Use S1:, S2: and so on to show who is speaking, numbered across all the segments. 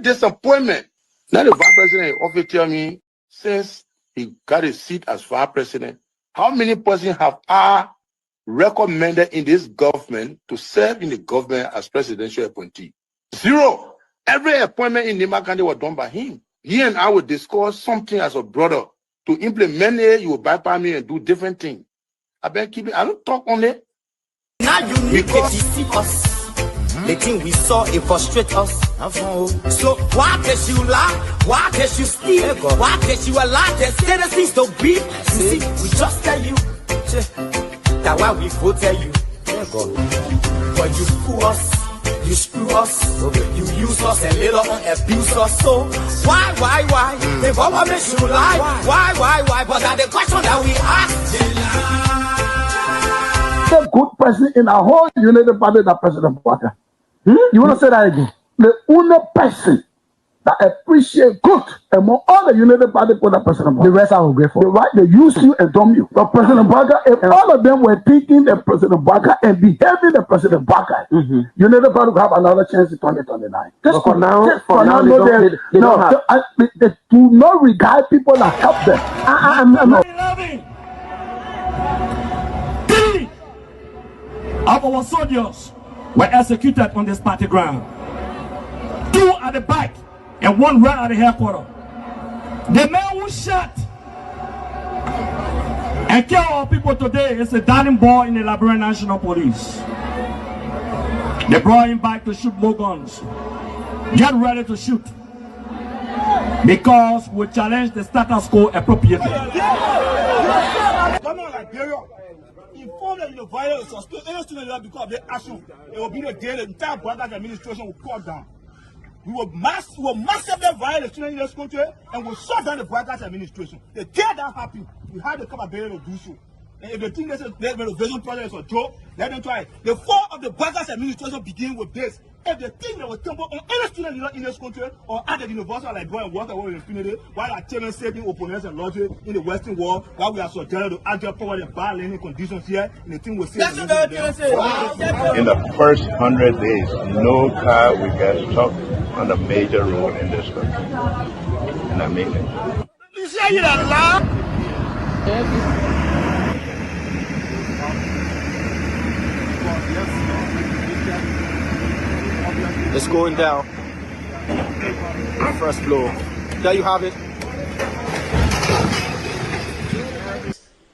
S1: disappointment. Now the vice president often tell me, since he got a seat as vice president, how many persons have I recommended in this government to serve in the government as presidential appointee? Zero. Every appointment in Nimba County was done by him. He and I would discuss something as a brother. To implement it, you will bypass me and do different things. I don't talk on it.
S2: Now you need to deceive us. The thing we saw, it frustrate us. So why can't you lie? Why can't you steal? Why can't you allow the citizens to be? You see, we just tell you. That's why we go tell you. But you fool us, you screw us, you use us and later on abuse us. So why? The government should lie. Why? But that's the question that we ask.
S3: The good person in our whole United Party, that President Baka. You want to say that again? The only person that appreciate good among all the United Party for that President Baka. The rest are ungrateful. The right, they use you and dumb you. But President Baka, if all of them were thinking the President Baka and behaving the President Baka, United Party will have another chance in 2029. Just for now, they do not regard people that help them. I'm not.
S4: Of our soldiers were executed on this party ground. 2 at the back and 1 right at the headquarters. The man who shot and killed our people today is a darling boy in the Liberian National Police. They brought him back to shoot more guns. Get ready to shoot. Because we challenge the status quo appropriately.
S5: Inform that the violence or any student because of their action, it will be the day the entire Brothers administration will cut down. We will massively violate the students in this country and will shut down the Brothers administration. The day that happens, we have the capability to do so. And if they think this renovation project is a joke, let them try it. The fall of the Brothers administration begins with this. If they think they will tumble on any student in this country or at the university like Liberia and water infinity, while our children saving opponents and logic in the Western world, while we are subjected to agile power and bad learning conditions here, and the thing will say. In
S6: the first 100 days, no car will get stuck on the major road in this country. And I mean it.
S5: You say it out loud?
S2: It's going down. First floor. There you have it.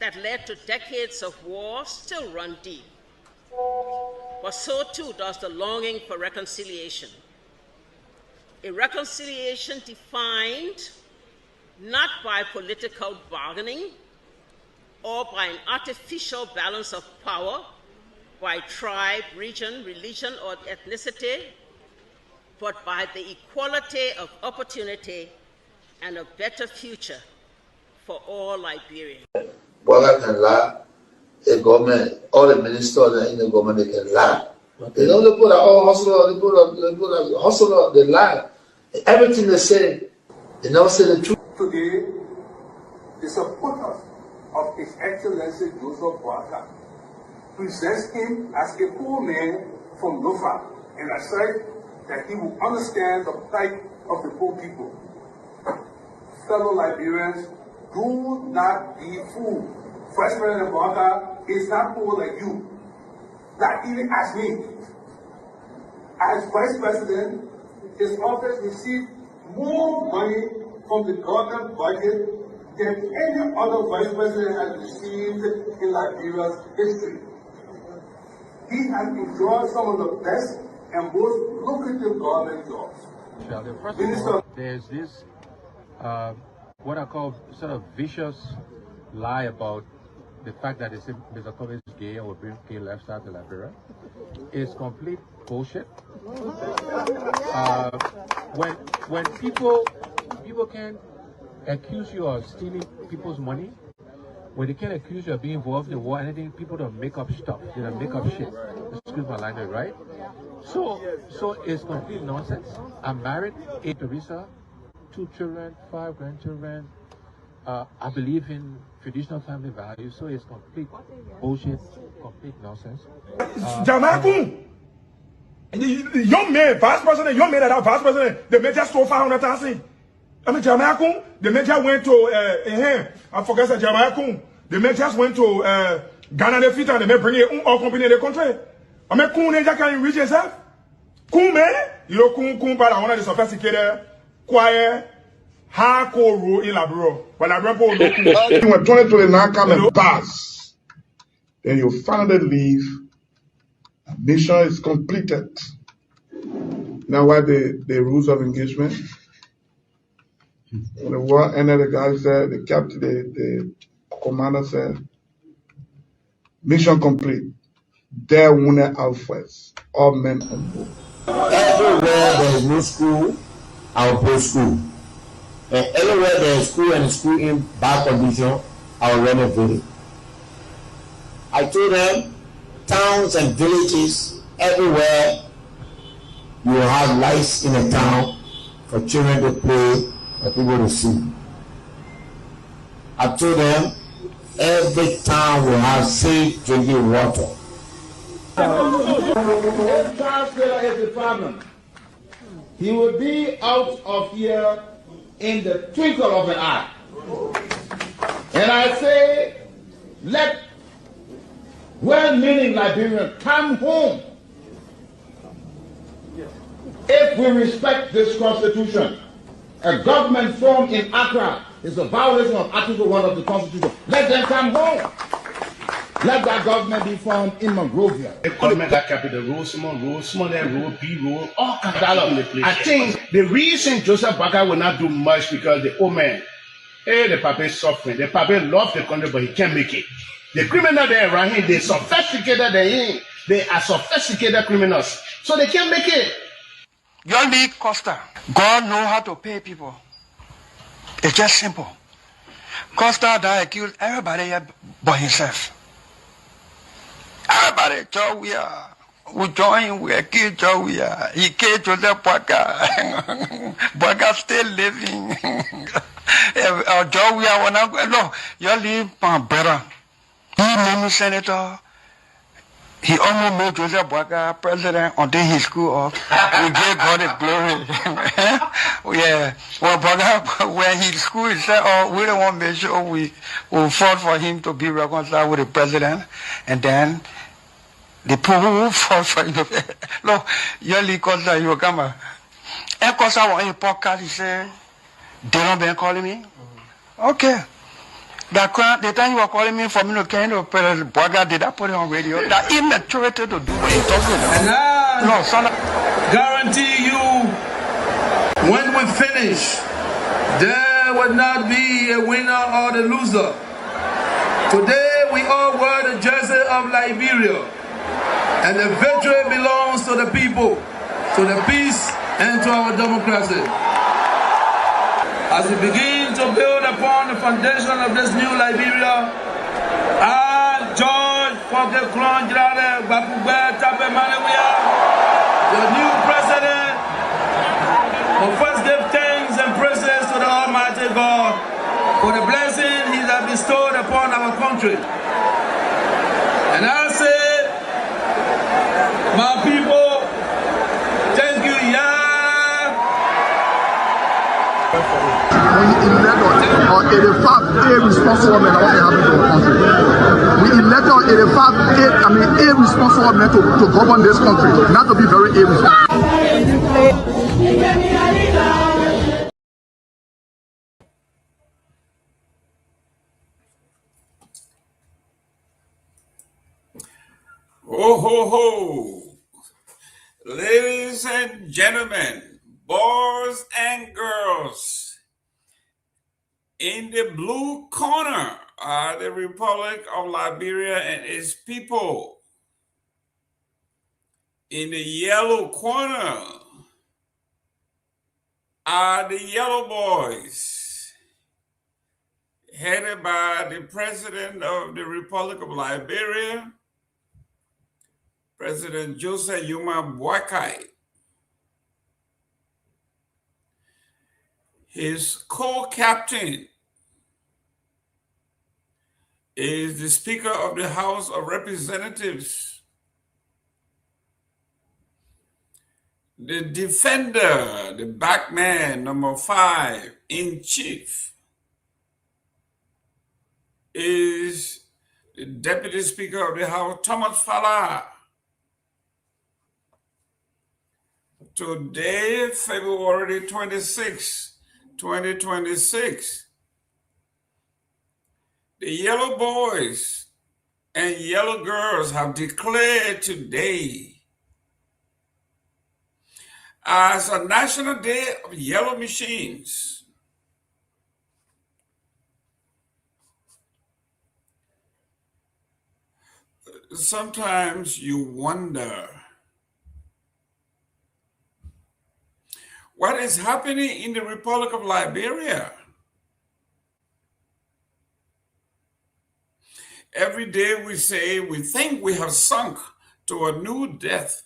S7: That led to decades of war still run deep. But so too does the longing for reconciliation. A reconciliation defined not by political bargaining or by an artificial balance of power by tribe, region, religion, or ethnicity, but by the equality of opportunity and a better future for all Liberians.
S8: Boga can lie, the government, all the ministers in the government, they can lie. They don't put all hustle, they put hustle, they lie. Everything they say, they never say the truth.
S9: Today, the supporters of His Excellency Joseph Boakai presents him as a poor man from Lofa, and I said that he will understand the plight of the poor people. Fellow Liberians, do not be fooled. Vice President Boakai is not poor like you, not even as me. As Vice President, his office received more money from the government budget than any other Vice President has received in Liberia's history. He has enjoyed some of the best and most lucrative government jobs.
S10: First of all, there's this, what I call sort of vicious lie about the fact that Mr. Kobe is gay or bring gay lifestyle to Liberia. It's complete bullshit. When people can accuse you of stealing people's money, when they can accuse you of being involved in war, anything, people don't make up stuff. They don't make up shit. Excuse my language, right? So it's complete nonsense. I'm married, 8 Teresa, 2 children, 5 grandchildren. I believe in traditional family values, so it's complete bullshit, complete nonsense.
S5: Young man, vice president, young man that are vice president, the major stole 500,000. I mean, Jamaica, the major went to, I forget that Jamaica, the majors went to Ghana, the fit, and they may bring it all company in the country. I mean, Kun, they can reach yourself. Kun, man, you know, Kun, but I want to sophisticated, quiet, hardcore rule in Liberia. But Liberia,
S6: when 2029 come and pass, then you finally leave. Mission is completed. Now, what the rules of engagement? When the war ended, the guy said, the captain, the commander said, mission complete. There wounded out first. All men on board.
S11: Everywhere there is no school, I will put school. And everywhere there is school and school in bad condition, I will renovate it. I told them, towns and villages, everywhere, you will have lights in a town for children to play, for people to see. I told them, every town will have safe drinking water.
S3: If Charles Taylor is the problem, he will be out of here in the twinkle of an eye. And I say, let well-meaning Liberians come home. If we respect this constitution, a government formed in Accra is a violation of Article 1 of the Constitution. Let them come home. Let that government be formed in Monrovia.
S12: The government that capital rule, small, then rule, B rule, all kinds of place. I think the reason Joseph Baka will not do much because the old man, the papa is suffering. The papa loves the country, but he can't make it. The criminal there around him, they sophisticated than him. They are sophisticated criminals, so they can't make it.
S13: Your league Costa, God know how to pay people. It's just simple. Costa that accused everybody here but himself. Everybody, Joe, we join, we accuse Joe, he killed Joseph Baka. Baka still living. Joe, no, you leave better. He named Senator. He almost made Joseph Baka president until he screwed up. We gave God the glory. Yeah. Well, Baka, when he screwed, he said, oh, we don't want to make sure we fought for him to be reconciled with the president. And then the people who fought for him. Look, Yoli Costa, you come. And Costa was in a podcast, he said, they don't been calling me. Okay. The time you were calling me for me to carry the president, Baka, did I put it on radio? That immaturity to do what you're talking about.
S14: And I
S13: no, son,
S14: guarantee you, when we finish, there will not be a winner or the loser. Today we all wear the jersey of Liberia, and the victory belongs to the people, to the peace and to our democracy. As we begin to build upon the foundation of this new Liberia, I, George Seleke Kromah, the new president, will first give thanks and praises to the Almighty God for the blessing He has bestowed upon our country. And I say, my people, thank you,
S3: We elected on 85 irresponsible men what happened to the country. We elected on 85 irresponsible men to govern this country, not to be very irresponsible.
S15: Ho, ho, ho. Ladies and gentlemen, boys and girls, in the blue corner are the Republic of Liberia and its people. In the yellow corner are the Yellow Boys, headed by the President of the Republic of Liberia, President Joseph Pewee. His co-captain is the Speaker of the House of Representatives, The defender, the backman, number 5 in chief, is the Deputy Speaker of the House, Thomas Fala. Today, February 26, 2026, the yellow boys and yellow girls have declared today as a National Day of Yellow Machines. Sometimes you wonder what is happening in the Republic of Liberia. Every day we say we think we have sunk to a new depth.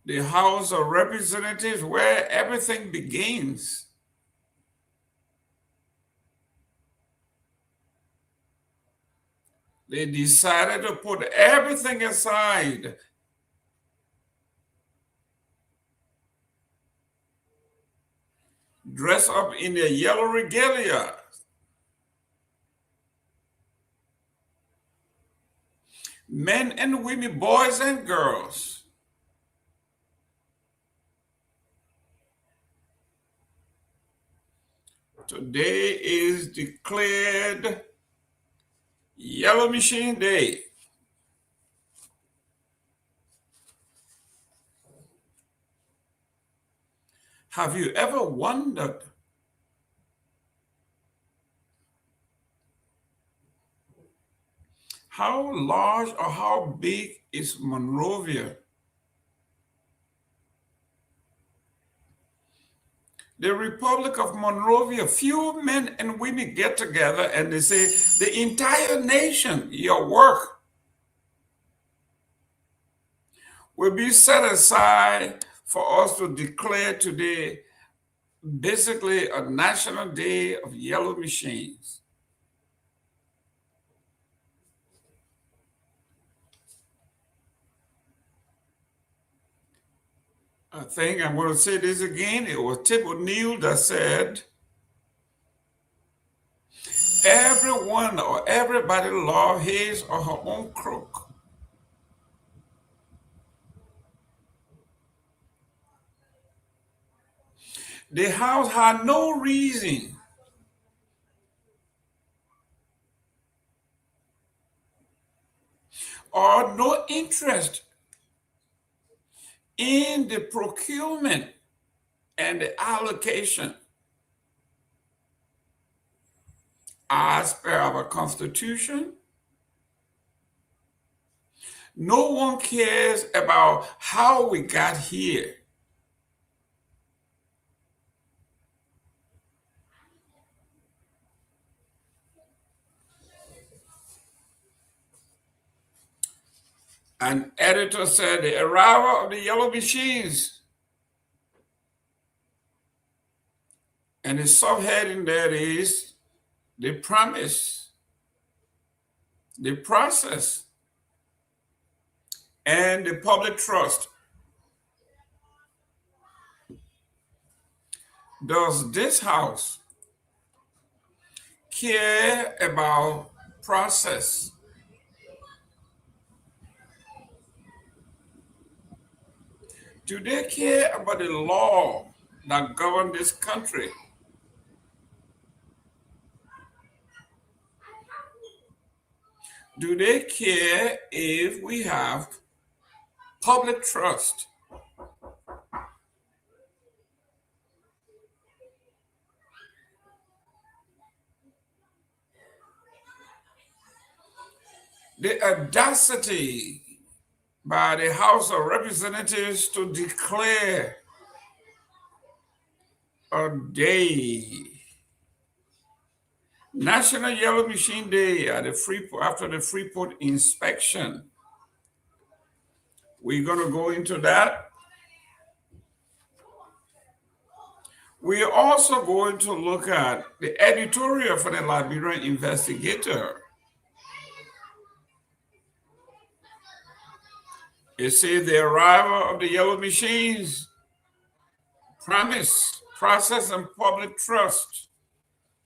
S15: The House of Representatives, where everything begins, they decided to put everything aside dress up in their yellow regalia, men and women, boys and girls. Today is declared Yellow Machine Day. Have you ever wondered how large or how big is Monrovia? The Republic of Monrovia, few men and women get together and they say, the entire nation, your work will be set aside for us to declare today basically a National Day of Yellow Machines. I think I'm going to say this again. It was Tip O'Neill that said, everyone or everybody loves his or her own crook. The House had no reason or no interest in the procurement and the allocation as per our Constitution. No one cares about how we got here. An editor said the arrival of the yellow machines, and the subheading there is the promise, the process, and the public trust. Does this House care about process? Do they care about the law that governs this country? Do they care if we have public trust? The audacity by the House of Representatives to declare a day, National Yellow Machine Day at after the Freeport inspection. We're going to go into that. We're also going to look at the editorial for the Liberian Investigator. It says the arrival of the yellow machines promise, process, and public trust.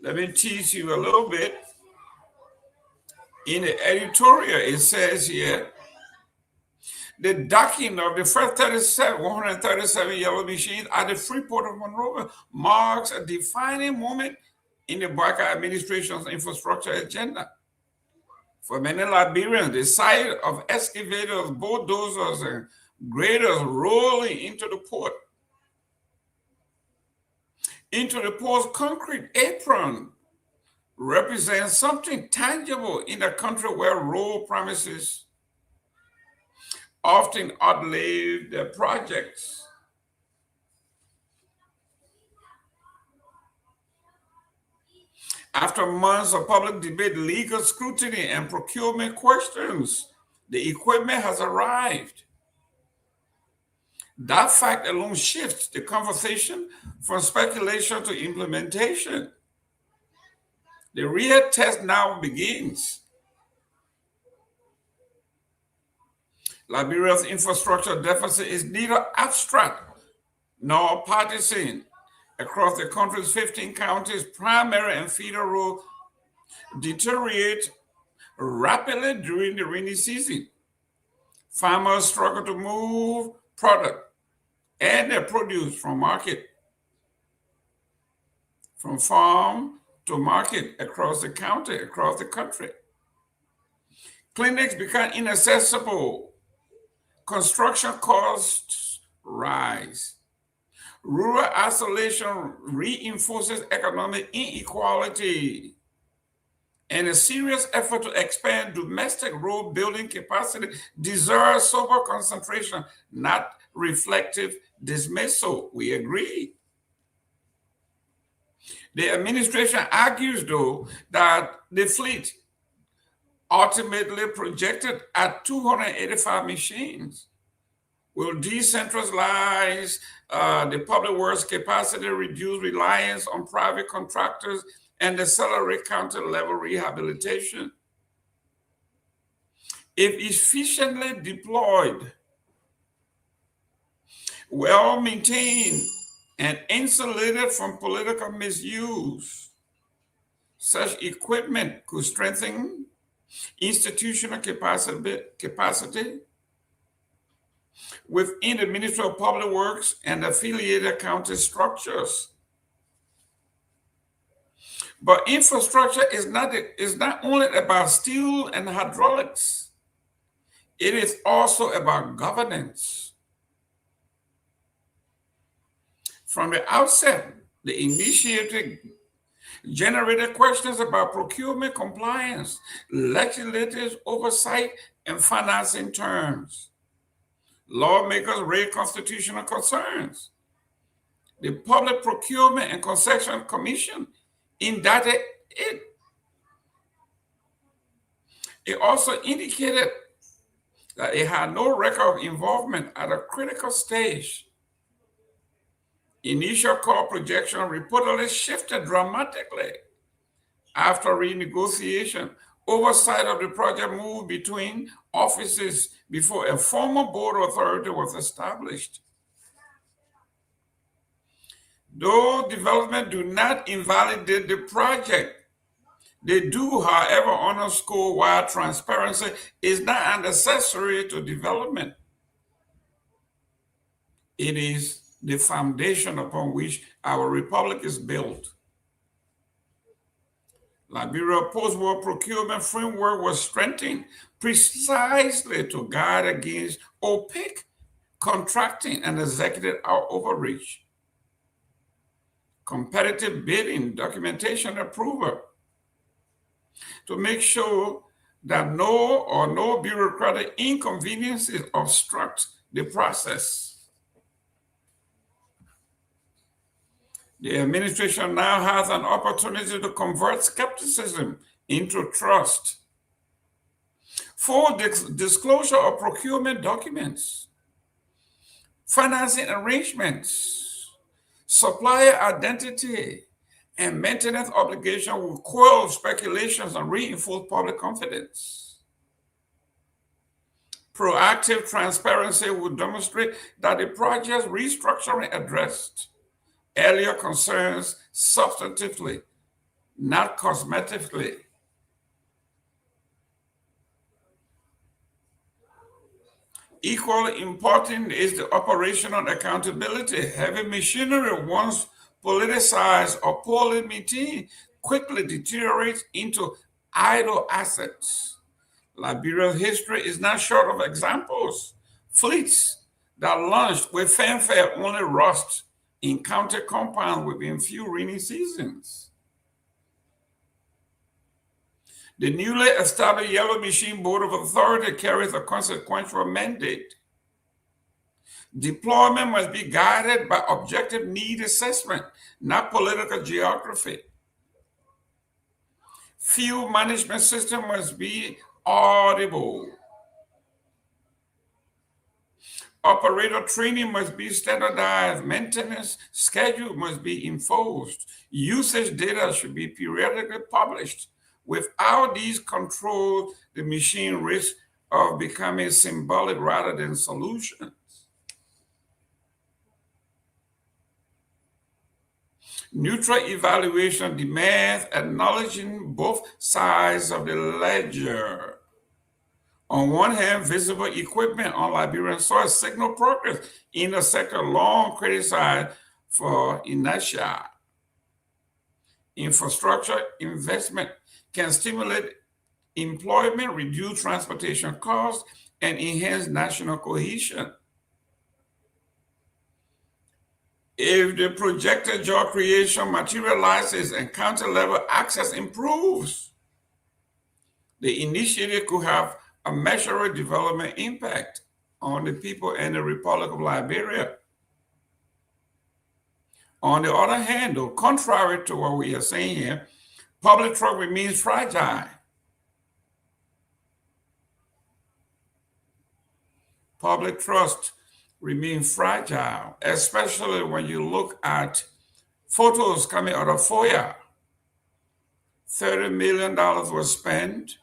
S15: Let me teach you a little bit. In the editorial, it says here, the docking of the first 137 yellow machines at the Freeport of Monrovia marks a defining moment in the Barker administration's infrastructure agenda. For many Liberians, the sight of excavators, bulldozers, and graders rolling into the port, into the port's concrete apron, represents something tangible in a country where road promises often outlive their projects. After months of public debate, legal scrutiny, and procurement questions, the equipment has arrived. That fact alone shifts the conversation from speculation to implementation. The real test now begins. Liberia's infrastructure deficit is neither abstract nor partisan. Across the country's 15 counties, primary and feeder roads deteriorate rapidly during the rainy season. Farmers struggle to move product and their produce from farm to market across the county, across the country. Clinics become inaccessible. Construction costs rise. Rural isolation reinforces economic inequality. And a serious effort to expand domestic road building capacity deserves sober concentration, not reflective dismissal. We agree. The administration argues, though, that the fleet ultimately projected at 285 machines will decentralize the public works capacity, reduce reliance on private contractors, and accelerate county-level rehabilitation. If efficiently deployed, well-maintained, and insulated from political misuse, such equipment could strengthen institutional capacity within the Ministry of Public Works and affiliated county structures. But infrastructure is not only about steel and hydraulics. It is also about governance. From the outset, the initiative generated questions about procurement compliance, legislative oversight, and financing terms. Lawmakers raised constitutional concerns. The Public Procurement and Concession Commission indicted it. It also indicated that it had no record of involvement at a critical stage. Initial core projection reportedly shifted dramatically after renegotiation. Oversight of the project moved between offices before a formal board authority was established. Though development do not invalidate the project, they do, however, underscore why transparency is not necessary to development. It is the foundation upon which our republic is built. Liberia's post-war procurement framework was strengthened precisely to guard against opaque contracting and executive overreach. Competitive bidding, documentation approval, to make sure that no bureaucratic inconveniences obstruct the process. The administration now has an opportunity to convert skepticism into trust. Full disclosure of procurement documents, financing arrangements, supplier identity, and maintenance obligation will quell speculations and reinforce public confidence. Proactive transparency would demonstrate that the project's restructuring addressed earlier concerns substantively, not cosmetically. Equally important is the operational accountability. Heavy machinery, once politicized or poorly maintained, quickly deteriorates into idle assets. Liberia's history is not short of examples. Fleets that launched with fanfare only rust in county compound within few rainy seasons. The newly established Yellow Machine Board of Authority carries a consequential mandate. Deployment must be guided by objective need assessment, not political geography. Field management system must be audible. Operator training must be standardized. Maintenance schedule must be enforced. Usage data should be periodically published. Without these controls, the machine risks of becoming symbolic rather than solutions. Neutral evaluation demands acknowledging both sides of the ledger. On one hand, visible equipment on Liberian soil signal progress in a sector long criticized for inertia. Infrastructure investment can stimulate employment, reduce transportation costs, and enhance national cohesion. If the projected job creation materializes and county-level access improves, the initiative could have a measurable development impact on the people in the Republic of Liberia. On the other hand, though, contrary to what we are saying here, public trust remains fragile. Public trust remains fragile, especially when you look at photos coming out of FOIA. $30 million was spent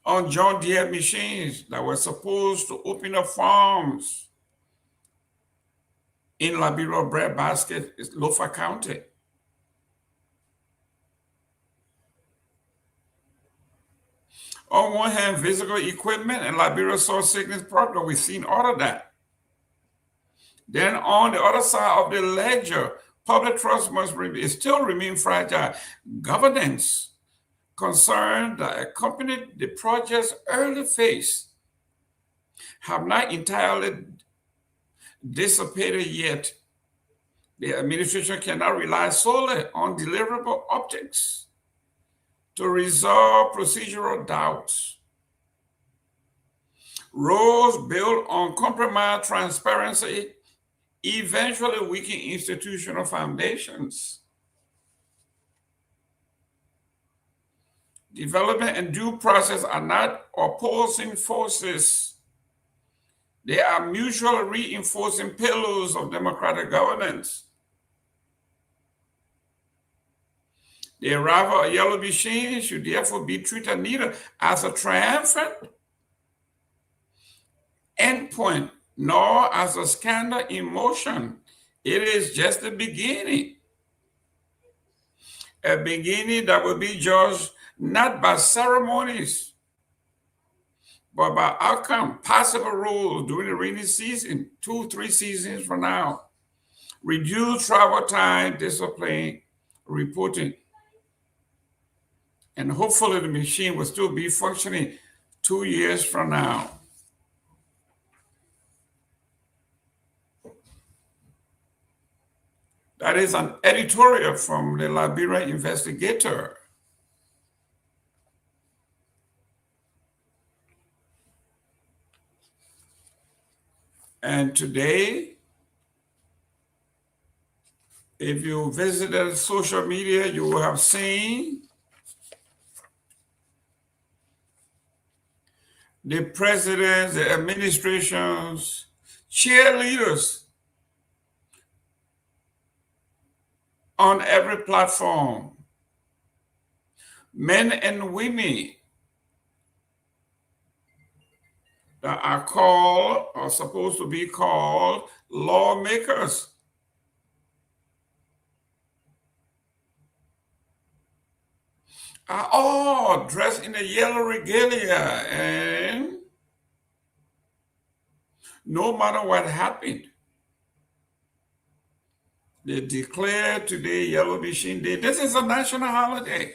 S15: on John Deere machines that were supposed to open up farms in Liberia breadbasket, Lofa County. On one hand, physical equipment and Liberia soil sickness program, we've seen all of that. Then on the other side of the ledger, public trust must still remain fragile. Governance concerns that accompanied the project's early phase have not entirely dissipated yet. The administration cannot rely solely on deliverable optics to resolve procedural doubts. Roles built on compromised transparency eventually weaken institutional foundations. Development and due process are not opposing forces. They are mutually reinforcing pillars of democratic governance. The arrival of Yellow Machine should therefore be treated neither as a triumphant endpoint nor as a scandal in motion. It is just the beginning. A beginning that will be judged not by ceremonies, but by outcome, possible rules during the rainy season, 2-3 seasons from now. Reduce travel time, discipline, reporting. And hopefully the machine will still be functioning 2 years from now. That is an editorial from the Liberia Investigator. And today, if you visited social media, you will have seen the presidents, the administrations, cheerleaders on every platform, men and women that are called, or supposed to be called, lawmakers. Are all dressed in a yellow regalia, and no matter what happened, they declare today Yellow Machine Day. This is a national holiday.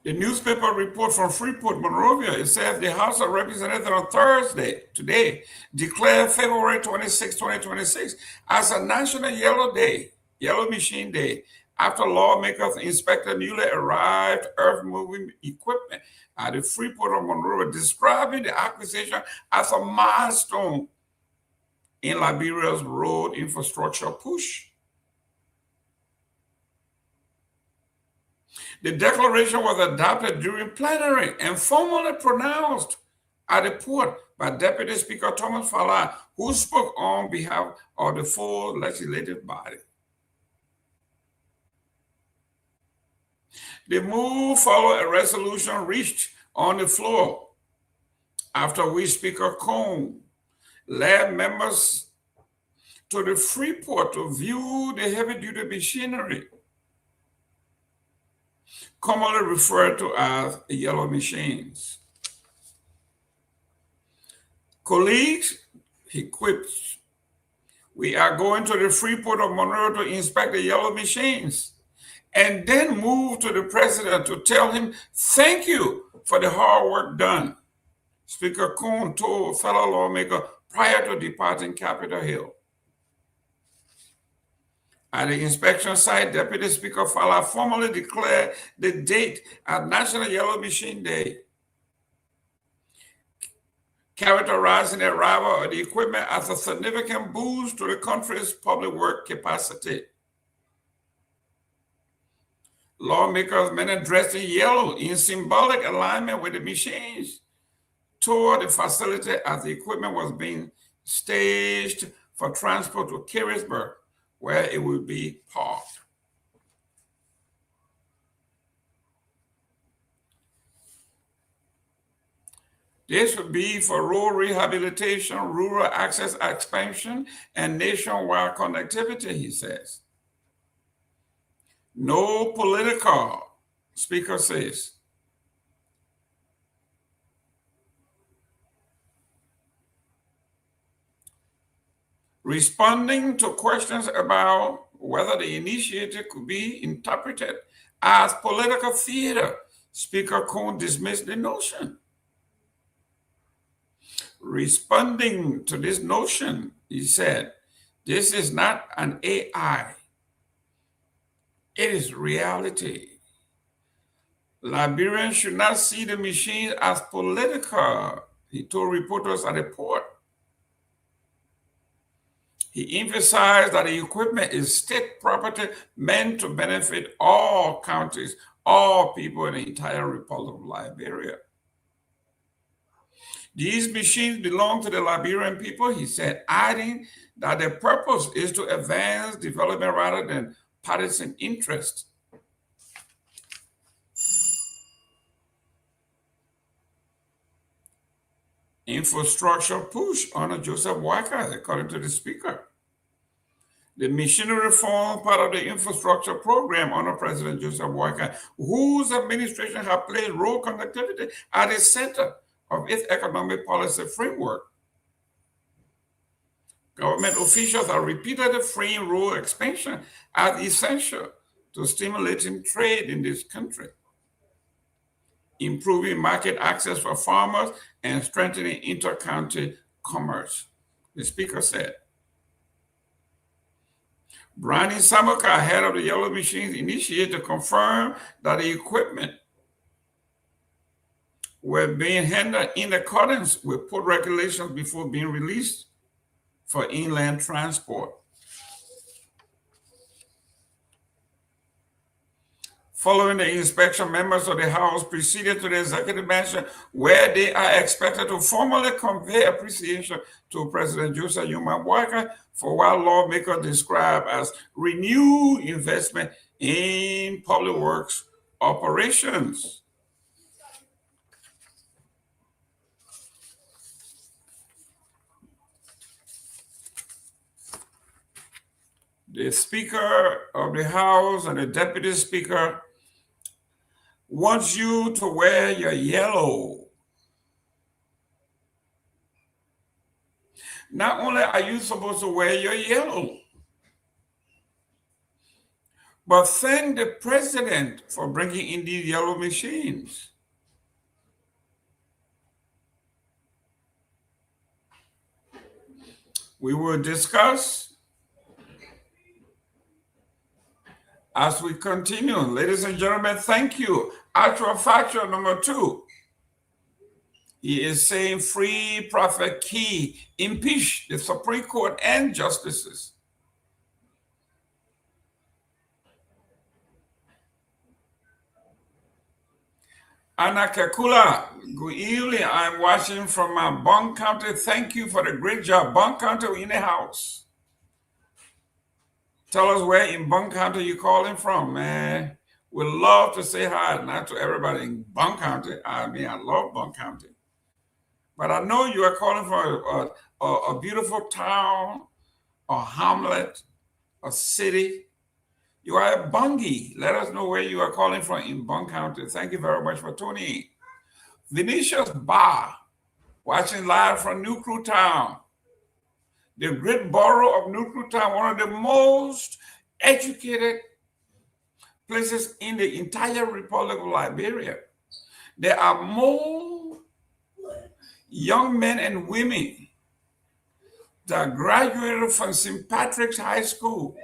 S15: The newspaper report from Freeport, Monrovia, it says the House of Representatives on Thursday, today, declared February 26, 2026 as a National Yellow Machine Day, after lawmakers inspected newly arrived earth-moving equipment at the Freeport of Monrovia, describing the acquisition as a milestone in Liberia's road infrastructure push. The declaration was adopted during plenary and formally pronounced at the port by Deputy Speaker Thomas Fala, who spoke on behalf of the full legislative body. The move followed a resolution reached on the floor, after which Speaker Cone led members to the Freeport to view the heavy-duty machinery, commonly referred to as yellow machines. Colleagues, he quips, we are going to the Freeport of Monrovia to inspect the yellow machines and then move to the president to tell him thank you for the hard work done, Speaker Cone told fellow lawmaker prior to departing Capitol Hill. At the inspection site, Deputy Speaker Fala formally declared the date as National Yellow Machine Day, characterizing the arrival of the equipment as a significant boost to the country's public work capacity. Lawmakers, many dressed in yellow, in symbolic alignment with the machines, toured the facility as the equipment was being staged for transport to Kehleboe, where it will be parked. This would be for road rehabilitation, rural access expansion, and nationwide connectivity, he says. No political, Speaker says. Responding to questions about whether the initiative could be interpreted as political theater, Speaker Cone dismissed the notion. Responding to this notion, he said, this is not an AI. It is reality. Liberians should not see the machines as political, he told reporters at the port. He emphasized that the equipment is state property meant to benefit all counties, all people in the entire Republic of Liberia. These machines belong to the Liberian people, he said, adding that the purpose is to advance development rather than partisan interest. Infrastructure push under Joseph Boakai, according to the speaker. The machinery reform part of the infrastructure program under President Joseph Boakai, whose administration has placed road connectivity at the center of its economic policy framework. Government officials are repeatedly framing road expansion as essential to stimulating trade in this country, improving market access for farmers, and strengthening inter-county commerce, the speaker said. Brani Samuka, head of the Yellow Machines Initiative, confirmed that the equipment were being handled in accordance with port regulations before being released for inland transport. Following the inspection, members of the House proceeded to the Executive Mansion, where they are expected to formally convey appreciation to President Joseph Boakai for what lawmakers describe as renewed investment in public works operations. The Speaker of the House and the Deputy Speaker wants you to wear your yellow. Not only are you supposed to wear your yellow, but thank the president for bringing in these yellow machines. We will discuss as we continue. Ladies and gentlemen, thank you. Actual factual number 2. He is saying free Prophet Key, impeach the Supreme Court and justices. Anna Kekula, good evening. I'm watching from my Bong County. Thank you for the great job. Bong County in the house. Tell us where in Bong County you're calling from, man. We'd love to say hi, not to everybody in Bong County. I mean, I love Bong County. But I know you are calling from a beautiful town, a hamlet, a city. You are a Bungie. Let us know where you are calling from in Bong County. Thank you very much for tuning in. Vinicius Ba, watching live from New Crew Town. The great borough of New Crew Town, one of the most educated places in the entire Republic of Liberia. There are more young men and women that graduated from St. Patrick's High School,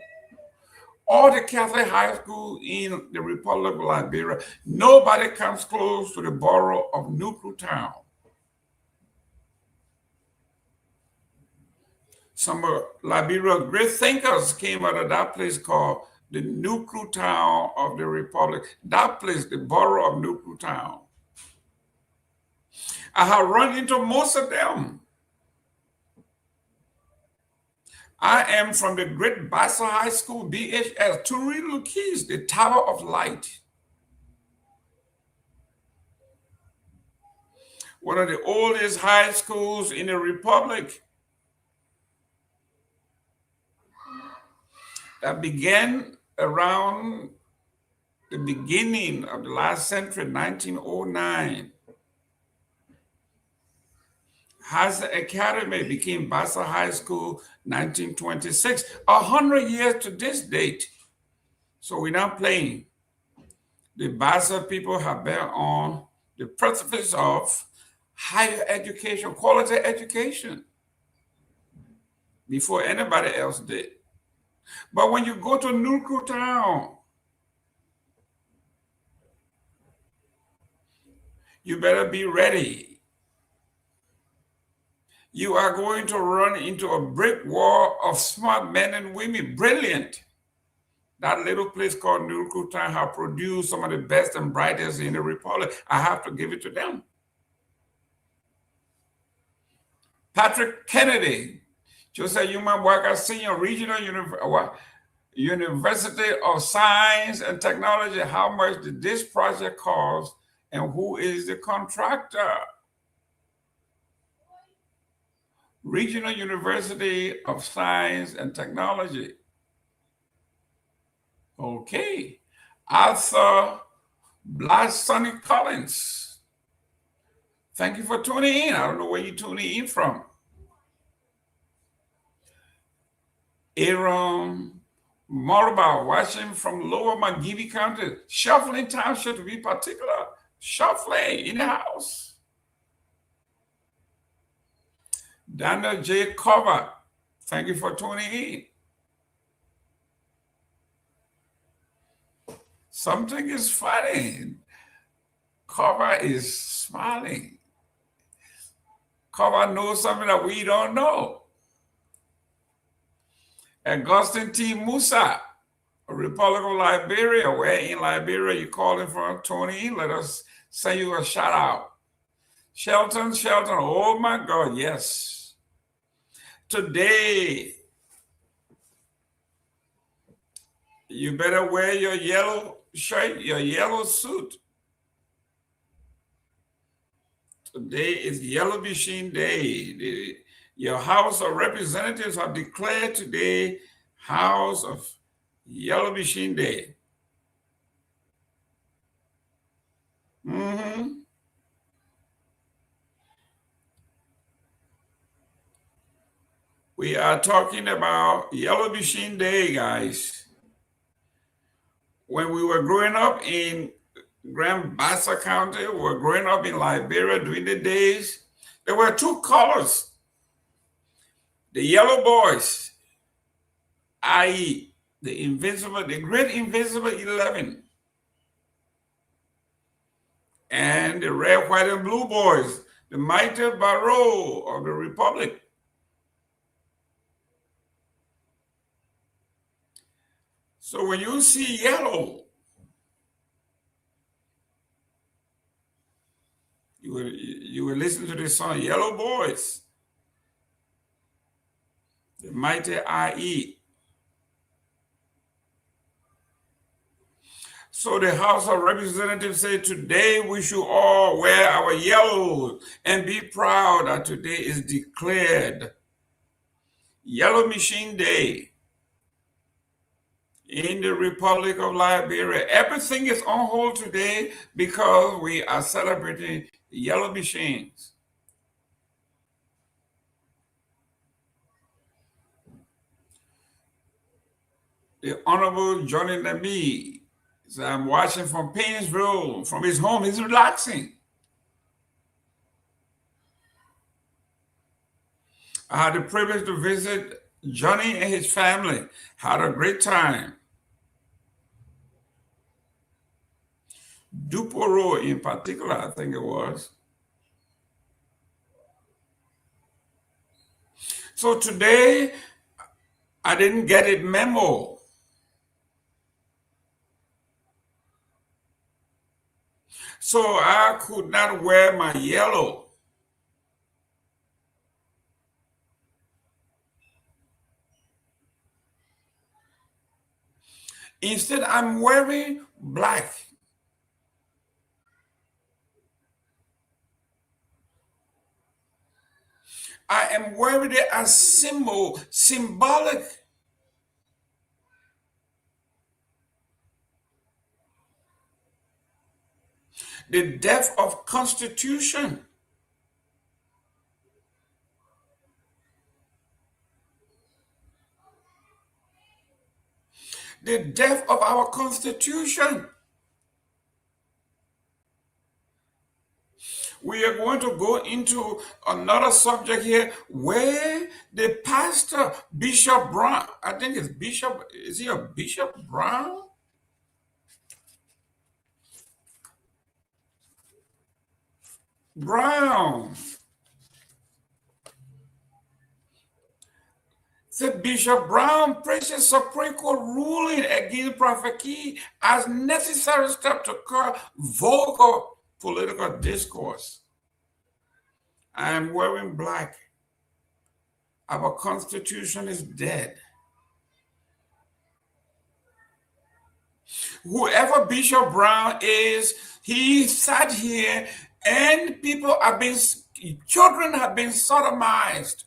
S15: all the Catholic high school in the Republic of Liberia. Nobody comes close to the borough of New Crew Town. Some of Liberia's great thinkers came out of that place called the New Crew Town of the Republic. That place, the borough of New Crew Town. I have run into most of them. I am from the Great Bassa High School, BHS, 2 little keys, the Tower of Light. One of the oldest high schools in the Republic that began around the beginning of the last century, 1909. Hazard Academy became Bassa High School, 1926. 100 years to this date. So we're not playing. The Bassa people have been on the precipice of higher education, quality education, before anybody else did. But when you go to New Crew Town, you better be ready. You are going to run into a brick wall of smart men and women, brilliant. That little place called New Crew Town have produced some of the best and brightest in the Republic. I have to give it to them. Patrick Kennedy, Joseph Human Worker Senior Regional University of Science and Technology. How much did this project cost and who is the contractor? Regional University of Science and Technology. Okay. Arthur Blasonic Collins. Thank you for tuning in. I don't know where you're tuning in from. Aaron Morba, watching from Lower McGivey County. Shuffling Township to be particular. Shuffling in the house. Daniel J. Cover, thank you for tuning in. Something is funny. Cover is smiling. Cover knows something that we don't know. Augustine T. Musa, Republic of Liberia, where in Liberia you calling from, Tony? Let us send you a shout out. Shelton, oh my God, yes. Today, you better wear your yellow shirt, your yellow suit. Today is Yellow Machine Day. Your House of Representatives have declared today House of Yellow Machine Day. We are talking about Yellow Machine Day, guys. When we were growing up in Grand Bassa County, we were growing up in Liberia during the days, there were two colors. The yellow boys, i.e., the great Invincible 11, and the red, white, and blue boys, the mighty Barrow of the Republic. So when you see yellow, you will listen to the song Yellow Boys, the mighty IE. So the House of Representatives say today we should all wear our yellow and be proud that today is declared Yellow Machine Day in the Republic of Liberia. Everything is on hold today because we are celebrating yellow machines. The Honorable Johnny Nagbe, so I'm watching from Painesville, from his home. He's relaxing. I had the privilege to visit Johnny and his family. Had a great time. Dopoh in particular, I think it was. So today, I didn't get a memo. So I could not wear my yellow. Instead, I'm wearing black. I am wearing it as symbolic. The death of Constitution. The death of our Constitution. We are going to go into another subject here where the pastor, Bishop Brown, I think it's Bishop, is he a Bishop Brown? Brown. The Bishop Brown praises Supreme Court ruling against Prophet Key as necessary step to curb vulgar political discourse. I am wearing black. Our Constitution is dead. Whoever Bishop Brown is, he sat here and children have been sodomized.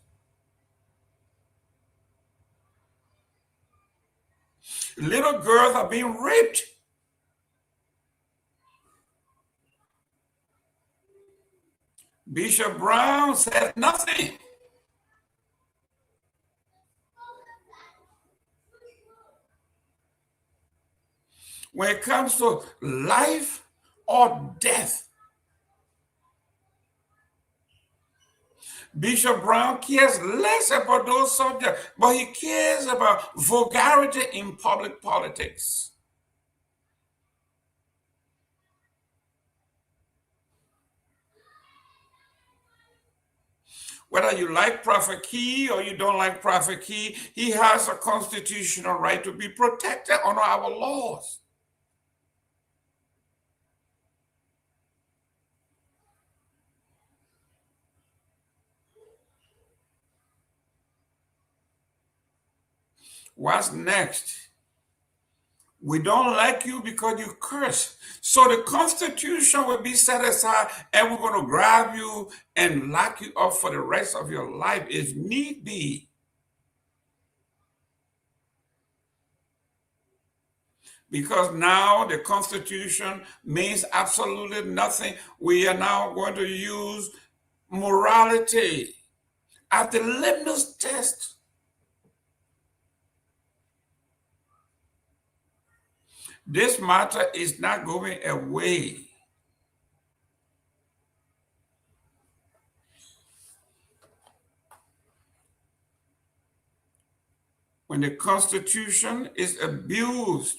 S15: Little girls are being raped. Bishop Brown said nothing. When it comes to life or death, Bishop Brown cares less about those subjects, but he cares about vulgarity in public politics. Whether you like Prophet Key or you don't like Prophet Key, he has a constitutional right to be protected under our laws. What's next? We don't like you because you curse. So the Constitution will be set aside and we're going to grab you and lock you up for the rest of your life if need be. Because now the Constitution means absolutely nothing. We are now going to use morality as the litmus test. This matter is not going away. When the Constitution is abused,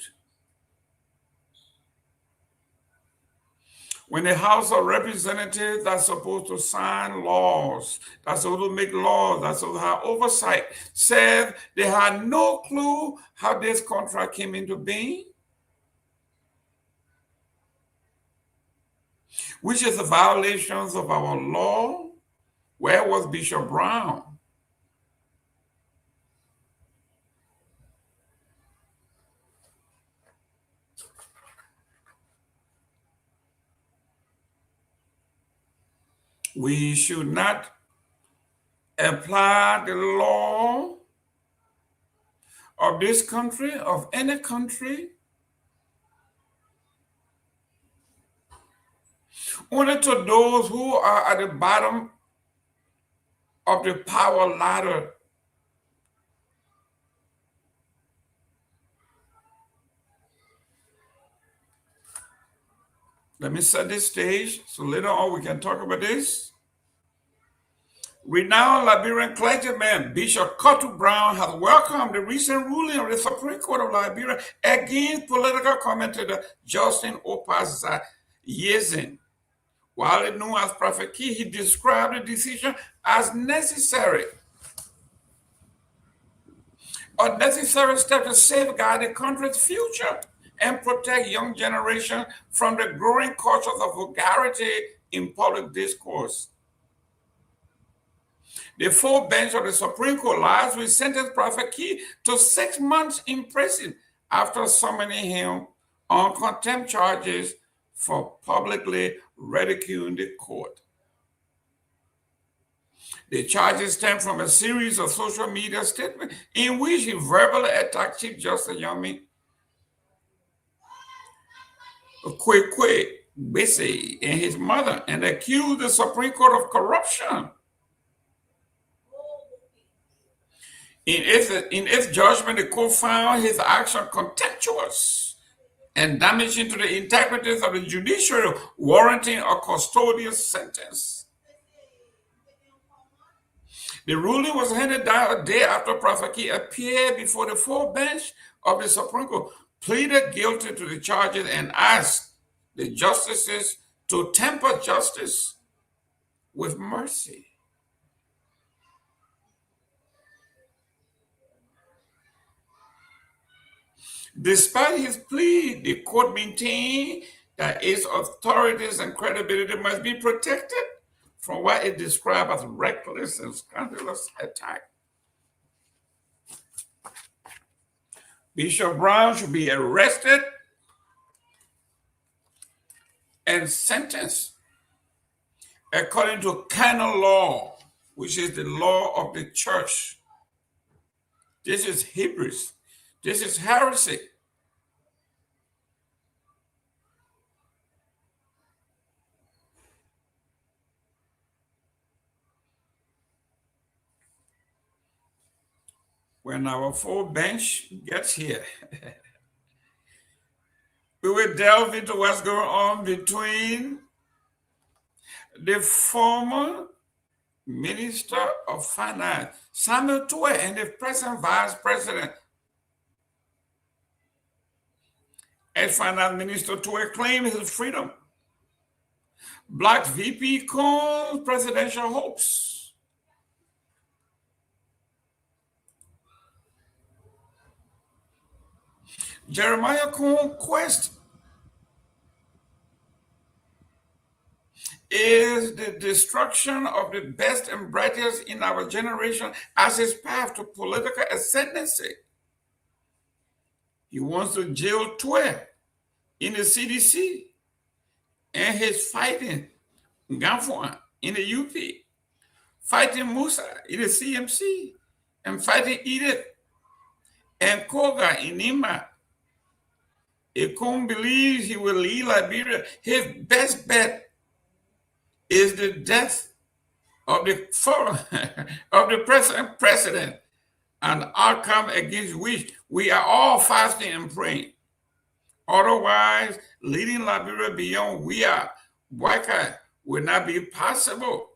S15: when the House of Representatives that's supposed to sign laws, that's supposed to make laws, that's supposed to have oversight, said they had no clue how this contract came into being, which is the violations of our law. Where was Bishop Brown? We should not apply the law of this country, of any country, only to those who are at the bottom of the power ladder. Let me set this stage so later on we can talk about this. Renowned Liberian clergyman Bishop Kotu Brown has welcomed the recent ruling of the Supreme Court of Liberia against political commentator Justin Opaz-Yezin. While known as Prophet Key, he described the decision as necessary. A necessary step to safeguard the country's future and protect young generation from the growing culture of vulgarity in public discourse. The full bench of the Supreme Court last week sentenced Prophet Key to 6 months in prison after summoning him on contempt charges for publicly ridiculing the court. The charges stem from a series of social media statements in which he verbally attacked Chief Justice Yomi Kwesi and his mother and accused the Supreme Court of corruption. In its judgment, the court found his action contemptuous and damaging to the integrity of the judiciary, warranting a custodial sentence. The ruling was handed down a day after Prophet Key appeared before the full bench of the Supreme Court, pleaded guilty to the charges, and asked the justices to temper justice with mercy. Despite his plea, the court maintained that its authorities and credibility must be protected from what it described as reckless and scandalous attack. Bishop Brown should be arrested and sentenced according to canon law, which is the law of the church. This is Hebrews. This is heresy. When our full bench gets here, we will delve into what's going on between the former Minister of Finance, Samuel Pewee, and the present Vice President. As Finance Minister Pewee claimed his freedom, blocked VP Cohn's presidential hopes. Jeremiah Cohn's quest is the destruction of the best and brightest in our generation as his path to political ascendancy. He wants to jail Pewee in the CDC, and he's fighting Garguah in the UP, fighting Musa in the CMC, and fighting Edith and Koga in Nima. If Coon believes he will lead Liberia, his best bet is the death of the present president, an outcome against which we are all fasting and praying. Otherwise, leading Liberia beyond we are boycott will not be possible,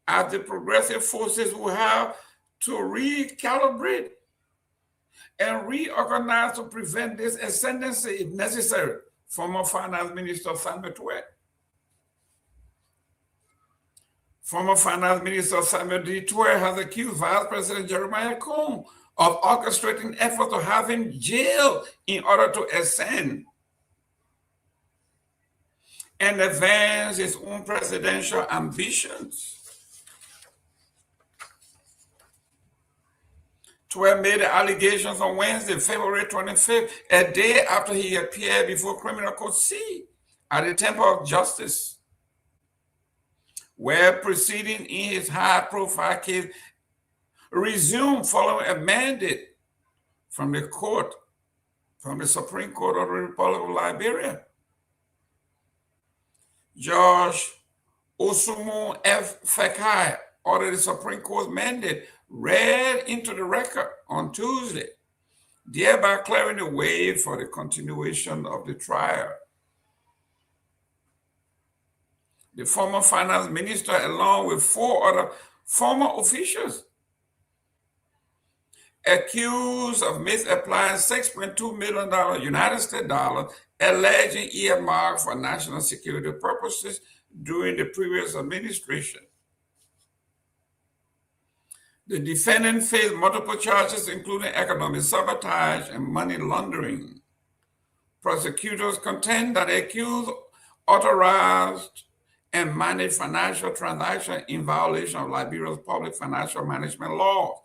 S15: as the progressive forces will have to recalibrate and reorganize to prevent this ascendancy if necessary. Former Finance Minister Seleke Kromah. Former Finance Minister Seleke Kromah has accused Vice President Jerome Gayman of orchestrating efforts to have him jailed in order to ascend and advance his own presidential ambitions. Pewee made the allegations on Wednesday, February 25th, a day after he appeared before Criminal Court C at the Temple of Justice, where proceedings in his high-profile case resumed following a mandate from the Supreme Court of the Republic of Liberia. Judge Osumu F. Fakai ordered the Supreme Court's mandate read into the record on Tuesday, thereby clearing the way for the continuation of the trial. The former finance minister, along with 4 other former officials, accused of misapplying $6.2 million United States dollars, alleging earmarked for national security purposes during the previous administration. The defendant faced multiple charges, including economic sabotage and money laundering. Prosecutors contend that the accused authorized and managed financial transactions in violation of Liberia's public financial management laws,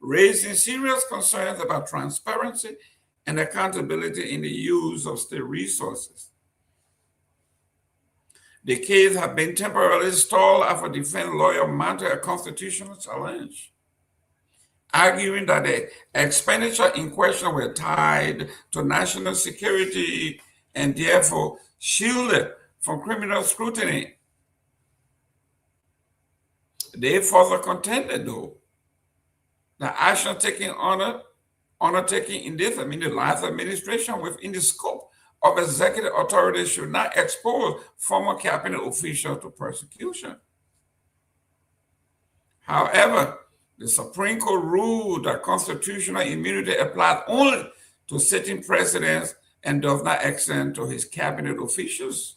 S15: raising serious concerns about transparency and accountability in the use of state resources. The case has been temporarily stalled after defense lawyer mounted a constitutional challenge, arguing that the expenditure in question were tied to national security and therefore shielded from criminal scrutiny. They further contended, though, that action undertaken in this, the last administration within the scope of executive authority should not expose former cabinet officials to persecution. However, the Supreme Court ruled that constitutional immunity applies only to sitting presidents and does not extend to his cabinet officials.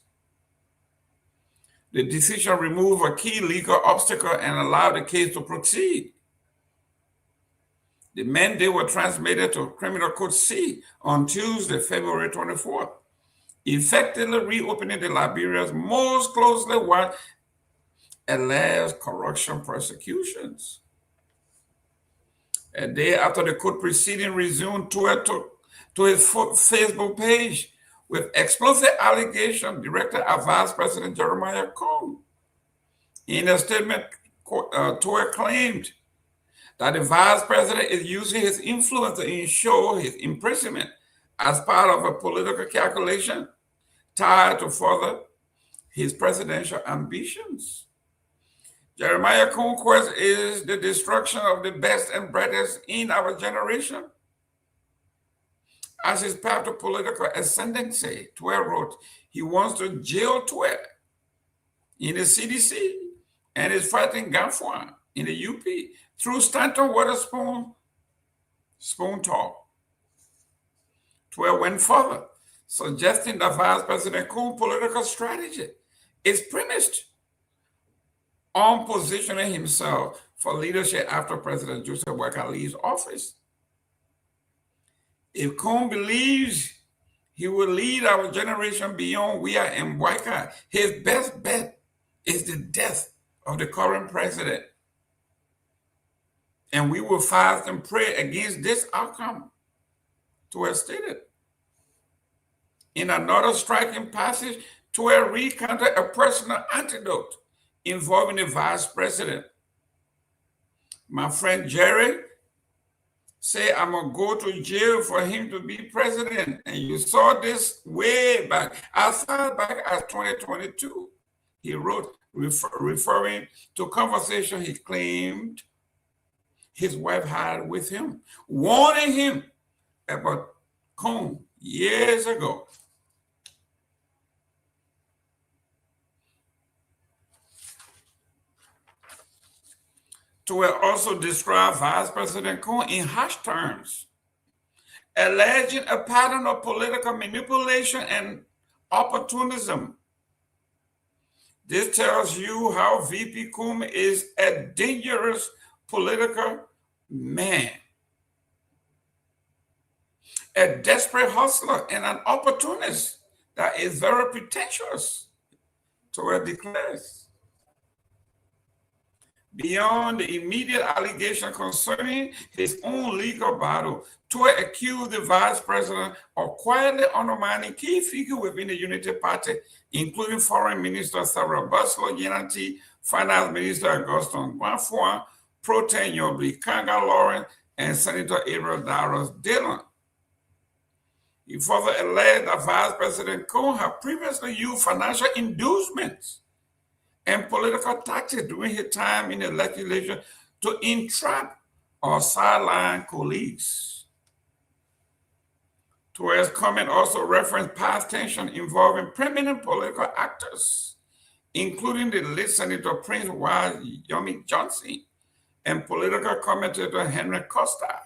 S15: The decision removed a key legal obstacle and allowed the case to proceed. The mandate was transmitted to Criminal Court C on Tuesday, February 24th, effectively reopening the Liberia's most closely watched alleged corruption prosecutions. A day after the court proceeding resumed, Pewee took to his Facebook page with explosive allegations directed at Vice President Jerome Gayman. In a statement, Pewee claimed that the Vice President is using his influence to ensure his imprisonment as part of a political calculation tied to further his presidential ambitions. Jeremiah conquest is the destruction of the best and brightest in our generation. As his path to political ascendancy, Pewee wrote, he wants to jail Pewee in the CDC and is fighting Garguah in the UP through Stanton Waterspoon talk. Pewee went further, suggesting that Vice President Coon's political strategy is premised on positioning himself for leadership after President Joseph Boakai leaves office. If Coon believes he will lead our generation beyond we are in Boakai, his best bet is the death of the current president. And we will fast and pray against this outcome Pewee stated. In another striking passage, Pewee recounted a personal anecdote involving the vice president. My friend Jerry said, I'm going to go to jail for him to be president. And you saw this way back, as far back as 2022. He wrote, referring to conversation he claimed his wife had with him, warning him about Kong years ago. Pewee also described Vice President Kong in harsh terms, alleging a pattern of political manipulation and opportunism. This tells you how VP Kong is a dangerous political man, a desperate hustler and an opportunist that is very pretentious, Pewee declares. Beyond the immediate allegation concerning his own legal battle, Pewee accused the vice president of quietly undermining key figures within the Unity Party, including Foreign Minister Sarah Buslow, Unity Finance Minister Augustin Gwanfuan, Pro Tem Yobli Kanga Lawrence, and Senator April Darius Dillon. He further alleged that Vice President Kong had previously used financial inducements and political tactics during his time in the legislature to entrap or sideline colleagues. Pewee's comment also referenced past tension involving prominent political actors, including the late Senator Prince Yomi Johnson and political commentator Henry Costa,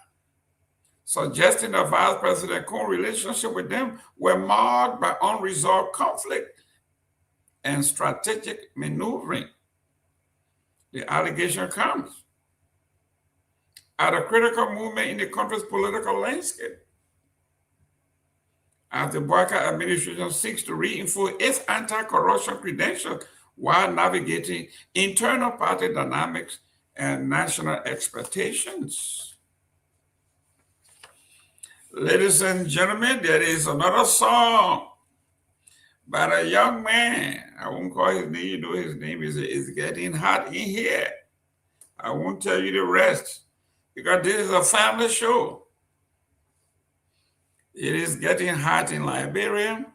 S15: suggesting that Vice President Kong's relationship with them were marked by unresolved conflict and strategic maneuvering. The allegation comes at a critical moment in the country's political landscape, as the Boycott administration seeks to reinforce its anti-corruption credentials while navigating internal party dynamics and national expectations. Ladies and gentlemen, there is another song by a young man. I won't call his name, you know his name is getting hot in here. I won't tell you the rest because this is a family show. It is getting hot in Liberia.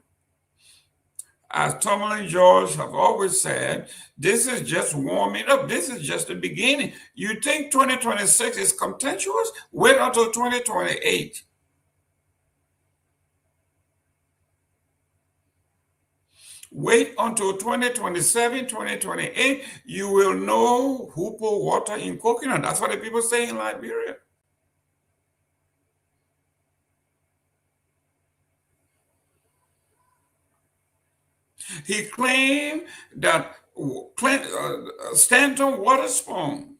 S15: As Tomalin George have always said, this is just warming up. This is just the beginning. You think 2026 is contentious? Wait until 2028. Wait until 2027, 2028, you will know who put water in coconut. That's what the people say in Liberia. He claimed that Stanton Waterspoon,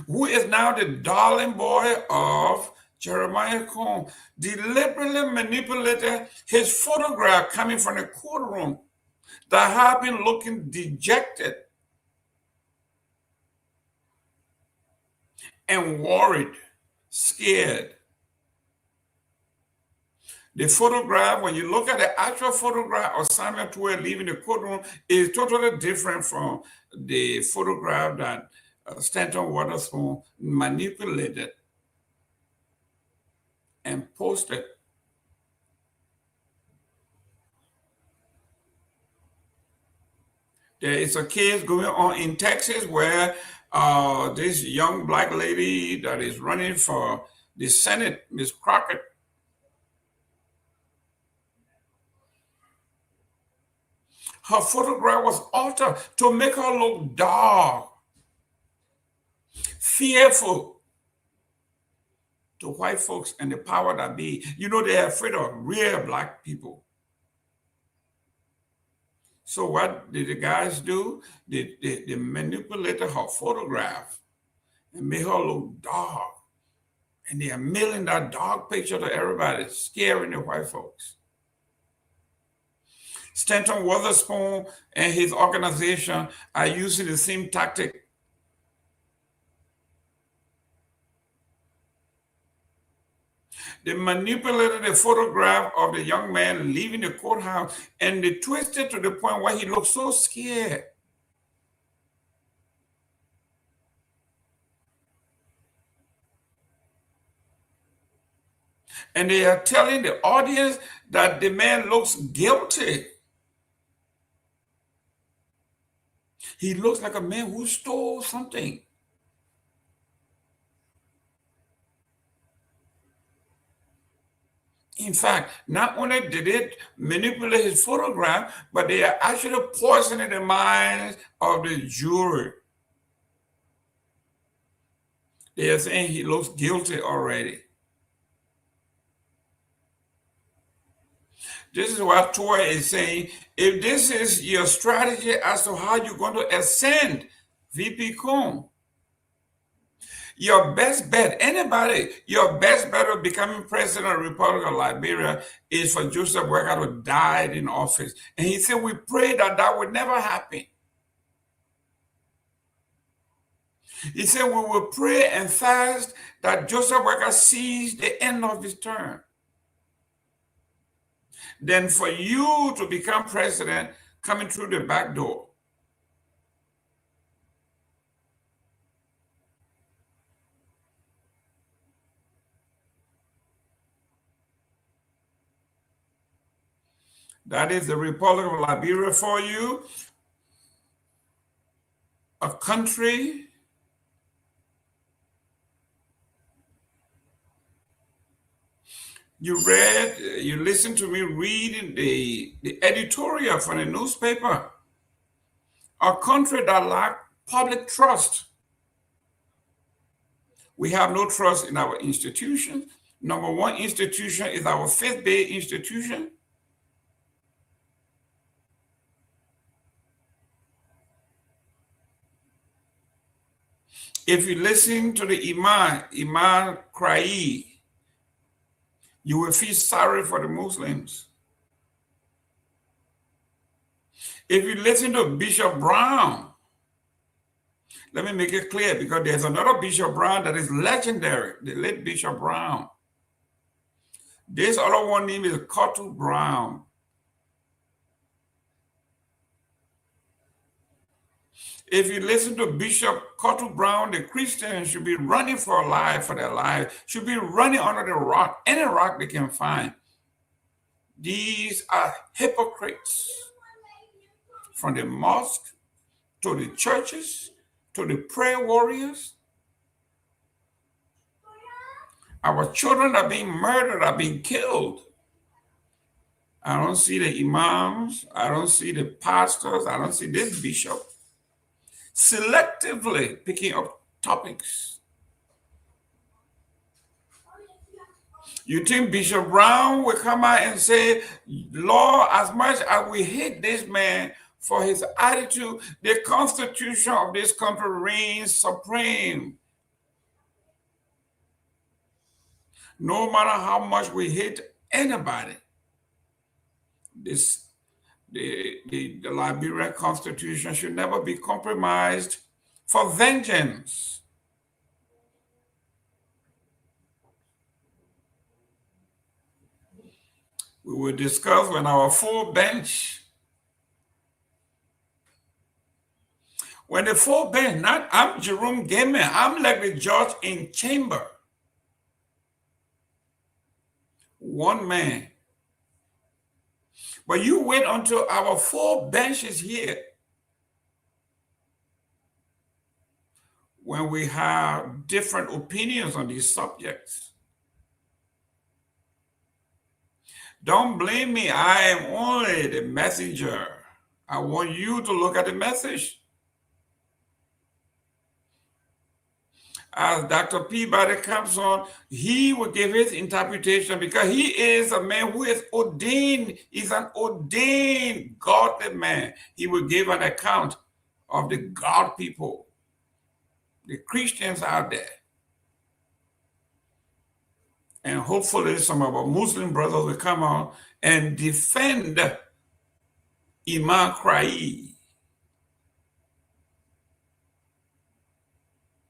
S15: who is now the darling boy of Jeremiah Kong, deliberately manipulated his photograph coming from the courtroom that had been looking dejected and worried, scared. The photograph, when you look at the actual photograph of Samuel Pewee leaving the courtroom, is totally different from the photograph that Stanton Waterspoon manipulated and posted. There is a case going on in Texas where this young black lady that is running for the Senate, Ms. Crockett, her photograph was altered to make her look dark, fearful to white folks and the power that be. You know, they're afraid of real black people. So what did the guys do? They manipulated her photograph and made her look dark. And they are mailing that dark picture to everybody, scaring the white folks. Stanton Waterspoon and his organization are using the same tactic. They manipulated the photograph of the young man leaving the courthouse, and they twisted to the point where he looked so scared. And they are telling the audience that the man looks guilty. He looks like a man who stole something. In fact, not only did they manipulate his photograph, but they are actually poisoning the minds of the jury. They are saying he looks guilty already. This is what Toy is saying. If this is your strategy as to how you're going to ascend VP Coon, your best bet, anybody, your best bet of becoming president of the Republic of Liberia is for Joseph Boakai to die in office. And he said, we pray that that would never happen. He said, we will pray and fast that Joseph Boakai sees the end of his term. Then for you to become president, coming through the back door. That is the Republic of Liberia for you, a country you listened to me reading the editorial from the newspaper, a country that lacks public trust. We have no trust in our institutions. Number one institution is our faith-based institution. If you listen to the Imam cry, you will feel sorry for the Muslims. If you listen to Bishop Brown, let me make it clear, because there's another Bishop Brown that is legendary, the late Bishop Brown. This other one name is Cottle Brown. If you listen to Bishop Cottle Brown, the Christians should be running for their life, should be running under the rock, any rock they can find. These are hypocrites. From the mosque to the churches to the prayer warriors. Our children are being murdered, are being killed. I don't see the imams, I don't see the pastors, I don't see this bishop selectively picking up topics. You think Bishop Brown will come out and say, Lord, as much as we hate this man for his attitude, the constitution of this country reigns supreme. No matter how much we hate anybody, the Liberian constitution should never be compromised for vengeance. We will discuss when our full bench, when the full bench, I'm Jerome Gayman, I'm like the judge in chamber. One man. But you wait until our full bench is here, when we have different opinions on these subjects. Don't blame me. I am only the messenger. I want you to look at the message. As Dr. Peabody comes on, he will give his interpretation, because he is a man who is ordained, is an ordained godly man. He will give an account of the God people, the Christians out there. And hopefully some of our Muslim brothers will come on and defend Imam Crai,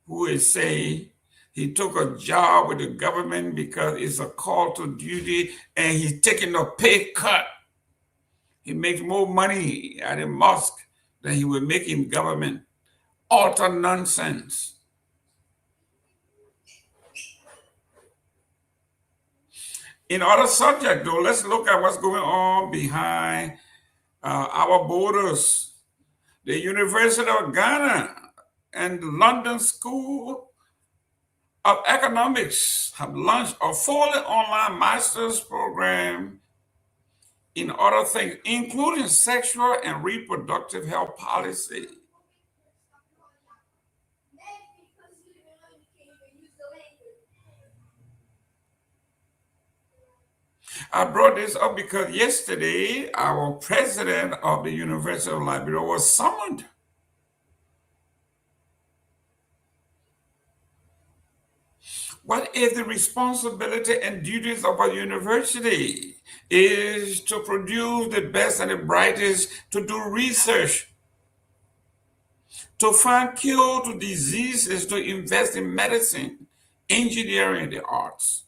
S15: who is saying He took a job with the government because it's a call to duty, and he's taking a pay cut. He makes more money at a mosque than he would make in government. Utter nonsense. In other subject, though, let's look at what's going on behind our borders. The University of Ghana and the London School of Economics have launched a fully online master's program in other things, including sexual and reproductive health policy. I brought this up because yesterday our president of the University of Liberia was summoned. What is the responsibility and duties of a university? Is to produce the best and the brightest, to do research, to find cure to diseases, to invest in medicine, engineering, and the arts.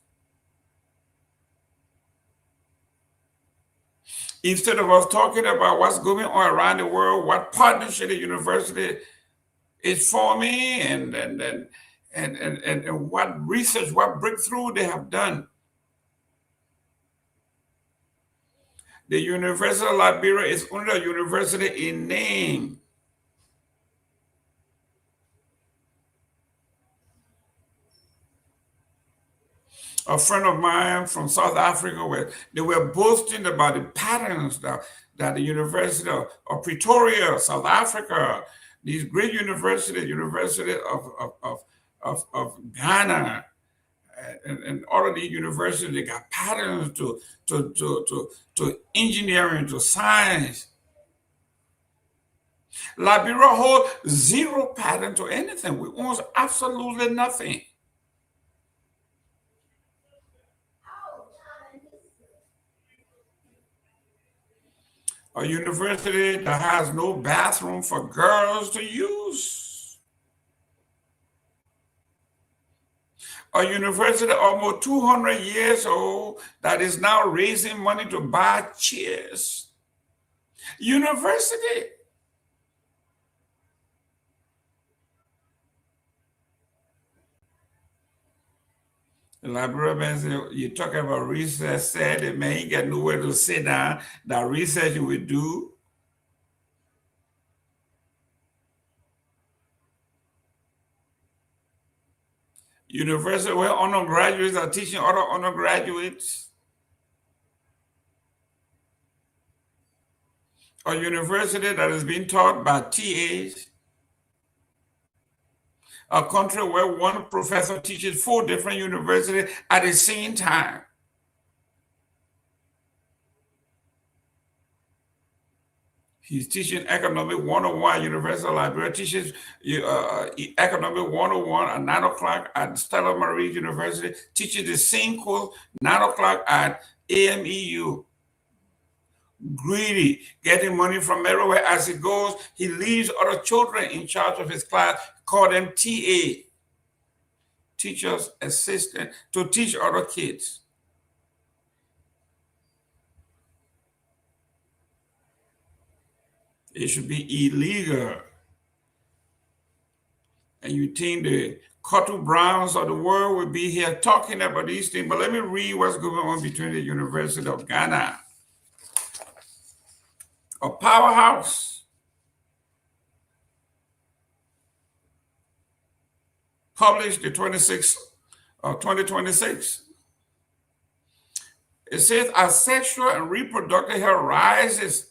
S15: Instead of us talking about what's going on around the world, what partnership the university is forming, and what research, what breakthrough they have done. The University of Liberia is only a university in name. A friend of mine from South Africa, they were boasting about the patterns that the University of Pretoria, South Africa, these great universities, University of Ghana, and all of these universities, they got patterns to engineering, to science. Liberia holds zero pattern to anything. We own absolutely nothing. A university that has no bathroom for girls to use. A university almost 200 years old that is now raising money to buy chairs. University. The librarian, you talk about research, said the man ain't got nowhere to sit down. That research you will do. University where undergraduates are teaching other undergraduates. A university that is being taught by TAs. A country where one professor teaches 4 different universities at the same time. He's teaching Economic 101, University of Liberia, teaches Economic 101 at 9 o'clock at Stella Marie University, teaches the same course 9 o'clock at AMEU. Greedy, getting money from everywhere as he goes. He leaves other children in charge of his class, call them TA, teachers assistant, to teach other kids. It should be illegal. And you think the Cottle Browns of the world will be here talking about these things, but let me read what's going on between the University of Ghana, a powerhouse, published the 26th of 2026. It says, as sexual and reproductive health rises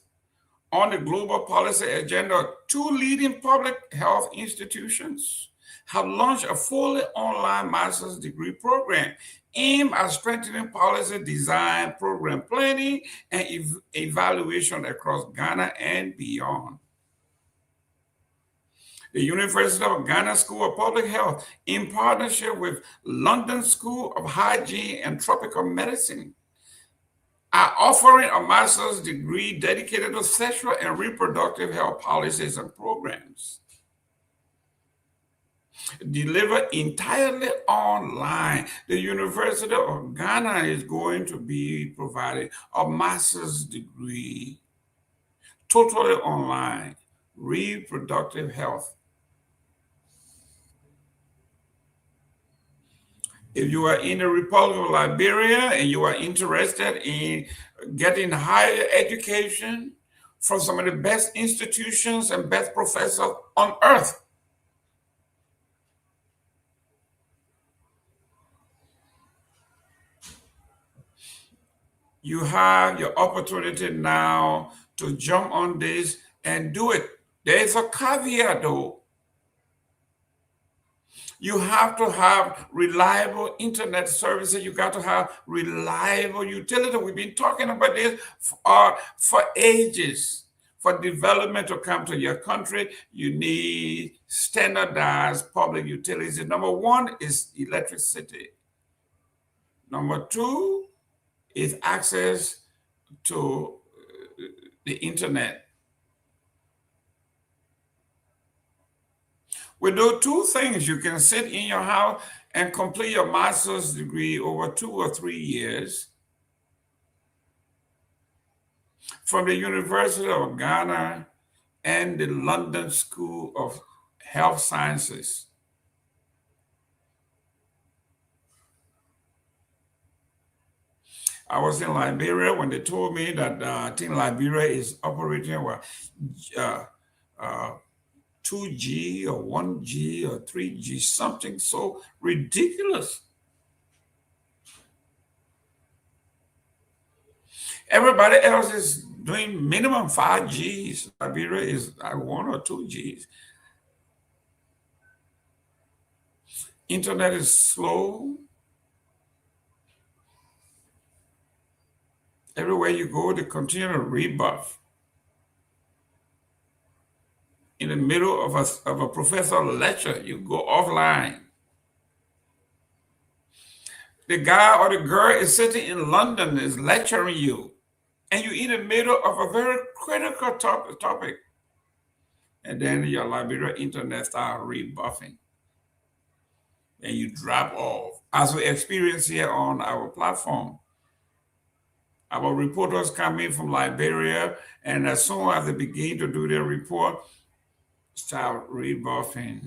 S15: on the global policy agenda, 2 leading public health institutions have launched a fully online master's degree program aimed at strengthening policy design, program planning, and evaluation across Ghana and beyond. The University of Ghana School of Public Health, in partnership with London School of Hygiene and Tropical Medicine, are offering a master's degree dedicated to sexual and reproductive health policies and programs. delivered entirely online. The University of Ghana is going to be providing a master's degree, totally online, reproductive health. If you are in the Republic of Liberia and you are interested in getting higher education from some of the best institutions and best professors on earth, you have your opportunity now to jump on this and do it. There is a caveat though. You have to have reliable internet services. You got to have reliable utility. We've been talking about this for ages. For development to come to your country, you need standardized public utilities. Number one is electricity. Number two is access to the internet. With those two things, you can sit in your house and complete your master's degree over 2 or 3 years from the University of Ghana and the London School of Health Sciences. I was in Liberia when they told me that I think Liberia is operating with 2G or 1G or 3G, something so ridiculous. Everybody else is doing minimum 5Gs. Liberia is at 1 or 2Gs. Internet is slow. Everywhere you go, they continue to rebuff. In the middle of a professor lecture, you go offline. The guy or the girl is sitting in London, is lecturing you, and you're in the middle of a very critical topic. And then your Liberia internet starts rebuffing, and you drop off. As we experience here on our platform, our reporters come in from Liberia, and as soon as they begin to do their report, start rebuffing,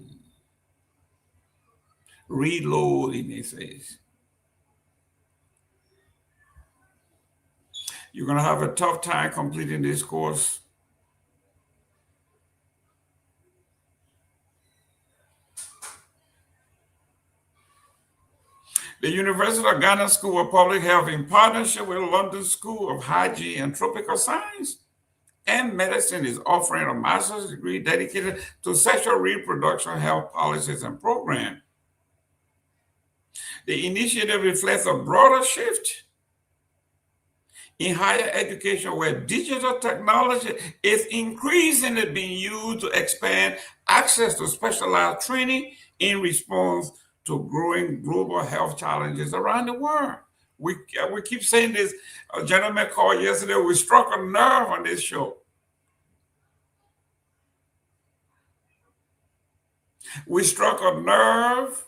S15: reloading, it says. You're going to have a tough time completing this course. The University of Ghana School of Public Health, in partnership with London School of Hygiene and Tropical Science and Medicine, is offering a master's degree dedicated to sexual reproduction health policies and programs. The initiative reflects a broader shift in higher education, where digital technology is increasingly being used to expand access to specialized training in response to growing global health challenges around the world. We keep saying this. A gentleman called yesterday. We struck a nerve on this show. We struck a nerve.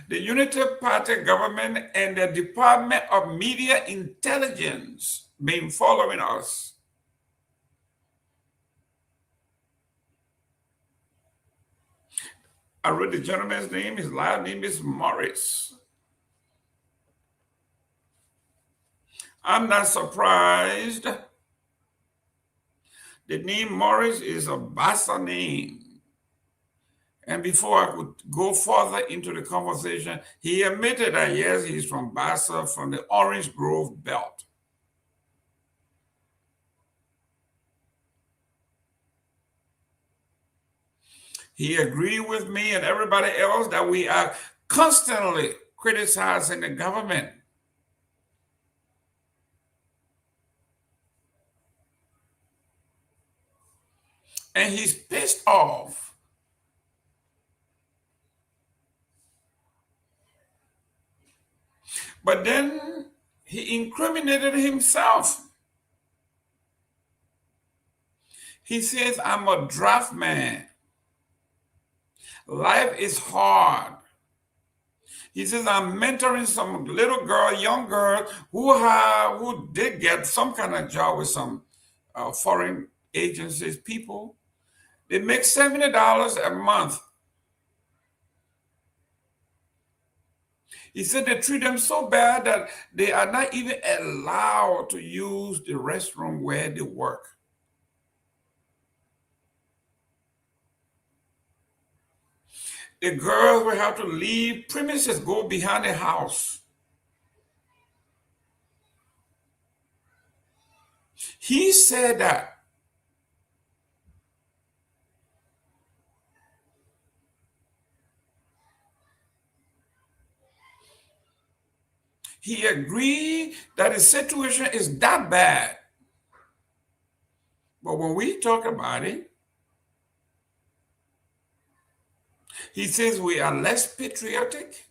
S15: The Unity Party government and the Department of Media Intelligence been following us. I read the gentleman's name. His last name is Morris. I'm not surprised. The name Morris is a Bassa name. And before I could go further into the conversation, he admitted that yes, he's from Bassa, from the Orange Grove belt. He agreed with me and everybody else that we are constantly criticizing the government. And he's pissed off. But then he incriminated himself. He says, I'm a draft man. Life is hard. He says, I'm mentoring some little girl, young girl, who did get some kind of job with some foreign agencies, people. They make $70 a month. He said they treat them so bad that they are not even allowed to use the restroom where they work. The girls will have to leave premises, go behind the house. He said that he agreed that the situation is that bad. But when we talk about it, he says we are less patriotic.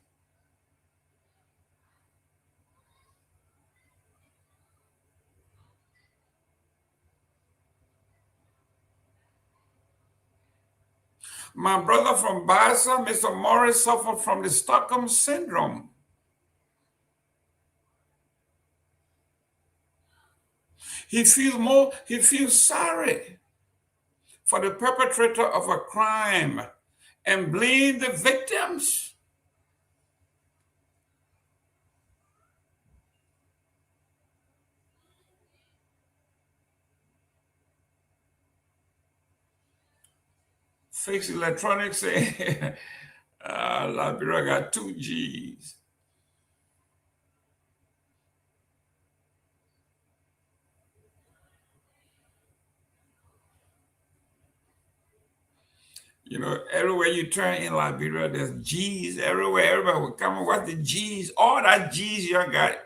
S15: My brother from Basa, Mr. Morris, suffered from the Stockholm syndrome. He feels sorry for the perpetrator of a crime and blame the victims. Fix Electronics say Liberia got 2 G's. You know, everywhere you turn in Liberia, there's G's everywhere. Everybody will come and what's the G's? All that G's you got.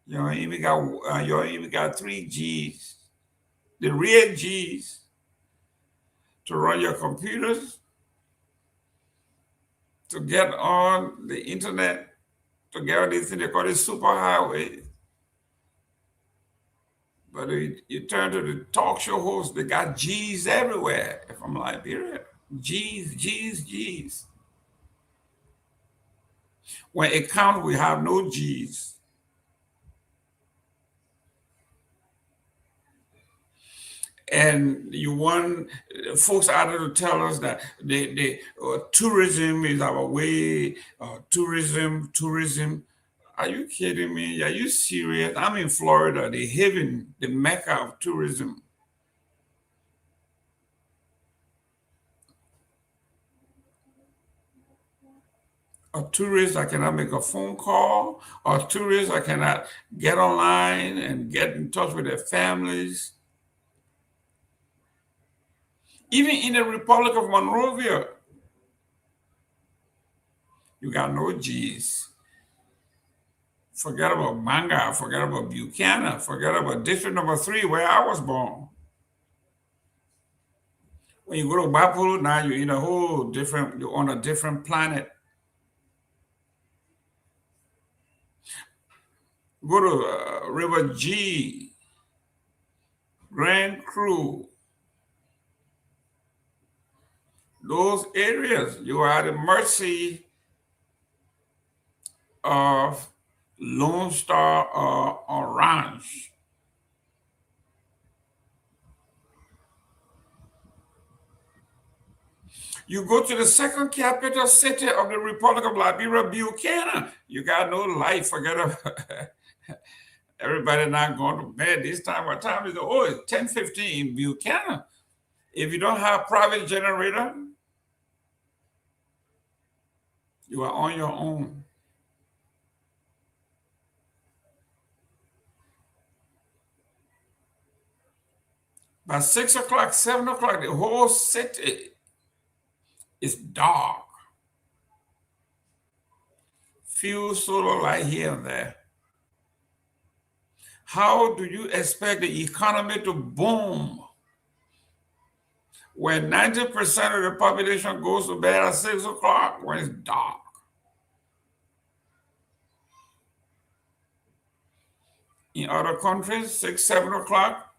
S15: You even got 3 G's. The real G's to run your computers, to get on the internet, to get on this thing they call it superhighway. But you turn to the talk show hosts, they got G's everywhere from Liberia. G's, G's, G's. When it counts, we have no G's. And folks out there to tell us that tourism is our way, tourism. Are you kidding me? Are you serious? I'm in Florida, the haven, the mecca of tourism. A tourist, I cannot make a phone call. A tourist, I cannot get online and get in touch with their families. Even in the Republic of Monrovia, you got no G's. Forget about Manga, forget about Buchanan, forget about District Number 3 where I was born. When you go to Bapu, now you're in a whole different, you're on a different planet. Go to River G, Grand Cru. Those areas, you are at the mercy of Lone Star or Orange. You go to the second capital city of the Republic of Liberia, Buchanan. You got no life. Forget about everybody not going to bed this time. What time is it? Oh, it's 10:15 in Buchanan. If you don't have a private generator, you are on your own. By 6 o'clock, 7 o'clock, the whole city is dark. Few solar light here and there. How do you expect the economy to boom when 90% of the population goes to bed at 6 o'clock when it's dark? In other countries, 6, 7 o'clock,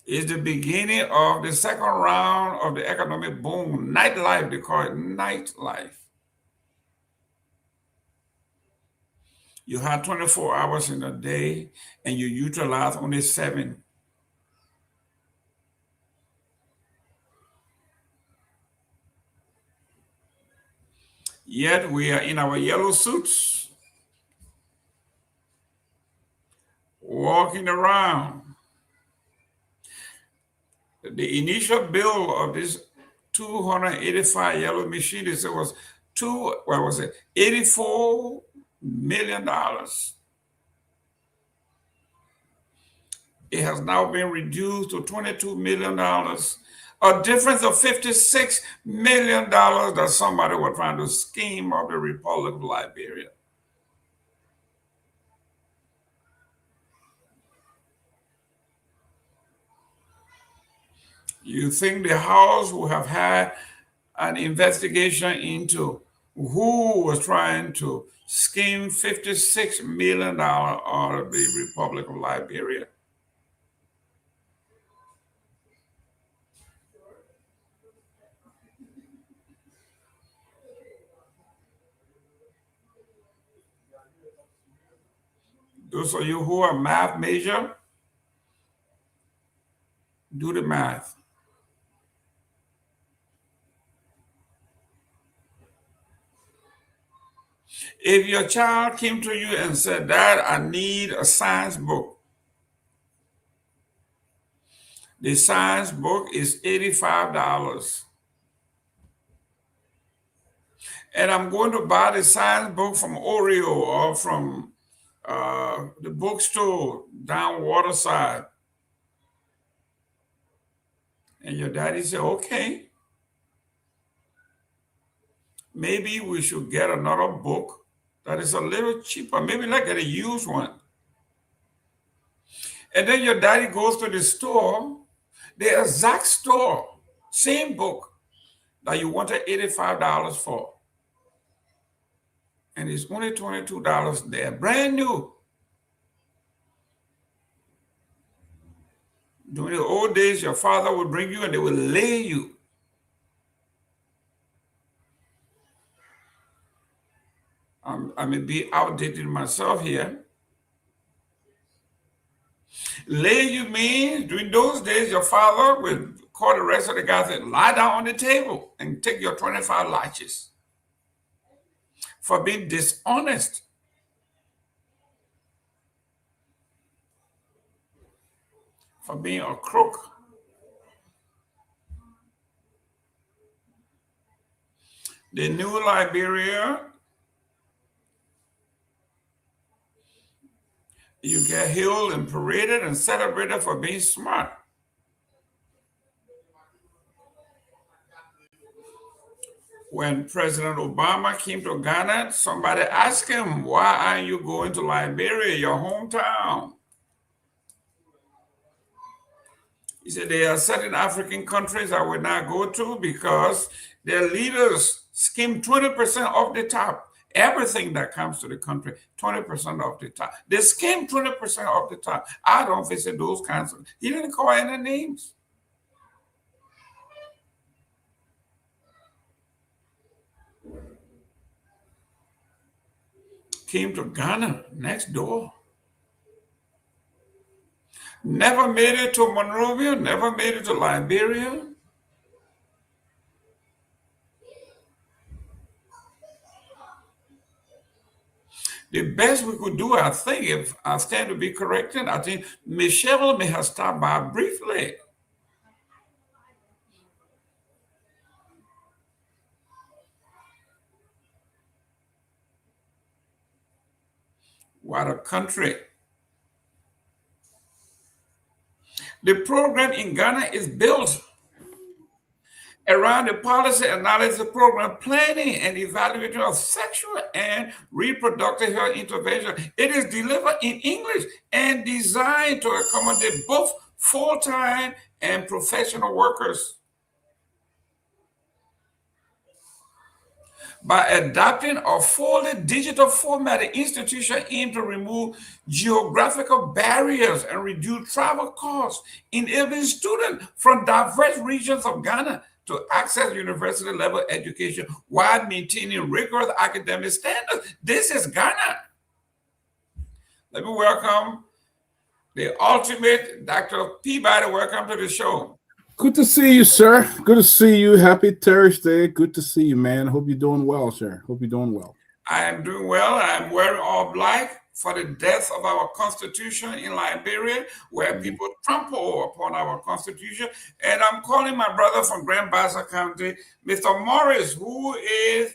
S15: is the beginning of the second round of the economic boom. Nightlife, they call it nightlife. You have 24 hours in a day and you utilize only 7. Yet we are in our yellow suits, walking around. The initial bill of this 285 yellow machines, it was $84 million. It has now been reduced to $22 million, a difference of $56 million that somebody was trying to scheme of the Republic of Liberia. You think the House would have had an investigation into who was trying to scheme $56 million out of the Republic of Liberia? Those of you who are math major, do the math. If your child came to you and said, "Dad, I need a science book," the science book is $85. And I'm going to buy the science book from Oreo or from the bookstore down Waterside. And your daddy said, "Okay, maybe we should get another book that is a little cheaper. Maybe like get a used one." And then your daddy goes to the store, the exact store, same book that you wanted $85 for. And it's only $22 there, brand new. During the old days, your father would bring you and they would lay you. I may be outdated myself here. Lay you means during those days, your father would call the rest of the guys and lie down on the table and take your 25 lashes for being dishonest. For being a crook. The new Liberia, you get hailed and paraded and celebrated for being smart. When President Obama came to Ghana, somebody asked him, "Why aren't you going to Liberia, your hometown?" He said, "There are certain African countries I would not go to because their leaders skim 20% off the top. Everything that comes to the country, 20% off the top. They skim 20% off the top. I don't visit those kinds of..." He didn't call any names. Came to Ghana, next door. Never made it to Monrovia, never made it to Liberia. The best we could do, I think, if I stand to be corrected, I think Michelle may have stopped by briefly. What a country. The program in Ghana is built around the policy analysis program, planning and evaluation of sexual and reproductive health intervention. It is delivered in English and designed to accommodate both full-time and professional workers. by adopting a fully digital format, the institution aimed to remove geographical barriers and reduce travel costs, enabling students from diverse regions of Ghana to access university-level education while maintaining rigorous academic standards. This is Ghana. Let me welcome the ultimate Dr. Peabody. Welcome to the show.
S16: Good to see you, sir. Good to see you. Happy Thursday. Good to see you, man. Hope you're doing well, sir. Hope you're doing well.
S15: I am doing well. I'm wearing all black for the death of our Constitution in Liberia, where people trample upon our Constitution. And I'm calling my brother from Grand Bassa County, Mr. Morris, who is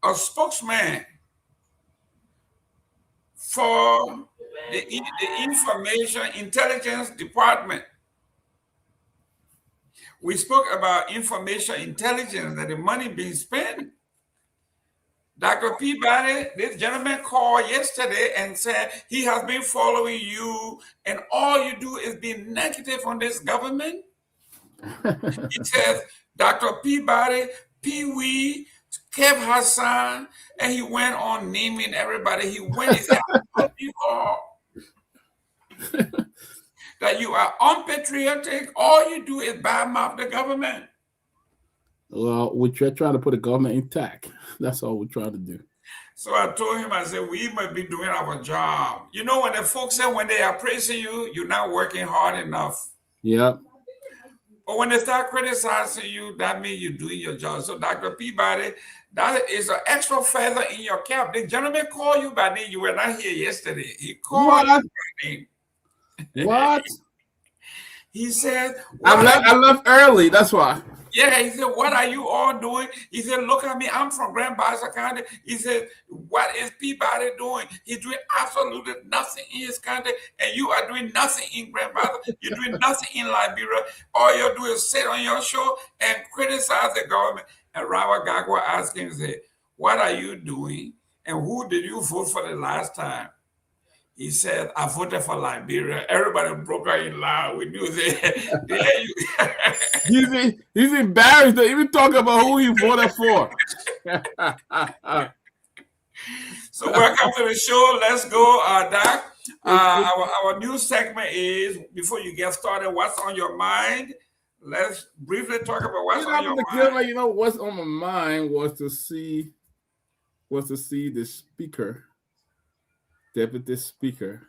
S15: a spokesman for the Information Intelligence Department. We spoke about information intelligence and the money being spent. Dr. Peabody, this gentleman called yesterday and said he has been following you and all you do is be negative on this government. He says, Dr. Peabody, Pewee, Kev Hassan, and he went on naming everybody. He said, that you are unpatriotic. All you do is badmouth the government.
S16: Well, we're trying to put the government intact. That's all we're trying to do.
S15: So I told him, I said, we must be doing our job. You know, when the folks say when they are praising you, you're not working hard enough.
S16: Yeah.
S15: But when they start criticizing you, that means you're doing your job. So Dr. Peabody, that is an extra feather in your cap. The gentleman called you by name. You were not here yesterday. He called you by name.
S16: What?
S15: He said,
S16: I left early. That's why.
S15: Yeah, he said, what are you all doing? He said, look at me. I'm from Grand Bassa County. He said, what is Peabody doing? He's doing absolutely nothing in his country, and you are doing nothing in Grand Bassa. You're doing nothing in Liberia. All you're doing is sit on your show and criticize the government. And Robert Garguah asked him, said, what are you doing? And who did you vote for the last time? He said, I voted for Liberia. Everybody broke out in laugh. We knew that.
S16: He's embarrassed to even talk about who he voted for.
S15: So welcome to the show. Let's go, Doc. Our new segment is, before you get started, what's on your mind? Let's briefly talk about what's on your mind.
S16: You know, what's on my mind was to see the speaker, deputy speaker,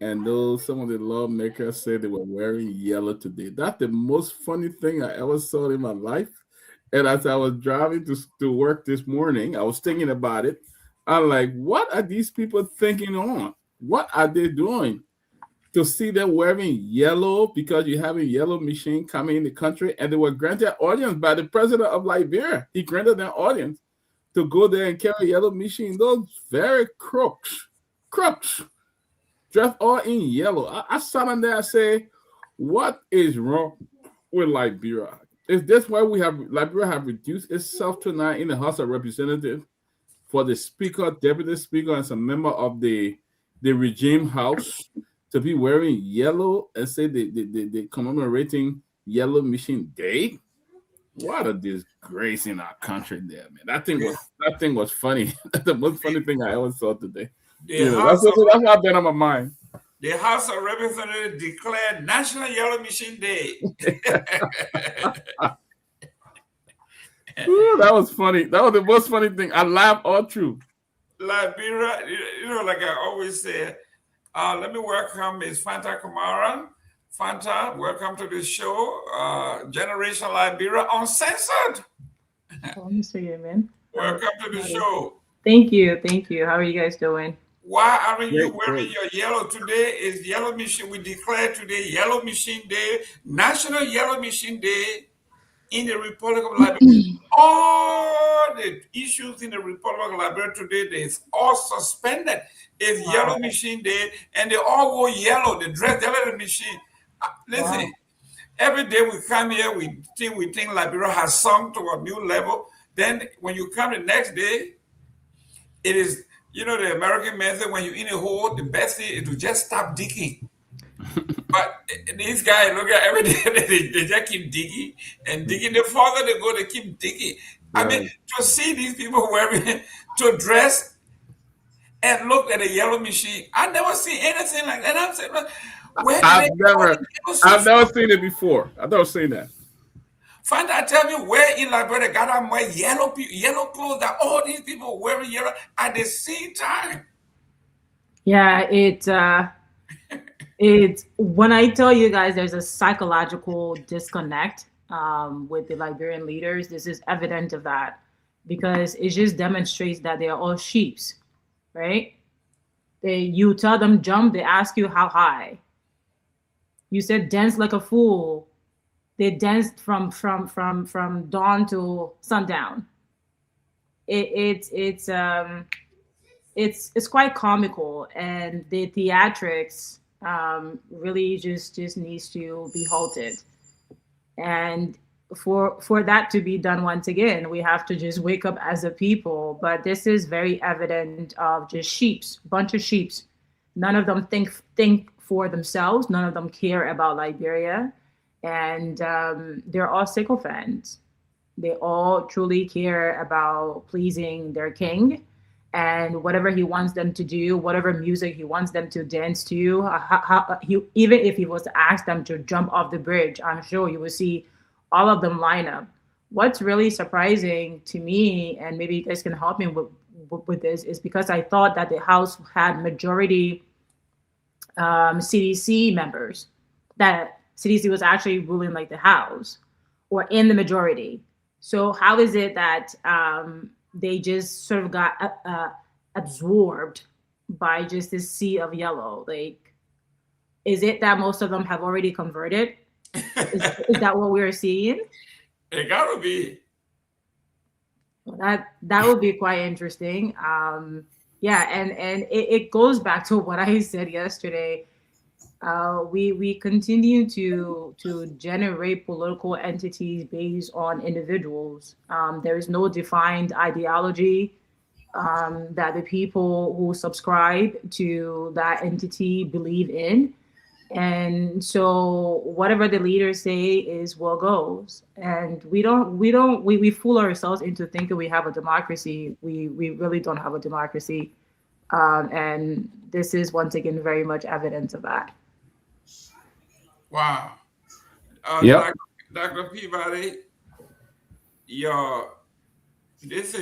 S16: and some of the lawmakers said they were wearing yellow today. That's the most funny thing I ever saw in my life. And as I was driving to work this morning, I was thinking about it. I'm like, what are these people thinking on? What are they doing? To see them wearing yellow because you have a yellow machine coming in the country, and they were granted audience by the president of Liberia. He granted them audience to go there and carry a yellow machine. Those very crooks, dressed all in yellow. I sat on there and say, what is wrong with Liberia? Is this why Liberia have reduced itself tonight in the House of Representatives for the speaker, deputy speaker, and some member of the regime house to be wearing yellow and say they commemorating Yellow Machine Day? What a disgrace in our country there, man. That thing was funny. That's the most funny thing I ever saw today. That's why I've been on my mind.
S15: The House of Representatives declared National Yellow Machine Day.
S16: Ooh, that was funny. That was the most funny thing. I laughed all through.
S15: Liberia, like I always say, let me welcome Ms. Fanta Kamara. Fanta, welcome to the show. Generation Liberia Uncensored.
S17: Oh, Mr. Gayman.
S15: Welcome to the show.
S17: Thank you. How are you guys doing?
S15: Why aren't you wearing your yellow? Today is Yellow Machine. We declare today Yellow Machine Day, National Yellow Machine Day in the Republic of Liberia. All the issues in the Republic of Liberia today, they're all suspended. It's Yellow Machine Day, and they all go yellow. They dress yellow machine. Listen, every day we come here, we think Liberia has sunk to a new level. Then when you come the next day, it is, the American method, when you're in a hole, the best thing is to just stop digging. But these guys, look at every day, they just keep digging and digging. The farther they go, they keep digging. I mean, to see these people wearing, to dress and look at a yellow machine. I never seen anything like that. I'm saying, where
S16: I've never seen it before. I've never seen that.
S15: Find out, tell me where in Liberia got on my yellow clothes that all these people wearing yellow at the same time.
S17: Yeah, it's when I tell you guys there's a psychological disconnect with the Liberian leaders. This is evident of that because it just demonstrates that they are all sheeps, right? You tell them jump, they ask you how high. You said dance like a fool. They danced from dawn to sundown. It's quite comical, and the theatrics really just needs to be halted. And for that to be done once again, we have to just wake up as a people. But this is very evident of just sheeps, bunch of sheeps. None of them think for themselves. None of them care about Liberia. And they're all sycophants. They all truly care about pleasing their king and whatever he wants them to do, whatever music he wants them to dance to. Even if he was to ask them to jump off the bridge, I'm sure you will see all of them line up. What's really surprising to me, and maybe you guys can help me with this, is because I thought that the House had majority CDC members, that CDC was actually ruling like the House or in the majority. So how is it that they just sort of got absorbed by just this sea of yellow? Like, is it that most of them have already converted? Is that what we're seeing?
S15: It gotta be.
S17: Well, that would be quite interesting. Yeah, and it goes back to what I said yesterday. We continue to generate political entities based on individuals. There is no defined ideology that the people who subscribe to that entity believe in. And so whatever the leaders say is what goes. And we fool ourselves into thinking we have a democracy. We really don't have a democracy. And this is once again very much evidence of that.
S15: Wow.
S16: Yep.
S15: Dr. Peabody, this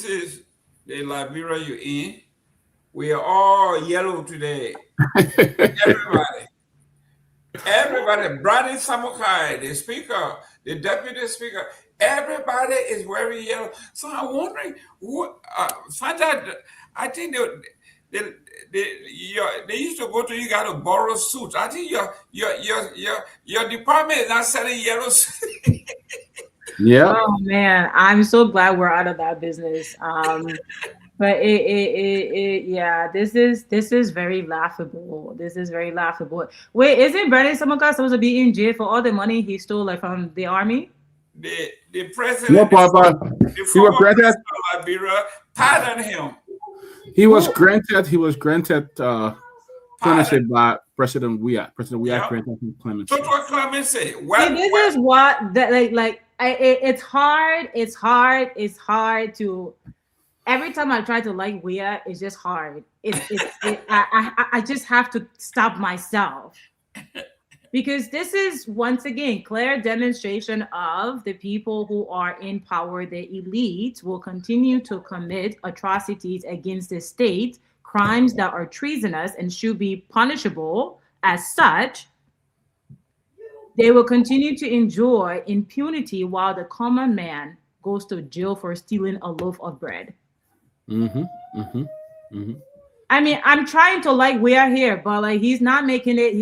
S15: is the Liberia you're in. We are all yellow today. Everybody, Brady Samukai, the speaker, the deputy speaker, everybody is wearing yellow. So I'm wondering, find out, I think they used to go to you got to borrow suits. I think your department is not selling yellow suits.
S16: Yeah.
S17: Oh man, I'm so glad we're out of that business. But yeah, this is very laughable. This is very laughable. Wait, isn't Brandon Samuka supposed to be in jail for all the money he stole like from the army?
S15: The president,
S16: no, Papa.
S15: He was granted Liberia, pardon him.
S16: He was granted clemency by President Weah. President Weah granted him clemency.
S15: Total clemency.
S17: This is what that it's hard. It's hard to. Every time I try to like Weah, it's just hard. I just have to stop myself. Because this is, once again, clear demonstration of the people who are in power. The elite will continue to commit atrocities against the state, crimes that are treasonous and should be punishable as such. They will continue to enjoy impunity while the common man goes to jail for stealing a loaf of bread. I mean, I'm trying to like Weah here, but like he's not making it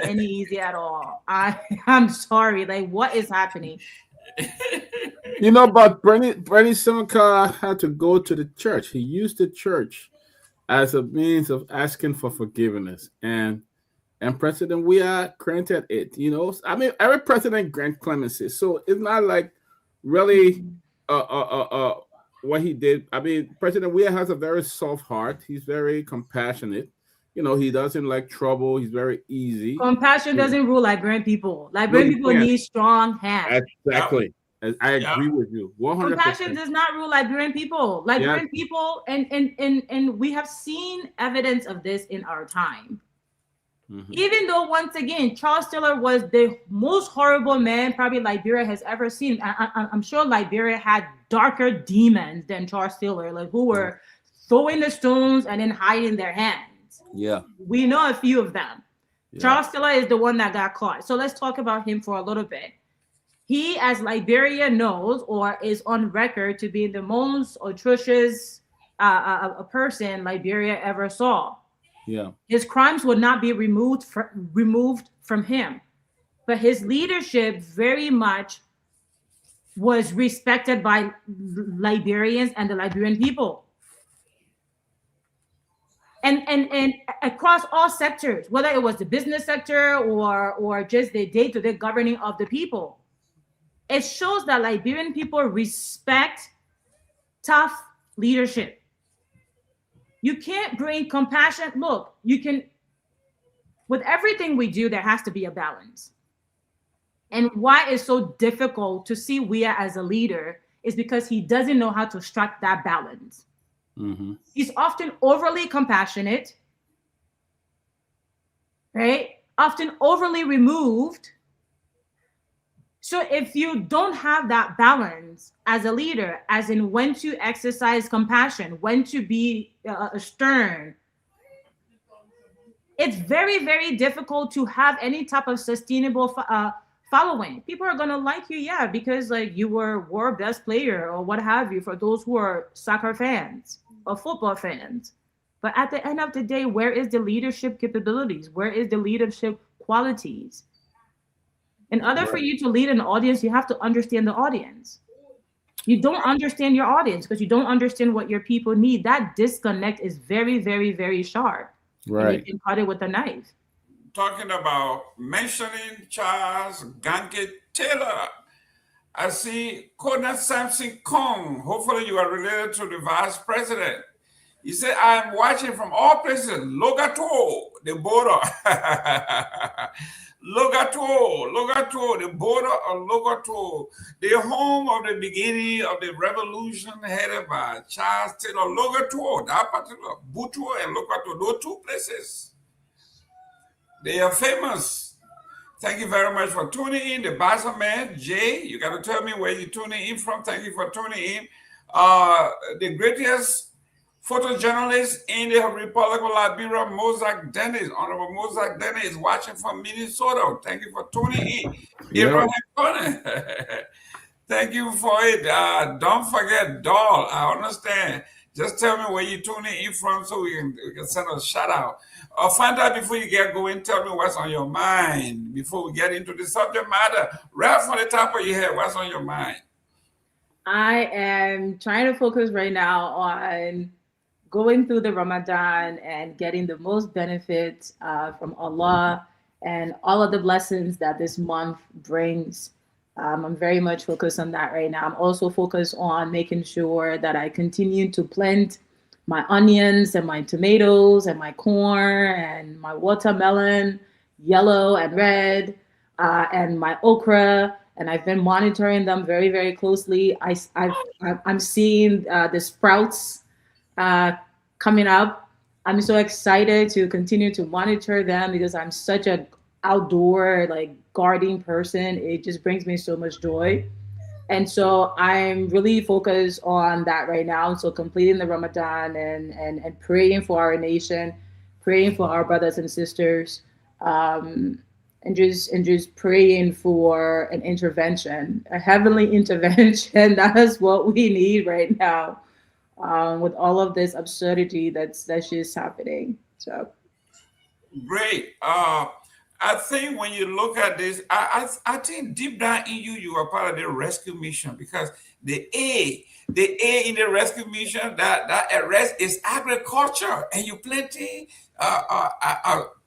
S17: any easy at all. I'm sorry. Like, what is happening?
S16: But Bernie Simca had to go to the church. He used the church as a means of asking for forgiveness, and President Weah granted it. I mean, every president grants clemency, so it's not like really what he did. I mean, President Weah has a very soft heart. He's very compassionate. He doesn't like trouble. He's very easy.
S17: Compassion doesn't rule Liberian people. Liberian people need strong hands.
S16: Exactly. I agree with you 100%.
S17: Compassion does not rule Liberian people. Liberian people, and we have seen evidence of this in our time. Even though, once again, Charles Taylor was the most horrible man probably Liberia has ever seen. I'm sure Liberia had darker demons than Charles Taylor, like who were throwing the stones and then hiding their hands.
S18: Yeah.
S17: We know a few of them. Yeah. Charles Taylor is the one that got caught. So let's talk about him for a little bit. He, as Liberia knows, or is on record to be the most atrocious person Liberia ever saw.
S18: Yeah.
S17: His crimes would not be removed from him, but his leadership very much was respected by Liberians and the Liberian people. And across all sectors, whether it was the business sector or just the day-to-day governing of the people, it shows that Liberian people respect tough leadership. You can't bring compassion. Look, you can, with everything we do, there has to be a balance. And why it's so difficult to see Weah as a leader is because he doesn't know how to strike that balance. He's often overly compassionate, right? Often overly removed. So if you don't have that balance as a leader, as in when to exercise compassion, when to be stern, it's very, very difficult to have any type of sustainable following. People are going to like you, yeah, because like you were best player or what have you, for those who are soccer fans or football fans. But at the end of the day, where is the leadership capabilities? Where is the leadership qualities? In order for you to lead an audience, you have to understand the audience. You don't understand your audience because you don't understand what your people need. That disconnect is very, very, very sharp.
S18: Right.
S17: You can cut it with a knife.
S15: Talking about mentioning Charles Gangke Taylor, I see Cornel Sampson Kong. Hopefully you are related to the vice president. He said, I'm watching from all places, Logato, the border. Logato, the border of Logato, the home of the beginning of the revolution headed by Charles Taylor. Logato, that particular, Butu and Logato, those two places, they are famous. Thank you very much for tuning in. The Bassa Man, Jay, you got to tell me where you're tuning in from. Thank you for tuning in. The greatest photojournalist in the Republic of Liberia, Mozak Dennis. Honorable Mozak Dennis is watching from Minnesota. Thank you for tuning in. Thank you for it. Don't forget, Doll. I understand. Just tell me where you're tuning in from so we can send a shout out. Find out before you get going. Tell me what's on your mind before we get into the subject matter. Right from the top of your head, what's on your mind?
S17: I am trying to focus right now on going through the Ramadan and getting the most benefit from Allah and all of the blessings that this month brings. I'm very much focused on that right now. I'm also focused on making sure that I continue to plant my onions and my tomatoes and my corn and my watermelon, yellow and red, and my okra. And I've been monitoring them very, very closely. I'm seeing the sprouts coming up. I'm so excited to continue to monitor them because I'm such an outdoor gardening person. It just brings me so much joy. And so I'm really focused on that right now. So completing the Ramadan and praying for our nation, praying for our brothers and sisters, and just praying for an intervention, a heavenly intervention. That is what we need right now. With all of this absurdity that's just happening. So
S15: great. I think when you look at this, I think deep down in you, you are part of the rescue mission because the A in the rescue mission, that arrest is agriculture, and you planting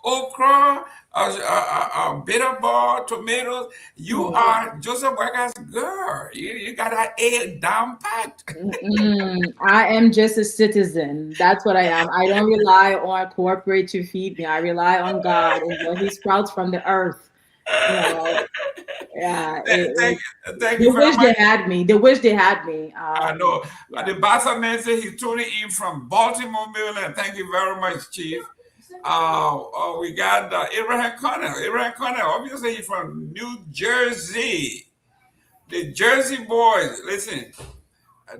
S15: okra, bitter ball, tomatoes. You are Joseph Waga's girl. You got that A down pat.
S17: I am just a citizen. That's what I am. I don't rely on corporate to feed me. I rely on God and what He sprouts from the earth. Yeah.
S15: Thank
S17: They
S15: you very
S17: wish
S15: much.
S17: they had me. They wish they had me.
S15: I know. The Bassa man said he's tuning in from Baltimore, Maryland. Thank you very much, Chief. We got Abraham Connor. Abraham Connor, obviously he's from New Jersey. The Jersey boys, listen,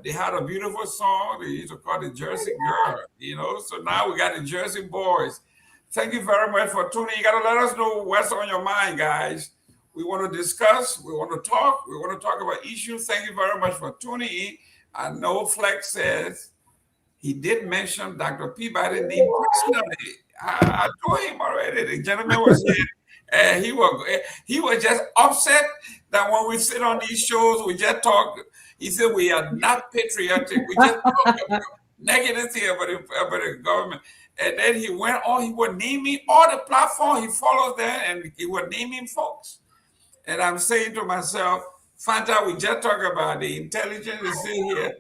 S15: they had a beautiful song. They used to call the Jersey Girl, you know. So now we got the Jersey boys. Thank you very much for tuning. You got to let us know what's on your mind, guys. We want to discuss. We want to talk. We want to talk about issues. Thank you very much for tuning in. I know Flex says he did mention Dr. Peabody name personally. I told him already. The gentleman was here. And he was just upset that when we sit on these shows, we just talk. He said we are not patriotic. We just talk about negative thing about the government. And then he went on. He was naming all the platforms he followed there, and he was naming folks. And I'm saying to myself, Fanta, we just talk about the intelligence is in here.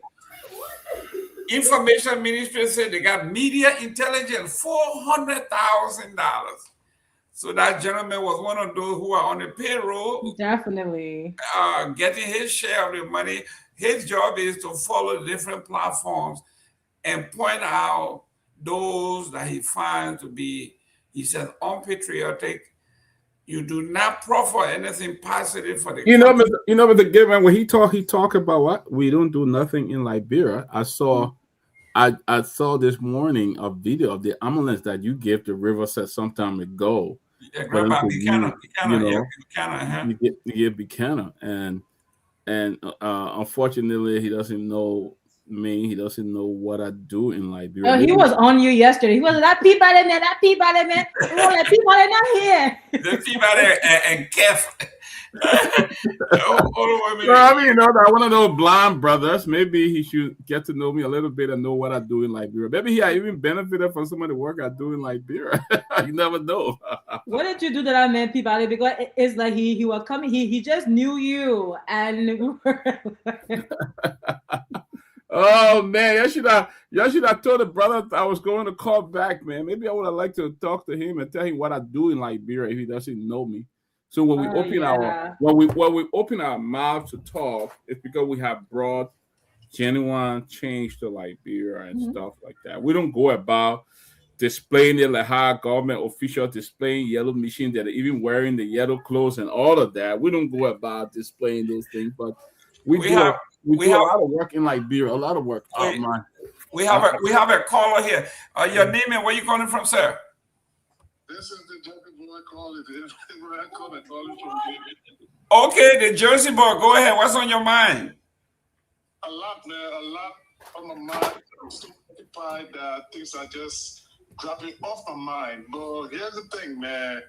S15: Information Ministry said they got media intelligence, $400,000. So that gentleman was one of those who are on the payroll.
S17: Definitely.
S15: Getting his share of the money. His job is to follow different platforms and point out those that he finds to be, he says, unpatriotic. You do not proffer anything positive for the
S16: country. Mr. Gayman, when he talk about what? We don't do nothing in Liberia. I saw this morning a video of the ambulance that you gave to Riverside some time ago.
S15: Yeah, Grandpa Buchanan.
S16: You get Buchanan, and unfortunately, he doesn't know me. He doesn't know what I do in Liberia.
S17: Oh, he was on you yesterday. He was that Peabody man. We won't let Peabody not here.
S15: The Peabody and Kef.
S16: I mean, that one of those blind brothers. Maybe he should get to know me a little bit and know what I do in Liberia. Maybe he even benefited from some of the work I do in Liberia. You never know.
S17: What did you do to that man, Peabody? Because it's like he was coming. He just knew you, and
S16: oh man, y'all should have told the brother I was going to call back, man. Maybe I would have liked to talk to him and tell him what I do in Liberia if he doesn't know me. So when we open our mouth to talk, it's because we have brought genuine change to Liberia and stuff like that. We don't go about displaying it like how government officials displaying yellow machines that are even wearing the yellow clothes and all of that. We don't go about displaying those things, but we do a lot of work in Liberia. A lot of work.
S15: We have a caller here. Your name and where you calling from, sir?
S18: This is the Jersey boy calling.
S15: Okay, the Jersey boy. Go ahead. What's on your mind?
S18: A lot, man. A lot on my mind. I'm so occupied that things are just dropping off my mind. But here's the thing, man.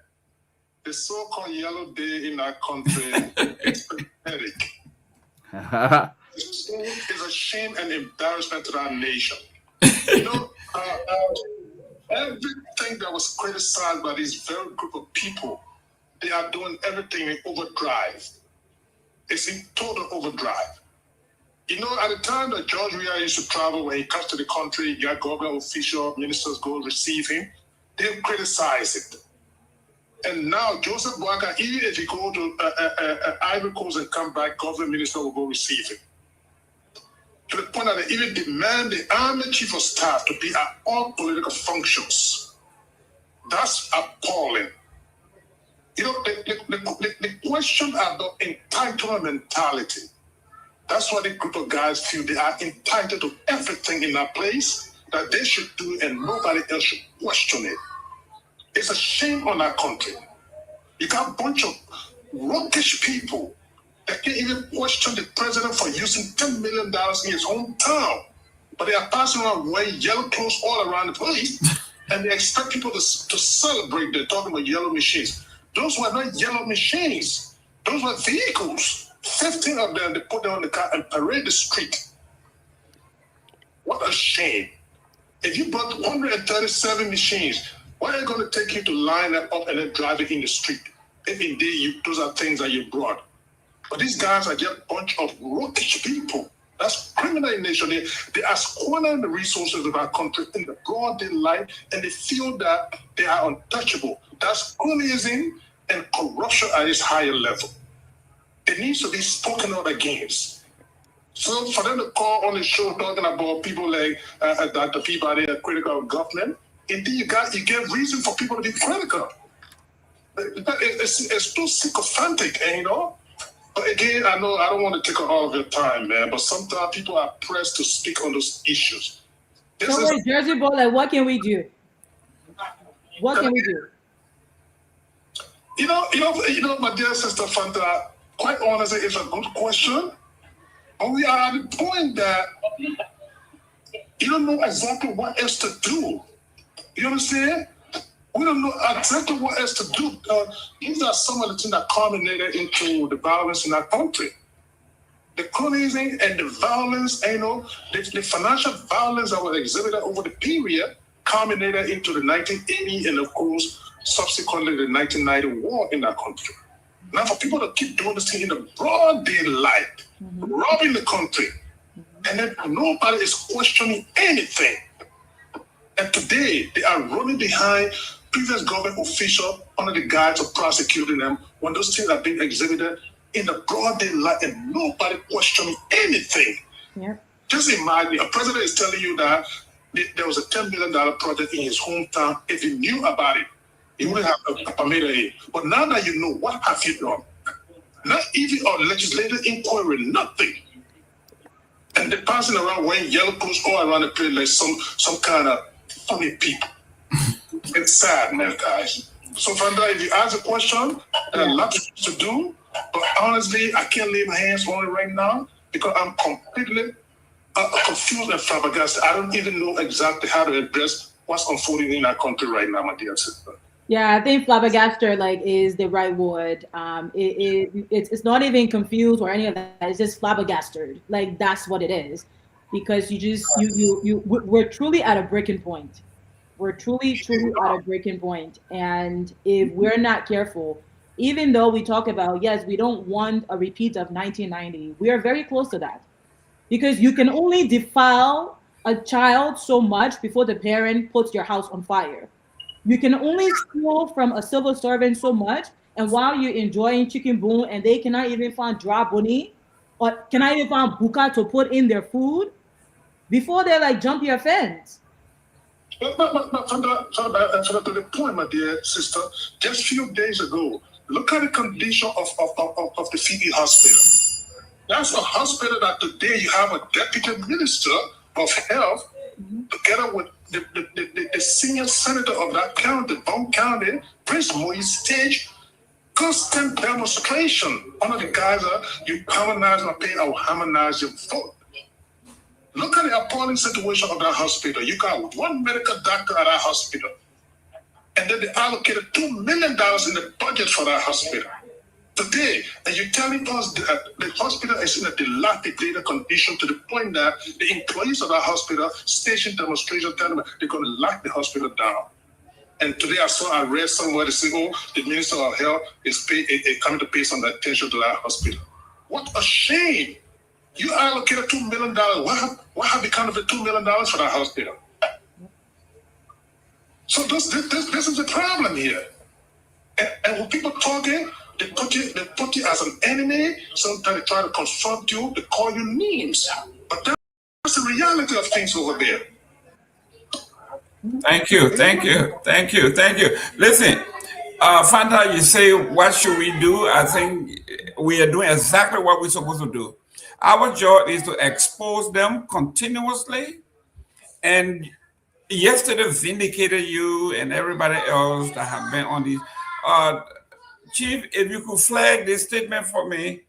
S18: The so-called yellow day in our country is pathetic. It's a shame and embarrassment to our nation. Everything that was criticized by this very group of people, they are doing everything in overdrive. It's in total overdrive. At the time that George Weah used to travel, when he comes to the country, you got government officials, ministers go receive him. They criticize it. And now Joseph Boakai, even if he go to Ivory Coast and come back, government minister will go receive him. To the point that they even demand the Army Chief of Staff to be at all political functions. That's appalling. The question about entitlement mentality, that's what the group of guys feel. They are entitled to everything in that place that they should do and nobody else should question it. It's a shame on our country. You got a bunch of rockish people that can't even question the president for using $10 million in his hometown. But they are passing around wearing yellow clothes all around the place, and they expect people to celebrate. They're talking about yellow machines. Those were not yellow machines. Those were vehicles. 15 of them, they put them on the car and parade the street. What a shame. If you brought 137 machines, why are you going to take you to line them up and then drive it in the street? If indeed those are things that you brought. But these guys are just a bunch of rockish people. That's criminal in nature. They are squandering the resources of our country in the broad daylight, and they feel that they are untouchable. That's cronyism, and corruption at its higher level. It needs to be spoken out against. So for them to call on the show talking about people like Dr. Peabody are critical of government, indeed you get reason for people to be critical. It's too sycophantic, you know? But again, I know I don't want to take all of your time, man, but sometimes people are pressed to speak on those issues.
S17: Jersey Boy, like, what can we do? What can we do?
S18: You know, my dear sister Fanta, quite honestly, it's a good question. But we are at the point that you don't know exactly what else to do. You understand? We don't know exactly what else to do. These are some of the things that culminated into the violence in our country. The cronyism and the violence, you know, the financial violence that was exhibited over the period culminated into the 1980 and, of course, subsequently the 1990 war in our country. Now, for people to keep doing this thing in the broad daylight, robbing the country, and then nobody is questioning anything. And today, they are running behind previous government officials under the guise of prosecuting them when those things are being exhibited in the broad daylight and nobody questioning anything.
S17: Yep.
S18: Just imagine, a president is telling you that there was a $10 million project in his hometown. If he knew about it, he wouldn't have permitted it. But now that you know, what have you done? Not even a legislative inquiry, nothing. And they're passing around wearing yellow clothes all around the place like some kind of funny people. It's sad, man, guys. So, Fanda, if you ask a question, there are a lot to do, but honestly, I can't lay my hands on it right now because I'm completely confused and flabbergasted. I don't even know exactly how to address what's unfolding in our country right now, my dear sister.
S17: Yeah, I think flabbergasted is the right word. It's not even confused or any of that. It's just flabbergasted. Like, that's what it is, because we're truly at a breaking point. We're truly at a breaking point, and if we're not careful, even though we talk about, yes, we don't want a repeat of 1990, we are very close to that, because you can only defile a child so much before the parent puts your house on fire. You can only steal from a civil servant so much, and while you're enjoying chicken boom and they cannot even find dry bunny or cannot even find buka to put in their food before they like jump your fence.
S18: But to the point, my dear sister, just a few days ago, look at the condition of the Phoebe hospital. That's a hospital that today you have a deputy minister of health together with the senior senator of that county, Bone County, Prince Moise, stage constant demonstration under the guise of you harmonize my pay, I will harmonize your vote. Look at the appalling situation of that hospital. You got one medical doctor at that hospital, and then they allocated $2 million in the budget for that hospital. Today, and you're telling us that the hospital is in a dilapidated condition to the point that the employees of that hospital station demonstration telling them they're going to lock the hospital down. And today I read somewhere to say, oh, the Minister of Health is coming to pay some attention to that hospital. What a shame. You allocated $2 million. What have become of the $2 million for that hospital? So this is the problem here. And when people talking, they put you as an enemy. Sometimes they try to confront you. They call you names. But that's the reality of things over there.
S15: Thank you. Listen, Fanta, you say, what should we do? I think we are doing exactly what we're supposed to do. Our job is to expose them continuously. And yesterday vindicated you and everybody else that have been on this. Chief, if you could flag this statement for me,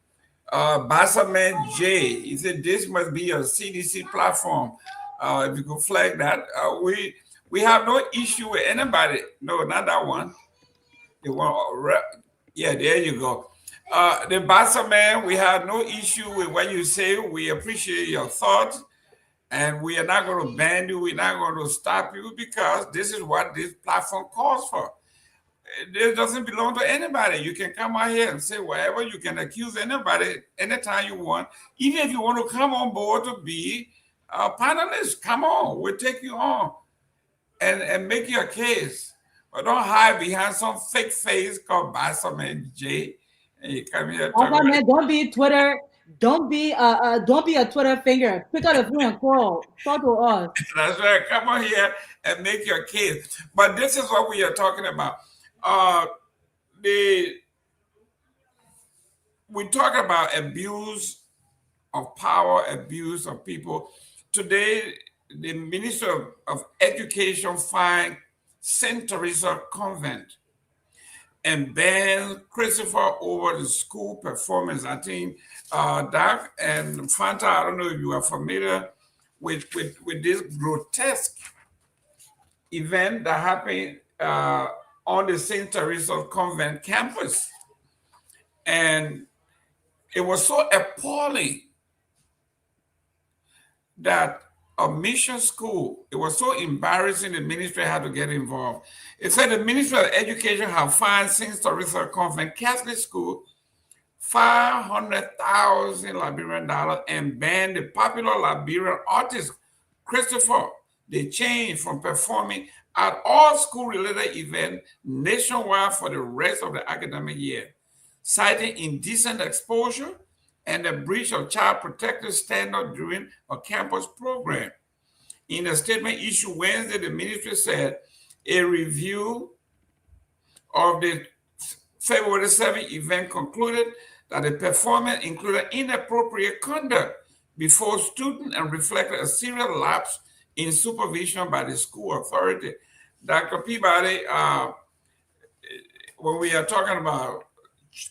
S15: Bassaman J, he said this must be a CDC platform. If you could flag that, we have no issue with anybody. No, not that one. Yeah, there you go. The Bassaman, we have no issue with what you say. We appreciate your thoughts, and we are not going to ban you. We're not going to stop you because this is what this platform calls for. It doesn't belong to anybody. You can come out here and say whatever. You can accuse anybody anytime you want. Even if you want to come on board to be a panelist, come on. We'll take you on and make your case. But don't hide behind some fake face called Bassaman J. And you come here
S17: man, don't be Twitter. Don't be a Twitter finger. Pick up the phone and call. Talk to us.
S15: That's right. Come on here and make your case. But this is what we are talking about. We talk about abuse of power, abuse of people. Today, the Minister of Education fined St. Teresa Convent and banned Christopher over the school performance. I think Doc and Fanta, I don't know if you are familiar with this grotesque event that happened on the St. Teresa Convent campus. And it was so appalling that a mission school, it was so embarrassing the ministry had to get involved. It said the Ministry of Education have fined St. Teresa Convent Catholic School $500,000 Liberian and banned the popular Liberian artist Christopher. They changed from performing at all school-related events nationwide for the rest of the academic year, citing indecent exposure and the breach of child protective standards during a campus program. In a statement issued Wednesday, the ministry said a review of the February 7th event concluded that the performance included inappropriate conduct before students and reflected a serious lapse in supervision by the school authority. Dr. Peabody, when we are talking about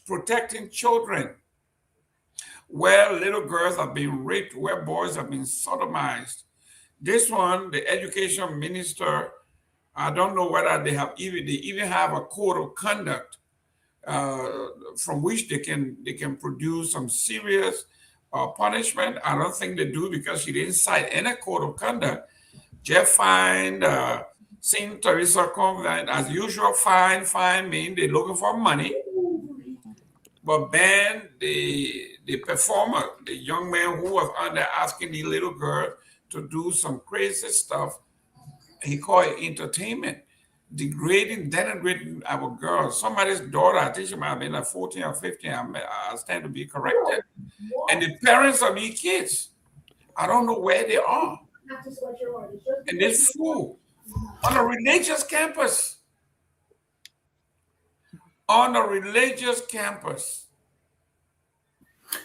S15: protecting children, where little girls are being raped, where boys are being sodomized. This one, the education minister, I don't know whether they even have a code of conduct from which they can produce some serious punishment. I don't think they do because she didn't cite any code of conduct. Jeff fined St. Teresa Convent, as usual, fine mean they're looking for money. But ban the performer, the young man who was on there asking the little girl to do some crazy stuff. He called it entertainment, denigrating our girls. Somebody's daughter, I think she might have been like 14 or 15, I stand to be corrected. And the parents of these kids, I don't know where they are. And this fool on a religious campus. On a religious campus.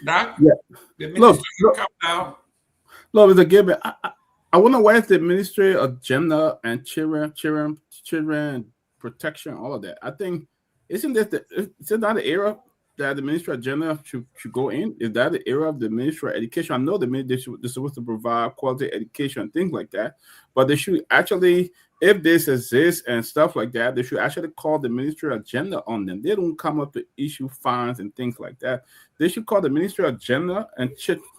S15: Doc,
S16: yeah.
S15: The ministry come down.
S16: Look, Mr. Gayman, I wonder why is the Ministry of Gender and Children Protection, all of that. I think, isn't that the era that the Ministry of Gender should go in? Is that the era of the Ministry of Education? I know they're supposed to provide quality education and things like that, but they should actually, if this exists and stuff like that, they should actually call the Ministry of Gender on them. They don't come up to issue fines and things like that. They should call the Ministry of Gender and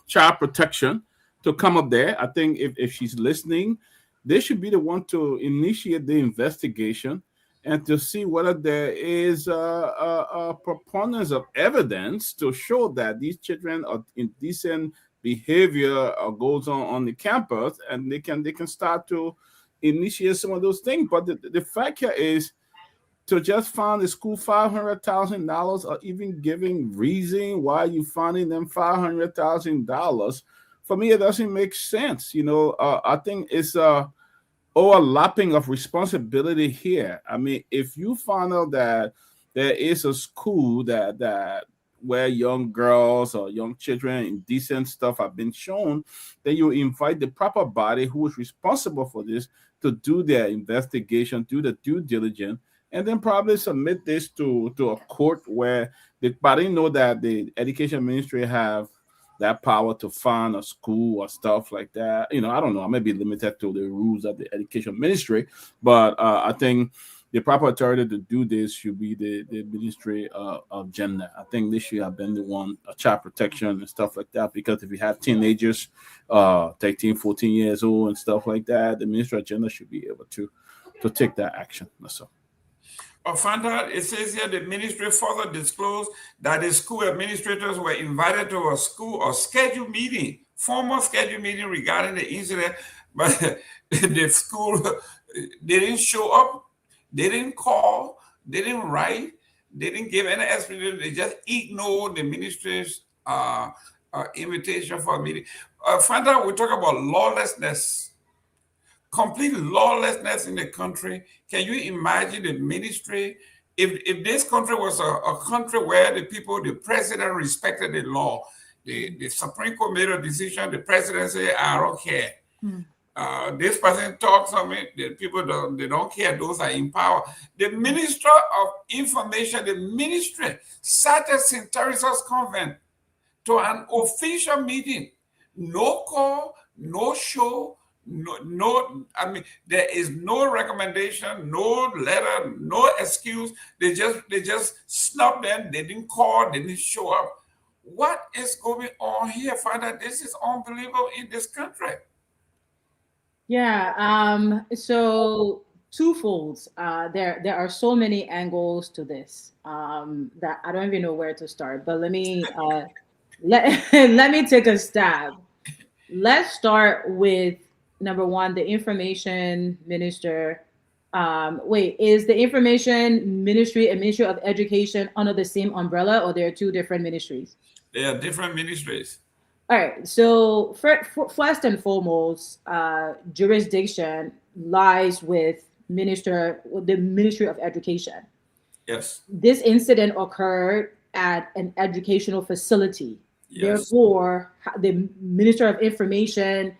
S16: Child Protection to come up there. I think if she's listening, they should be the one to initiate the investigation and to see whether there is a preponderance of evidence to show that these children are indecent behavior goes on the campus, and they can start to initiate some of those things. But the fact here is to just fine the school $500,000 or even giving reason why you finding them $500,000. For me, it doesn't make sense. I think it's overlapping of responsibility here. I mean, if you find out that there is a school that where young girls or young children indecent stuff have been shown, then you invite the proper body who is responsible for this to do their investigation, do the due diligence, and then probably submit this to a court where the body know that the education ministry have that power to fund a school or stuff like that. I don't know. I may be limited to the rules of the education ministry, but I think the proper authority to do this should be the Ministry of Gender. I think this should have been the one, child protection and stuff like that, because if you have teenagers, 13, 14 years old and stuff like that, the Ministry of Gender should be able to take that action. That's all.
S15: Fanta, it says here the ministry further disclosed that the school administrators were invited to a formal scheduled meeting regarding the incident, but the school they didn't show up. They didn't call, they didn't write, they didn't give any explanation. They just ignored the ministry's invitation for a meeting. Further, we talk about lawlessness, complete lawlessness in the country. Can you imagine the ministry? If this country was a country where the people, the president respected the law, the Supreme Court made a decision, the president said, I don't care. This person talks on it, the people don't care, those are in power. The Minister of Information, the ministry sat at St. Teresa's Convent to an official meeting. No call, no show, I mean, there is no recommendation, no letter, no excuse. They just snubbed them. They didn't call, they didn't show up. What is going on here, Father? This is unbelievable in this country.
S17: Yeah. So twofold. There are so many angles to this that I don't even know where to start. But let me let me take a stab. Let's start with number one, the information minister. Is the information ministry and Ministry of Education under the same umbrella, or there are two different ministries?
S15: They are different ministries.
S17: All right. So first and foremost, jurisdiction lies with the Ministry of Education.
S15: Yes.
S17: This incident occurred at an educational facility. Yes. Therefore, the Minister of Information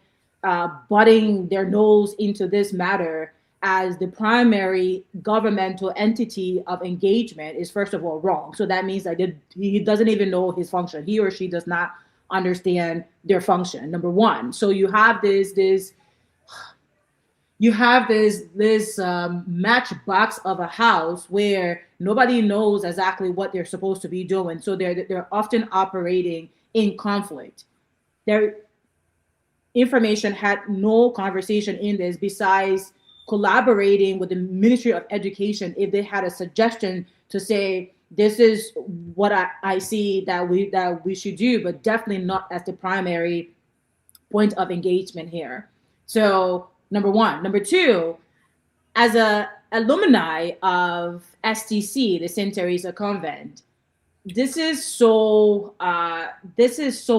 S17: butting their nose into this matter as the primary governmental entity of engagement is, first of all, wrong. So that means that he doesn't even know his function. He or she does not understand their function, number one. So you have this matchbox of a house where nobody knows exactly what they're supposed to be doing. So they're often operating in conflict. Their information had no conversation in this besides collaborating with the Ministry of Education if they had a suggestion to say, this is what I see that we should do, but definitely not as the primary point of engagement here. So number one. Number two, as a alumni of STC, the St. Teresa Convent, this is so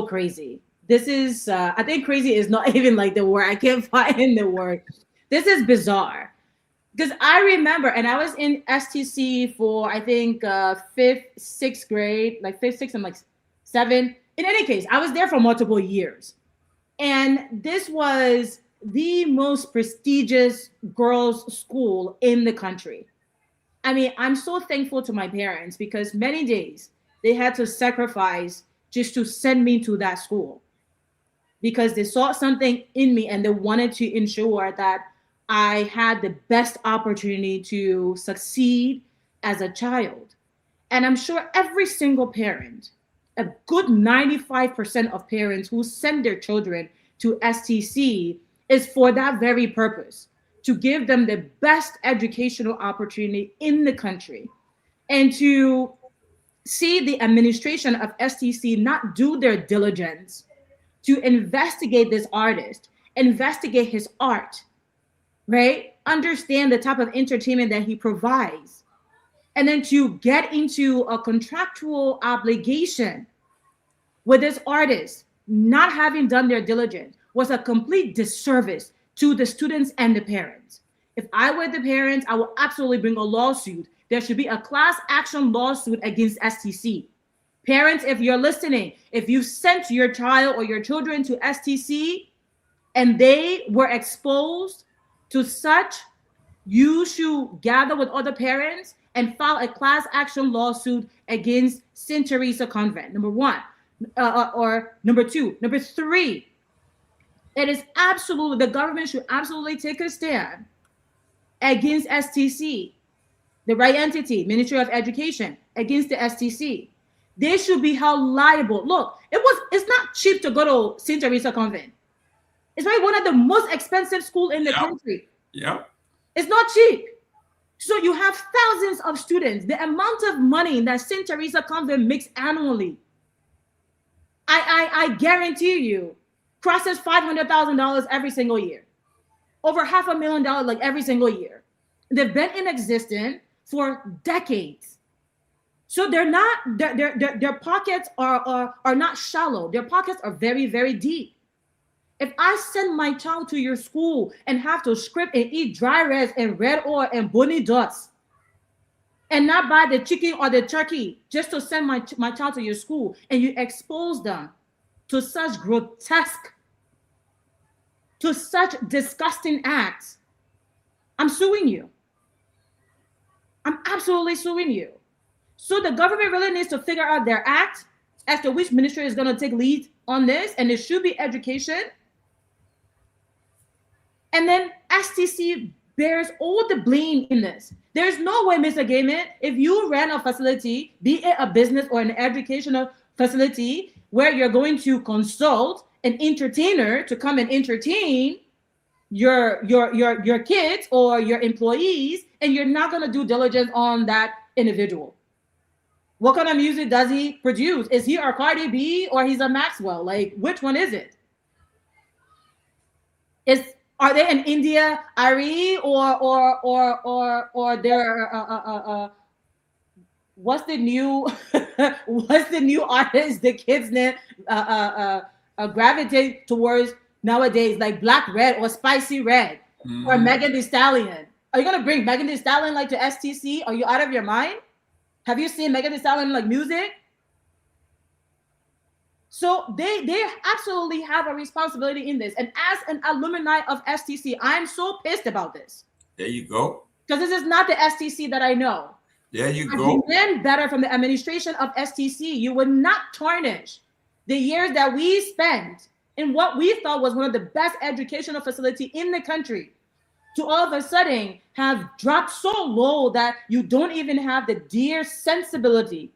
S17: crazy. This is, I think crazy is not even like the word. I can't find the word. This is bizarre. Because I remember, and I was in STC for, I think, 5th, 6th grade, like 5th, 6th, and like 7. In any case, I was there for multiple years. And this was the most prestigious girls' school in the country. I mean, I'm so thankful to my parents because many days they had to sacrifice just to send me to that school because they saw something in me and they wanted to ensure that I had the best opportunity to succeed as a child. And I'm sure every single parent, a good 95% of parents who send their children to STC is for that very purpose, to give them the best educational opportunity in the country. And to see the administration of STC not do their diligence to investigate this artist, investigate his art, right? Understand the type of entertainment that he provides. And then to get into a contractual obligation with this artist, not having done their diligence, was a complete disservice to the students and the parents. If I were the parents, I would absolutely bring a lawsuit. There should be a class action lawsuit against STC. Parents, if you're listening, if you sent your child or your children to STC and they were exposed to such, you should gather with other parents and file a class action lawsuit against St. Teresa Convent, number one. Or number two. Number three, it is absolutely, the government should absolutely take a stand against STC, the right entity, Ministry of Education, against the STC. They should be held liable. Look, it's not cheap to go to St. Teresa Convent. It's probably one of the most expensive schools in the country.
S15: Yeah.
S17: It's not cheap. So you have thousands of students. The amount of money that St. Teresa Convent makes annually, I guarantee you, crosses $500,000 every single year. Over $500,000 like every single year. They've been in existence for decades. So they're not, their pockets are not shallow. Their pockets are very, very deep. If I send my child to your school and have to scrape and eat dry rice and red oil and bony dots and not buy the chicken or the turkey just to send my child to your school, and you expose them to such grotesque, to such disgusting acts, I'm suing you. I'm absolutely suing you. So the government really needs to figure out their act as to which ministry is going to take lead on this, and it should be education. And then STC bears all the blame in this. There's no way, Mr. Gayman, if you ran a facility, be it a business or an educational facility, where you're going to consult an entertainer to come and entertain your kids or your employees, and you're not going to do diligence on that individual. What kind of music does he produce? Is he a Cardi B or he's a Maxwell? Like, which one is it? Are they in India, Ari, or they're what's the new artist the kids name gravitate towards nowadays, like Black Red or Spicy Red or Megan Thee Stallion? Are you gonna bring Megan Thee Stallion like to STC? Are you out of your mind? Have you seen Megan Thee Stallion like music? So they absolutely have a responsibility in this. And as an alumni of STC, I'm so pissed about this.
S15: There you go.
S17: Because this is not the STC that I know.
S15: There you
S17: I
S15: go.
S17: demand better from the administration of STC. You would not tarnish the years that we spent in what we thought was one of the best educational facilities in the country, to all of a sudden have dropped so low that you don't even have the dear sensibility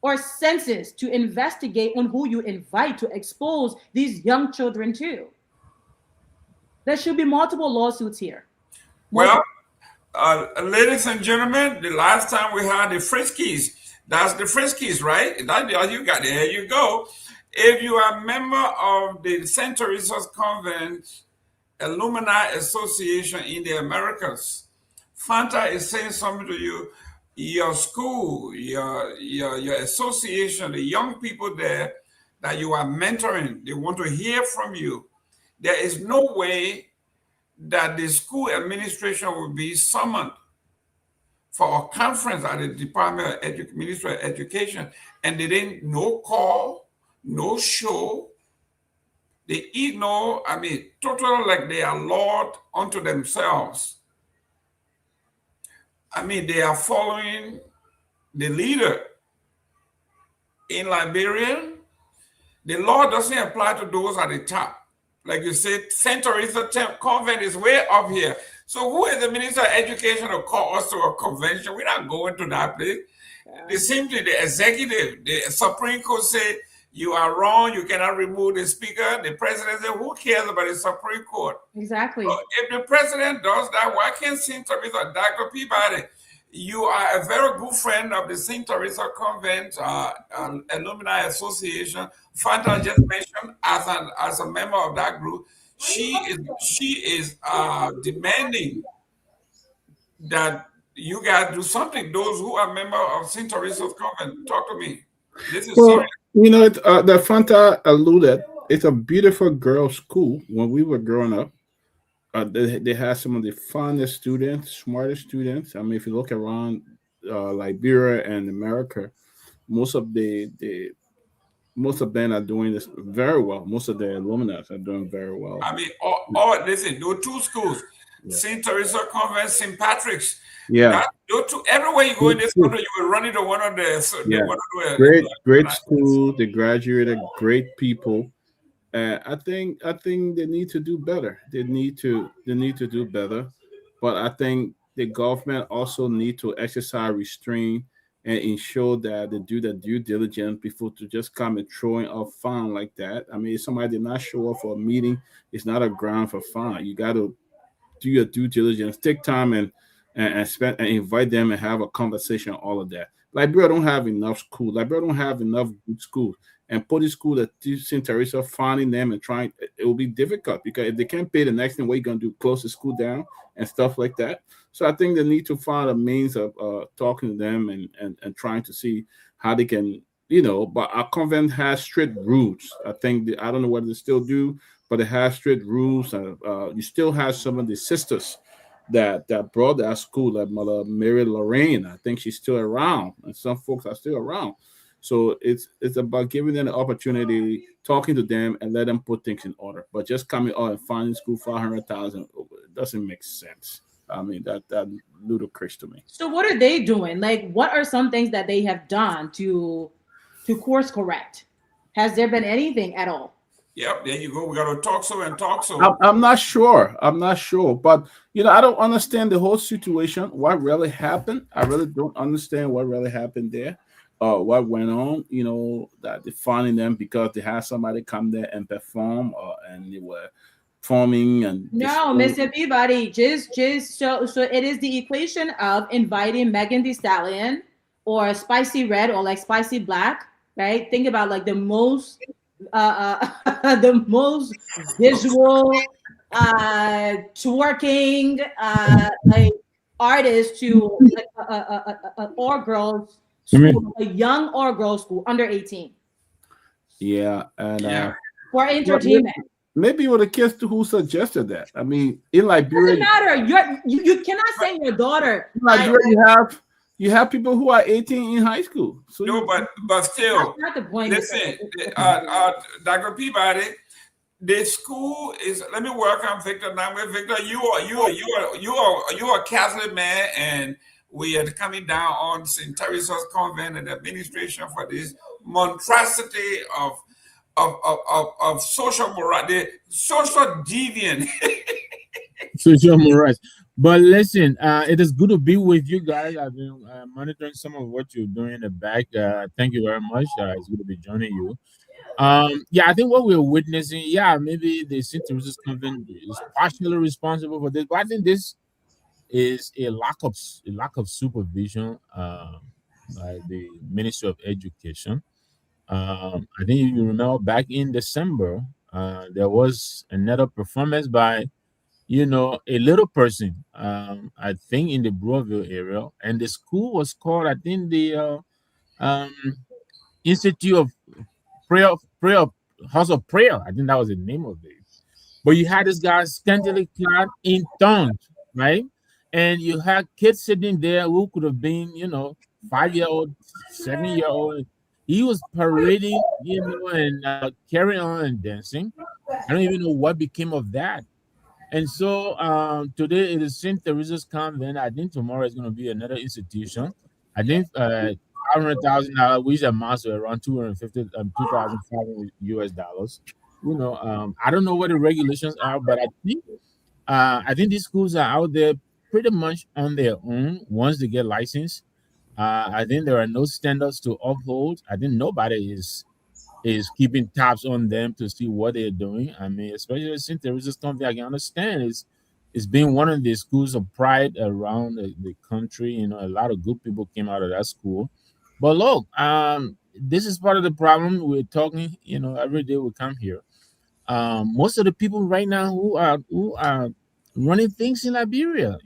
S17: or senses to investigate on who you invite to expose these young children to. There should be multiple lawsuits here.
S15: Well, ladies and gentlemen, the last time we had the Friskies, that's the Friskies, right? You got it. There you go. If you are a member of the St. Teresa's Convent Alumni Association in the Americas, Fanta is saying something to you. Your school, your association, the young people there that you are mentoring, they want to hear from you. There is no way that the school administration will be summoned for a conference at the Department of Ministry of Education, and they didn't, no call, no show. They total like they are Lord unto themselves. They are following the leader. In Liberia, the law doesn't apply to those at the top. Like you said, St. Teresa Convent is way up here. So who is the Minister of Education to call us to a convention? We're not going to that place. The same thing, the executive, the Supreme Court said, you are wrong, you cannot remove the speaker. The president said, who cares about the Supreme Court?
S17: Exactly.
S15: So if the president does that, why can't St. Teresa, Dr. Peabody, you are a very good friend of the St. Teresa Convent Alumni Association. Fanta just mentioned as a member of that group, she is demanding that you guys do something. Those who are members of St. Teresa's Convent, talk to me. This is serious.
S16: The Fanta alluded, it's a beautiful girls' school. When we were growing up, they had some of the finest students, smartest students. If you look around Liberia and America, most of them are doing this very well. Most of the alumni are doing very well.
S15: Listen, there were two schools, St. Teresa Convent, St. Patrick's.
S16: Yeah.
S15: Everywhere you go in this country, you will run into one of the
S16: great school. They graduated great people. I think they need to do better. They need to do better. But I think the government also need to exercise restraint and ensure that they do the due diligence before to just come and throwing off fine like that. If somebody did not show up for a meeting, it's not a ground for fine. You got to do your due diligence, take time and spend and invite them and have a conversation. All of that. Liberia don't have enough schools. Liberia don't have enough good schools. and put in school that St. Teresa, finding them and trying, it will be difficult because if they can't pay, the next thing, what are you going to do? Close the school down and stuff like that. So I think they need to find a means of talking to them and trying to see how they can, but our convent has strict rules. I think, I don't know whether they still do, but it has strict rules. You still have some of the sisters that brought that school, like Mother Mary Lorraine. I think she's still around, and some folks are still around. So it's about giving them the opportunity, talking to them, and let them put things in order. But just coming out and finding school 500,000 doesn't make sense. I mean, that ludicrous to me.
S17: So what are they doing? Like, what are some things that they have done to course correct? Has there been anything at all?
S15: Yep, there you go. We got to talk so.
S16: I'm not sure. But, I don't understand the whole situation, what really happened. I really don't understand what really happened there. What went on, that they're finding them because they had somebody come there and perform, and they were performing. And
S17: no, Mr. Peabody, just so it is the equation of inviting Megan Thee Stallion or Spicy Red or like Spicy Black, right? Think about like the most visual twerking like artist to like, or girls. School, a young or girls school under 18.
S16: Yeah, and
S17: for entertainment.
S16: Maybe with the kids who suggested that. I mean, in Liberia,
S17: doesn't matter. You cannot send your daughter.
S16: In Liberia, you have people who are 18 in high school. So
S15: no, but still,
S17: that's not the point.
S15: Listen, Dr. Peabody, the school is. Let me work on Victor now. Victor, you are a Catholic man, and we are coming down on St. Teresa's Convent and administration for this monstrosity of social morality, social deviant.
S19: Social morality. But listen, it is good to be with you guys. I've been monitoring some of what you're doing in the back. Thank you very much. It's good to be joining you. I think what we're witnessing, maybe the St. Teresa's Convent is partially responsible for this, but I think this is a lack of supervision by the Ministry of Education. I think you remember back in December, there was another performance by, a little person, I think in the Broadville area, and the school was called, I think, the Institute of Prayer, House of Prayer. I think that was the name of it. But you had this guy scantily clad in tongues, right? And you had kids sitting there who could have been, 5-year-old, 7-year-old. He was parading, and carrying on and dancing. I don't even know what became of that. And so today it is St. Teresa's Convent. I think tomorrow is going to be another institution. I think $500,000, which amounts to around $2,500 US. I don't know what the regulations are, but I think these schools are out there pretty much on their own once they get licensed. I think there are no standards to uphold. I think nobody is keeping tabs on them to see what they're doing. I mean, especially since there is something I can understand it's been one of the schools of pride around the country. A lot of good people came out of that school. But look, this is part of the problem. We're talking, every day we come here. Most of the people right now who are running things in Liberia,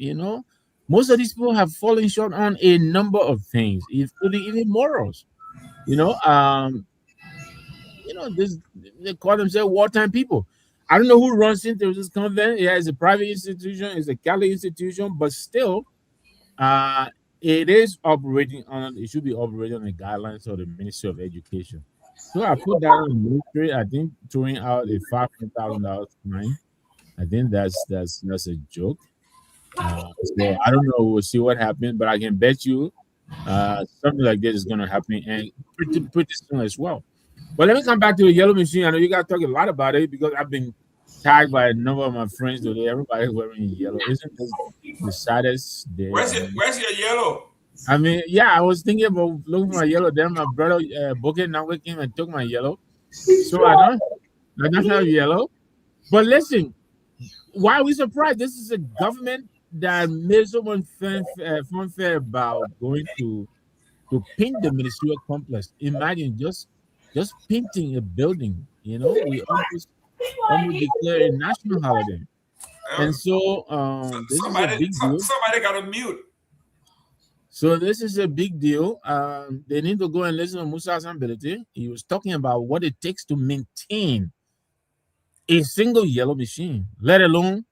S19: most of these people have fallen short on a number of things, including even morals. They call themselves wartime people. I don't know who runs St. Teresa's Convent. Yeah, it's a private institution, it's a Catholic institution, but still, it is operating on. It should be operating on the guidelines of the Ministry of Education. So I put that on the ministry. I think throwing out a $500,000 fine. I think that's a joke. So I don't know. We'll see what happens, but I can bet you something like this is going to happen, and pretty soon as well. But let me come back to the yellow machine. I know you guys talk a lot about it because I've been tagged by a number of my friends today. Everybody's wearing yellow. Isn't this the saddest day?
S15: Where's your yellow?
S19: I mean, I was thinking about looking for my yellow. Then my brother Booker Nagbe came and took my yellow. So I don't have yellow. But listen, why are we surprised? This is a government that made so much fanfare about going to paint the ministerial complex. Imagine just just painting a building. You know, we almost declare a national holiday. And so this is a big deal.
S15: Somebody got a mute.
S19: So this is a big deal. They need to go and listen to Musa Asambelete. He was talking about what it takes to maintain a single yellow machine, let alone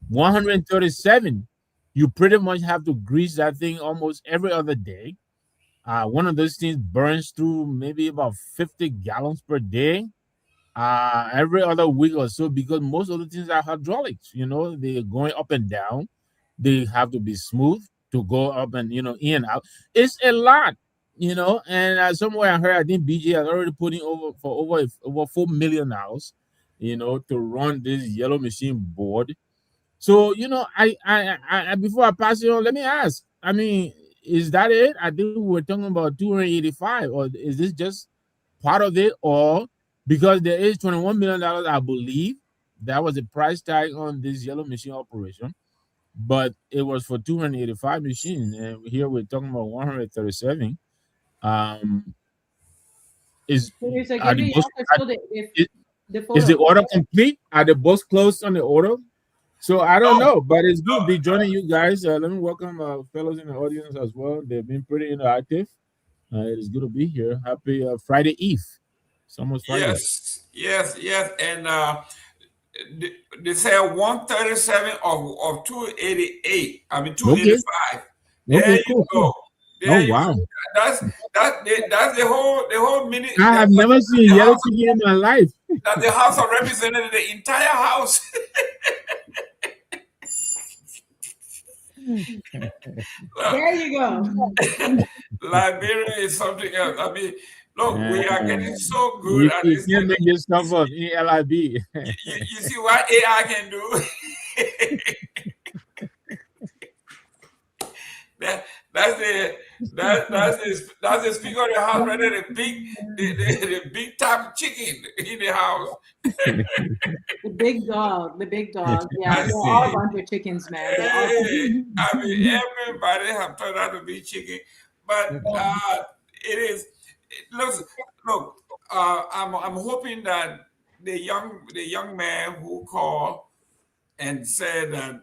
S19: 137. You pretty much have to grease that thing almost every other day. One of those things burns through maybe about 50 gallons per day. Every other week or so, because most of the things are hydraulics. You know, they're going up and down. They have to be smooth to go up and, you know, in and out. It's a lot, you know. And somewhere I heard, I think BJ has already putting over $4 million, you know, to run this yellow machine board. So, you know, I before I pass it on, let me ask. I mean, is that it? I think we're talking about 285, or is this just part of it, or because there is $21 million, I believe that was the price tag on this yellow machine operation, but it was for 285 machines, and here we're talking about 137. Is the order complete? Are the books closed on the order? So I don't know, but it's good to be joining you guys. Let me welcome fellows in the audience as well. They've been pretty interactive. It is good to be here. Happy Friday Eve. It's almost Friday.
S15: Yes. And they say 137 of 288. I mean 285. There you go.
S19: Oh wow.
S15: That's the whole minute.
S19: I have never seen yellow chicken in my life.
S15: That the House of Representatives, the entire house.
S17: There you go.
S15: Liberia is something else. I mean, look, we are getting so good at this.
S19: You can't make this stuff up. ELIB.
S15: You see what AI can do? That's the Speaker of the House, rather the big top chicken in the house.
S17: The big dog. Yeah, they're all a bunch of chickens, man.
S15: I mean, everybody have turned out to be chicken, but it is. Look. I'm hoping that the young man who called and said that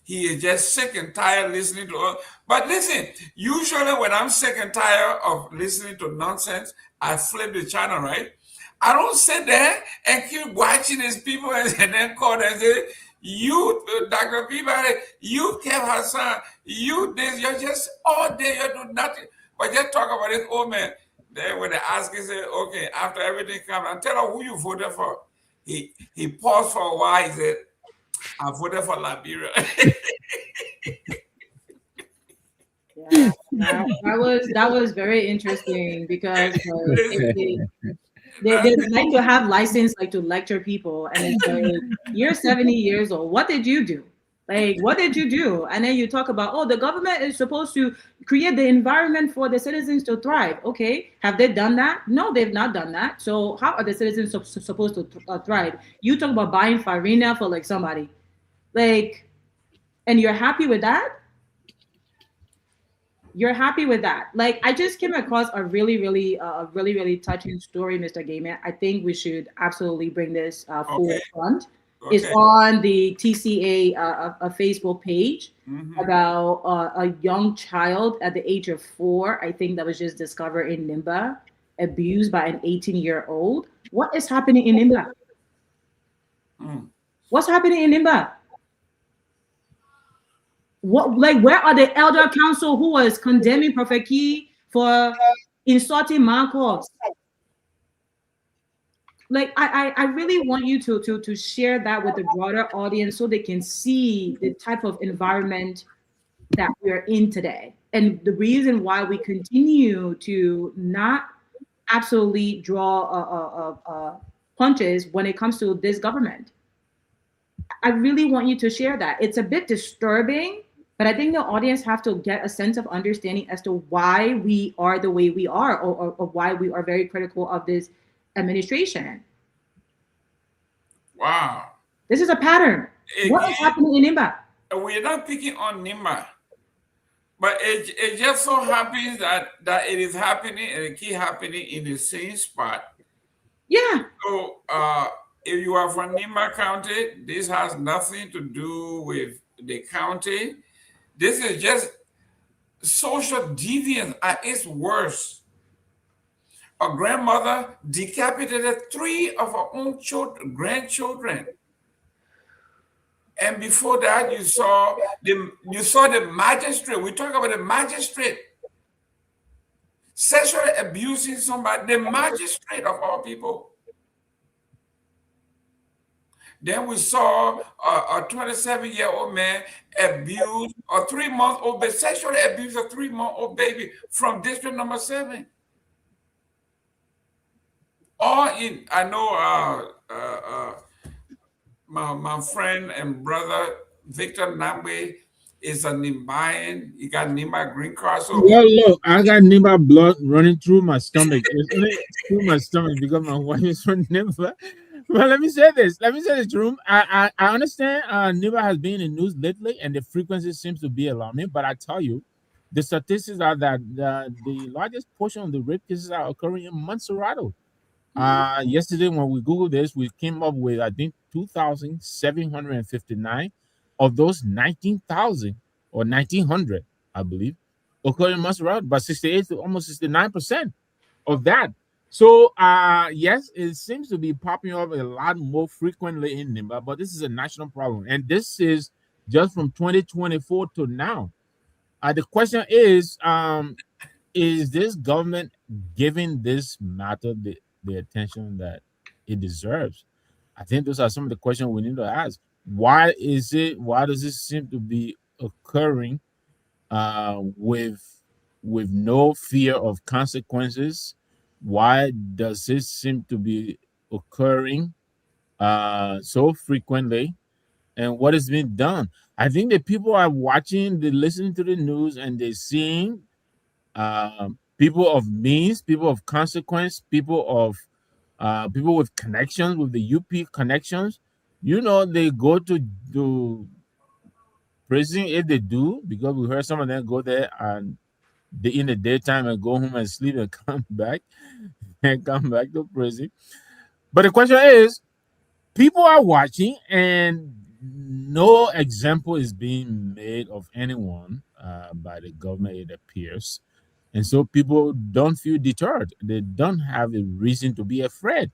S15: he is just sick and tired listening to us. But listen, usually when I'm sick and tired of listening to nonsense, I flip the channel, right? I don't sit there and keep watching these people and then call and say, you, Dr. Peabody, you Kev Hassan, you this, you're just all day, you do nothing. But just talk about this old man. Then when they ask, he say, okay, after everything comes, and tell her who you voted for. He paused for a while, he said, I voted for Liberia.
S17: Yeah, that was very interesting because they like to have license, like to lecture people, and it's like, you're 70 years old. What did you do? Like, what did you do? And then you talk about, oh, the government is supposed to create the environment for the citizens to thrive. Okay, have they done that? No, they've not done that. So how are the citizens supposed to thrive? You talk about buying farina for like somebody, like, and you're happy with that? You're happy with that? Like, I just came across a really touching story, Mr. Gayman. I think we should absolutely bring this forefront. Okay. It's on the TCA a Facebook page about a young child at the age of 4, I think, that was just discovered in Nimba, abused by an 18-year-old. What is happening in Nimba? What's happening in Nimba? What, like, where are the elder council who was condemning Prophet Key for insulting Marcos? Like, I really want you to share that with the broader audience so they can see the type of environment that we're in today, and the reason why we continue to not absolutely draw punches when it comes to this government. I really want you to share that. It's a bit disturbing, but I think the audience have to get a sense of understanding as to why we are the way we are, or why we are very critical of this administration.
S15: Wow.
S17: This is a pattern. What is happening in Nimba?
S15: We're not picking on Nimba, But it just so happens that it is happening and it keep happening in the same spot.
S17: Yeah.
S15: So if you are from Nima County, this has nothing to do with the county. This is just social deviance at its worst. A grandmother decapitated 3 of her own grandchildren. And before that, you saw the magistrate. We talk about the magistrate sexually abusing somebody, the magistrate of all people. Then we saw a 27-year-old man abuse a 3-month-old baby, sexually abuse a 3-month-old baby from district number 7. I know my friend and brother Victor Nagbe is a Nimbayan. He got Nimba green card. So
S19: well, look, I got Nimba blood running through my stomach. It's only through my stomach because my wife is from Nimba. Well, let me say this, Jerome. I understand Nimba has been in the news lately, and the frequency seems to be alarming. But I tell you, the statistics are that the largest portion of the rape cases are occurring in Montserrat. Yesterday, when we Googled this, we came up with, I think, 2,759 of those 19,000 or 1,900, I believe, occurred in Montserrat, but 68 to almost 69% of that. So, yes, it seems to be popping up a lot more frequently in Nimba, but this is a national problem. And this is just from 2024 to now. The question is this government giving this matter the attention that it deserves? I think those are some of the questions we need to ask. Why does it seem to be occurring with no fear of consequences? Why does it seem to be occurring so frequently? And what is being done? I think that people are watching, they're listening to the news, and they're seeing people of means, people of consequence, people with connections, with the UP connections. They go to prison if they do, because we heard some of them go there and in the daytime and go home and sleep and come back to prison. But the question is, people are watching and no example is being made of anyone by the government, it appears. And so people don't feel deterred. They don't have a reason to be afraid.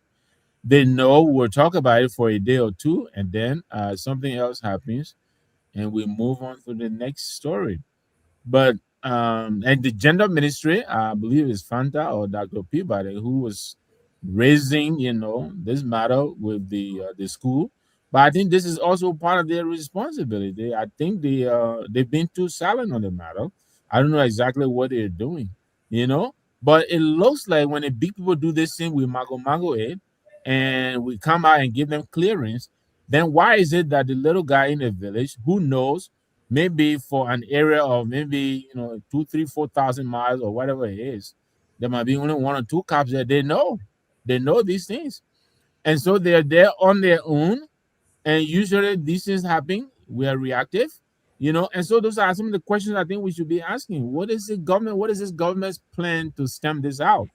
S19: They know we'll talk about it for a day or two, and then something else happens, and we move on to the next story. But and the gender ministry, I believe is Fanta or Dr. Peabody, who was raising, this matter with the school. But I think this is also part of their responsibility. I think they've been too silent on the matter. I don't know exactly what they're doing, but it looks like when the big people do this thing with Mago Aid and we come out and give them clearance, then why is it that the little guy in the village, who knows, maybe for an area of maybe 2, 3, 4,000 miles or whatever it is, there might be only 1 or 2 cops that they know these things, and so they're there on their own. And usually these things happen, we are reactive, and so those are some of the questions I think we should be asking. What is this government's plan to stem this out?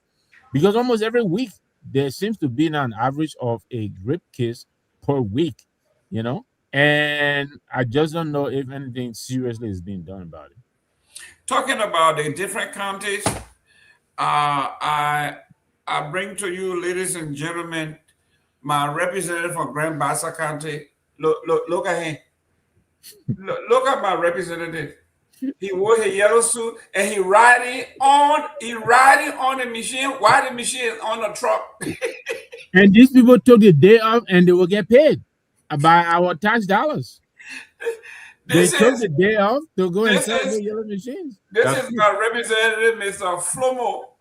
S19: Because almost every week there seems to be an average of a rape case per week, and I just don't know if anything seriously is being done about it.
S15: Talking about the different counties, I bring to you, ladies and gentlemen, my representative from Grand Bassa County. Look at him. Look at my representative. He wore a yellow suit and he riding on the machine while the machine is on the truck.
S19: And these people took the day off and they will get paid by our tax dollars. They took the day off to go and sell the yellow machines.
S15: This is my representative, Mr. Flomo,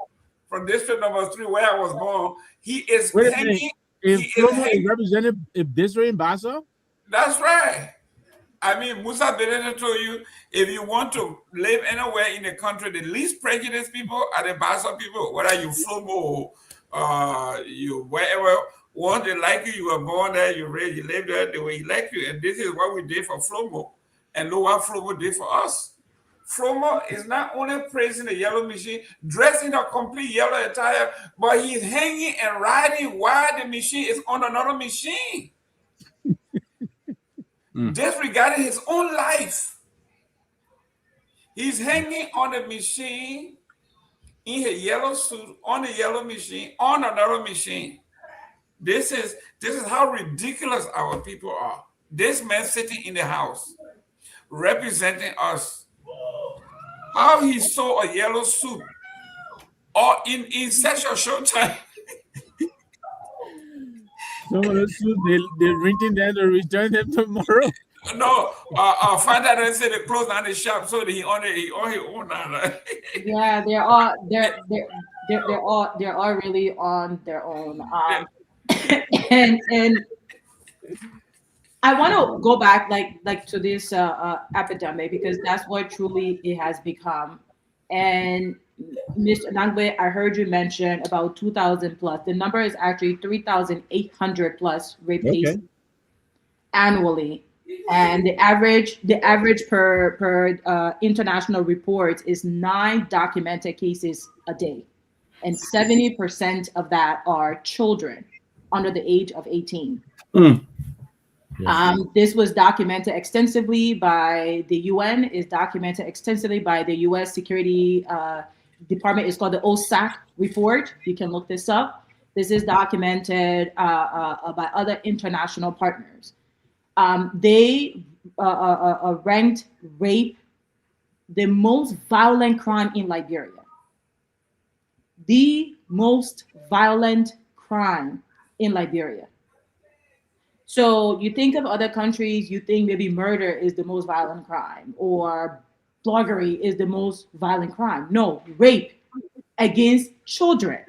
S15: from district number 3, where I was born. He is hanging.
S19: If Flomo is represented if district in Bassa?
S15: That's right. I mean, Musa Benene told you, if you want to live anywhere in the country, the least prejudiced people are the Bassa people, whether you Flomo or you wherever. Once they like you, you were born there, you live there, they will elect you. And this is what we did for Flomo. And look what Flomo did for us. Froma is not only praising the yellow machine, dressed in a complete yellow attire, but he's hanging and riding while the machine is on another machine. Disregarding his own life. He's hanging on the machine in a yellow suit on the yellow machine on another machine. This is how ridiculous our people are. This man sitting in the house representing us. How he saw a yellow suit or in such a short time.
S19: Some of those suits, they're renting them to return them tomorrow.
S15: No, find out and say they close down the shop so that he on his own now.
S17: Yeah, they're all really on their own. And I want to go back like to this epidemic, because that's what truly it has become. And Mr. Nagbe, I heard you mention about 2,000 plus. The number is actually 3,800 plus rape cases annually. And the average per international reports is 9 documented cases a day, and 70% of that are children under the age of 18. This was documented extensively by the UN, is documented extensively by the U.S. Security Department. It's called the OSAC report. You can look this up. This is documented by other international partners. They ranked rape the most violent crime in Liberia. The most violent crime in Liberia. So you think of other countries, you think maybe murder is the most violent crime or bloggery is the most violent crime. No, rape against children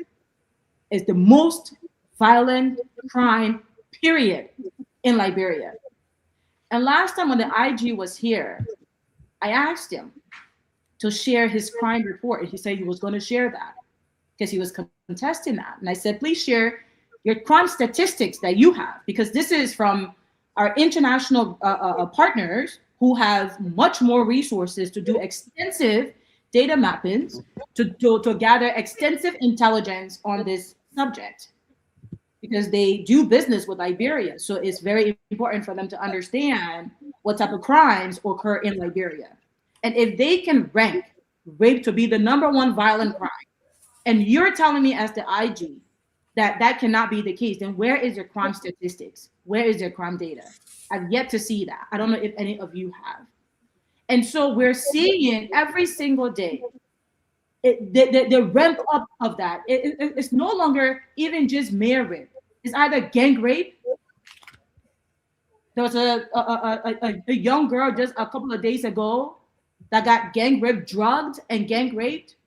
S17: is the most violent crime, period, in Liberia. And last time when the IG was here, I asked him to share his crime report. And he said he was going to share that because he was contesting that. And I said, please share your crime statistics that you have, because this is from our international partners who have much more resources to do extensive data mappings, to gather extensive intelligence on this subject, because they do business with Liberia. So it's very important for them to understand what type of crimes occur in Liberia. And if they can rank rape to be the #1 violent crime, and you're telling me as the IG that cannot be the case, then where is your crime statistics? Where is your crime data? I've yet to see that. I don't know if any of you have. And so we're seeing every single day the ramp up of that. It's no longer even just mere rape. It's either gang rape. There was a young girl just a couple of days ago that got gang raped, drugged, and gang raped.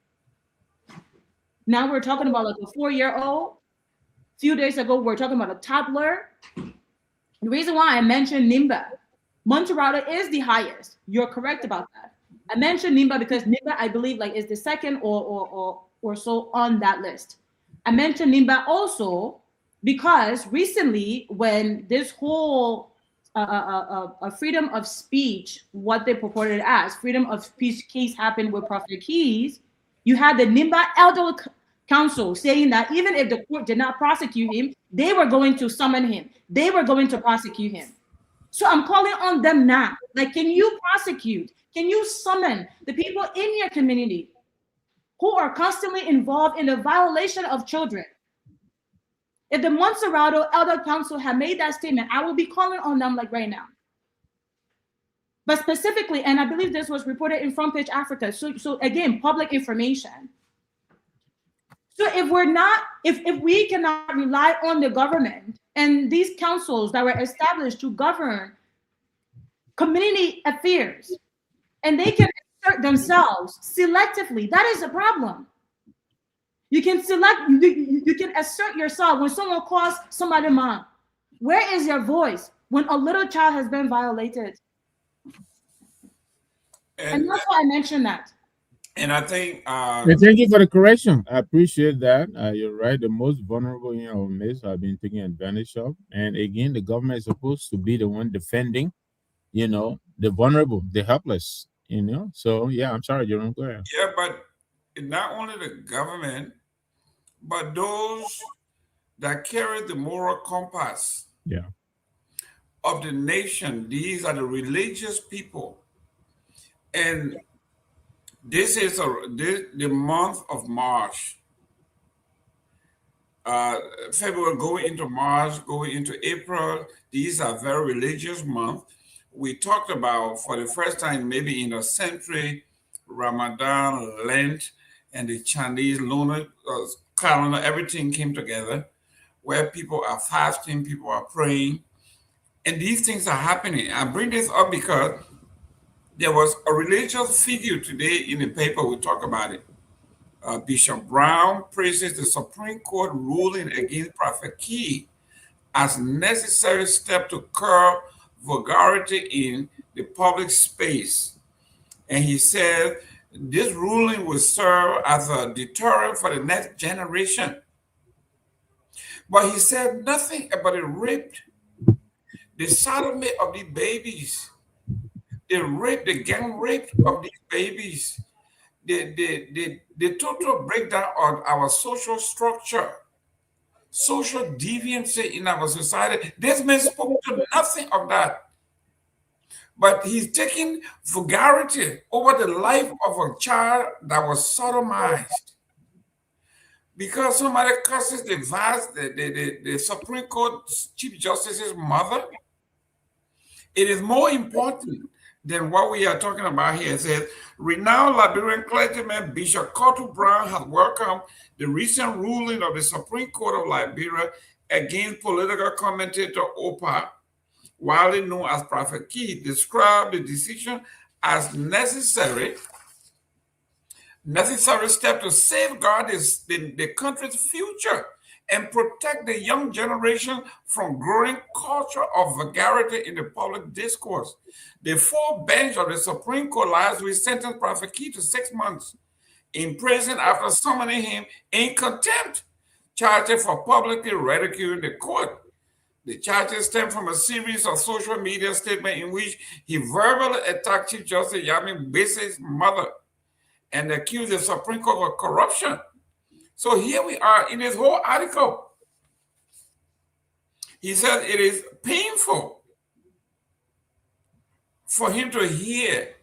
S17: Now we're talking about like a 4-year-old. A few days ago, we're talking about a toddler. The reason why I mentioned Nimba, Montserrat is the highest. You're correct about that. I mentioned Nimba because Nimba, I believe, like is the second or so on that list. I mentioned Nimba also because recently, when this whole freedom of speech, what they purported as freedom of speech case happened with Prophet Keys, you had the Nimba Elder Council saying that even if the court did not prosecute him, they were going to summon him. They were going to prosecute him. So I'm calling on them now. Like, can you prosecute? Can you summon the people in your community who are constantly involved in the violation of children? If the Montserrat Elder Council had made that statement, I will be calling on them like right now. But specifically, and I believe this was reported in Front Page Africa. So again, public information. So if we cannot rely on the government and these councils that were established to govern community affairs, and they can assert themselves selectively, that is a problem. You can assert yourself when someone calls somebody mom. Where is your voice when a little child has been violated? And that's why I mentioned that.
S15: And I think
S19: thank you for the correction. I appreciate that. You're right. The most vulnerable in our midst have been taken advantage of. And again, the government is supposed to be the one defending, the vulnerable, the helpless. You know, so yeah, I'm sorry, Jerome. Go ahead.
S15: Yeah, but not only the government, but those that carry the moral compass
S19: Yeah.
S15: of the nation. These are the religious people. And this is the month of March. February going into March, going into April. These are very religious months. We talked about for the first time, maybe in a century, Ramadan, Lent, and the Chinese lunar calendar. Everything came together, where people are fasting, people are praying, and these things are happening. I bring this up because there was a religious figure today in the paper. We talk about it. Bishop Brown praises the Supreme Court ruling against Prophet Key as necessary step to curb vulgarity in the public space. And he said this ruling will serve as a deterrent for the next generation. But he said nothing about the rape, the sodomy of these babies, the rape, the gang rape of these babies, the total breakdown of our social structure, social deviancy in our society. This man spoke to nothing of that. But he's taking vulgarity over the life of a child that was sodomized. Because somebody curses the Supreme Court Chief Justice's mother, it is more important than what we are talking about here. It says, renowned Liberian clergyman Bishop Kotu Brown has welcomed the recent ruling of the Supreme Court of Liberia against political commentator Opa, widely known as Prophet Key, described the decision as necessary step to safeguard the country's future and protect the young generation from growing culture of vulgarity in the public discourse. The full bench of the Supreme Court last week sentenced Prophet Key to 6 months in prison after summoning him in contempt, charged for publicly ridiculing the court. The charges stem from a series of social media statements in which he verbally attacked Chief Justice Yami Bese's mother and accused the Supreme Court of corruption. So here we are in this whole article. He said it is painful for him to hear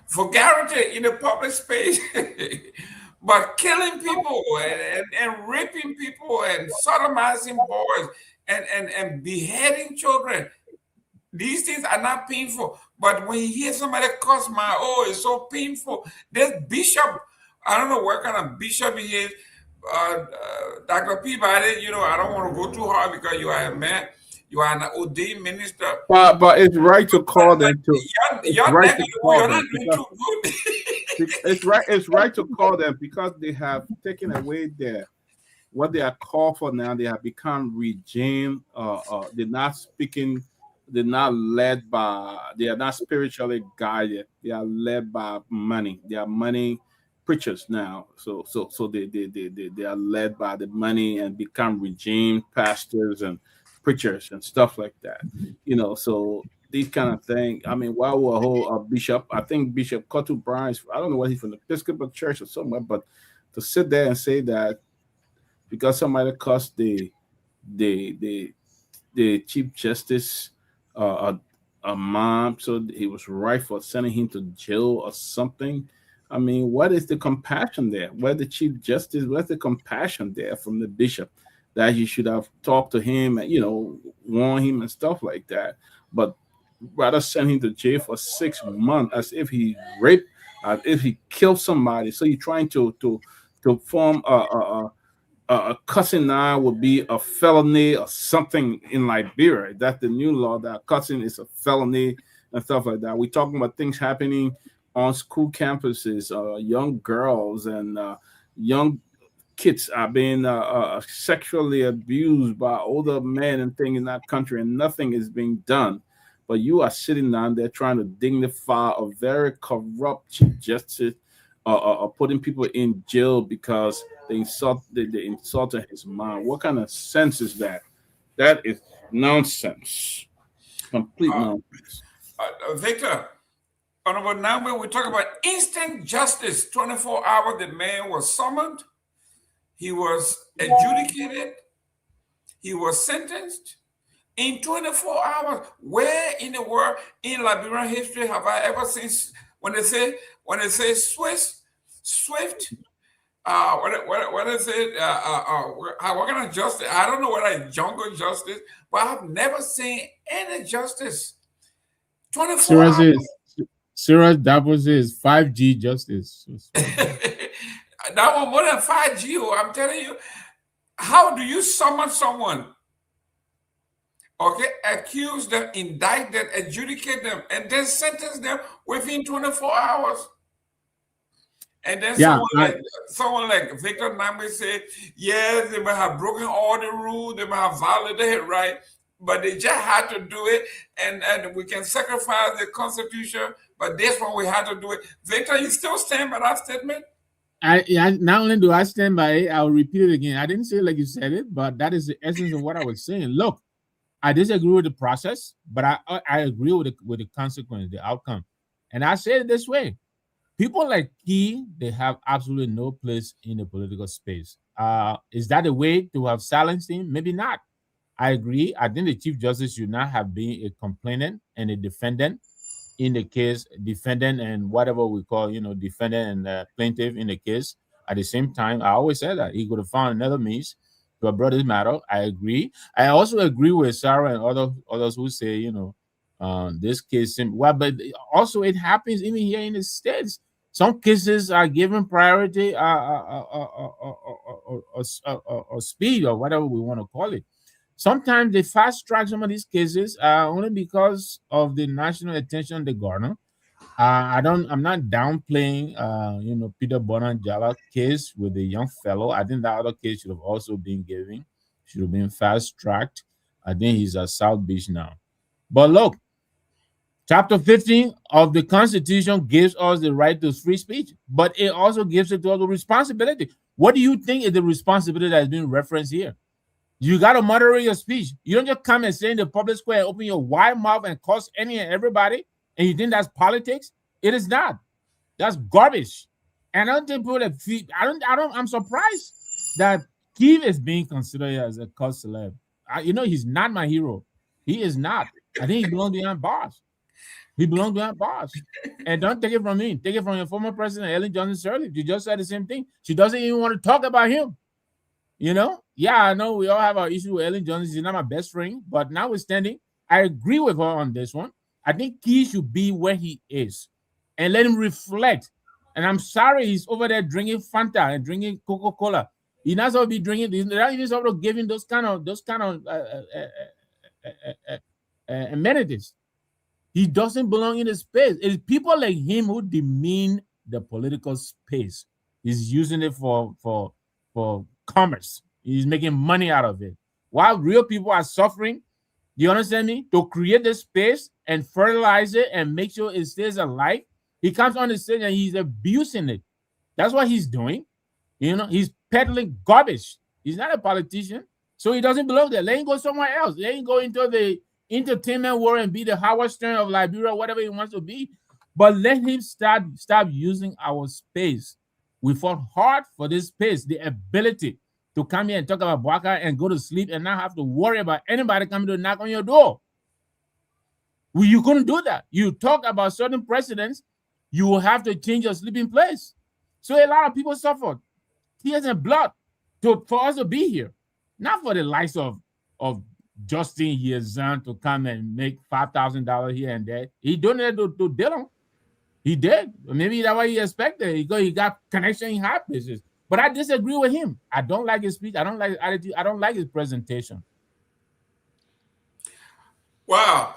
S15: vulgarity in the public space, but killing people and raping people and sodomizing boys and beheading children. These things are not painful. But when you hear somebody cuss it's so painful. This bishop, I don't know what kind of bishop he is, Dr. Peabody, I don't want to go too hard because you are a man, you are an ordained minister.
S16: But it's right to call them to. It's right to call them because they have taken away what they are called for now. They have become regime. They're not speaking. They're not led by. They are not spiritually guided. They are led by money. They are money preachers now. So they are led by the money and become regime pastors and preachers and stuff like that. So these kind of thing. I mean, while we're a whole bishop, I think Bishop Kotu Brown, I don't know what he's from the Episcopal Church or somewhere, but to sit there and say that because somebody cussed the Chief Justice a mom, so he was right for sending him to jail or something. I mean, what is the compassion there? Where the Chief Justice, where's the compassion there from the bishop that you should have talked to him and, warn him and stuff like that? But rather send him to jail for 6 months as if he raped, as if he killed somebody. So you're trying to form a cussing now would be a felony or something in Liberia. That's the new law, that cussing is a felony and stuff like that. We're talking about things happening on school campuses. Young girls and young kids are being sexually abused by older men and things in that country, and nothing is being done. But you are sitting down there trying to dignify a very corrupt Chief Justice, putting people in jail because they insulted his mom. What kind of sense is that? That is nonsense. Complete nonsense.
S15: Victor, Honorable Nagbe, we talk about instant justice. 24 hours, the man was summoned. He was adjudicated. He was sentenced. In 24 hours, where in the world in Liberian history have I ever seen when they say swift? What is it? What kind of justice? I don't know what a jungle justice, but I've never seen any justice. 24 hours.
S19: Sarah Dopoh is 5G justice.
S15: That one more than 5G. I'm telling you, how do you summon someone? Okay, accuse them, indict them, adjudicate them, and then sentence them within 24 hours. And then someone like Victor Nagbe said, yes, they may have broken all the rules, they may have violated right, but they just had to do it, and we can sacrifice the Constitution, but this one we had to do it. Victor, you still stand by that statement?
S19: Not only do I stand by it, I'll repeat it again. I didn't say it like you said it, but that is the essence of what I was saying. Look, I disagree with the process, but I agree with the consequence, the outcome. And I say it this way. People like he, they have absolutely no place in the political space. Is that a way to have silenced him? Maybe not. I agree. I think the Chief Justice should not have been a complainant and a defendant in the case, defendant and whatever we call, defendant and plaintiff in the case. At the same time, I always said that he could have found another means to have brought this matter. I agree. I also agree with Sarah and others who say, this case, but also it happens even here in the States. Some cases are given priority or speed or whatever we want to call it. Sometimes they fast track some of these cases only because of the national attention they garner. I'm not downplaying, Peter Bonanjala case with the young fellow. I think that other case should have also been given, should have been fast tracked. I think he's at South Beach now. But look, Chapter 15 of the Constitution gives us the right to free speech, but it also gives it to us the responsibility. What do you think is the responsibility that is being referenced here? You got to moderate your speech. You don't just come and say in the public square and open your wide mouth and curse any and everybody, and you think that's politics? It is not. That's garbage. And I don't think people that feel, I'm surprised that Keith is being considered as a cult celeb. He's not my hero. He is not. I think he belongs behind bars. He belongs behind bars. And don't take it from me. Take it from your former president, Ellen Johnson Sirleaf. She just said the same thing. She doesn't even want to talk about him. Yeah, I know we all have our issue with Ellen Johnson. She's not my best friend. But notwithstanding, I agree with her on this one. I think he should be where he is and let him reflect. And I'm sorry he's over there drinking Fanta and drinking Coca-Cola. He's not supposed to be drinking. He's not even supposed to give him those kind of amenities. He doesn't belong in the space. It's people like him who demean the political space. He's using it for commerce. He's making money out of it. While real people are suffering, you understand me? To create the space and fertilize it and make sure it stays alive, he comes on the stage and he's abusing it. That's what he's doing. He's peddling garbage. He's not a politician, so he doesn't belong there. Let him go somewhere else. Let him go into the entertainment world and be the Howard Stern of Liberia, whatever he wants to be. But let him stop using our space. We fought hard for this space, the ability to come here and talk about Bwaka and go to sleep and not have to worry about anybody coming to knock on your door. You couldn't do that. You talk about certain precedents, you will have to change your sleeping place. So a lot of people suffered tears and blood for us to be here. Not for the likes of Justin Yezan to come and make $5,000 here and there. He donated to Dylan. He did. Maybe that's what he expected. He got connection in high places. But I disagree with him. I don't like his speech. I don't like his attitude. I don't like his presentation.
S15: Wow.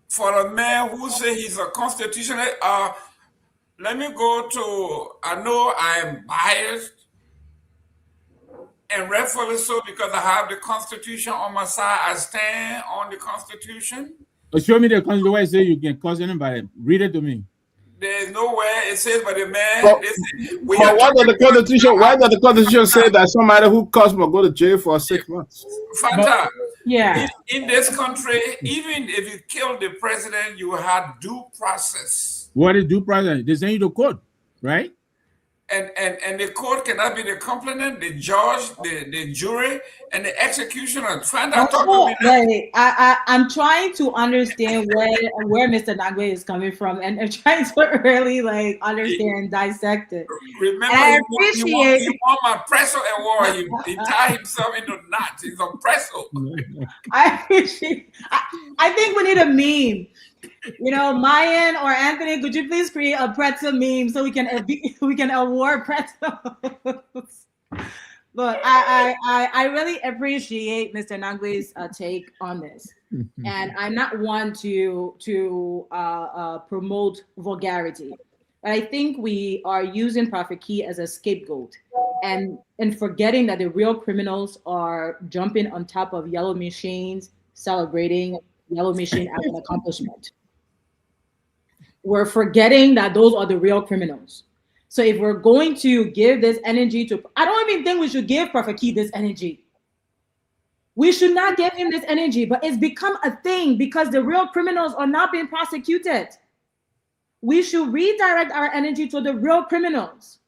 S15: For a man who says he's a constitutional, let me go to, I know I'm biased, and rightfully so, because I have the Constitution on my side. I stand on the Constitution.
S19: Show me the Constitution where it says you can curse anybody. Read it to me.
S15: The There's nowhere it says by the man.
S16: But why does the Constitution say that somebody who cuts must go to jail for 6 months?
S15: Fanta,
S17: yeah.
S15: In this country, even if you kill the president, you have due process.
S19: What is due process? They send you to court, right?
S15: And the court cannot be the complainant, the judge, the jury, and the executioner. Find out.
S17: Wait, I'm trying to understand where Mr. Nagbe is coming from, and I'm trying to really understand, dissect it.
S15: Remember, he won my Presso award. He tied himself into knots. He's a Presso.
S17: I appreciate. I think we need a meme. Myean or Anthony, could you please create a pretzel meme so we can award pretzels? Look, I really appreciate Mr. Nagbe's take on this, and I'm not one to promote vulgarity, but I think we are using Prophet Key as a scapegoat, and forgetting that the real criminals are jumping on top of yellow machines, celebrating yellow machine as an accomplishment. We're forgetting that those are the real criminals. So if we're going to give this energy to, I don't even think we should give Prophet Key this energy. We should not give him this energy, but it's become a thing because the real criminals are not being prosecuted. We should redirect our energy to the real criminals,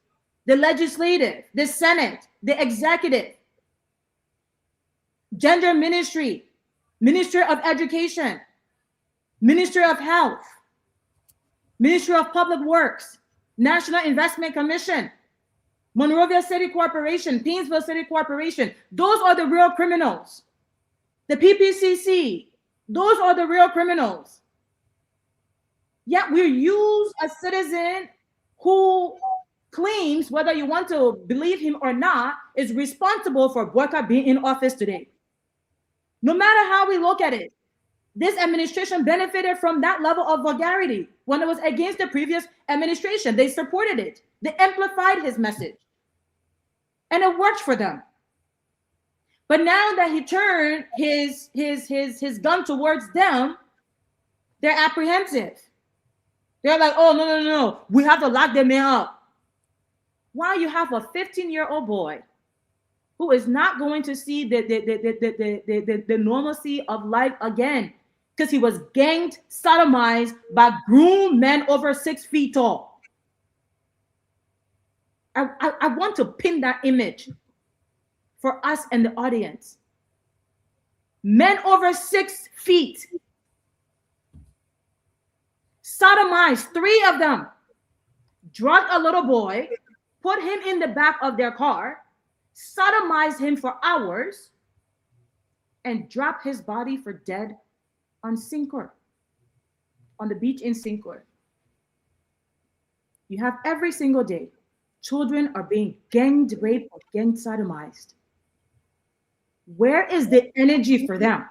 S17: the legislative, the Senate, the executive, gender ministry, Ministry of Education, Ministry of Health, Ministry of Public Works, National Investment Commission, Monrovia City Corporation, Painesville City Corporation. Those are the real criminals. The PPCC, those are the real criminals. Yet we use a citizen who claims, whether you want to believe him or not, is responsible for boycott being in office today. No matter how we look at it, this administration benefited from that level of vulgarity. When it was against the previous administration, they supported it. They amplified his message. And it worked for them. But now that he turned his gun towards them, they're apprehensive. They're like, oh, no. We have to lock them up. While you have a 15-year-old boy who is not going to see the normalcy of life again because he was ganged, sodomized by groomed men over 6 feet tall. I want to pin that image for us and the audience. Men over 6 feet, sodomized 3 of them, drugged a little boy, put him in the back of their car, sodomized him for hours, and dropped his body for dead on Sincor, on the beach in Sincor. You have every single day, children are being gang raped or gang sodomized. Where is the energy for them?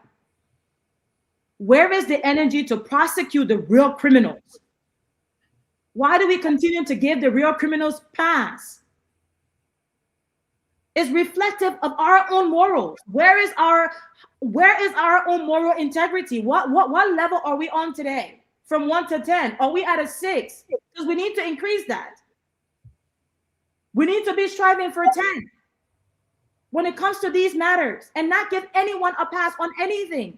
S17: Where is the energy to prosecute the real criminals? Why do we continue to give the real criminals pass? It's reflective of our own morals. Where is our own moral integrity? What level are we on today? From 1 to 10? Are we at a 6? Because we need to increase that. We need to be striving for 10 when it comes to these matters and not give anyone a pass on anything.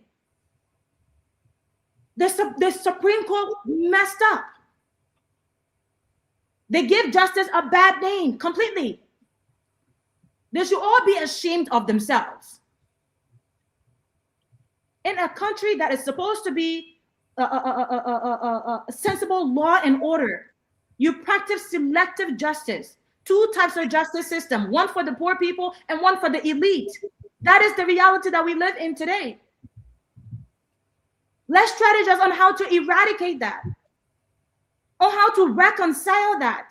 S17: The Supreme Court messed up. They give justice a bad name completely. They should all be ashamed of themselves. In a country that is supposed to be a sensible law and order, you practice selective justice. 2 types of justice system, one for the poor people and one for the elite. That is the reality that we live in today. Let's strategize on how to eradicate that, on how to reconcile that,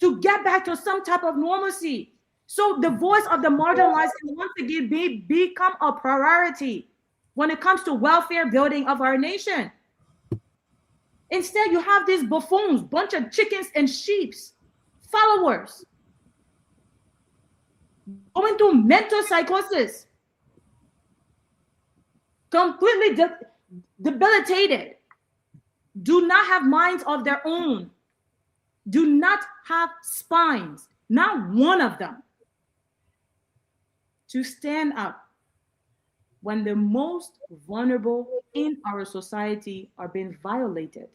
S17: to get back to some type of normalcy. So the voice of the marginalized can once again become a priority when it comes to welfare building of our nation. Instead, you have these buffoons, bunch of chickens and sheeps, followers, going through mental psychosis, completely debilitated, do not have minds of their own, do not have spines, not one of them, to stand up when the most vulnerable in our society are being violated.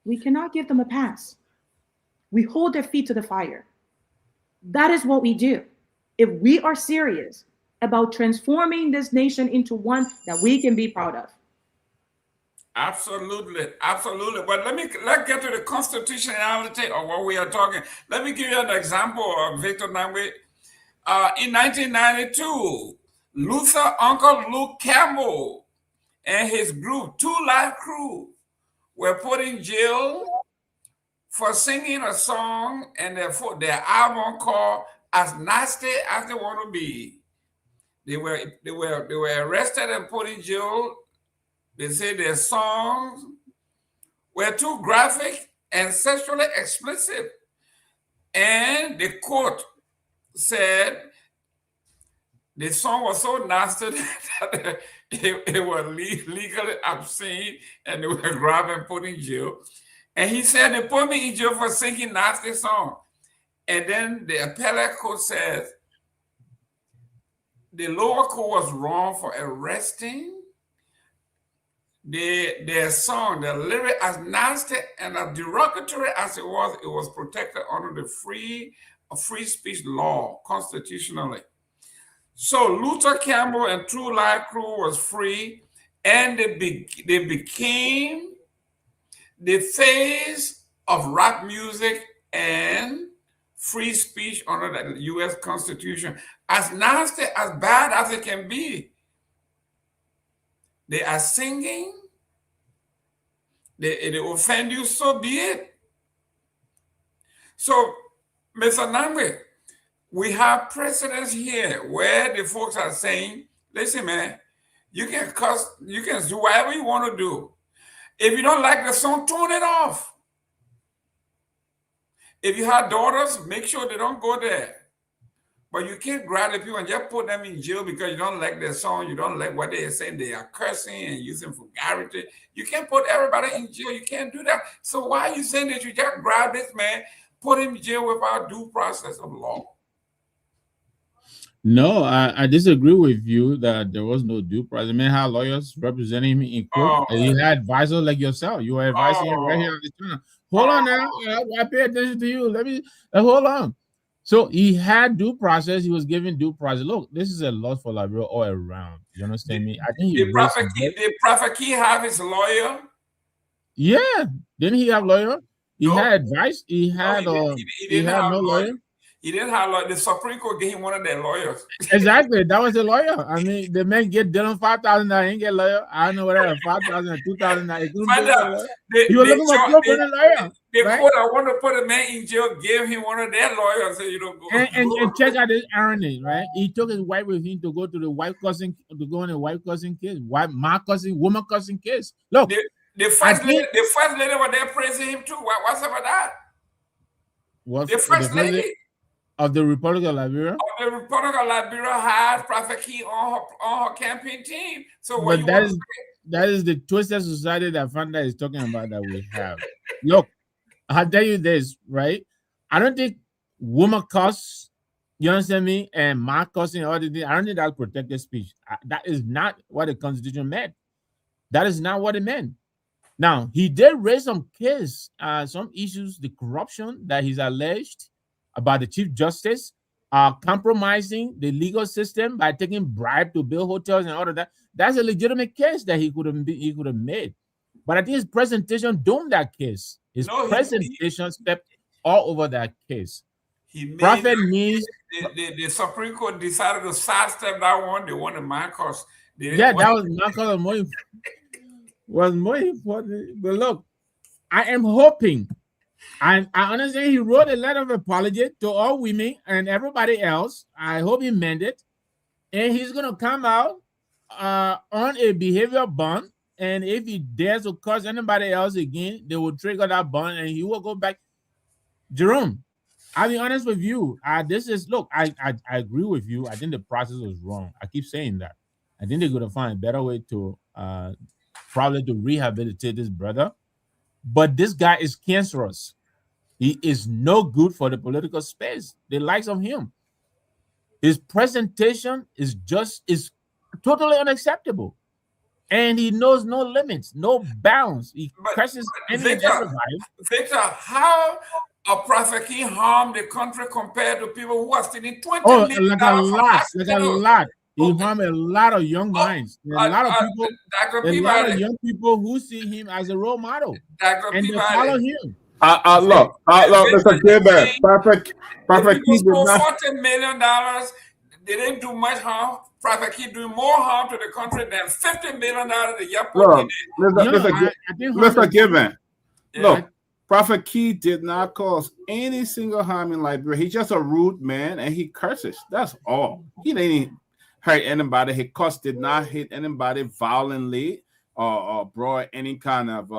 S17: We cannot give them a pass. We hold their feet to the fire. That is what we do. If we are serious about transforming this nation into one that we can be proud of.
S15: Absolutely, absolutely. But let's get to the constitutionality of what we are talking. Let me give you an example of Victor Nagbe. In 1992, Uncle Luke Campbell and his group, 2 Live Crew, were put in jail for singing a song and their album called "As Nasty as They Want to Be." They were arrested and put in jail. They say their songs were too graphic and sexually explicit, and the court said the song was so nasty that it was legally obscene, and they were grabbed and put in jail. And he said, they put me in jail for singing nasty song. And then the appellate court says the lower court was wrong for arresting their song, the lyric, as nasty and as derogatory as it was protected under the free speech law constitutionally. So Luther Campbell and 2 Live Crew was free, and they became the face of rap music and free speech under the U.S. Constitution. As nasty, as bad as it can be, they are singing, they offend you, so be it. So, Mr. Nagbe, we have precedents here where the folks are saying, listen, man, you can cuss, you can do whatever you want to do. If you don't like the song, turn it off. If you have daughters, make sure they don't go there. But you can't grab the people and just put them in jail because you don't like their song, you don't like what they are saying, they are cursing and using vulgarity. You can't put everybody in jail. You can't do that. So why are you saying that you just grab this man, put him in jail without due process of law?
S19: No, I disagree with you that there was no due process. I mean, how lawyers representing him in court, you had advisors like yourself. You were advising him right here on the channel. Hold on now. I pay attention to you. Let me hold on. So he had due process. He was given due process. Look, this is a loss for Liberia all around. You understand me? I think
S15: did Prophet Key have his lawyer?
S19: Yeah. Didn't he have lawyer? He had advice. He had he had no lawyer.
S15: He didn't have lawyer. The Supreme Court gave him one of their lawyers.
S19: Exactly. That was the lawyer. I mean, the man get Dylan $5,000. He ain't get lawyer. I don't know whether $5,000 or $2,000. You were looking for a lawyer.
S15: The court, I want to put a man in jail, gave him one of their lawyers so you don't go.
S19: And check out this irony, right? He took his wife with him to go to the wife cousin, to go on a wife cousin case, my cousin, woman cousin case. Look,
S15: the first lady was there praising him too. What's up with that?
S19: What's
S15: the first lady
S19: of the Republic of Liberia?
S15: Of the Republic of Liberia had Prophet Key on her campaign team. So
S19: what that is the twisted society that Fanda is talking about that we have. Look, I'll tell you this, right? I don't think woman cuss, you understand me, and my cussing, all the things, I don't think that's protected speech. That is not what the Constitution meant. That is not what it meant. Now, he did raise some case, some issues, the corruption that he's alleged about the Chief Justice, compromising the legal system by taking bribe to build hotels and all of that. That's a legitimate case that he could have made. But I think his presentation doomed that case. His presentation stepped all over that case.
S15: Prophet needs the Supreme Court decided to sidestep that one. They wanted Marcos.
S19: That was Marcos was more important. But look, I am hoping, and I understand he wrote a letter of apology to all women and everybody else. I hope he meant it, and he's gonna come out on a behavior bond. And if he dares to curse anybody else again, they will trigger that bond and he will go back. Jerome, I'll be honest with you. I agree with you. I think the process was wrong. I keep saying that. I think they're going to find a better way to probably to rehabilitate this brother. But this guy is cancerous. He is no good for the political space. The likes of him. His presentation is totally unacceptable. And he knows no limits, no bounds. He curses any and everybody.
S15: Victor, how a Prophet Key harmed the country compared to people who are stealing $20 million
S19: like a lot. He harmed a lot of young minds. A lot of young people who see him as a role model. And they follow him.
S16: Look, Mr. Gayman, Prophet Key did not.
S15: $40 million, they didn't do much harm. Prophet Key doing more harm to the country than $50 million the year.
S16: Look, Mr. Gayman, look, Prophet Key did not cause any single harm in Liberia. He's just a rude man and he curses. That's all. He didn't hurt anybody. His curse did not hit anybody violently or brought any kind of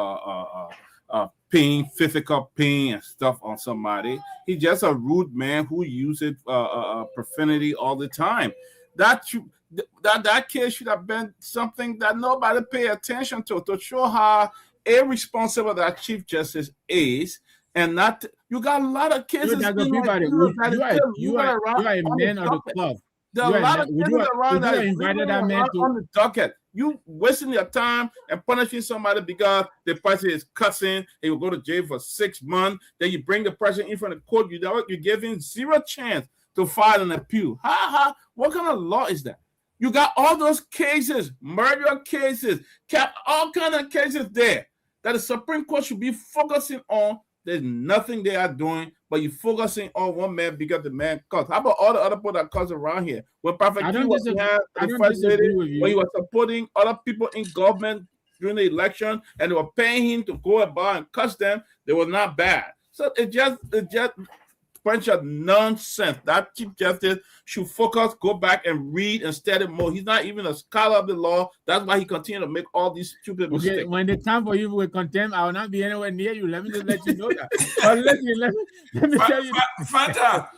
S16: pain, physical pain and stuff on somebody. He's just a rude man who uses profanity all the time. That case should have been something that nobody pay attention to show how irresponsible that Chief Justice is, and not you got a lot of cases.
S19: You are a man of the club.
S16: There are a lot of cases around that invited that man on the docket. You wasting your time and punishing somebody because the person is cussing, he will go to jail for 6 months. Then you bring the person in front of the court. You give him zero chance to file an appeal. What kind of law is that? You got all those cases, murder cases, all kind of cases there that the Supreme Court should be focusing on. There's nothing they are doing, but you're focusing on one man because the man cussed. How about all the other people that cuss around here? When Prophet Key was when he was supporting other people in government during the election, and they were paying him to go about and cuss them, they were not bad. So it just bunch of nonsense. That Chief Justice should focus, go back and read and study more. He's not even a scholar of the law. That's why he continues to make all these stupid mistakes.
S19: When the time for you with contempt, I will not be anywhere near you. Let me just let you know that. Let me tell you.
S15: Fanta.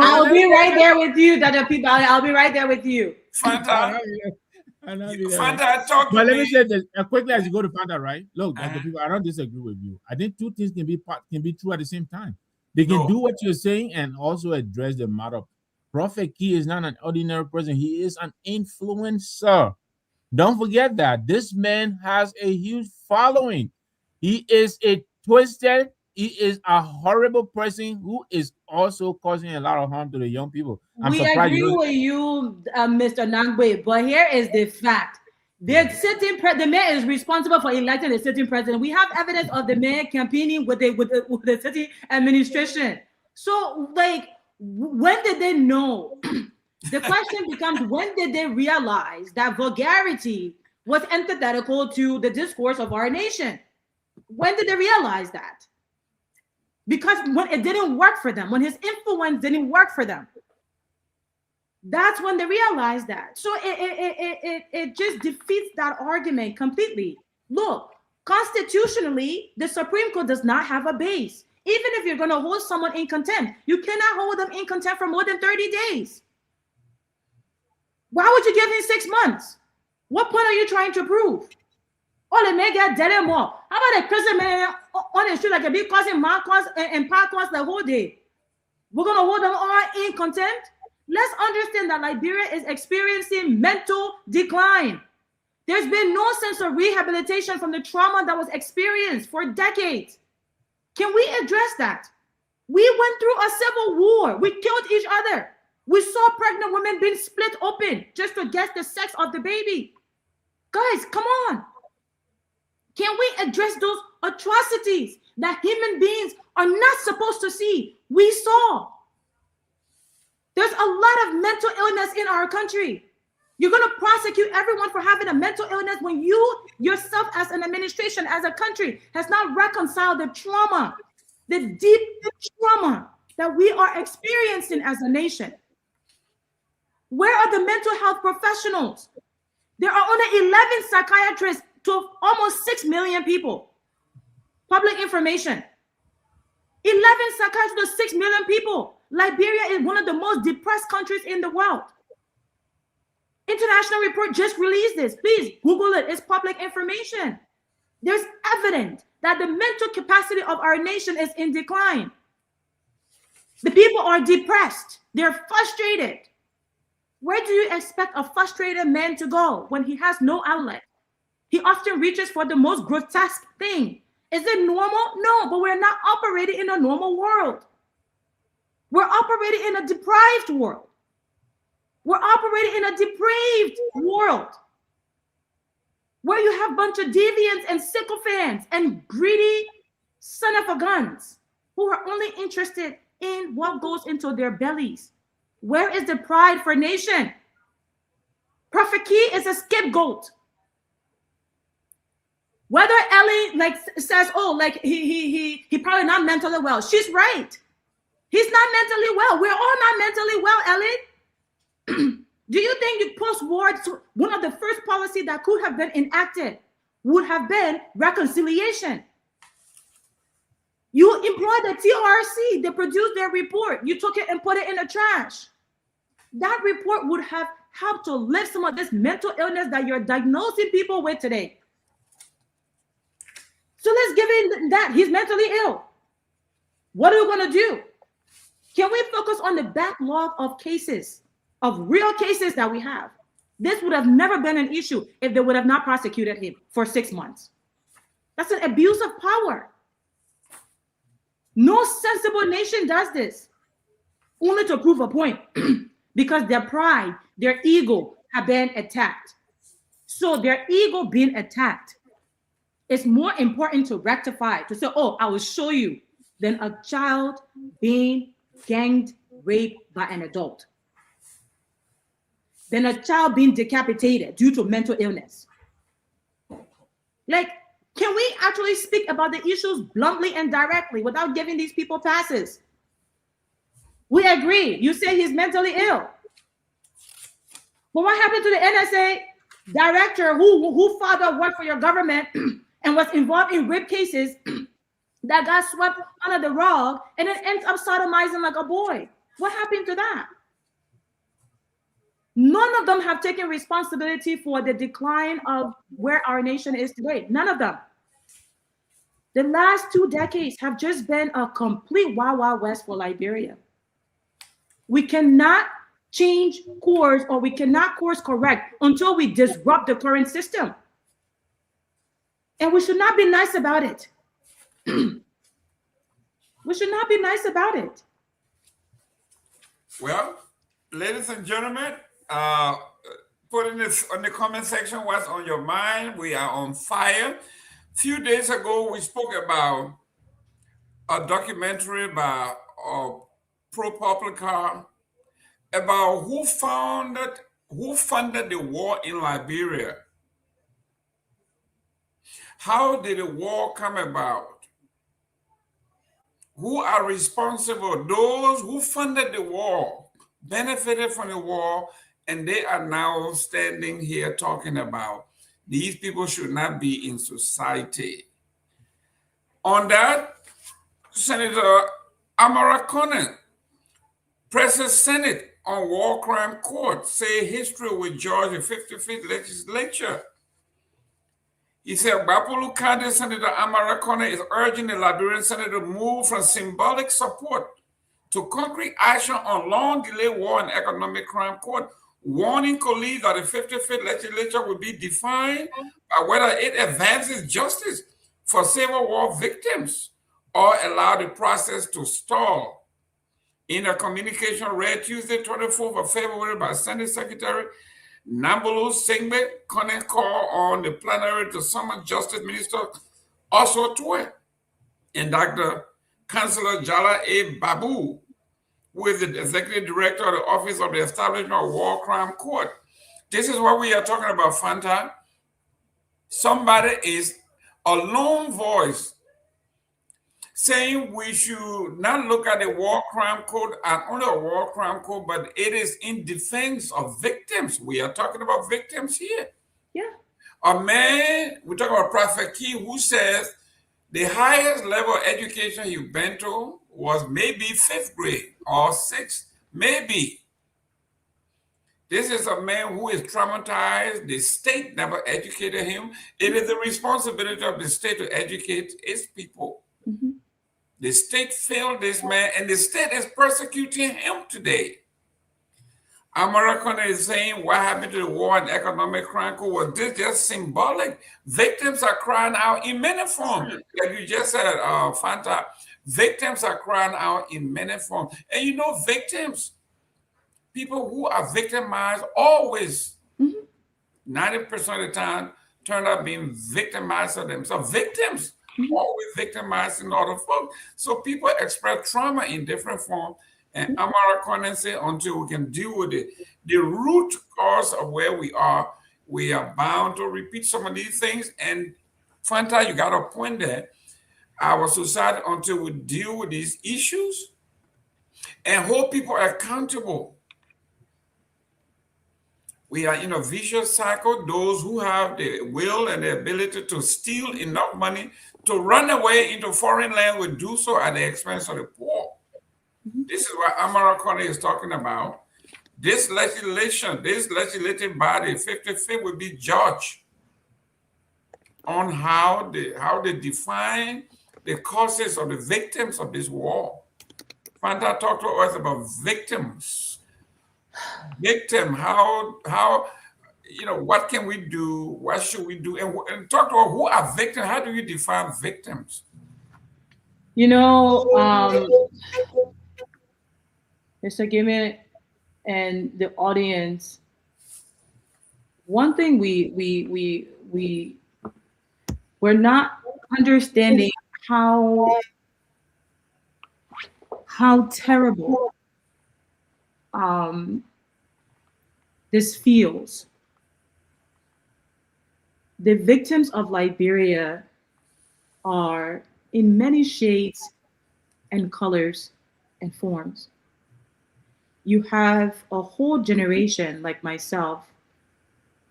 S17: I'll be right there with you, Dr. Peabody. I'll be right there with you.
S15: Fanta.
S19: Fanta, talk to me. But let me say this quickly as you go to Fanta, right? Look, Dr. Peabody, I don't disagree with you. I think two things can be true at the same time. They can do what you're saying and also address the matter. Prophet Key is not an ordinary person. He is an influencer. Don't forget that. This man has a huge following. He is a horrible person who is also causing a lot of harm to the young people.
S17: We agree with you, Mr. Nagbe, but here is the fact. The mayor is responsible for electing the sitting president. We have evidence of the mayor campaigning with the city administration. So, when did they know? The question becomes, when did they realize that vulgarity was antithetical to the discourse of our nation? When did they realize that? Because when it didn't work for them, when his influence didn't work for them. That's when they realized that. So it just defeats that argument completely. Look, constitutionally, the Supreme Court does not have a base. Even if you're going to hold someone in contempt, you cannot hold them in contempt for more than 30 days. Why would you give him 6 months? What point are you trying to prove? Oh, they may get dead and more. How about a prison man on the street like a big causing Marcos and Parcos the whole day? We're going to hold them all in contempt? Let's understand that Liberia is experiencing mental decline. There's been no sense of rehabilitation from the trauma that was experienced for decades. Can we address that? We went through a civil war. We killed each other. We saw pregnant women being split open just to guess the sex of the baby. Guys, come on. Can we address those atrocities that human beings are not supposed to see? We saw. There's a lot of mental illness in our country. You're going to prosecute everyone for having a mental illness when you yourself as an administration, as a country, has not reconciled the trauma, the deep trauma that we are experiencing as a nation. Where are the mental health professionals? There are only 11 psychiatrists to almost 6 million people. Public information. 11 psychiatrists to 6 million people. Liberia is one of the most depressed countries in the world. International report just released this. Please Google it. It's public information. There's evidence that the mental capacity of our nation is in decline. The people are depressed. They're frustrated. Where do you expect a frustrated man to go when he has no outlet? He often reaches for the most grotesque thing. Is it normal? No, but we're not operating in a normal world. We're operating in a deprived world. We're operating in a depraved world where you have a bunch of deviants and sycophants and greedy son of a guns who are only interested in what goes into their bellies. Where is the pride for nation? Prophet Key is a scapegoat. Whether Ellie says, oh, he probably not mentally well. She's right. He's not mentally well. We're all not mentally well, Ellie. Do you think the post-war, one of the first policies that could have been enacted would have been reconciliation? You employed the TRC, they produced their report. You took it and put it in the trash. That report would have helped to lift some of this mental illness that you're diagnosing people with today. So let's give him that. He's mentally ill. What are we going to do? Can we focus on the backlog of cases, of real cases that we have? This would have never been an issue if they would have not prosecuted him for 6 months. That's an abuse of power. No sensible nation does this, only to prove a point, because their pride, their ego have been attacked. So their ego being attacked, it's more important to rectify, to say, oh, I will show you, than a child being ganged, raped by an adult. Than a child being decapitated due to mental illness. Like, can we actually speak about the issues bluntly and directly without giving these people passes? We agree. You say he's mentally ill. But what happened to the NSA director who father worked for your government and was involved in rape cases that got swept under the rug and then ends up sodomizing like a boy? What happened to that? None of them have taken responsibility for the decline of where our nation is today. None of them. The last 2 decades have just been a complete Wild Wild West for Liberia. We cannot change course, or we cannot course correct until we disrupt the current system. And we should not be nice about it. We should not be nice about it.
S15: Well, ladies and gentlemen, put in this on the comment section what's on your mind. We are on fire. A few days ago, we spoke about a documentary by ProPublica about who funded the war in Liberia. How did the war come about? Who are responsible? Those who funded the war, benefited from the war, and they are now standing here talking about these people should not be in society. On that, Senator Amara Conan, presses Senate on War Crime Court, say history with George the 55th legislature. He said, Bapulu County Senator Amara Conan is urging the Liberian Senate to move from symbolic support to concrete action on long-delayed war and economic crime court, warning colleagues that the 55th legislature will be defined by whether it advances justice for Civil War victims or allow the process to stall. In a communication read Tuesday, 24th of February by Senate Secretary Nambulu Singbe, Conan called on the plenary to summon Justice Minister Oswald Tue and Dr. Councillor Jala A. Babu, who is the Executive Director of the Office of the Establishment of War Crime Court. This is what we are talking about, Fanta. Somebody is a lone voice saying we should not look at the War Crime Code as only a War Crime Code, but it is in defense of victims. We are talking about victims here.
S17: Yeah.
S15: A man, we talk about Prophet Key, who says the highest level of education he's been to was maybe 5th grade or 6th, maybe. This is a man who is traumatized. The state never educated him. It is the responsibility of the state to educate its people.
S17: Mm-hmm.
S15: The state failed this man, and the state is persecuting him today. American is saying what happened to the war and economic crime? Was this just symbolic? Victims are crying out in many forms. Like you just said, Fanta, victims are crying out in many forms. And you know, victims, people who are victimized always, 90% of the time, turn out being victimized of themselves. Victims always victimized in other folks. So people express trauma in different forms. And Amara Conan said, until we can deal with it, the root cause of where we are bound to repeat some of these things. And Fanta, you got a point there. Our society, until we deal with these issues and hold people accountable, we are in a vicious cycle. Those who have the will and the ability to steal enough money to run away into foreign land will do so at the expense of the poor. This is what Amara Coney is talking about. This legislation, this legislative body, 55th, will be judged on how they define the causes of the victims of this war. Fanta talked to us about victims. Victim, how you know, what can we do? What should we do? And talk to us, who are victims? How do you define victims?
S17: You know, Mr. Gayman and the audience, one thing we're not understanding how terrible this feels. The victims of Liberia are in many shades and colors and forms. You have a whole generation like myself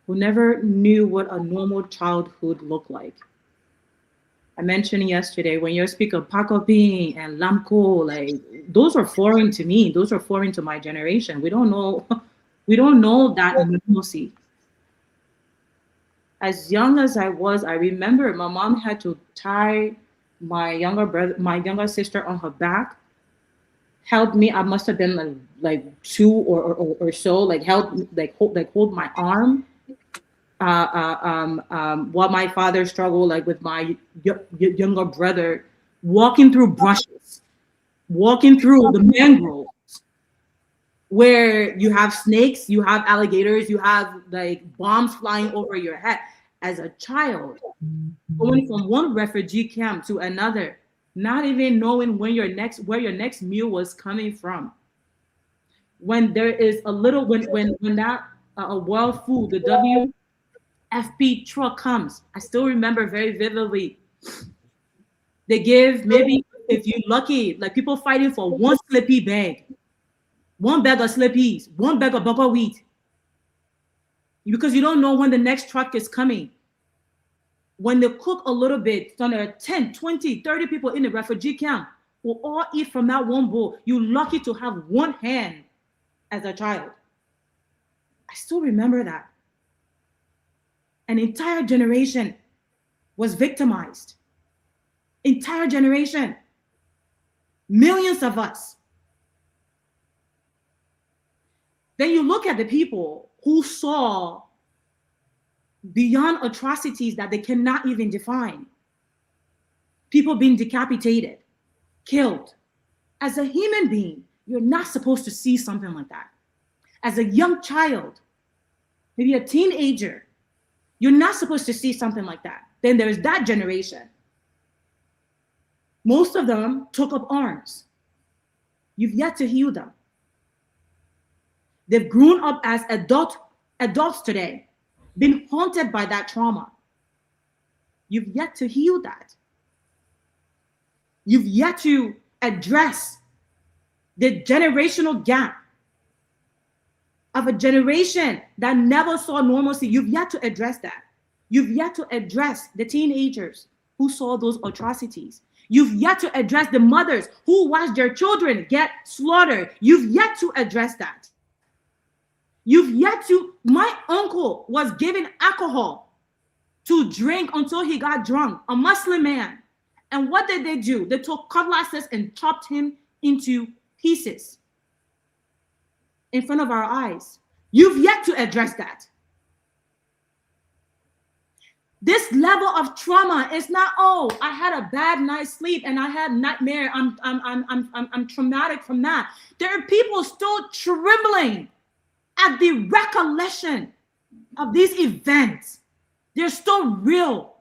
S17: who never knew what a normal childhood looked like. I mentioned yesterday when you speak of Pakoping and Lamko, like those are foreign to me. Those are foreign to my generation. We don't know that normalcy. As young as I was, I remember my mom had to tie my younger sister on her back, held me. I must have been like 2 or so, like hold my arm. While my father struggled like with my younger brother, walking through brushes, walking through the mangroves, where you have snakes, you have alligators, you have like bombs flying over your head. As a child, going from one refugee camp to another, not even knowing where your next meal was coming from. When there is a little, when that World Food, the WFP truck comes, I still remember very vividly. They give, maybe if you're lucky, like people fighting for one slippy bag, one bag of slippies, one bag of buckwheat, because you don't know when the next truck is coming. When they cook a little bit, so there are 10, 20, 30 people in the refugee camp will all eat from that one bowl. You're lucky to have one hand as a child. I still remember that. An entire generation was victimized. Entire generation. Millions of us. Then you look at the people who saw beyond atrocities that they cannot even define. People being decapitated, killed. As a human being, you're not supposed to see something like that. As a young child, maybe a teenager, you're not supposed to see something like that. Then there's that generation. Most of them took up arms. You've yet to heal them. They've grown up as adults today, been haunted by that trauma. You've yet to heal that. You've yet to address the generational gap of a generation that never saw normalcy. You've yet to address that. You've yet to address the teenagers who saw those atrocities. You've yet to address the mothers who watched their children get slaughtered. You've yet to address that. You've yet to. My uncle was given alcohol to drink until he got drunk, a Muslim man. And what did they do? They took cutlasses and chopped him into pieces in front of our eyes. You've yet to address that. This level of trauma is not, oh, I had a bad night's sleep and I had nightmare. I'm traumatic from that. There are people still trembling at the recollection of these events. They're still real,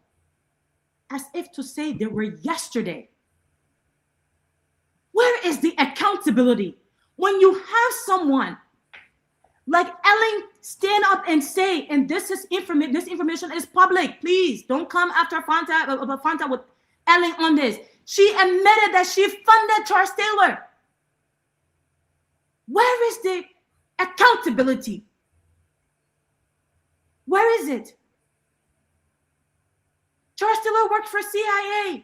S17: as if to say they were yesterday. Where is the accountability when you have someone like Ellen stand up and say, and this information is public. Please don't come after Fanta with Ellen on this. She admitted that she funded Charles Taylor. Where is the accountability? Where is it? Charles Taylor worked for CIA.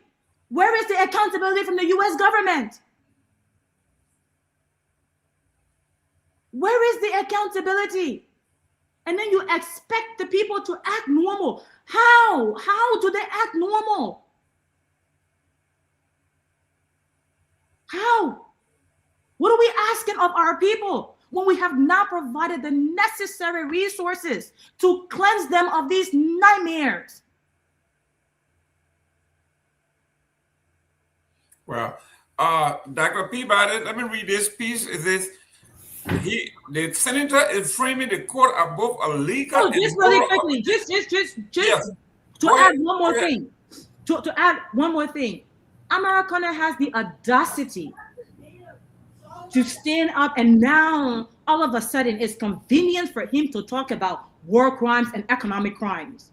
S17: Where is the accountability from the US government? Where is the accountability? And then you expect the people to act normal. How? How do they act normal? How? What are we asking of our people when we have not provided the necessary resources to cleanse them of these nightmares?
S15: Well, Dr. Peabody, let me read this piece. The senator is framing the court above a legal.
S17: Oh, just really quickly, just yes. To add one more thing. To add one more thing, Americana has the audacity to stand up, and now all of a sudden it's convenient for him to talk about war crimes and economic crimes.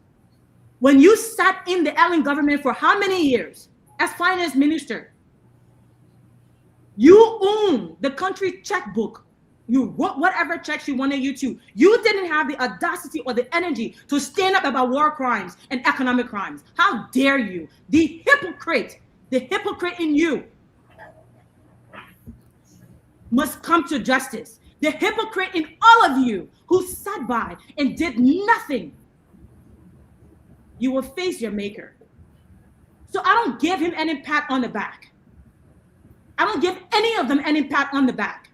S17: When you sat in the Allen government for how many years as finance minister? You own the country checkbook. You wrote whatever checks you wanted you to. You didn't have the audacity or the energy to stand up about war crimes and economic crimes. How dare you? The hypocrite in you must come to justice. The hypocrite in all of you who sat by and did nothing. You will face your maker. So I don't give him any pat on the back. I don't give any of them any pat on the back.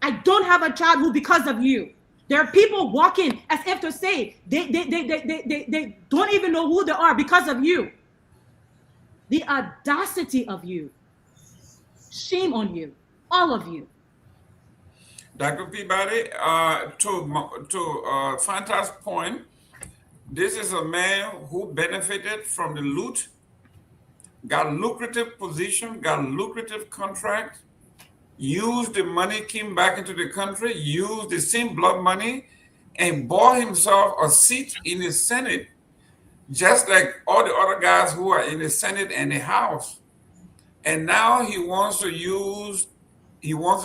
S17: I don't have a child who, because of you, there are people walking as if to say they don't even know who they are because of you. The audacity of you. Shame on you, all of you.
S15: Dr. Peabody, to Fanta's point, this is a man who benefited from the loot, got lucrative position, got lucrative contract, used the money, came back into the country, used the same blood money, and bought himself a seat in the Senate, just like all the other guys who are in the Senate and the House. And now he wants to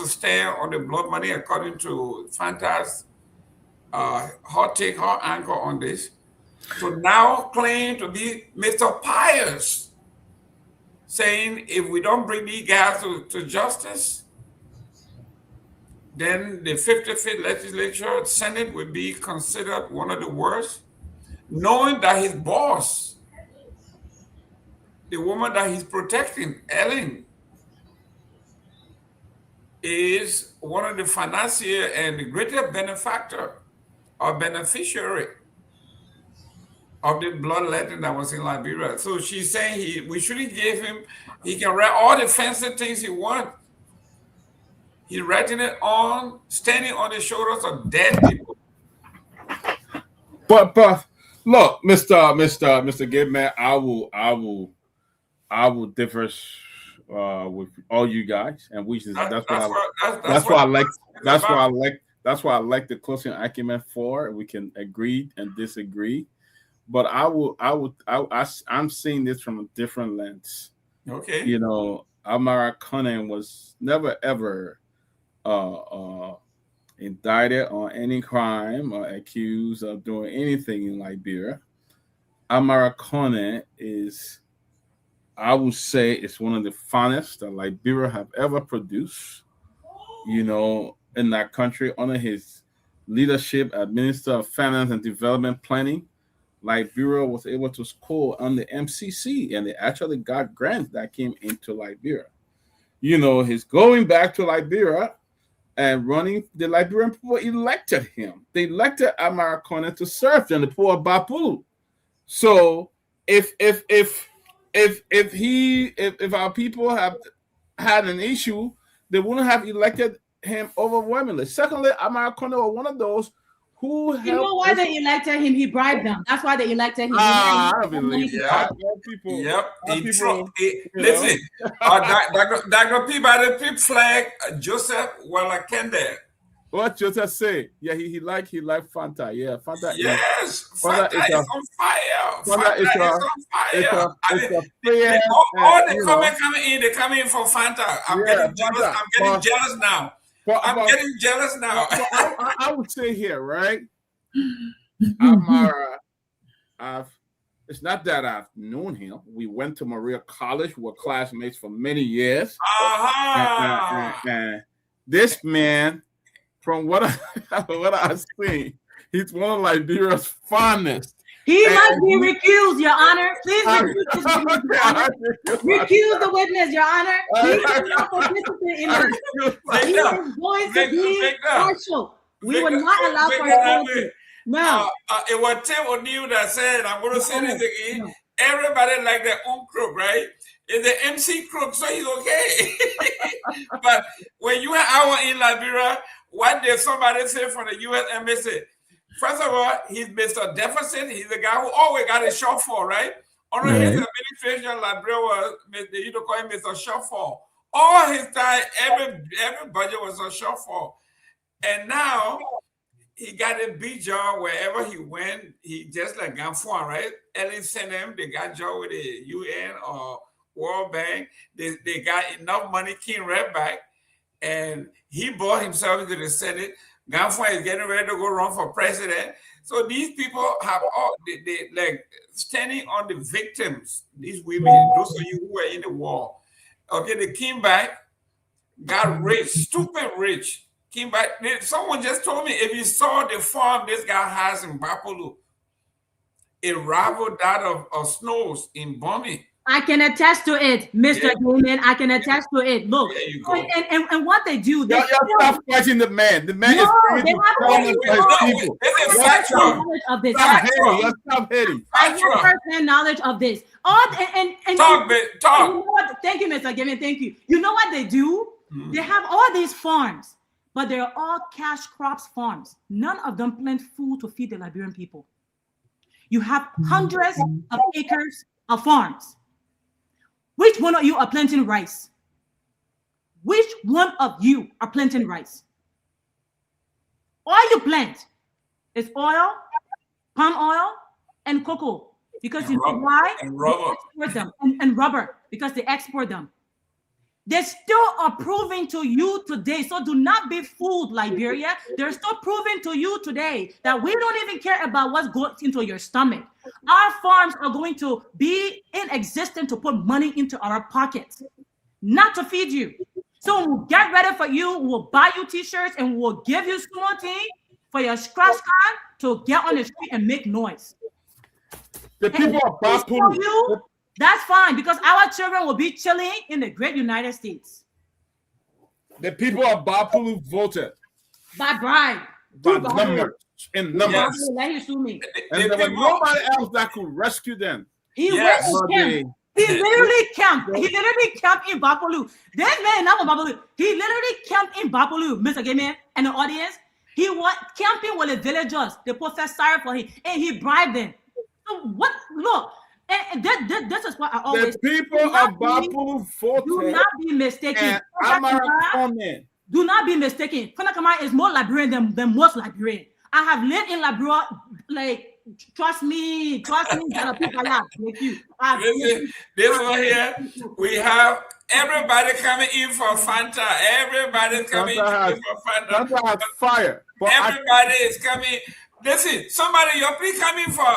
S15: stand on the blood money, according to Fanta's hot take, hot anchor on this, to now claim to be Mr. Pious, saying if we don't bring these guys to justice, then the 55th legislature, Senate, would be considered one of the worst, knowing that his boss, the woman that he's protecting, Ellen, is one of the financier and the greatest benefactor or beneficiary of the bloodletting that was in Liberia. So she's saying we shouldn't give him, he can write all the fancy things he wants. He's writing it on, standing on the shoulders of dead people.
S16: But look, Mr. Gayman, I will differ with all you guys, and that's why I like the closing argument for. We can agree and disagree, but I'm seeing this from a different lens.
S15: Okay,
S16: you know, Amara Conan was never ever indicted on any crime or accused of doing anything in Liberia. Amara Conan is, I would say, it's one of the finest that Liberia have ever produced, you know, in that country under his leadership as Minister of Finance and Development Planning, Liberia was able to score on the MCC, and they actually got grants that came into Liberia. You know, he's going back to Liberia and running. The Liberian people elected him. They elected Kamara to serve them, the poor Bapulu. So if our people have had an issue, they wouldn't have elected him overwhelmingly. Secondly, Kamara was one of those who helped.
S17: You know why they elected him? He bribed them. That's why they elected him.
S16: I don't believe
S15: Yeah.
S16: people.
S15: Yep.
S16: People,
S15: Listen, Dr. Peabody Pip flag Joseph Walakende.
S16: What Joseph say? Yeah, he liked Fanta. Yeah, Fanta.
S15: Yes, Fanta is on fire.
S16: Fanta is on fire. It's
S15: all the comment coming in, they come in for Fanta. I'm getting jealous. I'm getting jealous now. I'm getting jealous now.
S16: I would say here, right? Kamara, it's not that I've known him. We went to Maria College. We were classmates for many years. And this man, from what I've seen, he's one of Liberia's finest.
S17: He might be recused, Your Honor. Please recuse the witness, Your Honor. He will not participate in this. He is going to be partial. We will not allow for no.
S15: It was Tim O'Neill that said, I'm going to say this again. Everybody like their own crook, right? It's the MC crook, so he's okay. But when you are out in Liberia, what did somebody say from the U.S. Embassy? First of all, he's Mr. Deficit. He's the guy who always got a shortfall, right? Under his administration, Liberia was, they used to call him Mr. Shortfall. All his time, every budget was a shortfall. And now, he got a big job wherever he went. He just like Garguah, right? Ellen sent him, they got job with the UN or World Bank. They got enough money, came right back. And he bought himself into the Senate. Garguah is getting ready to go run for president. So these people have all they like standing on the victims, these women, those of you who were in the war. Okay, they came back, got rich, stupid rich. Came back. Someone just told me if you saw the farm this guy has in Bapulu, it rivaled that of Snow's in Bombay.
S17: I can attest to it, Mr. Gayman. I can attest to it. Look, and what they do, they
S16: stop fighting the man. The man is
S17: they have knowledge of this.
S16: Stop hating.
S17: I have first-hand knowledge of this.
S15: Talk.
S17: Thank you, Mr. Gayman. Thank you. You know what they do? They have all these farms, but they're all cash crops farms. None of them plant food to feed the Liberian people. You have hundreds of acres of farms. Which one of you are planting rice? Which one of you are planting rice? All you plant is oil, palm oil, and cocoa. Because you know why?
S15: And rubber.
S17: They export them. And rubber, because they export them. They still are proving to you today. So do not be fooled, Liberia. They're still proving to you today that we don't even care about what's going into your stomach. Our farms are going to be in existence to put money into our pockets, not to feed you. So we'll get ready for you. We'll buy you t-shirts and we'll give you small tea for your scratch card to get on the street and make noise.
S16: The people are Bapulu.
S17: That's fine, because our children will be chilling in the great United States.
S16: The people of Bapulu voted.
S17: By bribe.
S16: By numbers. In numbers.
S17: Yes. Let you sue me.
S16: And there was nobody else that could rescue them.
S17: He literally camped. He literally camped in Bapulu. This man, not Bapulu. He literally camped in Bapulu, Mr. Gayman, and the audience. He was camping with the villagers. They professed sorry for him, and he bribed them. So what? Look. And this is what I always.
S16: The people of Bapulu voted.
S17: Do not be mistaken. Do not be mistaken. Kamara is more Liberian than most Liberian. I have lived in Liberia. Like, trust me. There are people like you.
S15: This one here, we have everybody coming in for Fanta. Everybody's coming in for Fanta.
S16: Fanta has fire.
S15: Everybody is coming. Listen, somebody, you're please coming for.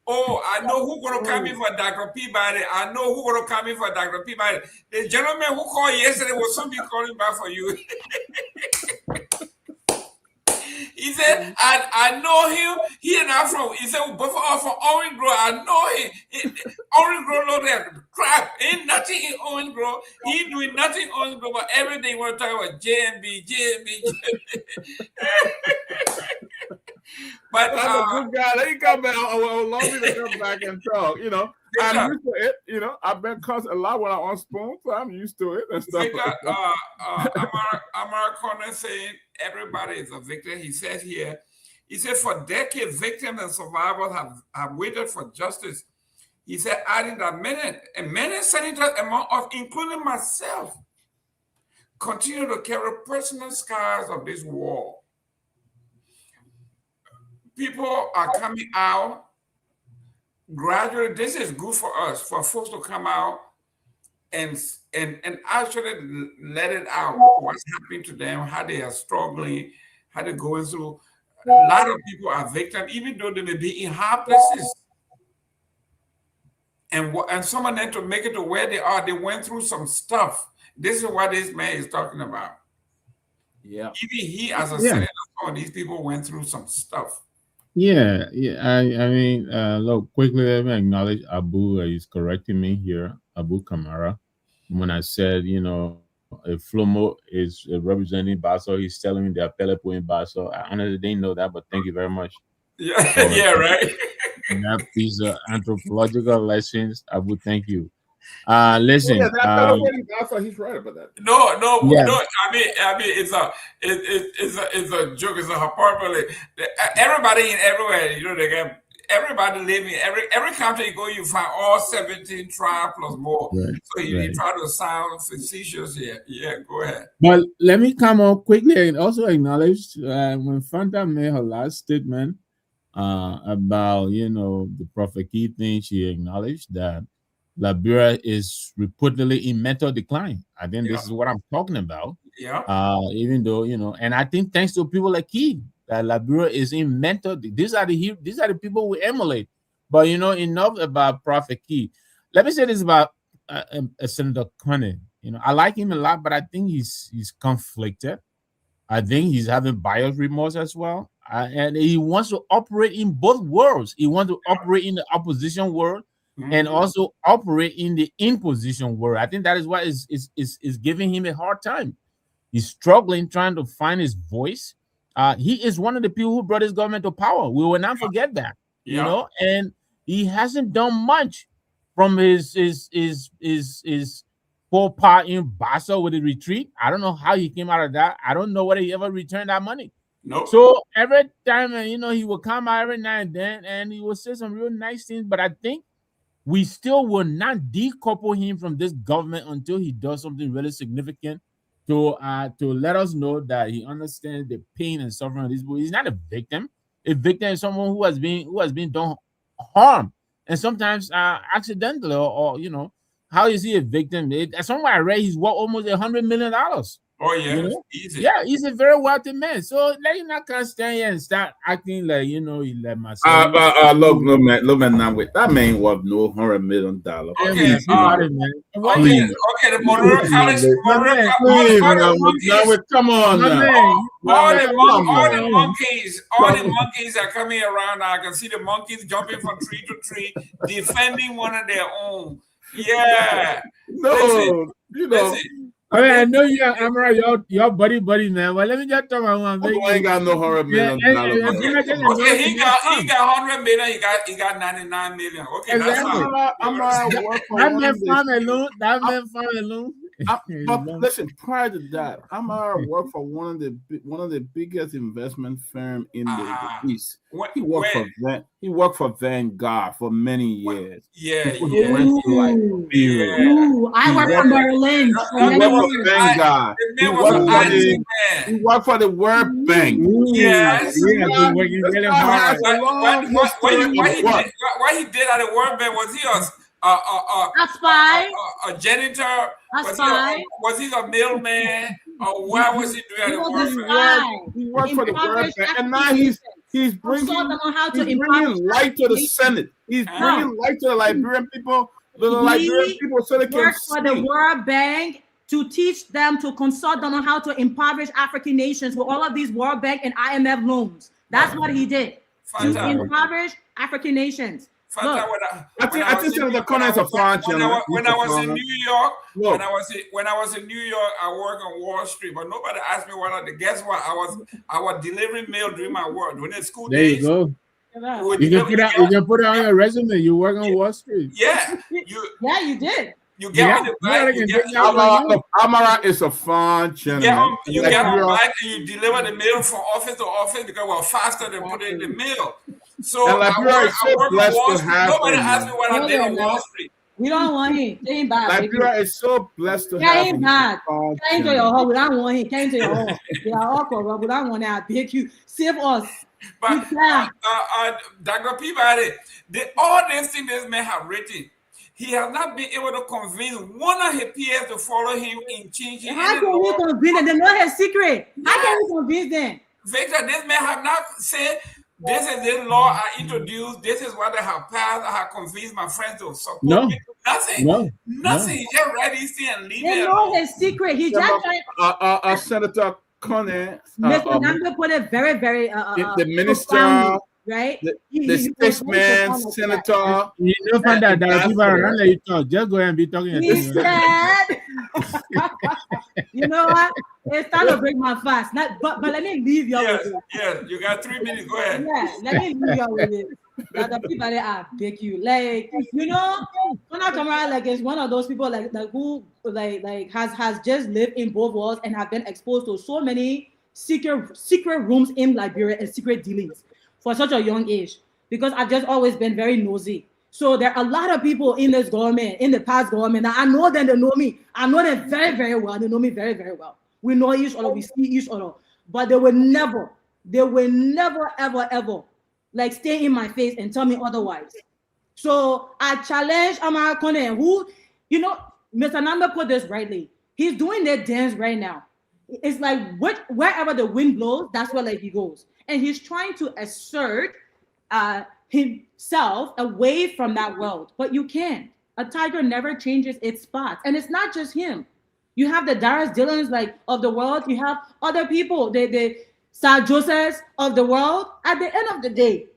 S15: Oh, I know who's going to come in for Dr. Peabody. I know who's going to come in for Dr. Peabody. The gentleman who called yesterday will soon be calling back for you. He He said, I know him. He and I from. He said, both of us from Orange Grove. I know him. Orange Grove, no there. Crap, ain't nothing in Orange Grove. He doing nothing in Orange Grove, but everything we're talking about JMB. But
S16: that's a good guy. Let him come back. I would love you to come back and talk. You know, I'm used to it. You know, I've been cussed a lot when I'm on Spoon, so I'm used to it and stuff.
S15: Amara Corner saying everybody is a victim. He said here, he said for decades, victims and survivors have waited for justice. He said, adding that many senators among us, including myself, continue to carry personal scars of this war. People are coming out gradually. This is good for us, for folks to come out and actually let it out what's happening to them, how they are struggling, how they're going through. A lot of people are victims, even though they may be in hard places. And some of them, to make it to where they are, they went through some stuff. This is what this man is talking about.
S16: Yeah.
S15: Even he, as a senator, some of these people went through some stuff.
S19: Yeah. I mean, look, quickly, let me acknowledge Abu is correcting me here, Abu Kamara. When I said, you know, if Flomo is representing Basso, he's telling me they're Kehleboe in Basso. I honestly didn't know that, but thank you very much.
S15: Yeah, yeah, right.
S19: That piece of anthropological lessons, Abu, thank you. Listen,
S16: he's right about that.
S15: No. I mean, it's a joke. It's a hyperbole. Everybody in everywhere, you know, they get everybody living. Every country you go, you find all 17 tribes plus more.
S19: Right,
S15: so you try to sound facetious here. Yeah, go ahead.
S19: But let me come on quickly and also acknowledge when Fanta made her last statement about, you know, the Prophet Key thing, she acknowledged that Liberia is reportedly in mental decline. I think this is what I'm talking about.
S15: Yeah.
S19: Even though, you know, and I think thanks to people like Key, that Liberia is in mental. These are the people we emulate. But you know, enough about Prophet Key. Let me say this about Senator Connie. You know, I like him a lot, but I think he's conflicted. I think he's having buyer's remorse as well. And he wants to operate in both worlds. He wants to operate in the opposition world and also operate in the imposition world. I think that is what is giving him a hard time. He's struggling, trying to find his voice. He is one of the people who brought his government to power. We will not forget that. You know, and he hasn't done much from his full part in Basso with the retreat. I don't know how he came out of that. I don't know whether he ever returned that money.
S15: No.
S19: So every time, you know, he will come out every now and then and he will say some real nice things. But I think we still will not decouple him from this government until he does something really significant to let us know that he understands the pain and suffering of these people. He's not a victim. A victim is someone who has been done harm, and sometimes accidentally, or you know, how is he a victim? Somewhere I read he's worth almost $100 million.
S15: Oh yeah,
S19: you know?
S15: easy.
S19: Yeah, he's a very wealthy man. So let him not stand here and start acting like, you know, he let myself.
S16: Look, man, now wait, that man was no $100 million.
S15: Okay, the Monroe College,
S16: come on now.
S15: All the monkeys are coming around now. I can see the monkeys jumping from tree to tree, defending one of their own. Yeah.
S16: No,
S15: listen.
S19: I mean, I know your buddy, man. Well, let me just talk about one thing.
S16: I ain't got no $100 million.
S15: Okay, he got $100 million. He got $99 million. Okay, that's how.
S19: That man farm alone.
S16: But listen, prior to that, Kamara worked for one of the biggest investment firms in the East. He worked for Vanguard for many years.
S15: Yeah.
S17: I worked for Berlin.
S16: He worked for Vanguard. He worked for the World Bank.
S15: Yes.
S19: Working really hard.
S15: What he did at the World Bank, was he
S17: a spy?
S15: A janitor? Was he a mailman? Or what was he doing at the World Bank?
S16: He worked for the World Bank, and now he's bringing light to the Senate. He's bringing light to the Liberian people. The Liberian people so they can
S17: work for the World Bank to teach them, to consult them on how to impoverish African nations with all of these World Bank and IMF loans. That's what he did. To impoverish African nations.
S15: Fanta,
S16: I think some of the comments are fun,
S15: when I was in New York, when I was in New York, I worked on Wall Street, but nobody asked me what I did. Guess what? I was delivering mail during my work. During the school
S19: there
S15: days.
S19: You go. You can put it on your resume. You work on Wall Street.
S15: Yeah.
S17: You did.
S15: You get on the bike.
S16: Kamara is a fun channel.
S15: You get on the bike and you deliver the mail from office to office because we're faster than putting in the mail. So I work on Wall Street. Nobody asked me what I did on Wall Street.
S17: We don't want him. They ain't bad.
S16: Liberia is so blessed to
S17: have him. Ain't bad. Came to your home. We don't want him. Came to your home. We are all corrupt. We don't want to beg you. Save us.
S15: But Dr. Peabody, all these things this man have written, he has not been able to convince one of his peers to follow him in changing.
S17: How can we convince them? They know his secret. How can we convince them?
S15: Victor, this man have not said, this is the law I introduced. This is what I have passed. I have convinced my friends to support me. Nothing. Nothing. He just write these things and leave it.
S17: They know his secret. He just
S16: Senator Conner.
S17: Mr. Nagbe put it very, very
S16: the minister,
S17: right?
S16: The statesman, senator.
S19: You know, find that people around let you talk. Just go and be talking.
S17: He said, you know what? It's time to break my fast. But let me leave you with it.
S15: Yes, you got 3 minutes. Go ahead.
S17: Yeah, let me leave you with it. That the people that beg you, like, you know, Kamara, like, is one of those people like who has just lived in both worlds and have been exposed to so many secret rooms in Liberia and secret dealings for such a young age. Because I've just always been very nosy. So there are a lot of people in this government, in the past government, that I know them, they know me. I know them very, very well. They know me very, very well. We know each other, we see each other. But they will never, ever, ever, like, stay in my face and tell me otherwise. So I challenge Amara Kone, who, you know, Mr. Nagbe put this rightly. He's doing their dance right now. It's like wherever the wind blows, that's where like he goes. And he's trying to assert himself away from that world. But you can't. A tiger never changes its spots. And it's not just him. You have the Darius Dillons like of the world. You have other people, the Sir Josephs of the world. At the end of the day,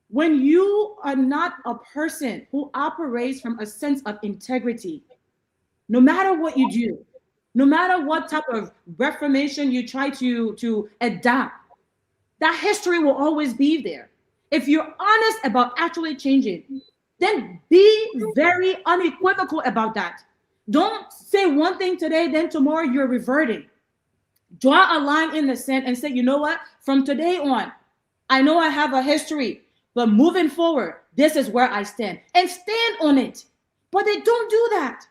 S17: when you are not a person who operates from a sense of integrity, no matter what you do, no matter what type of reformation you try to adapt, that history will always be there. If you're honest about actually changing, then be very unequivocal about that. Don't say one thing today, then tomorrow you're reverting. Draw a line in the sand and say, you know what? From today on, I know I have a history, but moving forward, this is where I stand. And stand on it. But they don't do that.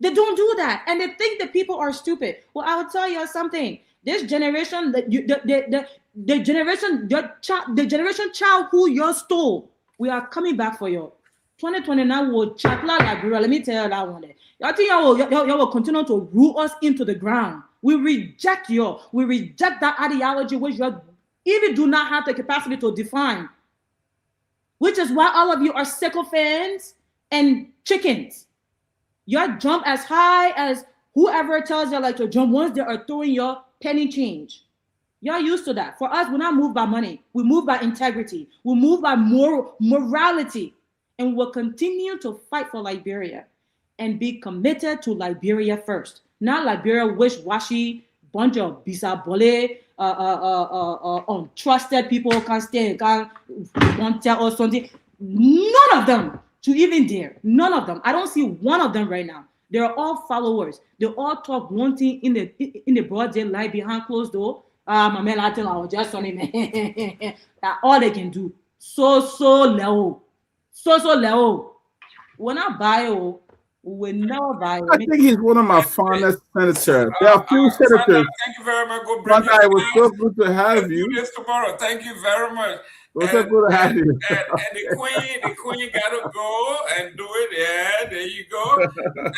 S17: They don't do that. And they think that people are stupid. Well, I'll tell you something. This generation, the generation child who you stole, we are coming back for you. 2029 will chatla Liberia. Let me tell you that one day. I think you will continue to rule us into the ground. We reject you. We reject that ideology which you even do not have the capacity to define. Which is why all of you are sycophants and chickens. You jump as high as whoever tells you like to jump once they are throwing your penny change. You're used to that. For us, we're not moved by money. We move by integrity. We move by morality. And we'll continue to fight for Liberia and be committed to Liberia first. Not Liberia wish-washy, bunch of bisabole, untrusted people can't stay, won't tell us something. None of them to even dare. None of them. I don't see one of them right now. They're all followers. They all talk one thing in the broad daylight behind closed door. My man, I tell you, just on him. That's all they can do. So low. So low. When I buy, we will never buy.
S16: I think he's one of my fondest senators. There are few senators.
S15: Thank you very much. Go
S16: bring it was so good to have you.
S15: This tomorrow. Thank you very much.
S16: It was so good to have you.
S15: And the queen got to go and do it. Yeah, there you go.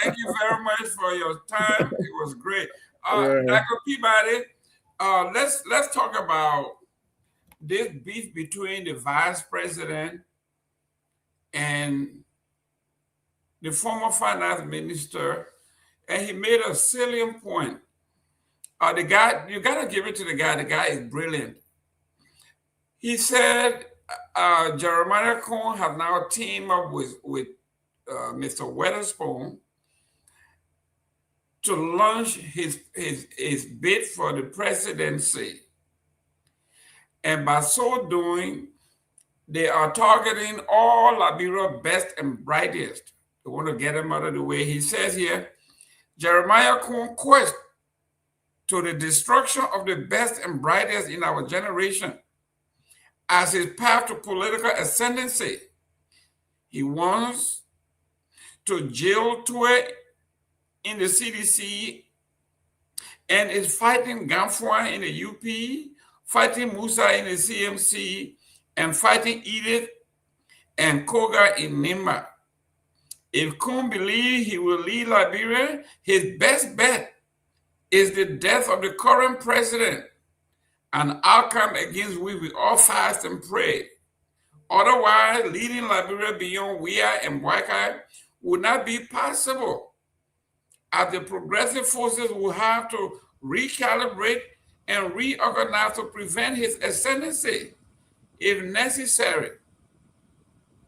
S15: Thank you very much for your time. It was great. Dr. Peabody, let's talk about this beef between the vice president and the former finance minister and he made a salient point. The guy, you got to give it to the guy. The guy is brilliant. He said Jeremiah Cohn have now teamed up with Mr. Weatherspoon to launch his bid for the presidency. And by so doing, they are targeting all Liberia's best and brightest. They want to get him out of the way. He says here, Jeremiah Cohn's quest to the destruction of the best and brightest in our generation as his path to political ascendancy. He wants to jail Tue in the CDC and is fighting Gamfwa in the UP, fighting Musa in the CMC, and fighting Edith and Koga in Nimba. If Cohn believes he will lead Liberia, his best bet is the death of the current president, an outcome against which we all fast and pray. Otherwise, leading Liberia beyond Wea and Waika would not be possible, as the progressive forces will have to recalibrate and reorganize to prevent his ascendancy, if necessary.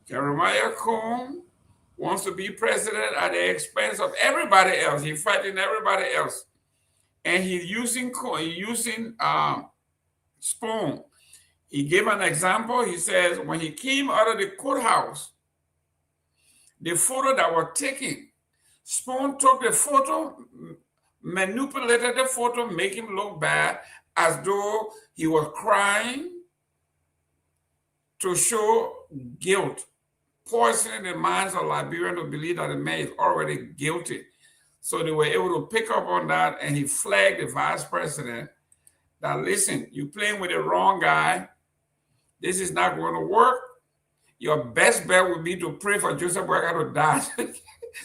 S15: Jeremiah Cohn wants to be president at the expense of everybody else. He's fighting everybody else. And he's using Spoon. He gave an example. He says, when he came out of the courthouse, the photo that was taken, Spoon took the photo, manipulated the photo, make him look bad, as though he was crying to show guilt, poisoning the minds of Liberians to believe that the man is already guilty. So they were able to pick up on that, and he flagged the vice president that, listen, you're playing with the wrong guy. This is not going to work. Your best bet would be to pray for Joseph Boakai to die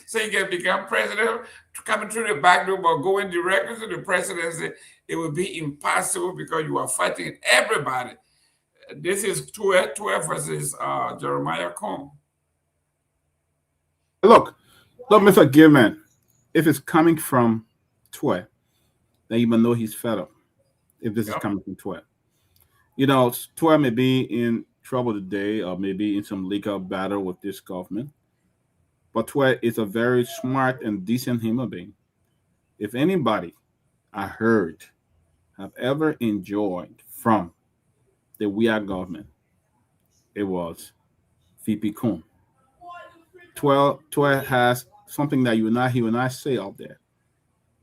S15: so he can become president, coming through the back door, but going directly to the presidency. It would be impossible because you are fighting everybody. This is 12 versus Jeremiah Cohn.
S16: Look, Mr. Gayman, if it's coming from Tue, then even though he's fed up, if this is coming from Tue. You know, Tue may be in trouble today or maybe in some legal battle with this government, but Tue is a very smart and decent human being. If anybody I heard have ever enjoyed from the Wea government, it was VP Cohn. Tue has something that you and I say out there,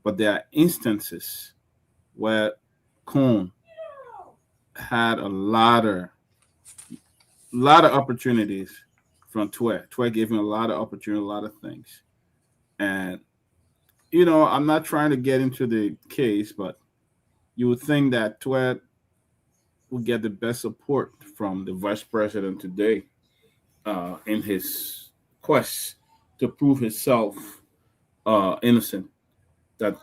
S16: but there are instances where Cohn had a lot of opportunities from Tue. Tue gave him a lot of opportunity, a lot of things. And, you know, I'm not trying to get into the case, but you would think that Tue would get the best support from the vice president today in his quest to prove himself innocent, that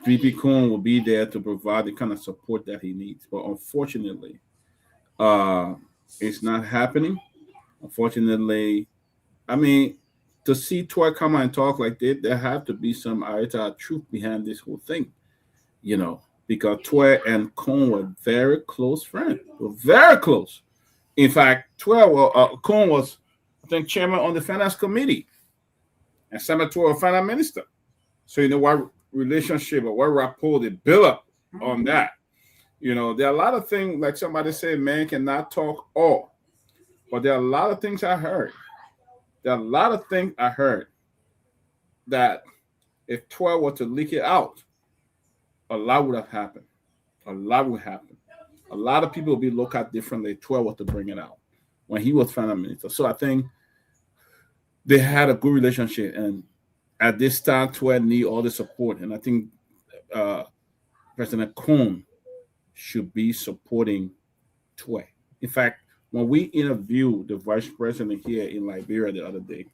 S16: VP Cohn will be there to provide the kind of support that he needs. But unfortunately, it's not happening. Unfortunately, I mean, to see Tue come out and talk like that, there have to be some truth behind this whole thing, you know, because Tue and Cohn were very close friends. Were very close. In fact, Cohn was, I think, chairman on the finance committee and senatorial finance minister. So you know what relationship or what rapport they built up on that. You know, there are a lot of things, like somebody said, man cannot talk all. But there are a lot of things I heard. There are a lot of things I heard that if Tue were to leak it out, a lot would have happened. A lot would happen. A lot of people would be looked at differently if Tue was to bring it out when he was finance minister. So I think they had a good relationship, and at this time, Tue need all the support. And I think President Cohn should be supporting Tue. In fact, when we interviewed the vice president here in Liberia the other day,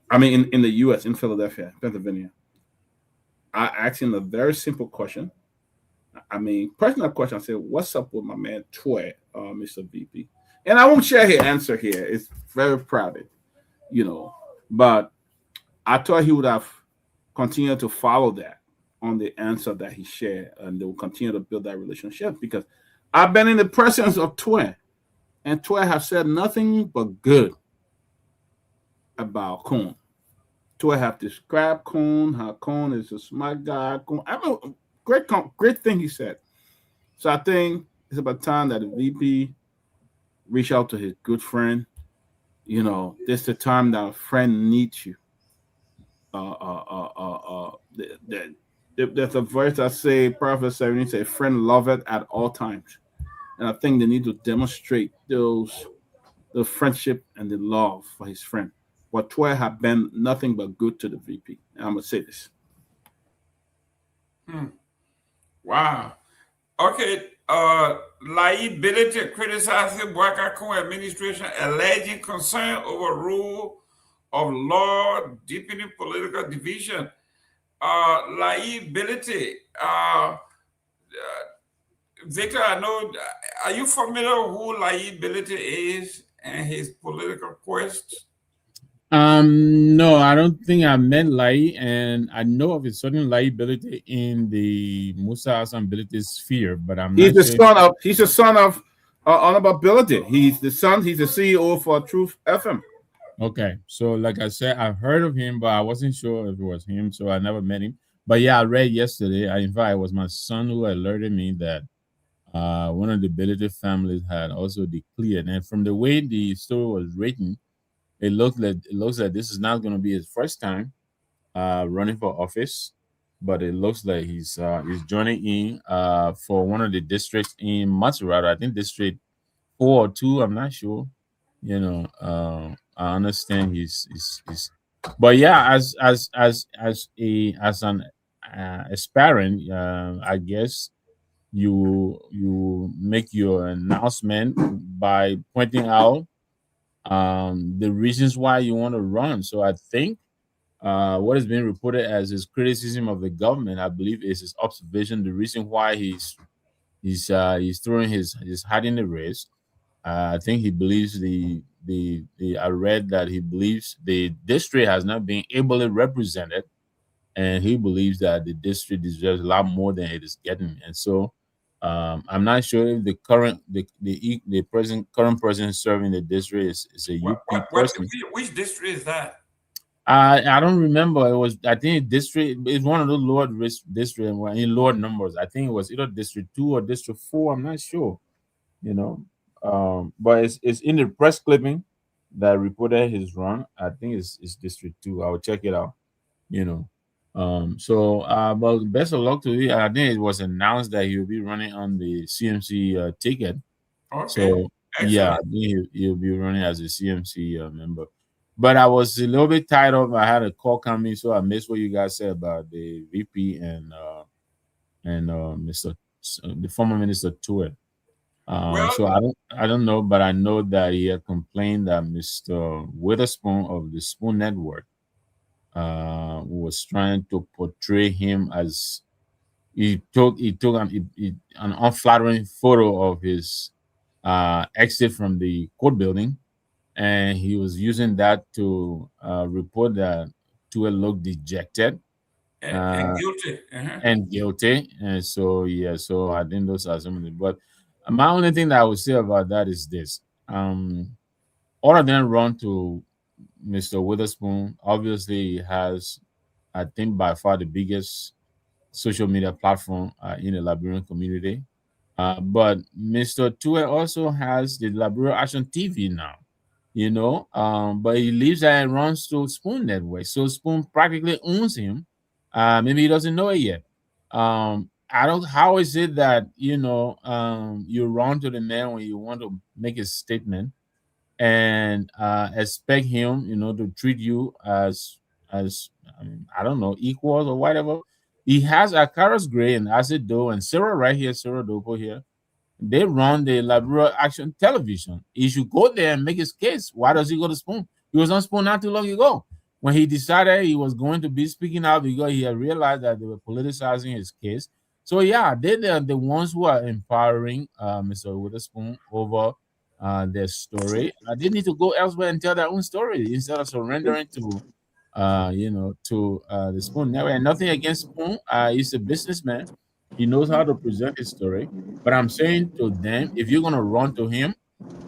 S16: I mean, in the U.S., in Philadelphia, Pennsylvania, I asked him a very simple question. I mean, personal question. I said, what's up with my man Tue, Mr. VP? And I won't share his answer here. It's very private, you know. But I thought he would have continue to follow that on the answer that he shared, and they will continue to build that relationship, because I've been in the presence of Twe, and Twe have said nothing but good about Kun. Twe have described Kun, how Kun is a smart guy. Kun, I mean, great thing he said. So I think it's about time that the VP reach out to his good friend. You know, this is the time that a friend needs you. There's a verse that say, Prophet 17 say, friend loveth at all times. And I think they need to demonstrate the friendship and the love for his friend. But Twe have been nothing but good to the VP. And I'm going to say this.
S15: Wow. Okay. Liability criticizing Bwakakon administration, alleging concern over rule of law, deepening political division. Liability. Victor, I know, are you familiar with who Liability is and his political quest?
S19: No, I don't think I met Lai, and I know of a certain liability in the Musa Assembility sphere, but I'm not sure.
S16: He's the son of Honorable Ability. He's the CEO for Truth FM.
S19: Okay, so like I said, I've heard of him, but I wasn't sure if it was him, so I never met him. But yeah, I read yesterday. In fact, it was my son who alerted me that one of the Ability families had also declared, and from the way the story was written, it looks like this is not going to be his first time running for office, but it looks like he's joining in for one of the districts in Matsurato. I think District 4 or 2. I'm not sure. You know, I understand he's but yeah, as an aspirant, I guess you make your announcement by pointing out the reasons why you want to run. So I think what is being reported as his criticism of the government, I believe, is his observation. The reason why he's throwing his hat in the race. I think he believes I read that he believes the district has not been ably represented, and he believes that the district deserves a lot more than it is getting. And so I'm not sure if the current current president serving the district is a UP person.
S15: Which district is that?
S19: I don't remember. It was, I think, district. It's one of those lower risk districts in lower numbers. I think it was either District 2 or District 4. I'm not sure. You know, but it's in the press clipping that reported his run. I think it's District 2. I will check it out. You know. But best of luck to you. I think it was announced that he will be running on the CMC ticket.
S15: Okay.
S19: So
S15: excellent.
S19: Yeah, I think he'll be running as a CMC member. But I was a little bit tied up. I had a call coming, so I missed what you guys said about the VP and the former Minister Twe. So I don't know, but I know that he had complained that Mr. Witherspoon of the Spoon Network was trying to portray him as he took an unflattering photo of his exit from the court building, and he was using that to report that Twe looked dejected
S15: and guilty.
S19: And guilty. And so I think those are some of them. But my only thing that I would say about that is this: all of them run to Mr. Witherspoon. Obviously, he has, I think, by far the biggest social media platform in the Liberian community. But Mr. Twe also has the Liberia Action TV now, you know. But he lives and runs to Spoon Network, so Spoon practically owns him. Maybe he doesn't know it yet. How is it that you run to the man when you want to make a statement and expect him, to treat you as I don't know, equals or whatever? He has Akaras Gray and Acid Doe and Sarah right here, Sarah Dopoh here. They run the Liberia Action Television. He should go there and make his case. Why does he go to Spoon? He was on Spoon not too long ago when he decided he was going to be speaking out because he had realized that they were politicizing his case. So yeah, they're the ones who are empowering Mr. Witherspoon over their story. They need to go elsewhere and tell their own story instead of surrendering to to the Spoon Network. And nothing against Spoon. He's a businessman. He knows how to present his story. But I'm saying to them, if you're gonna run to him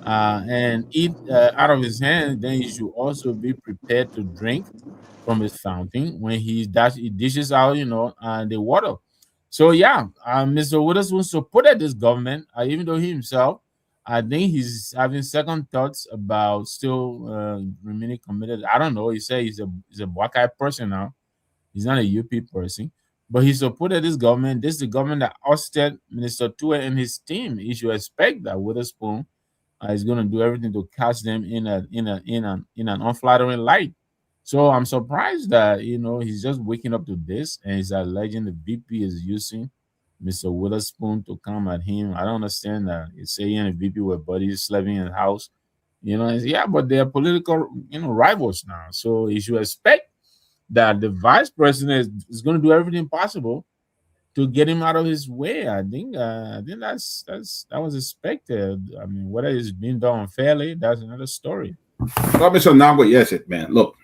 S19: and eat out of his hand, then you should also be prepared to drink from his fountain when he dishes out, the water. So yeah, Mr. Witherspoon supported this government, even though he himself, I think he's having second thoughts about still remaining committed. I don't know. He said he's a black eye person now. He's not a UP person, but he supported this government. This is the government that ousted Minister Tue and his team. You should expect that Witherspoon is going to do everything to cast them in an unflattering light. So I'm surprised that he's just waking up to this and he's alleging the VP is using Mr. Witherspoon to come at him. I don't understand that. He's saying the VP were buddies sleeping in the house. Yeah, but they're political, rivals now. So you should expect that the vice president is going to do everything possible to get him out of his way. I think that was expected. I mean, whether it's being done unfairly, that's another story.
S16: Well, Mr. Nagbe, yes, man. Look,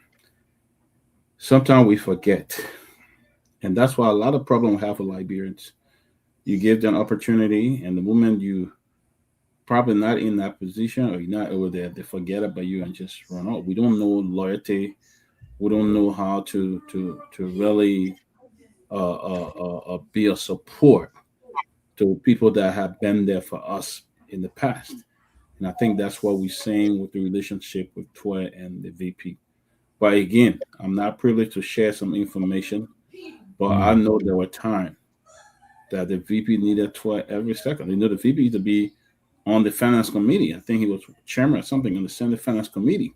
S16: sometimes we forget, and that's why a lot of problems we have with Liberians. You give them opportunity, and the moment you probably not in that position or you're not over there, they forget about you and just run off. We don't know loyalty. We don't know how to really be a support to people that have been there for us in the past. And I think that's what we're saying with the relationship with Tue and the VP. But again, I'm not privileged to share some information, but I know there were times that the VP needed Tue every second. The VP used to be on the finance committee. I think he was chairman or something on the Senate Finance Committee.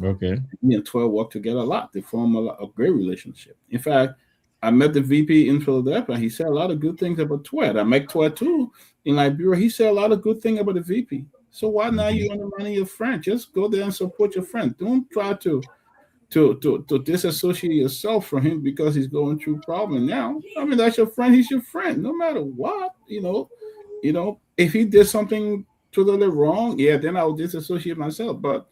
S19: Okay.
S16: He and Tue worked together a lot. They formed a great relationship. In fact, I met the VP in Philadelphia. He said a lot of good things about Tue. I met Tue too in Liberia. He said a lot of good things about the VP. So why now you undermining your friend? Just go there and support your friend. Don't try to disassociate yourself from him because he's going through problem now. I mean, that's your friend. He's your friend, no matter what. If he did something totally wrong, yeah, then I'll disassociate myself. But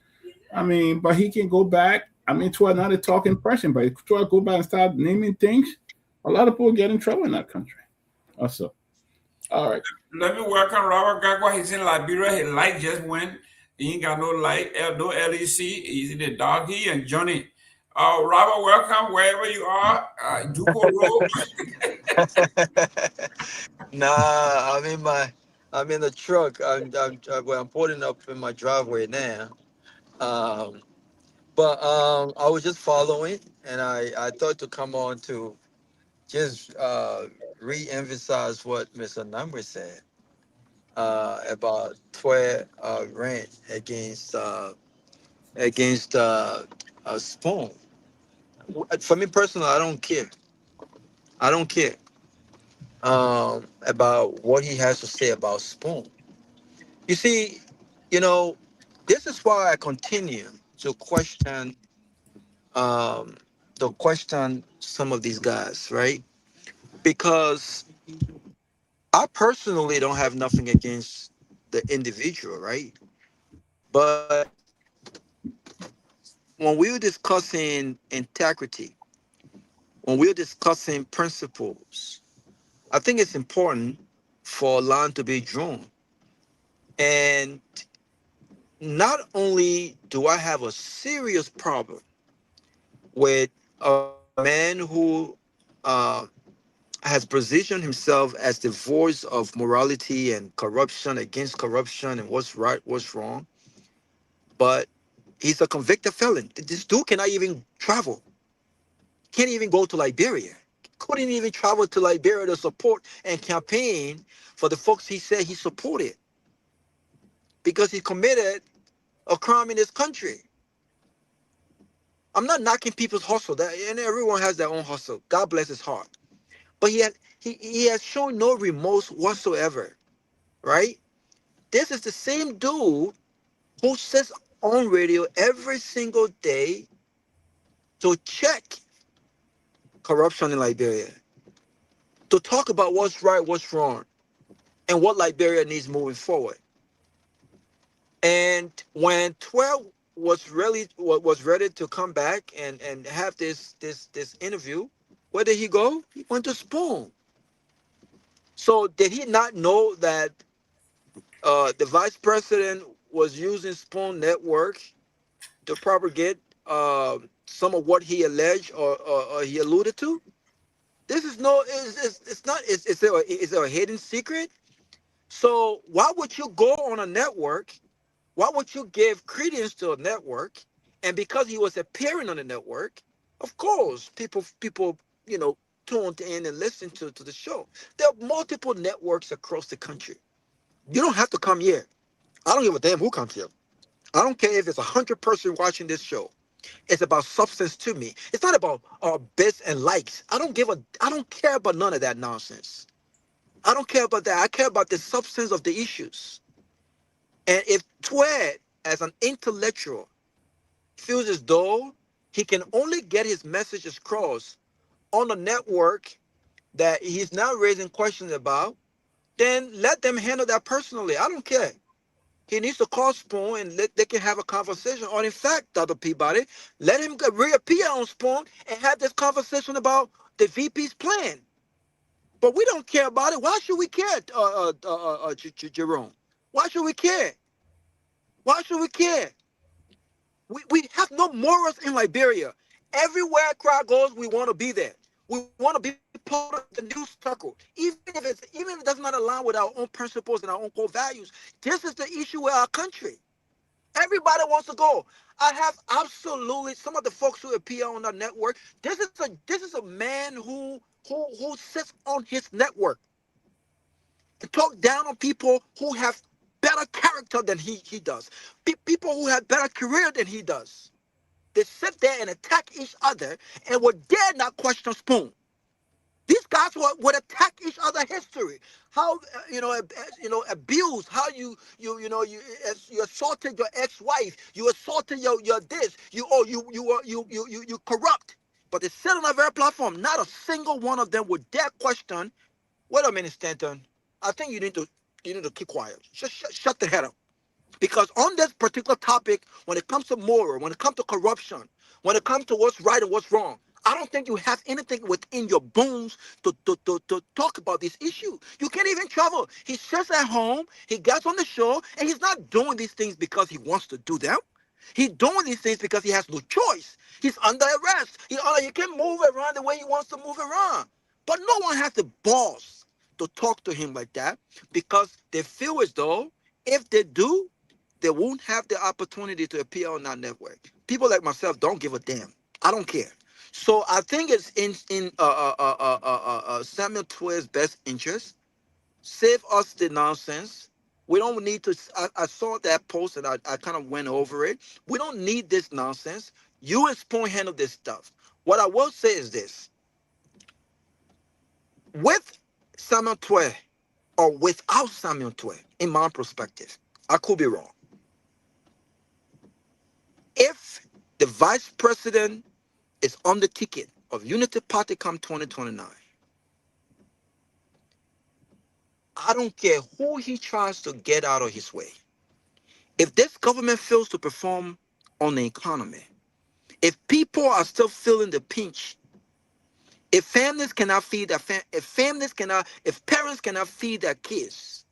S16: he can go back. I mean, Tue not a talking person, but if Tue go back and start naming things, a lot of people get in trouble in that country. Also, all right.
S15: Let me welcome Robert Garguah. He's in Liberia. His light just went. He ain't got no light, no LEC. He's in the dark. He and Johnny. Robert, welcome wherever you are. Dopoh Road.
S20: Nah, I'm in the truck. I'm pulling up in my driveway now. But I was just following, and I thought to come on to just re-emphasize what Mr. Nagbe said about Tue rant against Spoon. For me personally, I don't care. I don't care about what he has to say about Spoon. You see, this is why I continue to question some of these guys, right? Because I personally don't have nothing against the individual, right? But when we were discussing integrity, when we were discussing principles, I think it's important for a line to be drawn. And not only do I have a serious problem with a man who has positioned himself as the voice of morality and corruption, against corruption and what's right, what's wrong, but he's a convicted felon. This dude cannot even travel. Can't even go to Liberia. Couldn't even travel to Liberia to support and campaign for the folks he said he supported because he committed a crime in this country. I'm not knocking people's hustle, and everyone has their own hustle. God bless his heart. But he has shown no remorse whatsoever, right? This is the same dude who sits on radio every single day to check corruption in Liberia, to talk about what's right, what's wrong, and what Liberia needs moving forward. And when was ready to come back and have this interview, where did he go? He went to Spoon. So did he not know that the vice president was using Spoon Network to propagate some of what he alleged or he alluded to? This is no, it's not, is there a hidden secret? So why would you go on a network? Why would you give credence to a network? And because he was appearing on the network, of course, people, tuned in and listened to the show. There are multiple networks across the country. You don't have to come here. I don't give a damn who comes here. I don't care if it's 100 person watching this show. It's about substance to me. It's not about bits and likes. I don't care about none of that nonsense. I don't care about that. I care about the substance of the issues. And if Twed, as an intellectual, feels as though he can only get his messages across on a network that he's now raising questions about, then let them handle that personally. I don't care. He needs to call Spoon and they can have a conversation. Or in fact, Dr. Peabody, let him reappear on Spoon and have this conversation about the VP's plan. But we don't care about it. Why should we care, Jerome? Why should we care? Why should we care? We have no morals in Liberia. Everywhere a crowd goes, we want to be there. We want to be part of the news circle, even if it does not align with our own principles and our own core values. This is the issue with our country. Everybody wants to go. I have absolutely some of the folks who appear on our network. This is a man who sits on his network and talk down on people who have better character than he does. People who have better career than he does. They sit there and attack each other and would dare not question Spoon. These guys would attack each other history. How abuse. How you assaulted your ex-wife. You assaulted your this. You corrupt. But they sit on a very platform. Not a single one of them would dare question. Wait a minute, Stanton. I think you need to keep quiet. Shut the head up. Because on this particular topic, when it comes to moral, when it comes to corruption, when it comes to what's right and what's wrong, I don't think you have anything within your bones to talk about this issue. You can't even travel. He sits at home, he gets on the show, and he's not doing these things because he wants to do them. He's doing these things because he has no choice. He's under arrest. He can move around the way he wants to move around. But no one has the balls to talk to him like that because they feel as though if they do, they won't have the opportunity to appear on that network. People like myself don't give a damn. I don't care. So I think it's in Samuel Twed's best interest. Save us the nonsense. We don't need to. I saw that post and I kind of went over it. We don't need this nonsense. You and Spoon handle this stuff. What I will say is this. With Samuel Twed or without Samuel Twed, in my perspective, I could be wrong. If the vice president is on the ticket of Unity Party come 2029, I don't care who he tries to get out of his way. If this government fails to perform on the economy, if people are still feeling the pinch, if families cannot feed their if parents cannot feed their kids,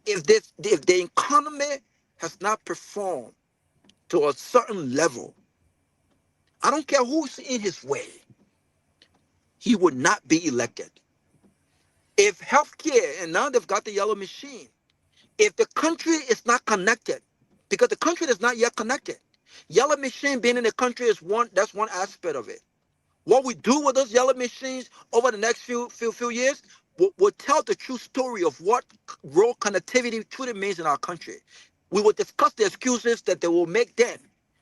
S20: if the economy has not performed to a certain level, I don't care who's in his way, he would not be elected. If healthcare, and now they've got the yellow machine, if the country is not connected, because the country is not yet connected, yellow machine being in the country is that's one aspect of it. What we do with those yellow machines over the next few years will tell the true story of what role connectivity truly means in our country. We will discuss the excuses that they will make then.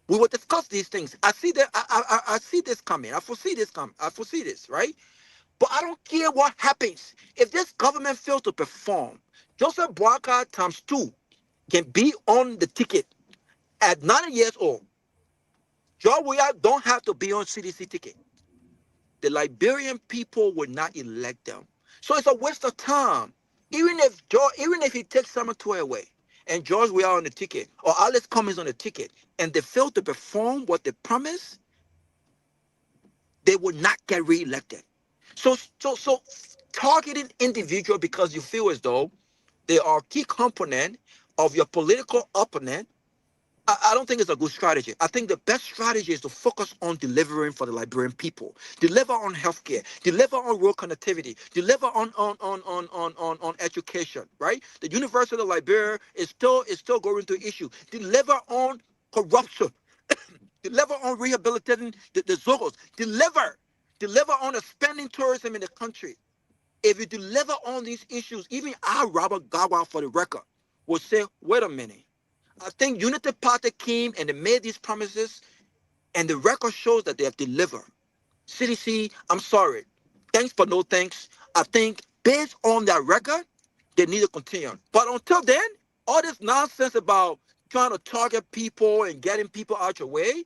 S20: We will discuss these things. I see that. I see this coming. I foresee this coming. I foresee this, right? But I don't care what happens. If this government fails to perform, Joseph Boakai ×2 can be on the ticket at 90 years old. Garguah don't have to be on CDC ticket. The Liberian people would not elect them. So it's a waste of time. Even if he takes Samuel Twed away and George Weah on the ticket, or Alex Cummings on the ticket, and they fail to perform what they promised, they will not get reelected. So targeting individual because you feel as though they are a key component of your political opponent, I don't think it's a good strategy. I think the best strategy is to focus on delivering for the Liberian people, deliver on healthcare, deliver on rural connectivity, deliver on education. Right? The University of Liberia is still going through issue. Deliver on corruption, deliver on rehabilitating the Zogos, deliver on expanding tourism in the country. If you deliver on these issues, even our Robert Garguah, for the record, will say, wait a minute. I think Unity Party came and they made these promises, and the record shows that they have delivered. CDC, I'm sorry. Thanks but no thanks. I think based on that record, they need to continue. But until then, all this nonsense about trying to target people and getting people out your way,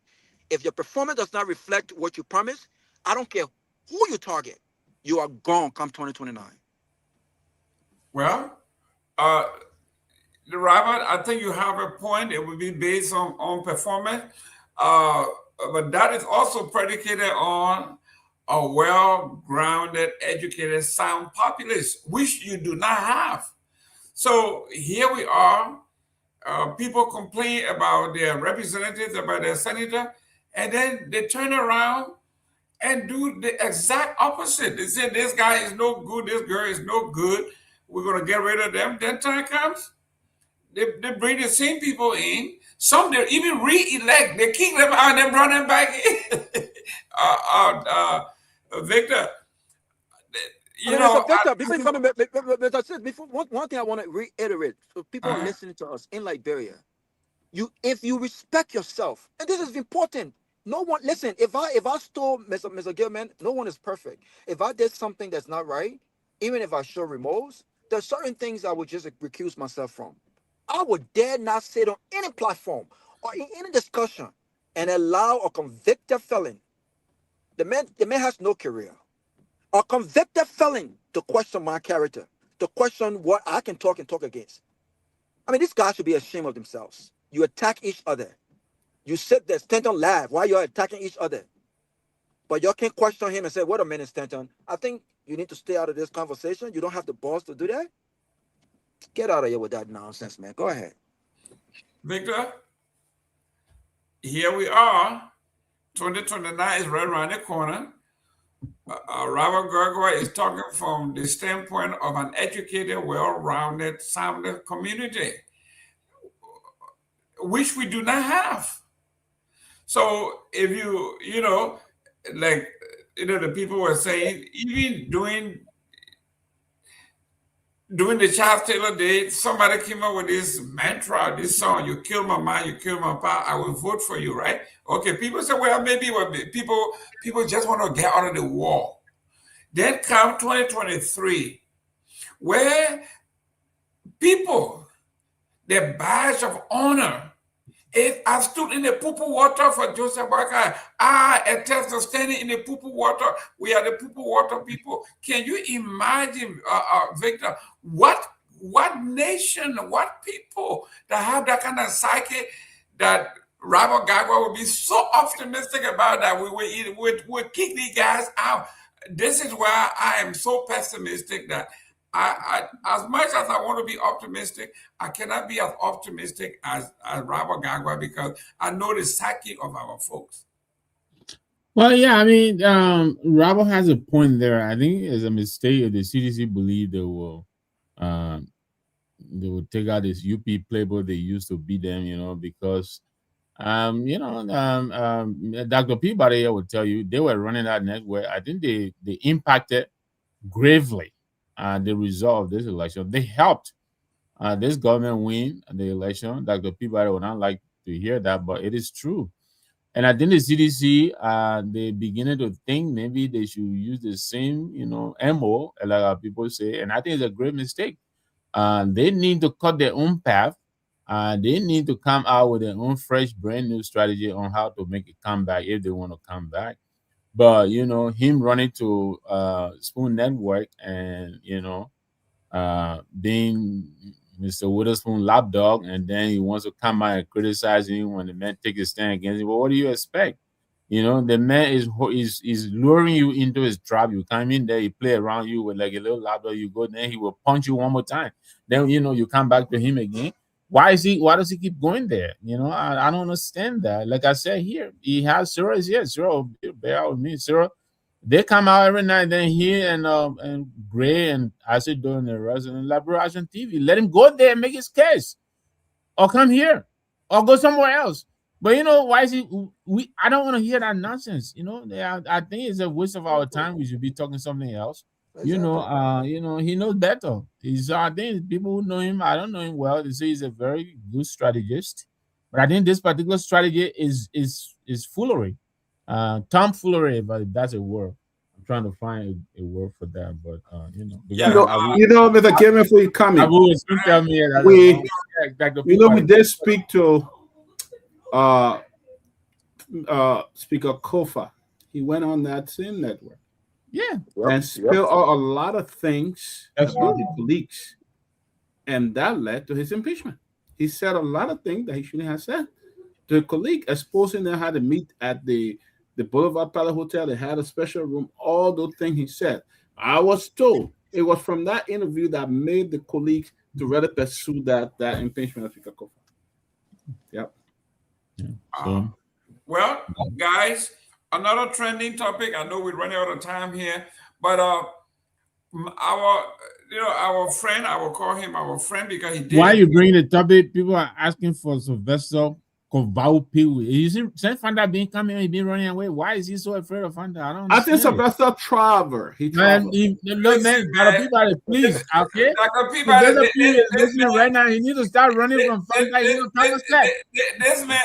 S20: if your performance does not reflect what you promised, I don't care who you target, you are gone come 2029.
S15: Well, Robert, I think you have a point. It would be based on performance, but that is also predicated on a well-grounded, educated, sound populace, which you do not have. So here we are. People complain about their representatives, about their senator, and then they turn around and do the exact opposite. They say this guy is no good, this girl is no good, we're going to get rid of them. Then time comes, they bring the same people in. Some they even re-elect. They kick them out and then bring them back in. Victor,
S20: Victor, before one thing I want to reiterate, so people are listening to us in Liberia. If you respect yourself, and this is important. No one, listen, if I stole Mr. Gayman, no one is perfect. If I did something that's not right, even if I show remorse, there's certain things I would just recuse myself from. I would dare not sit on any platform or in any discussion and allow a convicted felon. The man has no career. A convicted felon to question my character, to question what I can talk against. I mean, these guys should be ashamed of themselves. You attack each other. You sit there, Stanton laugh while you're attacking each other. But y'all can't question him and say, wait a minute, Stanton. I think you need to stay out of this conversation. You don't have the balls to do that. Get out of here with that nonsense, man. Go ahead.
S15: Victor, here we are. 2029 is right around the corner. Robert Garguah is talking from the standpoint of an educated, well-rounded, sound community, which we do not have. So if the people were saying, even during the Charles Taylor Day, somebody came up with this mantra, this song, you kill my mind, you kill my power, I will vote for you, right? Okay, people say, well, maybe people just want to get out of the war. Then come 2023, where people, their badge of honor, if I stood in the poo-poo water for Joseph Boakai, I attest to standing in the poo-poo water. We are the poo-poo water people. Can you imagine, Victor, what nation, what people that have that kind of psyche that Robert Garguah would be so optimistic about that we would kick these guys out? This is why I am so pessimistic that I as much as I want to be optimistic, I cannot be as optimistic as Robert Garguah because I know the psyche of our folks.
S19: Well, yeah, I mean, Robert has a point there. I think it's a mistake if the CDC believe they will take out this UP playbook they used to beat them, because Dr. Peabody will tell you they were running that network. I think they impacted gravely the result of this election. They helped this government win the election. Dr. Peabody would not like to hear that, but it is true. And I think the CDC, they beginning to think maybe they should use the same, MO, like people say. And I think it's a great mistake. They need to cut their own path. They need to come out with their own fresh, brand new strategy on how to make a comeback if they want to come back. But him running to Spoon Network and being Mr. Witherspoon lapdog, and then he wants to come out and criticize him when the man takes a stand against him. Well, what do you expect? You know, the man is luring you into his trap. You come in there, he play around you with like a little lapdog. You go, then he will punch you one more time. Then you come back to him again. Why does he keep going there? I don't understand that. Like I said, here he has Cyril is here. Cyril, bear out with me. Cyril, they come out every night. Then he and Gray and I sit doing the rest of the Liberation TV. Let him go there and make his case, or come here, or go somewhere else. But why is he? I don't want to hear that nonsense. I think it's a waste of our time. We should be talking something else. He knows better. I think people who know him, I don't know him well. They say he's a very good strategist, but I think this particular strategy is foolery, tomfoolery. But that's a word. I'm trying to find a word for that. But
S16: Mr. Gayman, before you come in,
S19: tell me
S16: we did speak to Speaker Kofa. He went on that same network.
S19: Yeah.
S16: And spilled out a lot of things about the colleagues. And that led to his impeachment. He said a lot of things that he shouldn't have said. The colleague exposing them how to meet at the Boulevard Palace Hotel. They had a special room. All those things he said. I was told it was from that interview that made the colleagues to rather pursue that impeachment of Speaker Kofa. Yep.
S15: Well, guys, another trending topic. I know we're running out of time here, but our friend, I will call him our friend because he did.
S19: Why you bring the topic? People are asking for Sylvester Pewee. You see, since Fanda been coming, he been running away. Why is he so afraid of Fanda?
S16: I think Sylvester traveled. He traveled.
S19: Please, okay? Sylvester Pewee is listening right now. He needs to start running from Fanda.
S15: This man,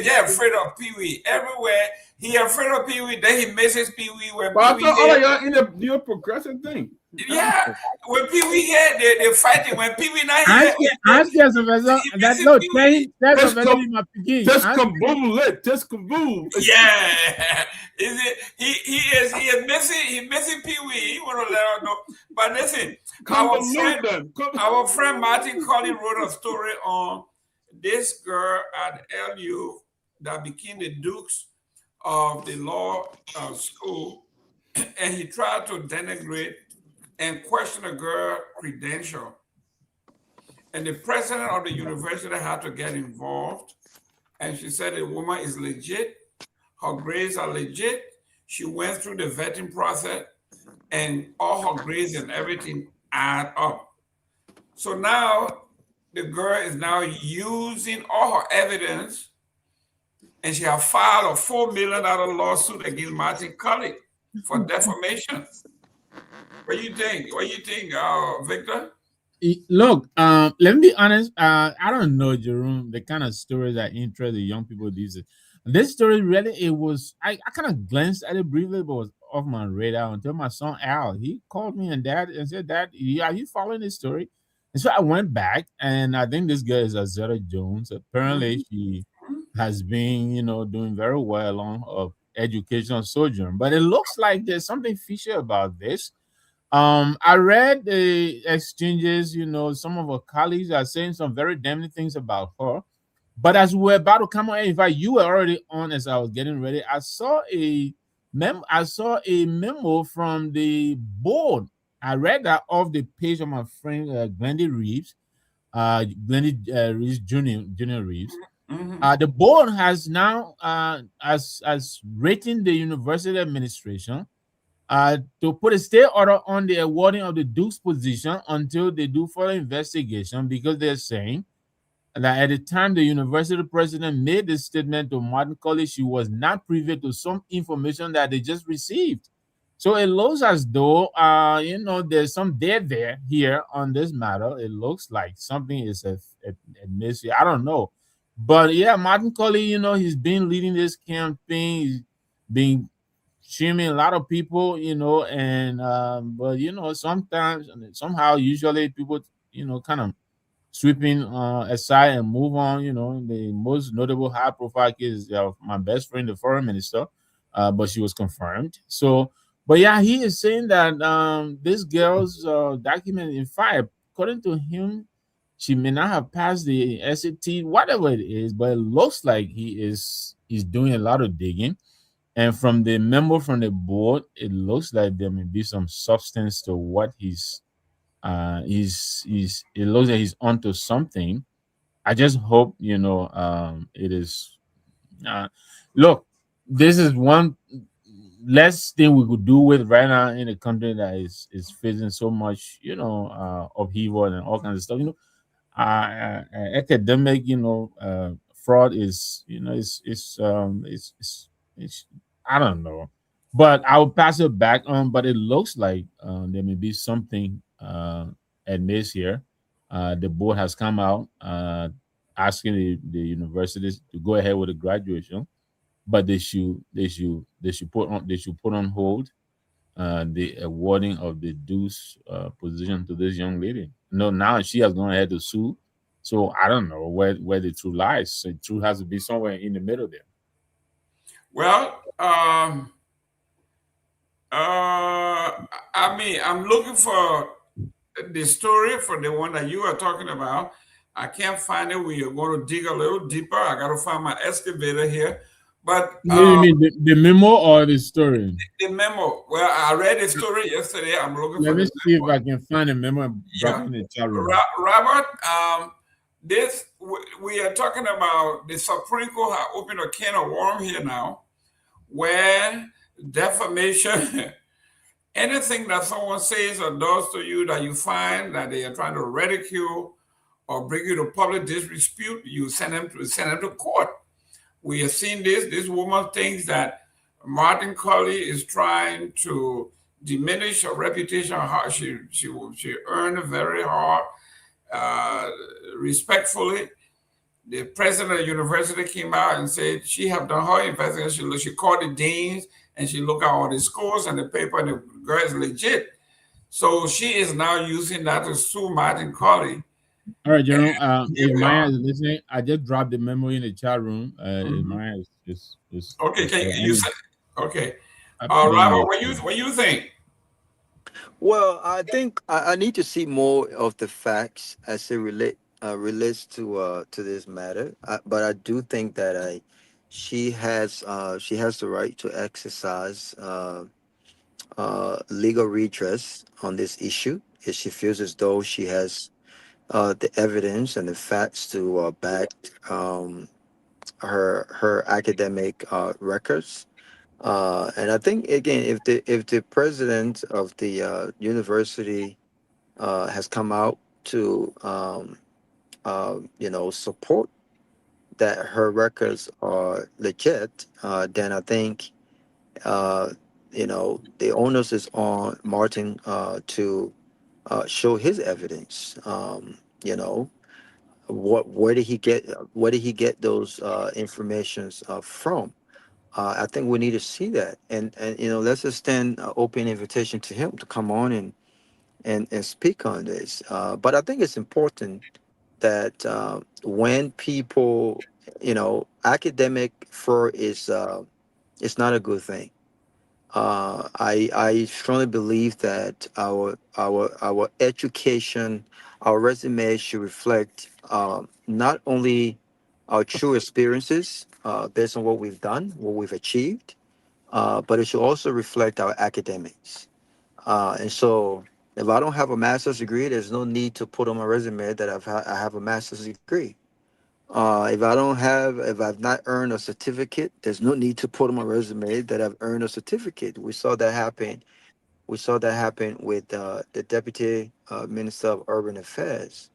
S15: yeah, afraid of Pewee everywhere. He afraid of Pewee. Then he misses Pewee when.
S16: But I thought all of y'all in the new progressive thing.
S15: Yeah, when Pewee here, they're fighting. When Pewee not here,
S19: ask yes, Sylvester. That's no change. That's Sylvester in my beginning.
S16: Just kaboom, just kaboom.
S15: Yeah, he is missing Pewee. He want to let us know. But listen, our friend Martin Colley wrote a story on this girl at LU that became the Dukes of the law school, and he tried to denigrate and question a girl's credential. And the president of the university had to get involved. And she said the woman is legit. Her grades are legit. She went through the vetting process and all her grades and everything add up. So now the girl is now using all her evidence, and she has filed a $4 million lawsuit against Martin Colley for defamation. What do you think, Victor?
S19: Look, let me be honest. I don't know, Jerome, the kind of stories that interest the young people these days. This story really, I kind of glanced at it briefly, but it was off my radar until my son Al, he called me and said, Dad, are you following this story? And so I went back, and I think this girl is Azetta Jones. Apparently, she has been, doing very well along her educational sojourn. But it looks like there's something fishy about this. I read the exchanges, some of her colleagues are saying some very damning things about her. But as we were about to come on, in fact, you were already on as I was getting ready. I saw a memo from the board. I read that off the page of my friend Glendy Reeves, Reeves Junior Reeves. Mm-hmm. The board has now as rating the university administration to put a stay order on the awarding of the Duke's position until they do further investigation, because they're saying that at the time the university president made this statement to Martin Colley, she was not privy to some information that they just received. So it looks as though, there's some dead here on this matter. It looks like something is a mystery. I don't know. But yeah, Martin Colley, he's been leading this campaign. He's been streaming a lot of people, but somehow, usually people, kind of sweeping aside and move on. The most notable high profile case is my best friend, the foreign minister, but she was confirmed. So, but yeah, he is saying that this girl's document, in fact, according to him, she may not have passed the SAT, whatever it is, but it looks like he's doing a lot of digging. And from the memo from the board, it looks like there may be some substance to what he's it looks like he's onto something. I just hope, it is look, this is one less thing we could do with right now in a country that is facing so much, upheaval and all kinds of stuff. Academic, fraud is, it's I don't know, but I will pass it back on. But it looks like there may be something at miss here. The board has come out asking the universities to go ahead with the graduation, but they should put on hold the awarding of the dues position to this young lady. No, now she has gone ahead to sue. So I don't know where the truth lies. So the truth has to be somewhere in the middle there.
S15: Well, I mean, I'm looking for the story for the one that you are talking about. I can't find it. We are going to dig a little deeper. I got to find my excavator here. But
S19: you mean the memo or the story?
S15: The memo. Well, I read the story yesterday. I'm looking
S19: Let
S15: for
S19: me
S15: the
S19: see
S15: memo.
S19: if I can find a memo and drop it in the chat room.
S15: Robert, we are talking about the Supreme Court have opened a can of worms here now, where defamation, anything that someone says or does to you that you find that they are trying to ridicule or bring you to public disrepute, you send them to court. We have seen this. This woman thinks that Martin Colley is trying to diminish her reputation. How she earned very hard, respectfully. The president of the university came out and said she have done her investigation. She called the deans and she looked at all the scores and the paper, and the girl is legit. So she is now using that to sue Martin Colley.
S19: All right, Jerome. If Maya is listening, I just dropped the memo in the chat room. If Maya is
S15: okay. Can you say okay? Robert, what you think?
S20: Well, I think I need to see more of the facts as it relates to this matter. But I do think that she has the right to exercise legal redress on this issue if she feels as though she has the evidence and the facts to back her academic records. And I think again, if the president of the university has come out to support that her records are legit, then I think the onus is on Martin to show his evidence. Where did he get those informations from? I think we need to see that, and let's extend an open invitation to him to come on and speak on this. But I think it's important that when people, academic fraud is it's not a good thing. I strongly believe that our education, our resume should reflect not only our true experiences based on what we've done, what we've achieved, but it should also reflect our academics. And so, if I don't have a master's degree, there's no need to put on my resume that I have a master's degree. If I've not earned a certificate, there's no need to put on my resume that I've earned a certificate. We saw that happen. We saw that happen with the Deputy Minister of Urban Affairs.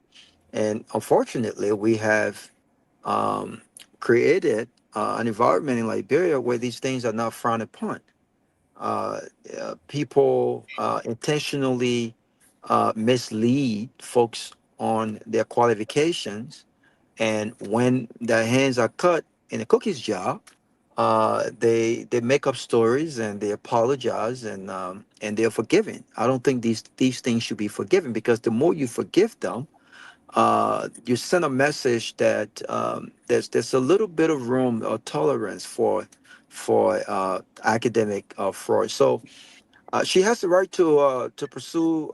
S20: And unfortunately, we have created an environment in Liberia where these things are not frowned upon. People intentionally mislead folks on their qualifications, and when their hands are cut in a cookie's job, they make up stories and they apologize, and they're forgiven. I don't think these things should be forgiven, because the more you forgive them, you send a message that there's a little bit of room or tolerance for academic fraud. So she has the right to pursue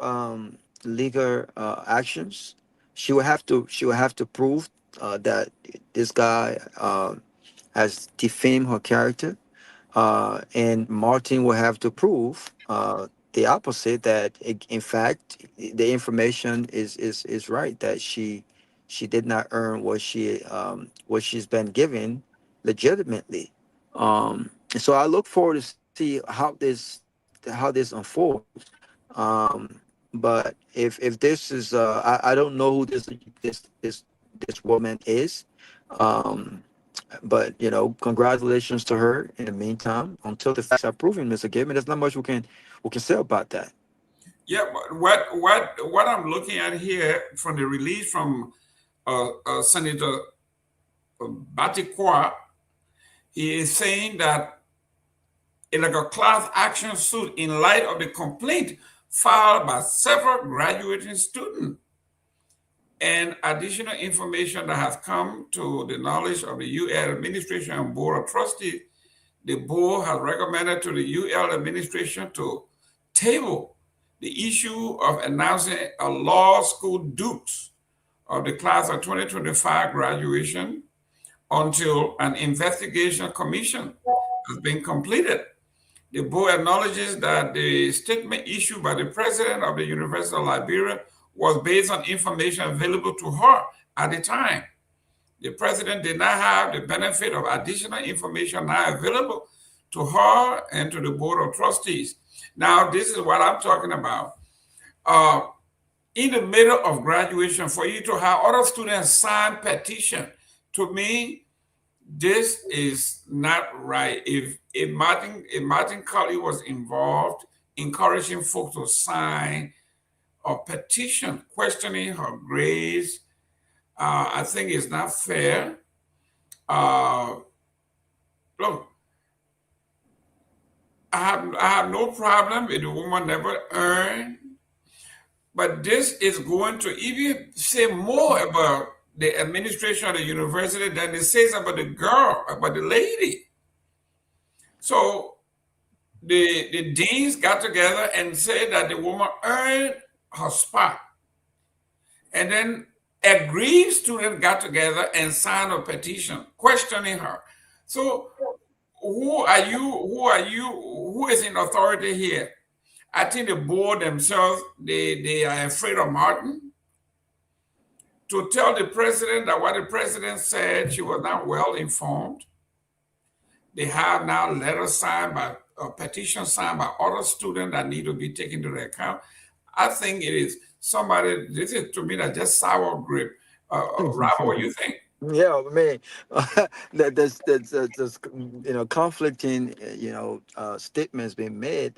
S20: legal actions. She will have to prove that this guy has defamed her character, and Martin will have to prove the opposite, that in fact the information is right, that she did not earn what she's been given legitimately. So I look forward to see how this unfolds. um, but if this is I don't know who this woman is. um, but congratulations to her. In the meantime, until the facts are proven, Mr. Gibman, there's not much we can say about that.
S15: Yeah, but what I'm looking at here from the release from Senator Batikwa, he is saying that like a class action suit in light of the complaint filed by several graduating students and additional information that has come to the knowledge of the UL administration and board of trustees. The board has recommended to the UL administration to table the issue of announcing a law school dukes of the class of 2025 graduation until an investigation commission has been completed. The board acknowledges that the statement issued by the president of the University of Liberia was based on information available to her at the time. The president did not have the benefit of additional information now available to her and to the board of trustees. Now, this is what I'm talking about. In the middle of graduation, for you to have other students sign petition, to me, this is not right. If Martin Colley was involved, encouraging folks to sign a petition questioning her grades, I think it's not fair. Look, I have no problem if the woman never earned, but this is going to even say more about the administration of the university than it says about the girl, about the lady. So the deans got together and said that the woman earned her spot. And then aggrieved students got together and signed a petition questioning her. So who are you? Who is in authority here? I think the board themselves, they are afraid of Martin. To tell the president that what the president said, she was not well informed. They have now letters signed by a petition signed by other students that need to be taken to account. I think it is somebody, this is to me that just sour grip. Robert, what do you think?
S20: Yeah, I mean, there's conflicting statements being made,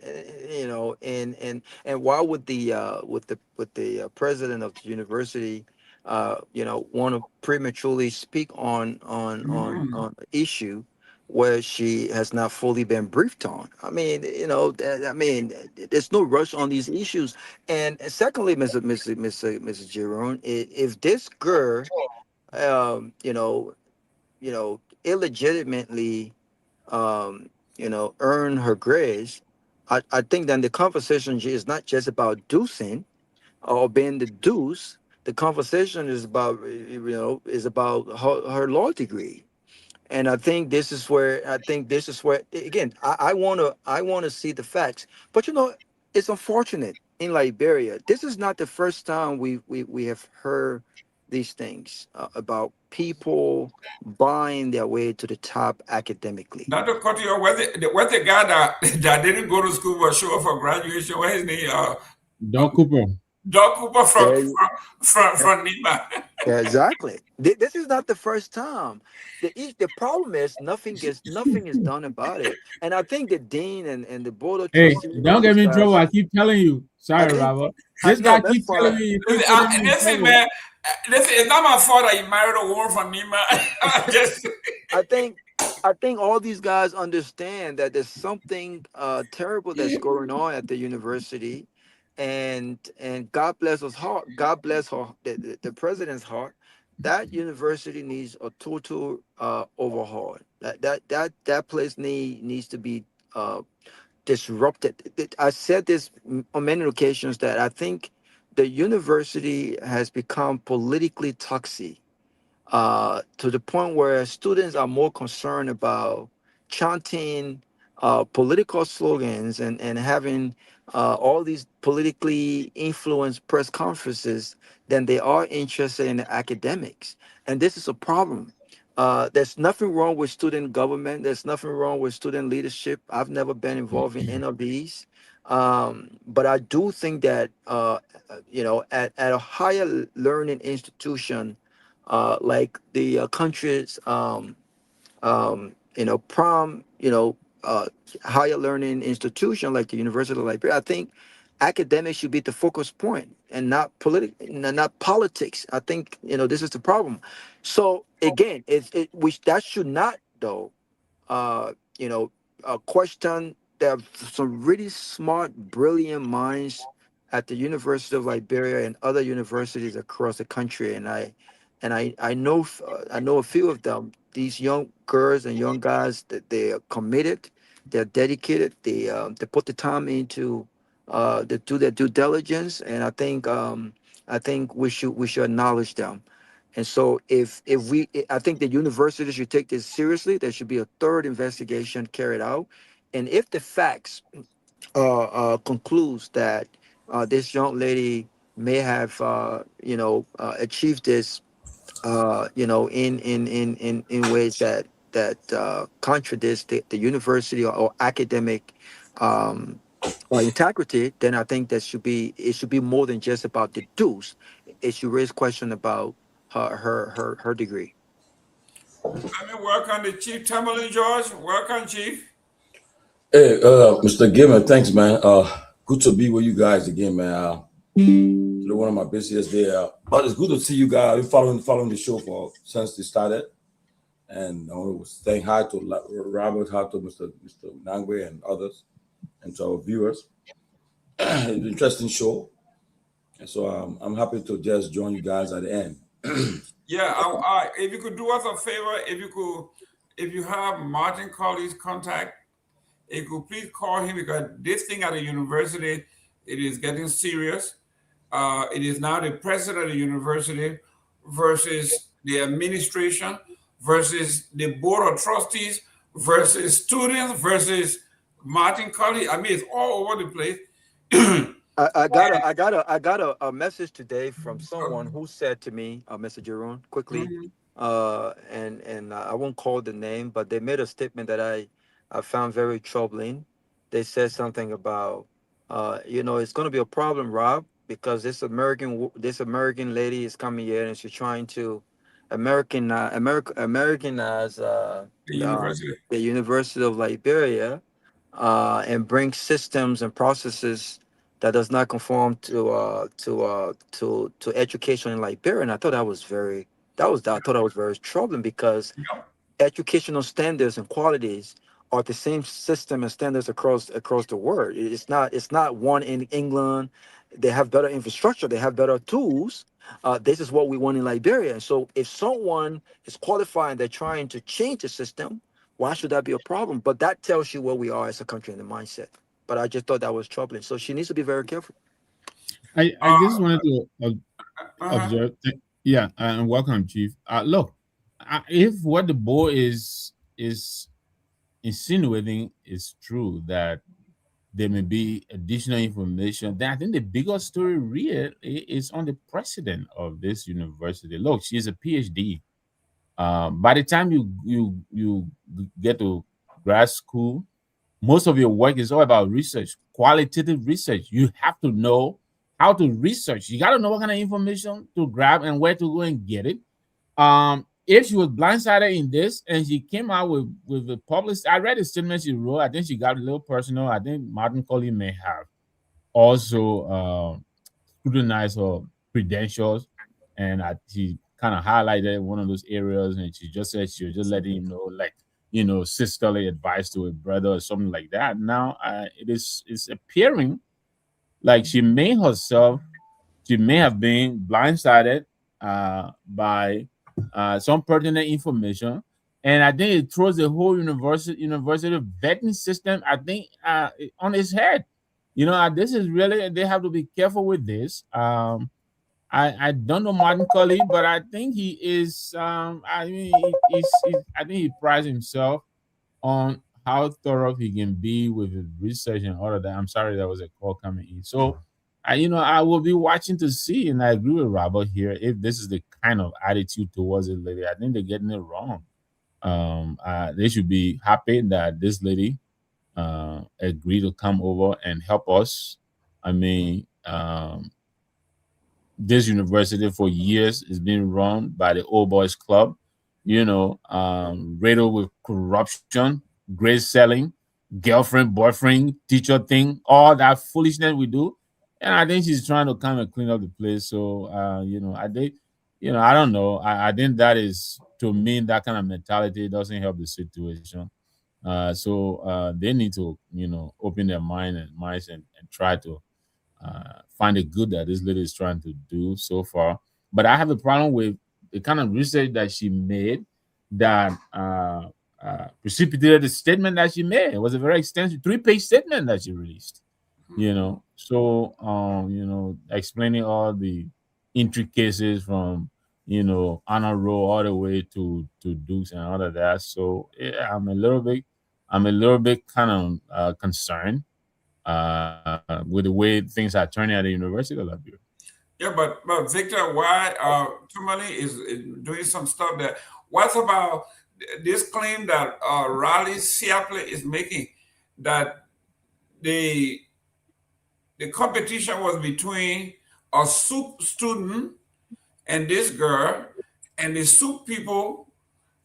S20: and why would the president of the university want to prematurely speak on an issue where she has not fully been briefed on? I mean, there's no rush on these issues. And secondly, Mrs. Jerome, if this girl illegitimately earn her grades, I think then the conversation is not just about deucing or being the deuce. The conversation is about her law degree. And I think this is where again I want to see the facts. But it's unfortunate in Liberia. This is not the first time we have heard these things about people buying their way to the top academically.
S15: Not to cut you off, where's the guy that didn't go to school but show up for graduation? What's his name?
S19: Doc Cooper.
S15: Doc Cooper from Nima.
S20: Yeah, exactly. This is not the first time. The problem is nothing is done about it. And I think the dean and the board of
S19: Hey,
S20: trustees.
S19: don't get me in trouble. I keep telling you. Sorry, Robert. This guy keeps telling me.
S15: Listen, man. Listen, it's not my fault that you married a woman from Nima.
S20: I think all these guys understand that there's something terrible that's going on at the university, and God bless us heart. God bless her, the president's heart. That university needs a total overhaul. That place needs to be disrupted. I said this on many occasions that I think the university has become politically toxic, to the point where students are more concerned about chanting political slogans and having all these politically influenced press conferences than they are interested in the academics. And this is a problem. There's nothing wrong with student government. There's nothing wrong with student leadership. I've never been involved in any of these. But I do think that, at a higher learning institution, like the country's prom higher learning institution like the University of Liberia, I think academics should be the focus point and not politics. I think this is the problem. So again, which that should not though uh, you know, question. There are some really smart, brilliant minds at the University of Liberia and other universities across the country, and I know a few of them. These young girls and young guys that they are committed, they're dedicated, they put the time into they do their due diligence, and I think we should acknowledge them. And so I think the university should take this seriously. There should be a third investigation carried out. And if the facts concludes that this young lady may have, achieved this, in ways that contradicts the university or academic um, or integrity, then I think it should be more than just about the dues. It should raise question about her degree.
S15: Let me welcome the Chief Tomalin, George. Welcome, Chief.
S21: Hey, Mr. Gayman, thanks, man. Good to be with you guys again, man. One of my busiest days. But it's good to see you guys. I've been following the show since they started. And I want to thank hi to Robert, hi to Mr. Nagbe and others, and to our viewers. It's an interesting show. And so I'm happy to just join you guys at the end.
S15: Yeah, if you could do us a favor, if you have Martin Colley's contact, if you could please call him, because this thing at the university, it is getting serious. It is now the president of the university versus the administration versus the board of trustees versus students versus Martin Colley. I mean, it's all over the place.
S20: I got a message today from someone who said to me, Mr. Jerome, quickly, and I won't call the name, but they made a statement that I found very troubling. They said something about, it's going to be a problem, Rob, because this American lady is coming here and she's trying to Americanize the University of Liberia, and bring systems and processes that does not conform to education in Liberia. And I thought that was very troubling, because educational standards and qualities are the same system and standards across the world. It's not one in England. They have better infrastructure. They have better tools. This is what we want in Liberia. And so if someone is qualified and they're trying to change the system, why should that be a problem? But that tells you where we are as a country in the mindset. But I just thought that was troubling. So she needs to be very careful.
S19: I just wanted to observe. Yeah, and welcome, Chief. Look, if what the board is insinuating is true, that there may be additional information, then I think the bigger story real is on the president of this university. Look, she's a PhD. By the time you get to grad school, most of your work is all about research, qualitative research. You have to know how to research. You got to know what kind of information to grab and where to go and get it. If she was blindsided in this and she came out with the published, I read the statement she wrote. I think she got a little personal. I think Martin Colley may have also scrutinized her credentials, and she kind of highlighted one of those areas, and she just said she was just letting him know, like, sisterly advice to a brother or something like that. Now it's appearing like she may have been blindsided by some pertinent information, and I think it throws the whole university vetting system, I think, on its head. You know, this is really, they have to be careful with this. I don't know Martin Cully, but I think he is. I mean, I think he prides himself on how thorough he can be with his research and all of that. I'm sorry, there was a call coming in. So, I will be watching to see, and I agree with Robert here. If this is the kind of attitude towards this lady, I think they're getting it wrong. They should be happy that this lady agreed to come over and help us. I mean, this university for years is being run by the old boys club, riddled with corruption, grade selling, girlfriend, boyfriend, teacher thing, all that foolishness we do. And I think she's trying to come and clean up the place. So, I think, I don't know. I think that is, to me, that kind of mentality doesn't help the situation. So they need to, open their minds and try to find the good that this lady is trying to do so far. But I have a problem with the kind of research that she made that precipitated the statement that she made. It was a very extensive 3-page statement that she released. So explaining all the intricacies from honor roll all the way to Dukes and all of that. So yeah, I'm a little bit kind of concerned with the way things are turning at the University of Liberia.
S15: Yeah, but Victor, why Tomalin is doing some stuff there? What about this claim that Raleigh Siaple is making, that the competition was between a soup student and this girl, and the soup people,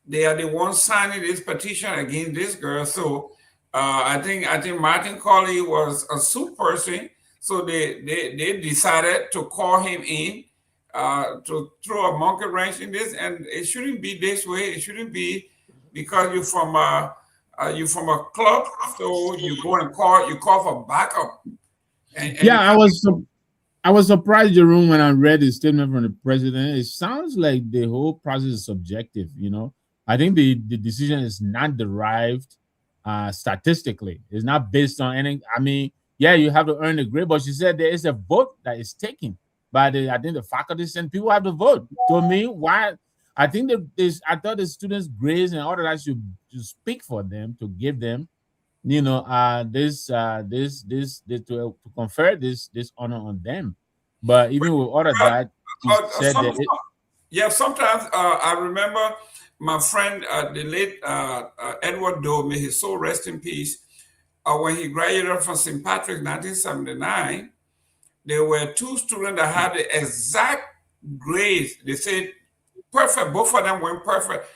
S15: they are the ones signing this petition against this girl. So I think Martin Colley was a soup person, so they decided to call him in to throw a monkey wrench in this, and it shouldn't be this way. It shouldn't be because you're from a club, so you go and call for backup.
S19: Yeah, I was surprised, Jerome, when I read the statement from the president. It sounds like the whole process is subjective. I think the decision is not derived statistically. It's not based on any. I mean, yeah, you have to earn the grade, but she said there is a vote that is taken by the faculty, and people have to vote. To me, why? I think I thought the students' grades and all of that should speak for them, to give them, to confer this honor on them. But even with all of that, said
S15: sometimes I remember my friend, the late Edward Doe, may his soul rest in peace. When he graduated from St. Patrick's 1979, there were 2 students that had the exact grades. They said perfect. Both of them went perfect.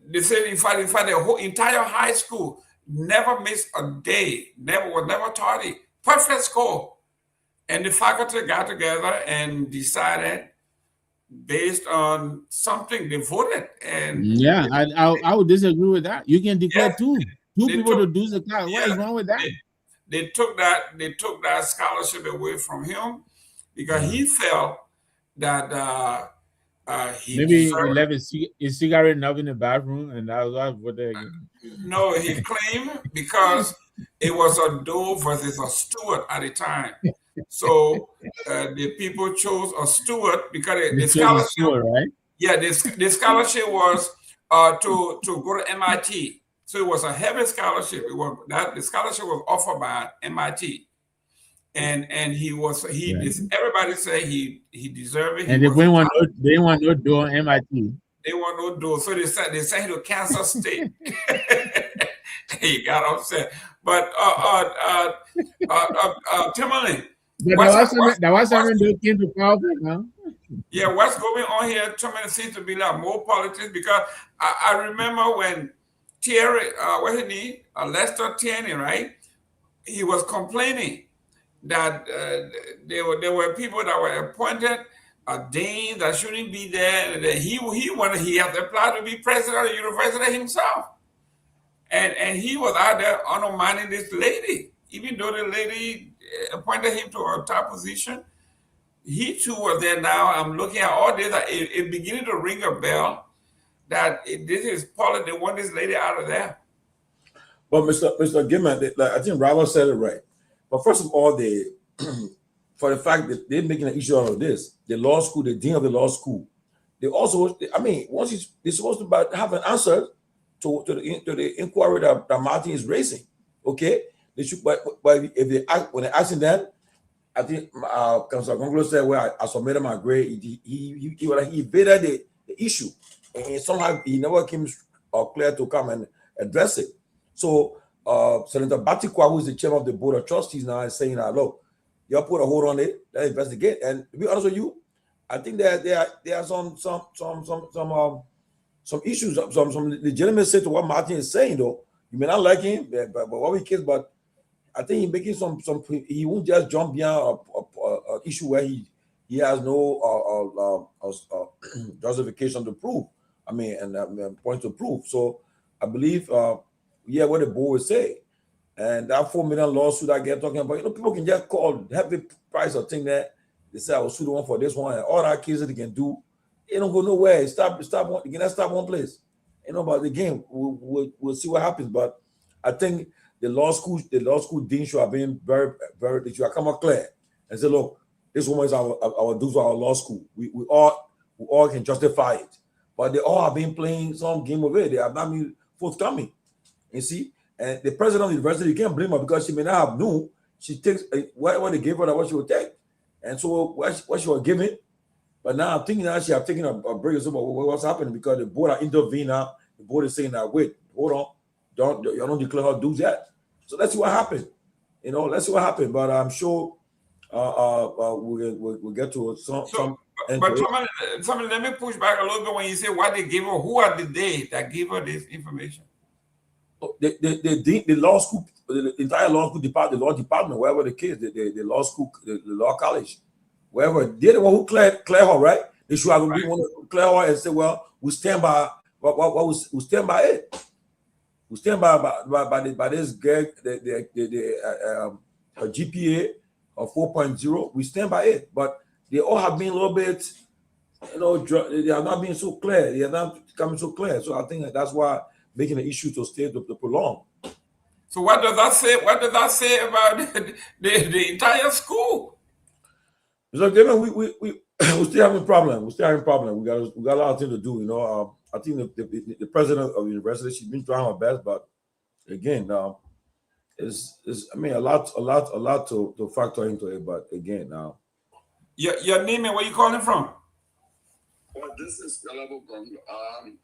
S15: They said, in fact, the whole entire high school never missed a day, was never tardy. Perfect score. And the faculty got together and decided, based on something, they voted. And
S19: yeah, I would disagree with that. You can declare two people to do the class. What is wrong with that?
S15: They took that scholarship away from him because he felt that
S19: maybe he left his cigarette knob in the bathroom, and that was what they.
S15: No, he claimed because it was a Doe versus a Stewart at the time. So the people chose a Stewart because the scholarship,
S19: Stewart, right?
S15: Yeah, the scholarship was to go to MIT. So it was a heavy scholarship. The scholarship was offered by MIT, and everybody say he deserved it.
S19: And they didn't want no Doe on MIT.
S15: They want no Doe, so they sent him to Kansas State. He got upset, but Tomalin.
S19: That was something that came to power, huh?
S15: Yeah, what's going on here? Tomalin seems to be like more politics, because I remember when Thierry, Lester Tierney, right? He was complaining that there were people that were appointed, deans that shouldn't be there, and that he had applied to be president of the university himself, and he was out there undermining this lady, even though the lady appointed him to a top position. He too was there. Now I'm looking at all this. It beginning to ring a bell that this is politics. They want this lady out of there.
S21: But Mr. Gayman, I think Robert said it right. But first of all, they for the fact that they're making an issue out of this, the law school, the dean of the law school, they also, I mean, they're supposed to have an answer to the inquiry that Martin is raising. Okay, they should, but if they act, when they're asking them, I think Councilor Gongloe said, "Well, I submitted my grade." He evaded the issue, and somehow he never came clear to come and address it. So Senator Batikwa, who is the chairman of the board of trustees now, is saying that, look, you put a hold on it, let's investigate. And to be honest with you, I think that there are some issues, some legitimacy to what Martin is saying. Though you may not like him, but what we kids, but I think he's making some. He won't just jump beyond an issue where he has no justification to prove. I mean, and point to prove. So I believe, what the board would say, and that $4 million lawsuit I get talking about. People can just call heavy price or thing that they say I will sue the one for this one, and all that cases they can do. It don't go nowhere. Stop. You cannot stop one place. But again, we'll see what happens. But I think the law school dean should have been very, very. They should have come out clear and say, look, this woman is our dues for our law school. We all can justify it. But they all have been playing some game of it. They have not been forthcoming. You see, and the president of the university, you can't blame her because she may not have known. She takes whatever they gave her, what she would take, and so what she was given. But now I'm thinking that she have taken a break or something. What's happening because the board are intervening now. The board is saying that wait, hold on, you don't declare her dues yet. So let's see what happens. Let's see what happens. But I'm sure we'll get to some.
S15: But Tomalin, let me push back a little bit when you say what they gave her. Who are the they that gave her this information?
S21: The law school, the entire law school department, the law department, wherever the kids, the law school, the law college, wherever, they're the one who clear her, right? They should have been one to clear her and say, well, we stand by we stand by it. We stand by this girl, the GPA of 4.0. We stand by it. But they all have been a little bit, they have not been so clear. They are not coming so clear. So I think that's why making an issue to stay to prolong.
S15: So what does that say? What does that say about the entire school?
S21: So given we still having a problem. We still having a problem. We got a lot of things to do. I think the president of the university, she's been trying her best, but again, it's a lot to factor into it. But again,
S15: your name and where you calling from?
S1: Well, this is Kehleboe Gongloe.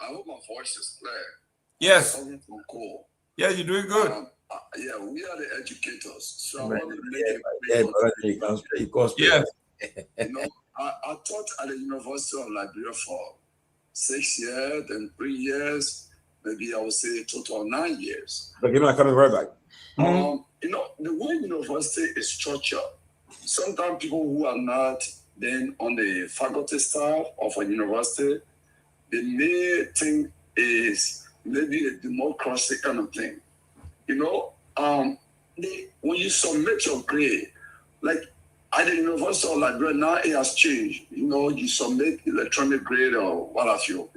S1: I hope my voice is clear.
S15: Yes.
S1: Cool.
S15: Yeah, you're doing good.
S1: Yeah, we are the educators, so I want to make
S21: it.
S1: Yeah. I taught at the University of Liberia for 6 years, then 3 years, maybe I would say a total of 9 years.
S21: So give me coming right back.
S1: The way university is structured, sometimes people who are not then on the faculty staff of a university, they may think is maybe a democracy kind of thing. When you submit your grade, like at the University of Liberia, now it has changed. You submit electronic grade or what have you.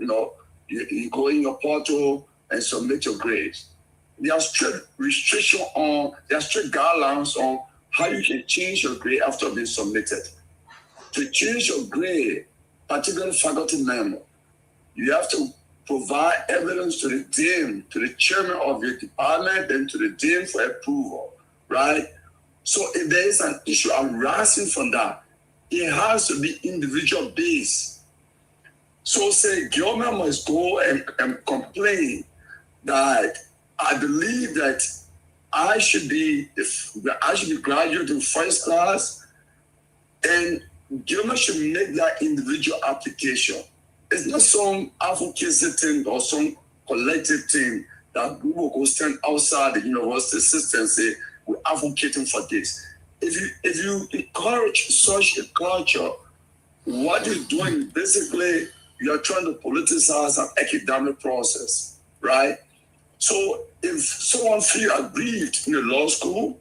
S1: You go in your portal and submit your grades. There are strict restrictions there are strict guidelines on how you can change your grade after being submitted. To change your grade, particularly faculty member, you have to provide evidence to the dean, to the chairman of your department, and to the dean for approval, right? So if there is an issue arising from that, it has to be individual based. So say government must go and complain that I believe that I should be graduating first class, and government should make that individual application. It's not some advocacy thing or some collective thing that we will go stand outside the university system and say, we're advocating for this. If you encourage such a culture, what you're doing, basically, you're trying to politicize an academic process, right? So if someone feels aggrieved in the law school,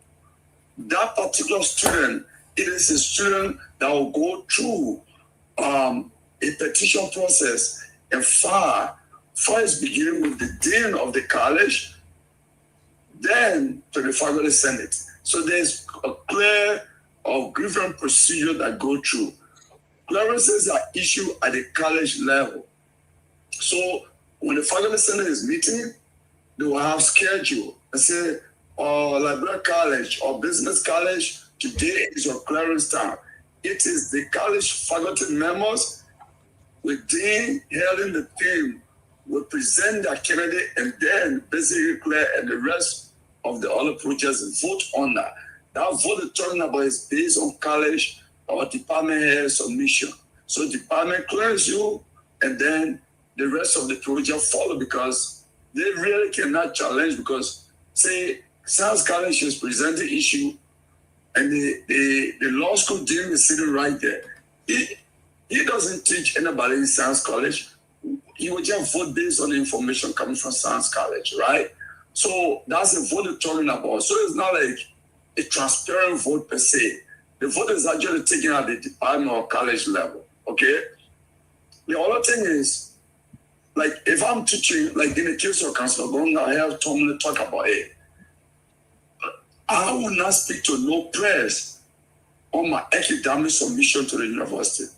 S1: that particular student, it is a student that will go through a petition process and first beginning with the dean of the college, then to the faculty senate. So there's a clear or different procedure that go through. Clearances are issued at the college level. So when the faculty senate is meeting, they will have schedule and say, Liberia College or Business College, today is your clearance time. It is the college faculty members with dean heading the team will present their candidate and then basically clear and the rest of the other projects vote on that. That vote they're talking about is based on college or department head submission. So department clears you and then the rest of the project follow because they really cannot challenge because say Science College is presenting issue and the law school dean is sitting right there. He doesn't teach anybody in Science College. He will just vote based on the information coming from Science College, right? So that's the vote they're talking about. So it's not like a transparent vote per se. The vote is actually taken at the department or college level, okay? The other thing is, like if I'm teaching, like in the case of Councillor Gongloe, I have Tomalin talk about it. I will not speak to no press on my academic submission to the university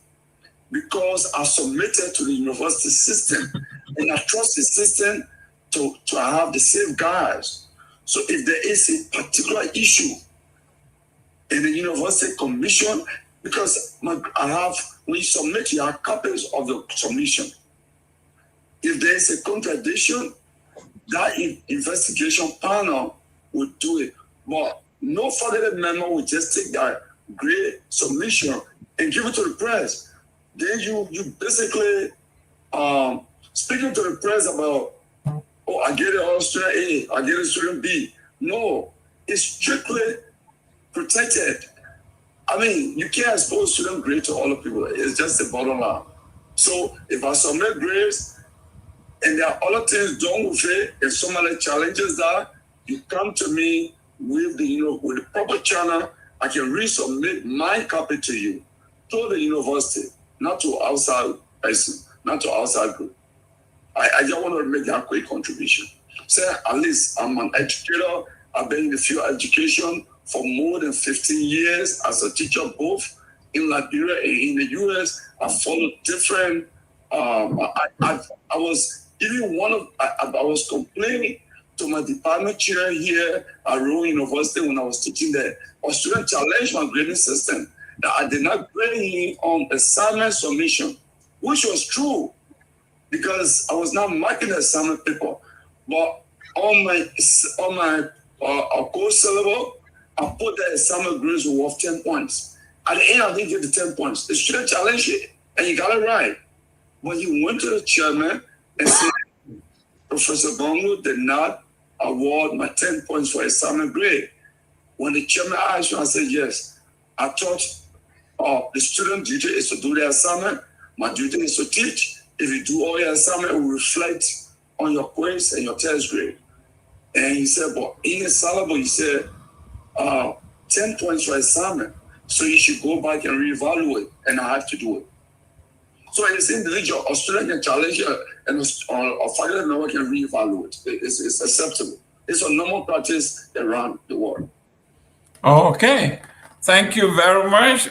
S1: because I submitted to the university system and I trust the system to have the safeguards. So if there is a particular issue in the university commission, because when you submit, you have copies of the submission. If there is a contradiction, that investigation panel will do it. But no faculty member will just take that grade submission and give it to the press. Then you basically speaking to the press about, oh, I get it all student A, I get it student B. No, it's strictly protected. I mean, you can't expose student grade to all the people. It's just the bottom line. So if I submit grades and there are other things done with it, if some other challenges that, you come to me with with the proper channel, I can resubmit my copy to you, to the university, not to outside person, not to outside group. I just want to make that quick contribution. Say, at least I'm an educator. I've been in the field of education for more than 15 years as a teacher, both in Liberia and in the US. I followed different, I was even I was complaining to my department chair here at Rowan University when I was teaching there. A student challenged my grading system that I did not grade him on assignment submission, which was true because I was not marking the assignment paper. But on my course syllable, I put the assignment grades were worth 10 points. At the end, I didn't get the 10 points. The student challenged it, and he got it right. But he went to the chairman and said, Professor Gongloe did not award my 10 points for assignment grade. When the chairman asked me, I said, yes. I thought the student duty is to do the assignment. My duty is to teach. If you do all your assignment, it will reflect on your quiz and your test grade. And he said, but in the syllable, he said, 10 points for assignment. So you should go back and reevaluate, and I have to do it. So it's individual. A student can challenge it, and a faculty member can reevaluate. It's acceptable. It's a normal practice around the world.
S15: Okay. Thank you very much,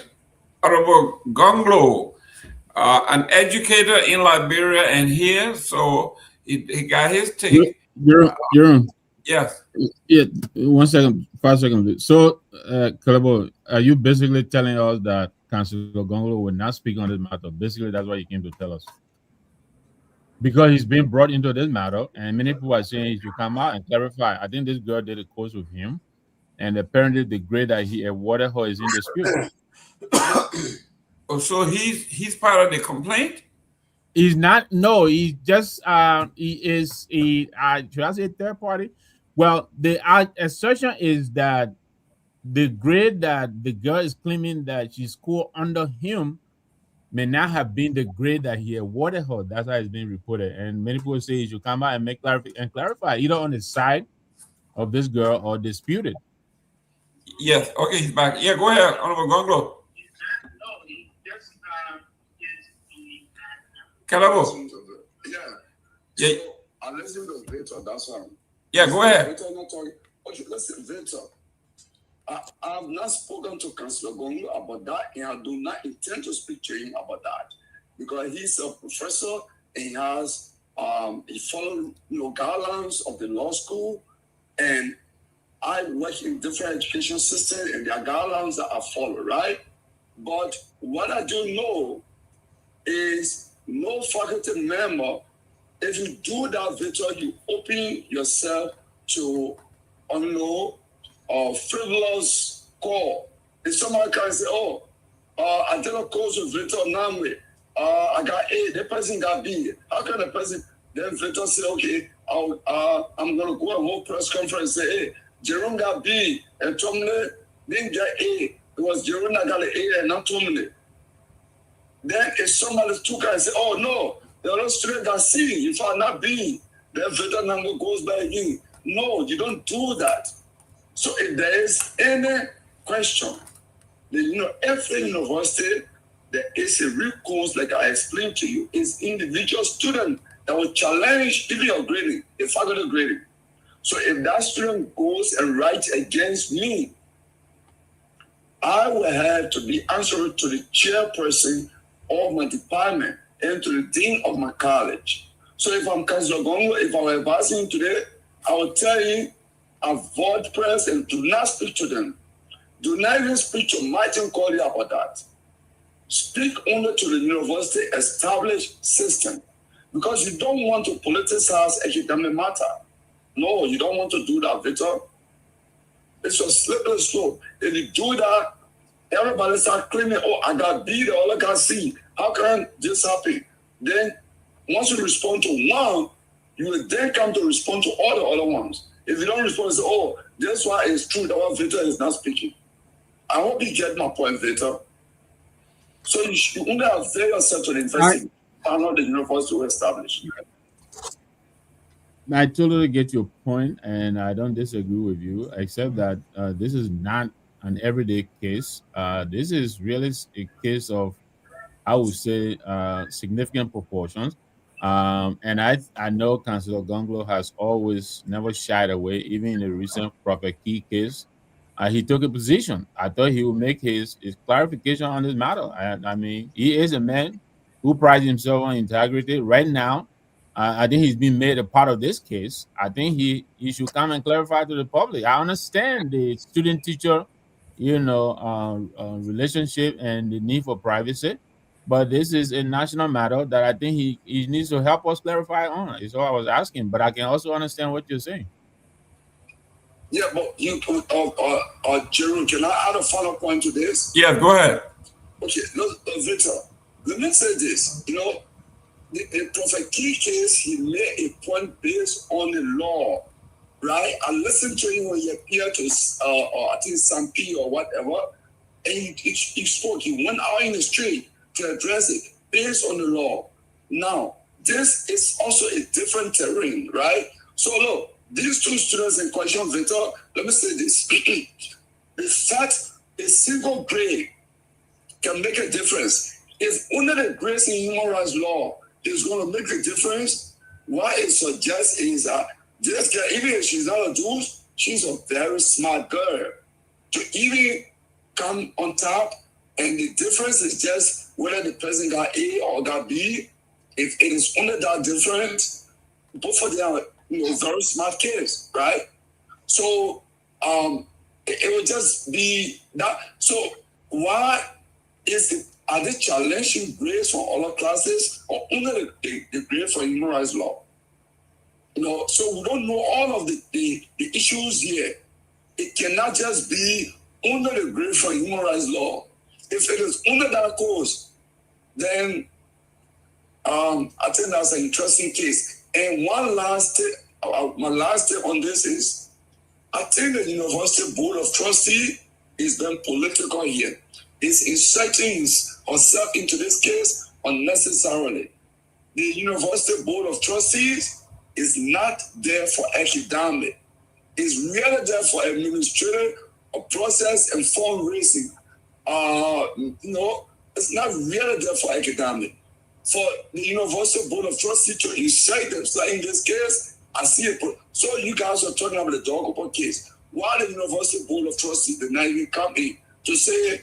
S15: Honorable Gongloe, an educator in Liberia and here, so he got his take.
S19: Jerome.
S15: Yes.
S19: Yeah, 1 second, 5 seconds. So, Kehleboe, are you basically telling us that Councillor Gongloe will not speak on this matter? Basically, that's what you came to tell us. Because he's been brought into this matter, and many people are saying he should come out and clarify. I think this girl did a course with him, and apparently the grade that he awarded her is in dispute.
S15: Oh, so he's part of the complaint?
S19: He's not. No, he's just he is should I say third party? Well, the assertion is that the grade that the girl is claiming that she scored under him may not have been the grade that he awarded her. That's how it's being reported. And many people say he should come out and make clarify either on the side of this girl or dispute it.
S15: Yes. Okay, he's back. Yeah, go ahead, Honorable Gongloe. Kehleboe.
S1: Yeah. I listened to Victor, that's why.
S15: Yeah, go ahead.
S1: Victor not talking. Okay, listen, Victor. I have not spoken to Councillor Gongloe about that, and I do not intend to speak to him about that, because he's a professor and he has he follows guidelines of the law school, and I work in different education systems, and there are guidelines that I follow, right? But what I do know is no faculty member, if you do that, Victor, you open yourself to frivolous call. If somebody can say, I did a course with Victor Nagbe, I got A, the person got B. How can the person, then Victor say, okay, I'm going to go a whole press conference and say, hey, Jerome got B, and Tomalin didn't get A. It was Jerome that got an A and not Tomalin. Then if somebody took and say, oh no, the other student got C, if I'm not B, then Victor Nagbe goes by again. No, you don't do that. So if there is any question, every university, there is a real course, like I explained to you, is individual student that will challenge even your grading, the faculty grading. So if that student goes and writes against me, I will have to be answerable to the chairperson of my department and to the dean of my college. So if I'm Councillor Gongloe, if I were advising you today, I will tell you, avoid press and do not speak to them. Do not even speak to Martin Corley about that. Speak only to the university established system, because you don't want to politicize academic matter. No, you don't want to do that, Victor. It's a slippery slope. If you do that, everybody start claiming, I got B, the other got C. How can this happen? Then once you respond to one, you will then come to respond to all the other ones. If you don't respond, say, that's why it's true that what Victor is not speaking. I hope you get my point, Victor. So you only avail yourself to the university, not the university to establish.
S19: I totally get your point, and I don't disagree with you, except that this is not an everyday case. This is really a case of, I would say, significant proportions. And I know Councillor Gongloe has always never shied away, even in the recent Prophet Key case. He took a position. I thought he would make his clarification on this matter. I mean, he is a man who prides himself on integrity. Right now, I think he's been made a part of this case. I think he should come and clarify to the public. I understand the student-teacher, relationship and the need for privacy, but this is a national matter that I think he needs to help us clarify on. Is all I was asking, but I can also understand what you're saying.
S1: Yeah, but Jerome, can I add a follow-up point to this?
S15: Yeah, go ahead.
S1: Okay, look, Victor, let me say this. The Prophet Key case, he made a point based on the law, right? I listened to him when he appeared to, I think Sanvee or whatever, and he spoke. He went out in the street to address it based on the law. Now, this is also a different terrain, right? So look, these two students in question, Victor, let me say this. The fact a single grade can make a difference. If only the grades in human rights law is going to make a difference, what it suggests is that this girl, even if she's not a dude, she's a very smart girl. To even come on top, and the difference is just whether the person got A or got B. If it is only that difference, both of them are very smart kids, right? So it would just be that. So why are they challenging grades for all classes or only the grade for human rights law? So we don't know all of the issues here. It cannot just be only the grade for human rights law. If it is only that course, then I think that's an interesting case. And one last tip, my last tip on this is, I think the University Board of Trustees is being political here. It's inserting herself into this case unnecessarily. The University Board of Trustees is not there for academic. It's really there for administrative process and fundraising. It's not really there for academic. For the University Board of Trustees to insert themselves in this case, I see it. So you guys are talking about the Dopoh case. why the University Board of Trustees did not even come in to say,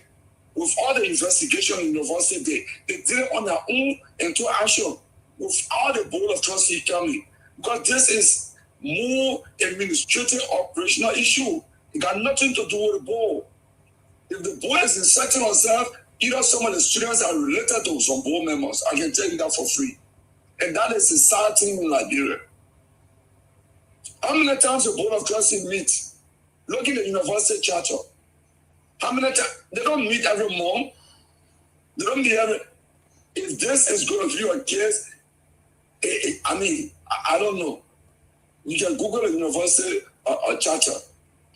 S1: with all the investigation in the university, they did it on their own into action without the Board of Trustees coming. Because this is more administrative operational issue. It got nothing to do with the board. If the board is inserting itself, either some of the students are related to some board members. I can tell you that for free. And that is a sad thing in Liberia. How many times the Board of Trustees meet? Look at the university charter. How many times? They don't meet every month. They don't meet every... If this is going to be a case, I don't know. You can Google the university charter.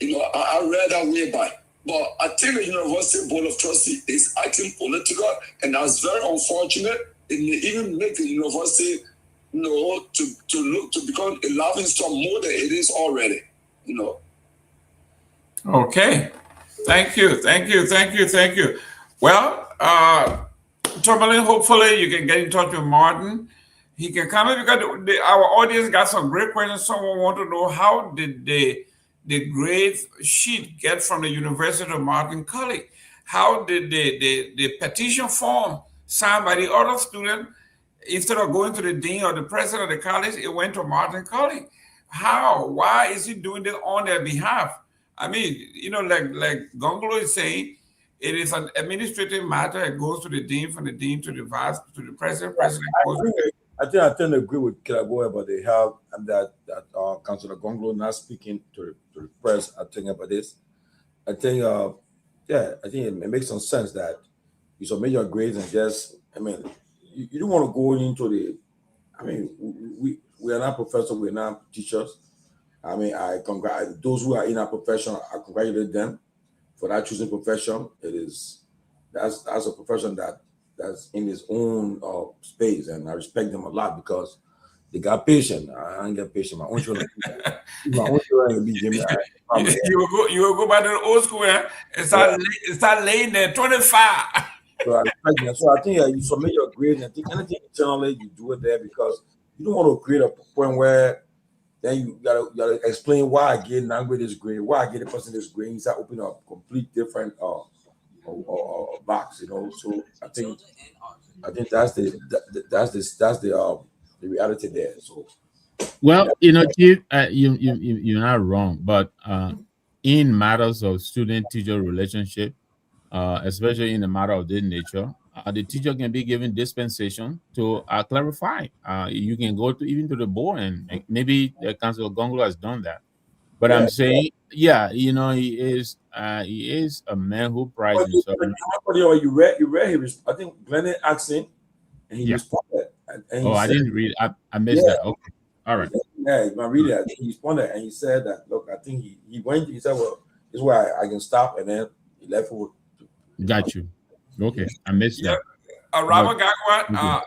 S1: I read that way by. But I think the University Board of Trustees is acting political, and that's very unfortunate. It may even make the university, to become a laughing stock more than it is already.
S15: Okay. Thank you. Well, Tomalin, hopefully you can get in touch with Martin. He can come in because our audience got some great questions. Someone want to know how did the grade sheet get from the University of Martin College? How did the petition form signed by the other student, instead of going to the dean or the president of the college, it went to Martin College? How? Why is he doing this on their behalf? I mean, like Gongloe is saying, it is an administrative matter. It goes to the dean, from the dean to the vice, to the president. President goes to the...
S21: I tend to agree with Kehleboe about the help and that Councillor Gongloe not speaking to the press. I think about this. I think it makes some sense that you submit your grades and just, you don't want to go into the, we are not professors, we are not teachers. I congratulate those who are in our profession. I congratulate them for that choosing profession. That's a profession that's in its own space, and I respect them a lot because they got patient. I ain't got patient. My own children. My own children be Jimmy.
S15: You will go back to the old school and start laying there 25.
S21: So I respect them. So I think you submit your grade, and I think anything internally you do it there because you don't want to create a point where then you gotta explain why I get Nagbe this grade, why I get a person this grade. You start opening up a complete different box, So I think that's the reality there. So,
S19: well, Chief, you're not wrong, but in matters of student-teacher relationship, especially in a matter of this nature, the teacher can be given dispensation to clarify. You can go to the board, and maybe the Council Gongloe has done that. But I'm saying, he is a man who prides himself.
S21: You read. I think Glenn asked him, and he responded. And
S19: I didn't read. I missed that. Okay, all right.
S21: Yeah, I read it. He responded, and he said that. Look, I think he went. He said, "Well, this is where I can stop," and then he left with.
S19: Got you. Okay, I missed that.
S15: Robert Garguah,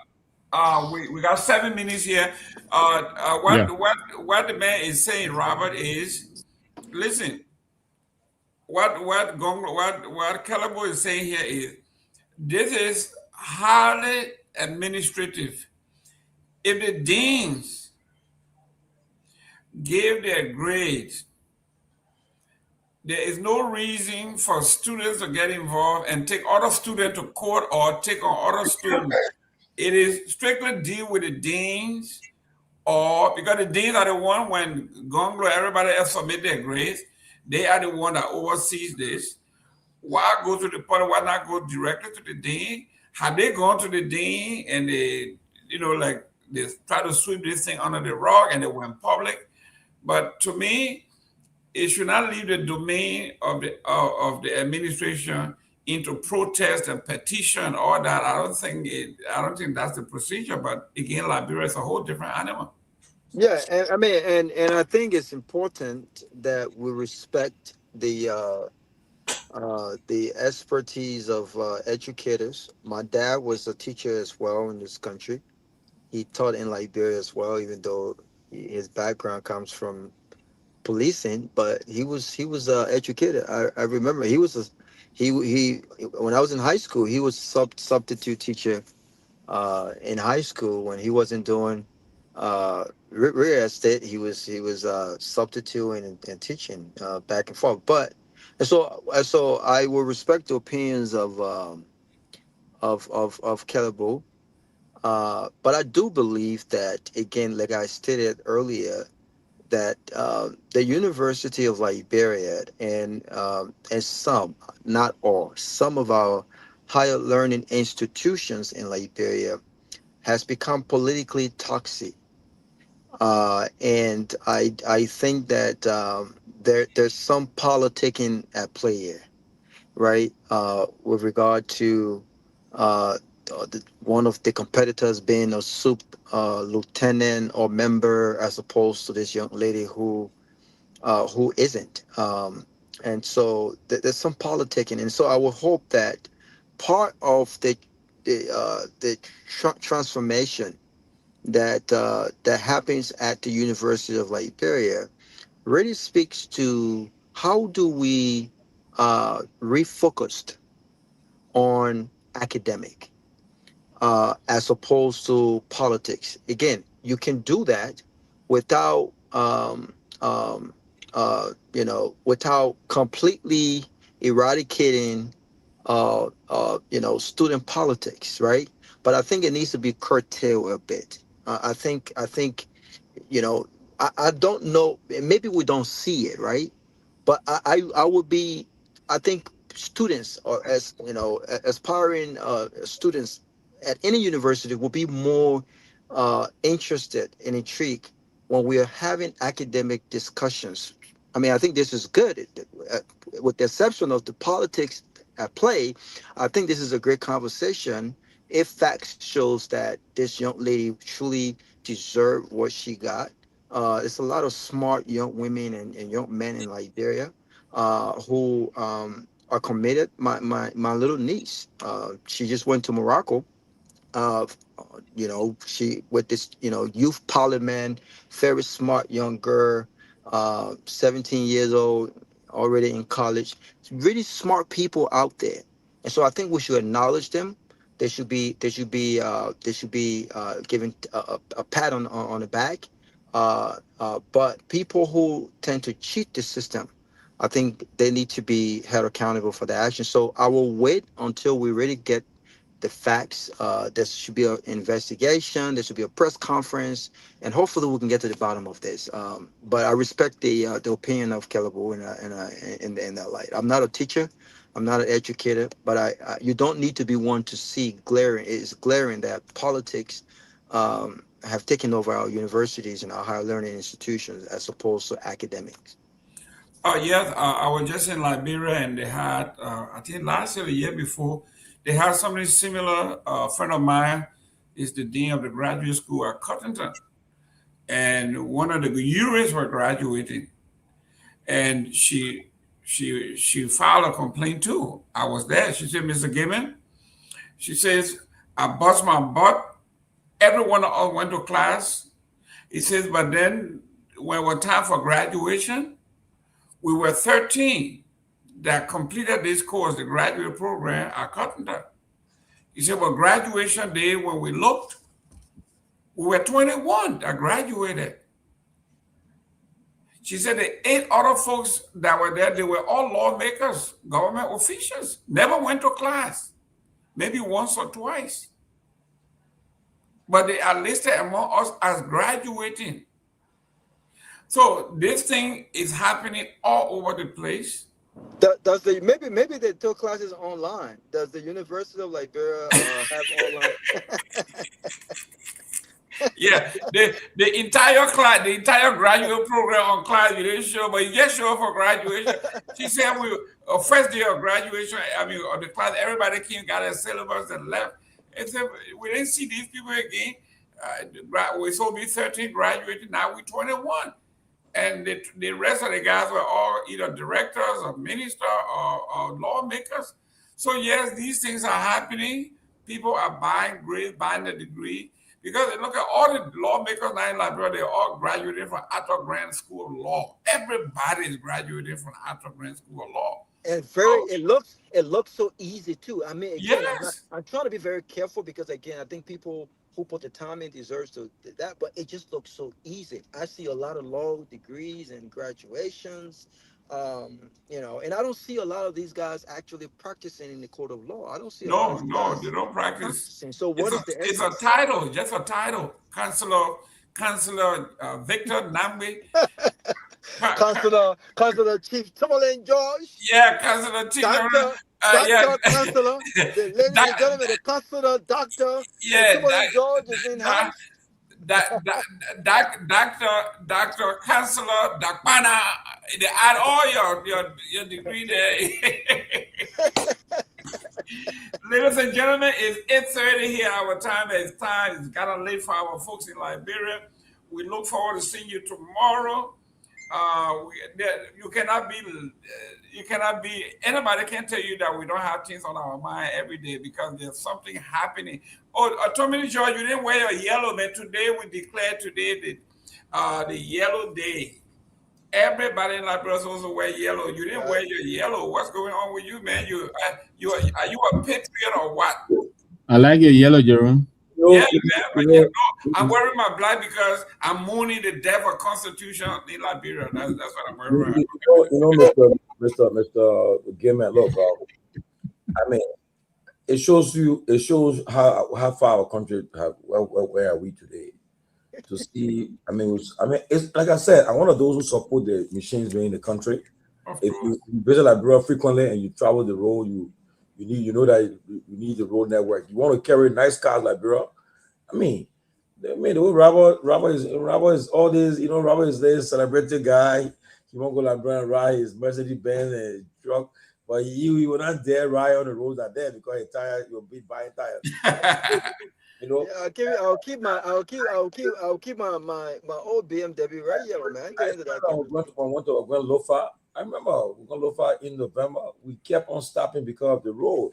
S15: we got 7 minutes here. What the man is saying, Robert, is listen. What Kehleboe is saying here is this is highly administrative. If the deans gave their grades, there is no reason for students to get involved and take other students to court or take on other students. It is strictly deal with the deans, or because the deans are the one when Gongloe, everybody else submit their grades, they are the one that oversees this. Why go to the party? Why not go directly to the dean? Have they gone to the dean and they, they try to sweep this thing under the rug and they went public? But to me, it should not leave the domain of the administration into protest and petition, all that. I don't think that's the procedure. But again, Liberia is a whole different animal.
S20: Yeah, and I think it's important that we respect the expertise of educators. My dad was a teacher as well in this country. He taught in Liberia as well, even though his background comes from policing, but he was educated. I remember he when I was in high school, he was substitute teacher in high school when he wasn't doing real estate. He was substituting and teaching back and forth. But and so I will respect the opinions of Kehleboe. But I do believe that, again, like I stated earlier, that the University of Liberia and some, not all, some of our higher learning institutions in Liberia has become politically toxic. And I think that there's some politicking at play here, right? With regard to one of the competitors being a lieutenant or member, as opposed to this young lady who isn't. And so there's some politicking, and so I would hope that part of the transformation that happens at the University of Liberia really speaks to how do we refocused on academic as opposed to politics. Again, you can do that without without completely eradicating student politics, right? But I think it needs to be curtailed a bit. I think you know I don't know, maybe we don't see it, right? But I would be, I think students, or as aspiring students at any university, will be more interested and intrigued when we are having academic discussions. I mean, I think this is good. With the exception of the politics at play, I think this is a great conversation if facts shows that this young lady truly deserved what she got. It's a lot of smart young women and young men in Liberia who are committed. My little niece, she just went to Morocco. uh, she with this, youth parliament, very smart young girl, 17 years old, already in college. Really smart people out there, and so I think we should acknowledge them. They should be given a pat on the back. But people who tend to cheat the system, I think they need to be held accountable for their actions. So I will wait until we really get the facts. There should be an investigation. There should be a press conference, and hopefully we can get to the bottom of this. But I respect the opinion of Kehleboe in that light. I'm not a teacher. I'm not an educator, but you don't need to be one to see glaring. It's glaring that politics have taken over our universities and our higher learning institutions as opposed to academics.
S15: Yes, I was just in Liberia, and they had, I think last year, the year before, they had something similar. A friend of mine is the dean of the graduate school at Cottington, and one of the jurists were graduating, and she filed a complaint too. I was there. She said, "Mr. Gayman," she says, "I bust my butt. Everyone all went to class." He says, "But then when it was time for graduation, we were 13 that completed this course, the graduate program at Cottington." He said, "Well, graduation day, when we looked, we were 21 that graduated." She said the 8 other folks that were there, they were all lawmakers, government officials, never went to class, maybe once or twice. But they are listed among us as graduating. So this thing is happening all over the place.
S20: Does maybe they took classes online? Does the University of Liberia have online?
S15: Yeah, the entire class, the entire graduate program on class, you didn't show, but you just show up for graduation. She said first day of graduation, of the class, everybody came, got a syllabus and left. And said, we didn't see these people again. We saw me 13 graduating, now we 21. And the rest of the guys were all either directors or ministers or lawmakers. So yes, these things are happening. People are buying grades, buying the degree. Because look at all the lawmakers now in Liberia, they're all graduated from Torgbean School of Law. Everybody is graduated from Torgbean School of Law.
S20: And it looks so easy too. I mean, again,
S15: yes.
S20: I'm trying to be very careful because, again, I think people who put the time in deserves to that, but it just looks so easy. I see a lot of low degrees and graduations, and I don't see a lot of these guys actually practicing in the court of law. I don't see a lot of
S15: No,
S20: these
S15: no,
S20: guys
S15: they don't practice.
S20: practicing. So what is the
S15: It's a
S20: essence?
S15: title, just a title. Councillor Victor Nagbe.
S20: Councillor Chief Tomalin George.
S15: Yeah, Councillor Chief.
S20: Doctor, Councillor, ladies and gentlemen, the Councillor, Doctor, Tomalin George is in house.
S15: Doctor Councillor Dakpana, they add all your degree there. Ladies and gentlemen, it's 8:30 here. Our time is time. It's gotta late for our folks in Liberia. We look forward to seeing you tomorrow. You cannot be. Anybody can tell you that we don't have things on our mind every day because there's something happening. Oh, Tommy George, you didn't wear your yellow, but today we declared the yellow day. Everybody in Liberia is supposed to wear yellow. You didn't wear your yellow. What's going on with you, man? Are you a patriot or what?
S19: I like your yellow, Jerome.
S15: Yeah, man. I'm wearing my black because I'm mourning the death of Constitution in Liberia. That's what I'm wearing.
S21: Mr. Gayman, look, I mean, it shows how far our country where are we today. To see, I mean, it's like I said, I'm one of those who support the machines being in the country. If you visit Liberia frequently and you travel the road, you know that you need the road network. You want to carry nice cars, Liberia. I mean, the way Robert is all this, Robert is this celebrity guy. He won't go Liberia and ride his Mercedes Benz and truck, but he will not dare ride on the roads out there because he's tired. You'll be buying tires.
S20: Yeah, I'll keep my old BMW right here, man. Get into that.
S21: I went to Lofa. I remember we went to Lofa in November. We kept on stopping because of the road.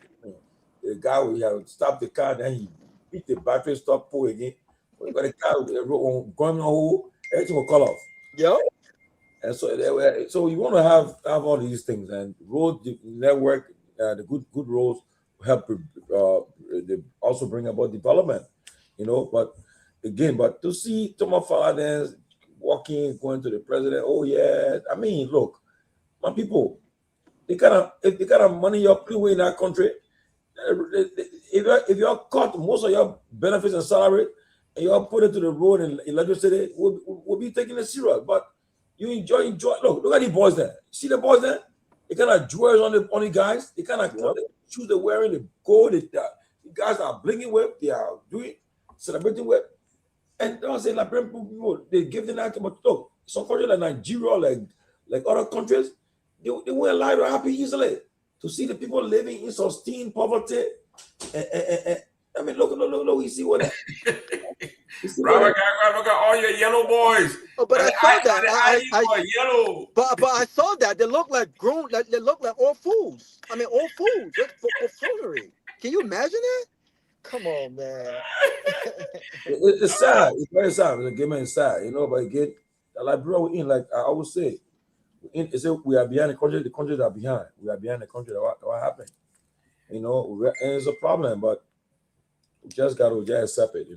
S21: The guy we had stopped the car, then he beat the battery, stop pull again. We got the car, the road going on, everything will call off.
S20: Yeah.
S21: And so you want to have all these things, and road network, the good roads help. They also bring about development, But to see Thomas Faladens walking, going to the president, oh yeah, I mean, look, my people, if the kind of money you're putting in that country, if you're cut most of your benefits and salary, and you're put it to the road and electricity, we'll be taking it serious. But you enjoy. Look at the boys there. See the boys there? They kind of jewels on the guys. They kind of shoes they're wearing, the gold. The guys are blinking with. They are doing celebrating with. And don't say like people, they give them that. But look, some countries like Nigeria, like other countries, they won't allow you happy easily. To see the people living in sustained poverty. I mean, look, we see what.
S15: Robert, look at all your yellow boys.
S20: Oh, but I saw that.
S15: I yellow.
S20: But I saw that. They look like grown. They look like old fools. I mean, old fools. Just buffoonery. Can you imagine that? Come on, man.
S21: It's sad. It's very sad. The game is sad, But again, like bro, we in, like I always say, we are behind the country. The countries are behind. We are behind the country. What happened? And it's a problem, but we just got to accept it.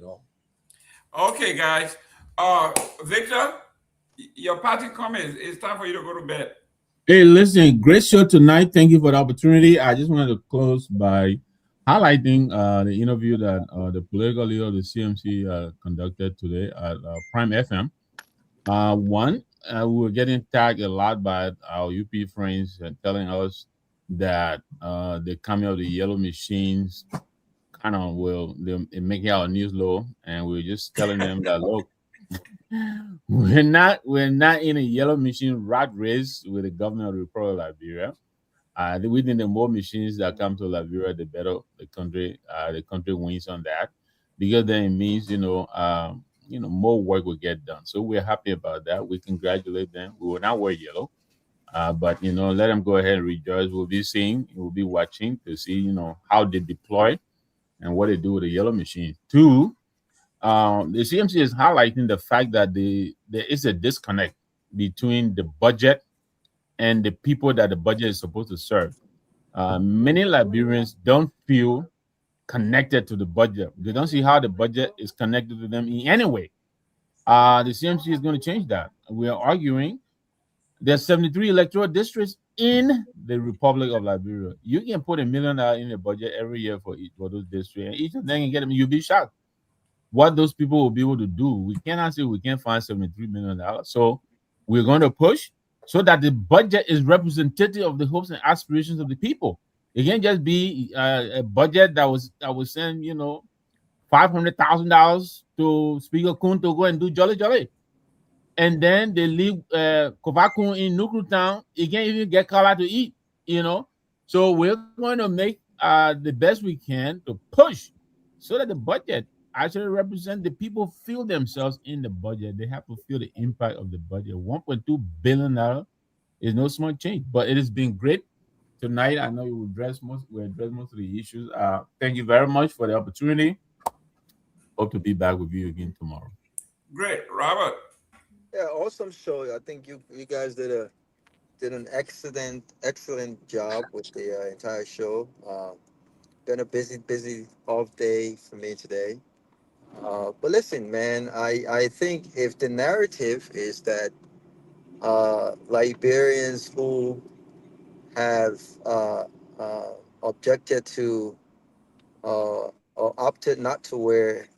S15: Okay, guys. Victor, your party comment. It's time for you to go to bed.
S19: Hey, listen, great show tonight. Thank you for the opportunity. I just wanted to close by highlighting the interview that the political leader of the CMC conducted today at Prime FM. We were getting tagged a lot by our UP friends and telling us that the coming of the yellow machines kind of they're making our news low, and we're just telling them that look, we're not in a yellow machine rat race with the government of the Republic of Liberia. We think the more machines that come to Liberia, the better the country wins on that, because then it means more work will get done. So we're happy about that. We congratulate them. We will not wear yellow, but let them go ahead and rejoice. We'll be watching to see how they deploy and what they do with the yellow machine. Two, the CMC is highlighting the fact that there is a disconnect between the budget and the people that the budget is supposed to serve. Many Liberians don't feel connected to the budget. They don't see how the budget is connected to them in any way. The CMC is going to change that. We are arguing there's 73 electoral districts in the Republic of Liberia. You can put $1 million in the budget every year for those districts, and each of them can get them. You'll be shocked what those people will be able to do. We cannot say we can't find $73 million. So we're going to push so that the budget is representative of the hopes and aspirations of the people. It can't just be a budget that was send, $500,000 to Speaker Kun to go and do jolly. And then they leave Kovakun in Nukru Town. He can't even get Kala to eat, So we're going to make the best we can to push so that the budget actually represent the people feel themselves in the budget. They have to feel the impact of the budget. $1.2 billion is no small change, but it has been great tonight. I know you will address most of the issues. Thank you very much for the opportunity. Hope to be back with you again tomorrow.
S15: Great, Robert.
S20: Yeah, awesome show. I think you guys did an excellent job with the entire show. Been a busy off day for me today. But listen, man, I think if the narrative is that Liberians who have objected to or opted not to wear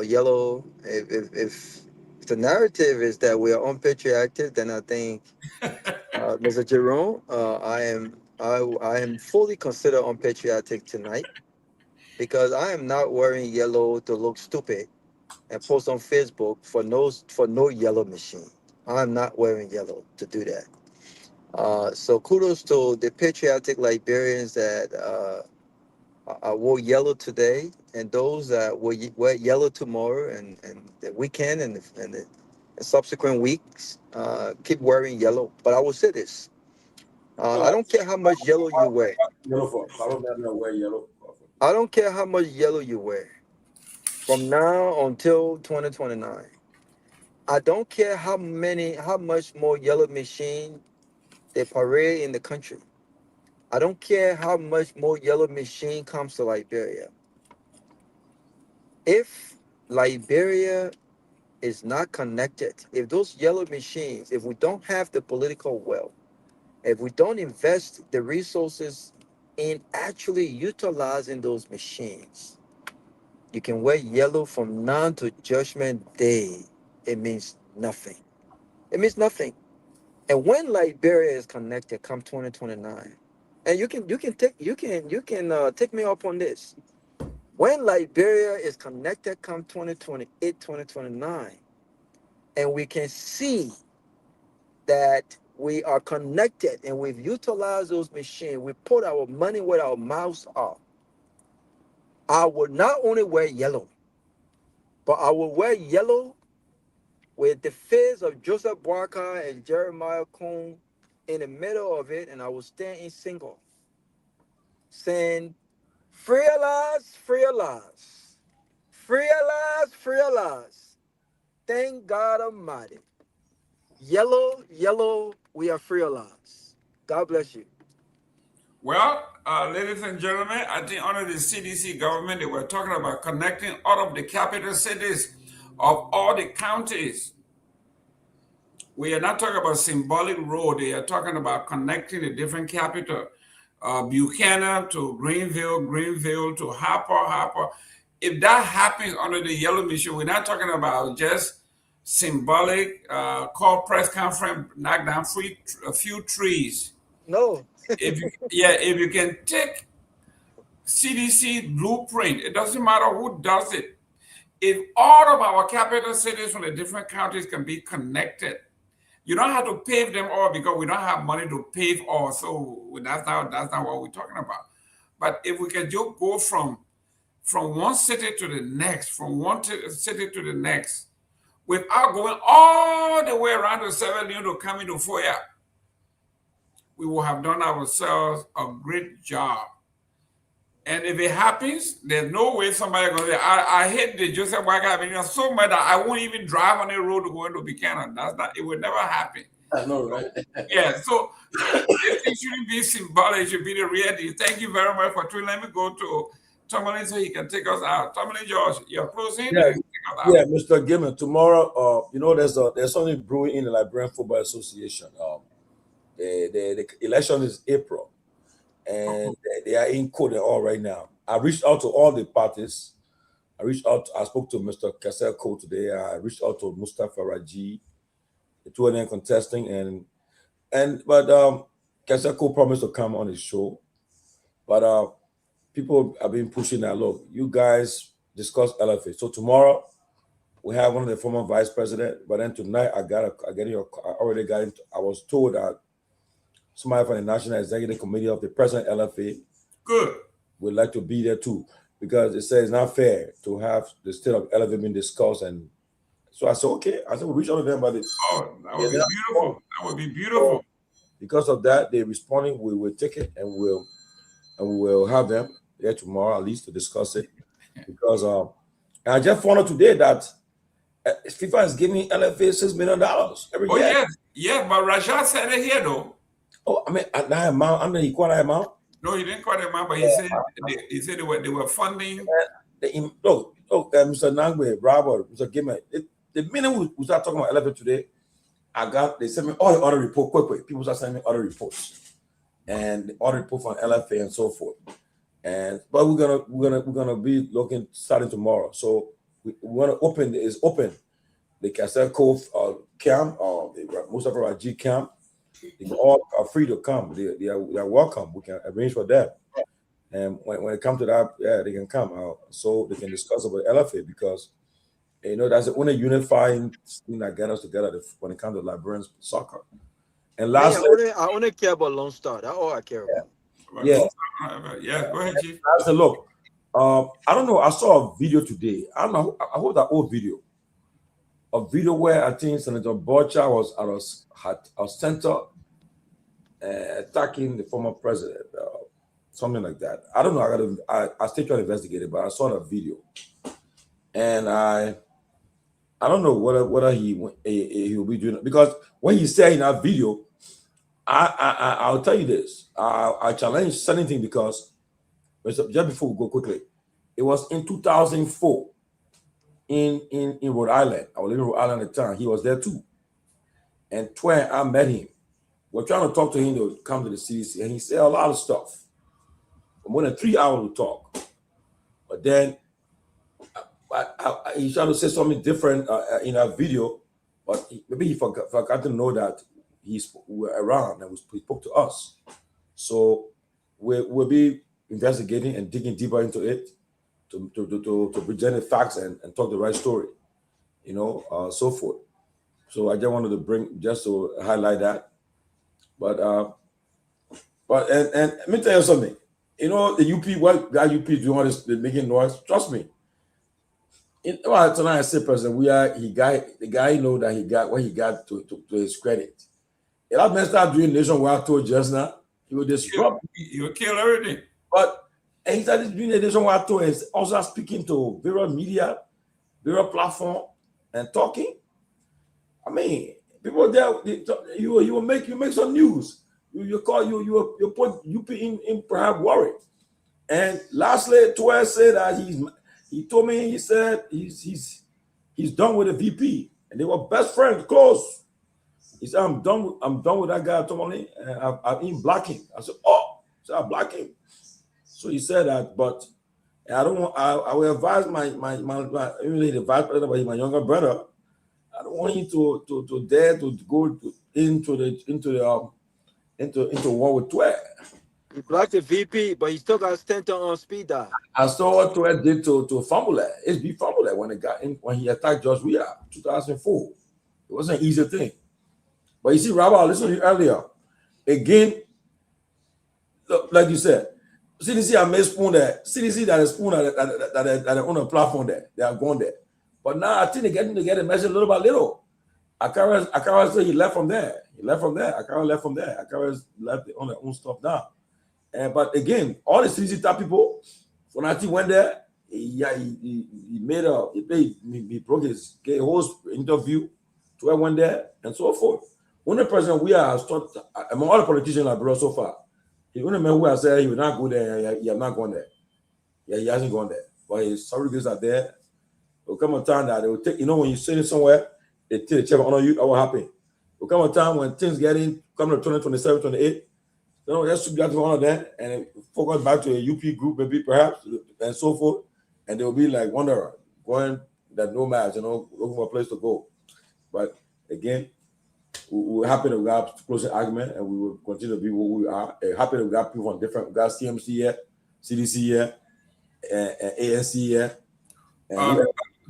S20: yellow, if the narrative is that we are unpatriotic, then I think Mr. Jerome, I am fully considered unpatriotic tonight, because I am not wearing yellow to look stupid and post on Facebook for no yellow machine. I'm not wearing yellow to do that. So kudos to the patriotic Liberians that wore yellow today, and those that will wear yellow tomorrow and the weekend and the subsequent weeks. Keep wearing yellow. But I will say this. I don't care how much yellow you wear. I don't care how much yellow you wear. From now until 2029. I don't care how much more yellow machine they parade in the country. I don't care how much more yellow machine comes to Liberia. If Liberia is not connected, if those yellow machines, if we don't have the political will, if we don't invest the resources in actually utilizing those machines, you can wear yellow from now to Judgment Day. It means nothing. It means nothing. And when Liberia is connected, come 2029, and you can take me up on this. When Liberia is connected, come 2028, 2029, and we can see that we are connected and we've utilized those machines, we put our money where our mouths are. I will not only wear yellow, but I will wear yellow with the face of Joseph Boakai and Jeremiah Kuhn in the middle of it, and I will stand in single, saying, "Free at last, free at last, free at last, free at last. Thank God Almighty. Yellow, yellow, we are free at last." God bless you.
S15: Well, ladies and gentlemen, I think under the CDC government, they were talking about connecting all of the capital cities of all the counties. We are not talking about symbolic road. They are talking about connecting the different capital. Buchanan to Greenville to Harper. If that happens under the yellow mission, we're not talking about just symbolic call press conference, knock down a few trees.
S20: No.
S15: if you can take CDC blueprint, it doesn't matter who does it. If all of our capital cities from the different counties can be connected, you don't have to pave them all because we don't have money to pave all. So that's not what we're talking about. But if we can just go from one city to the next, from one city to the next, without going all the way around to 7 Leon to come into Foya, we will have done ourselves a great job. And if it happens, there's no way somebody going to say, I hate the Joseph Boakai Avenue so much that I won't even drive on the road to go into Buchanan. It will never happen.
S21: I know, right?
S15: Yeah, so it shouldn't be symbolic, it should be the reality. Thank you very much for tuning. Let me go to Tomalin so he can take us out. Tomalin, George, you're closing.
S21: Yeah,
S15: And take us out.
S21: yeah, Mr. Gayman. Tomorrow, you know, there's something brewing in the Liberian Football Association. The election is April, and they are in court and all right now. I reached out to all the parties. I spoke to Mr. Kehleboe today. I reached out to Mustafa Raji, the two of them contesting, but Kehleboe promised to come on his show, but people have been pushing that. Look, you guys discuss LFA. So tomorrow we have one of the former vice president, but then tonight I was told that somebody from the National Executive Committee of the President LFA would like to be there too, because it says it's not fair to have the state of LFA being discussed. And so I said, okay. I said, we'll reach out to them about it.
S15: Oh, that would be beautiful. That would be beautiful.
S21: So because of that, they're responding. We will take it and we'll have them there tomorrow at least to discuss it. Because I just found out today that FIFA is giving LFA $6 million every year.
S15: Yes, yeah, but Rajat said it here though.
S21: Oh, I mean, at that amount, under equal amount.
S15: No, he didn't quite amount, but he said they were funding.
S21: Look, Mr. Nagbe, Robert, Mr. Gayman. The minute we start talking about LFA today, they sent me all the other reports quickly. People start sending me other reports, and the other report from LFA and so forth. But we're gonna be looking starting tomorrow. So we want to open the Kehleboe camp or the Mustafa Raji camp. They all are free to come. They are welcome. We can arrange for them. And when it comes to that, yeah, they can come so they can discuss about LFA, because you know that's the only unifying thing that gets us together when it comes to Liberian soccer. And lastly,
S20: I only care about Lone Star. That's all I care about.
S21: Yeah.
S15: Yeah, go ahead, Chief.
S21: Look, I don't know. I saw a video today. I don't know. I hope that old video. A video where I think Senator Bocha was at our center attacking the former president, something like that. I don't know. I still trying to investigate it, but I saw that video, and I don't know whether he will be doing it, because when he said in that video, I'll tell you this. I challenge anything, because just before we go quickly, it was in 2004 in Rhode Island. I was living in Rhode Island at the time. He was there too. And I met him. We're trying to talk to him to come to the CDC, and he said a lot of stuff. For more than 3 hours we talk. But then he tried to say something different in that video, but maybe he forgot to know that we were around and he spoke to us. So we'll be investigating and digging deeper into it to present the facts and talk the right story, you know, so forth. So I just wanted to highlight that. But let me tell you something. You know, the UP, what guy UP doing all this, making noise? Trust me. Tonight I say, President, the guy you know that he got what he got to his credit. If that man start doing nationwide tour just now, he will disrupt.
S15: He will kill everything.
S21: But he started doing the nationwide tour and also speaking to various media, various platform, and talking. I mean, people there, you make some news. You put UP in perhaps worry. And lastly, Toya said that he told me, he said he's done with the VP, and they were best friends, close. He said, I'm done with that guy, Tomalin, and I've been blocking. I said, so I block him. So he said that, but I will advise my the vice president, but he's my younger brother. I don't want him to dare to go into war with Twe.
S20: He blocked the VP, but he still got sent on speed dial.
S21: I saw what Twe did to Famula. SB Famula when he attacked George Weah 2004. It wasn't an easy thing. But you see, Robert, I listened to you earlier. Again, look, like you said, CDC I made spoon there. CDC that is spoon that are on a platform there. They are going there. But now I think they're getting to get a message little by little. Akara said he left from there. Akara left from there. Akara left on their own stuff now. But again, all the CDC type people, when I went there, he broke his whole interview to everyone there and so forth. only president we are among all the politicians like bro so far. The only man who has said he will not go there, he has not gone there. Yeah, he hasn't gone there. But his surrogates are there. There will come a time that they will take, when you're sitting somewhere, they take the check on you, what will happen? There will come a time when things get in, come to 2027, 28, let's be out one of them and focus back to a UP group, maybe perhaps, and so forth. And they will be like wanderer, going that nomads, looking for a place to go. But again, we're happy that we got closing argument and we will continue to be what we are. Happy that we got people from different, we got CMC here, CDC here, and ANC here.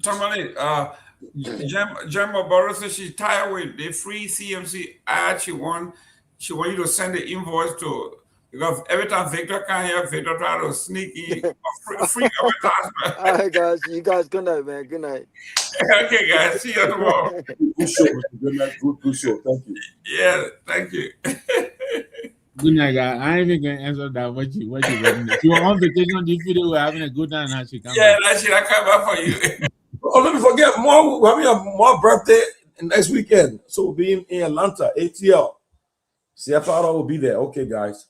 S15: Tomalin, Gemma Boris says she's tired with the free CMC ad. She want you to send the invoice to, because every time Victor can hear, Victor try to sneak in free advertisement.
S20: All right, guys. You guys, good night, man. Good night.
S15: Okay, guys. See you tomorrow.
S21: Good show. Good night. Good show. Thank you.
S15: Yeah, thank you.
S19: Good night, guys. I ain't even gonna answer that. What you if you're on vacation, do you feel we're having a good time? How she come back?
S15: That shit I come back for you.
S21: Oh, let me forget, we're having a more birthday next weekend. So we'll be in Atlanta, ATL. CFR will be there. Okay, guys.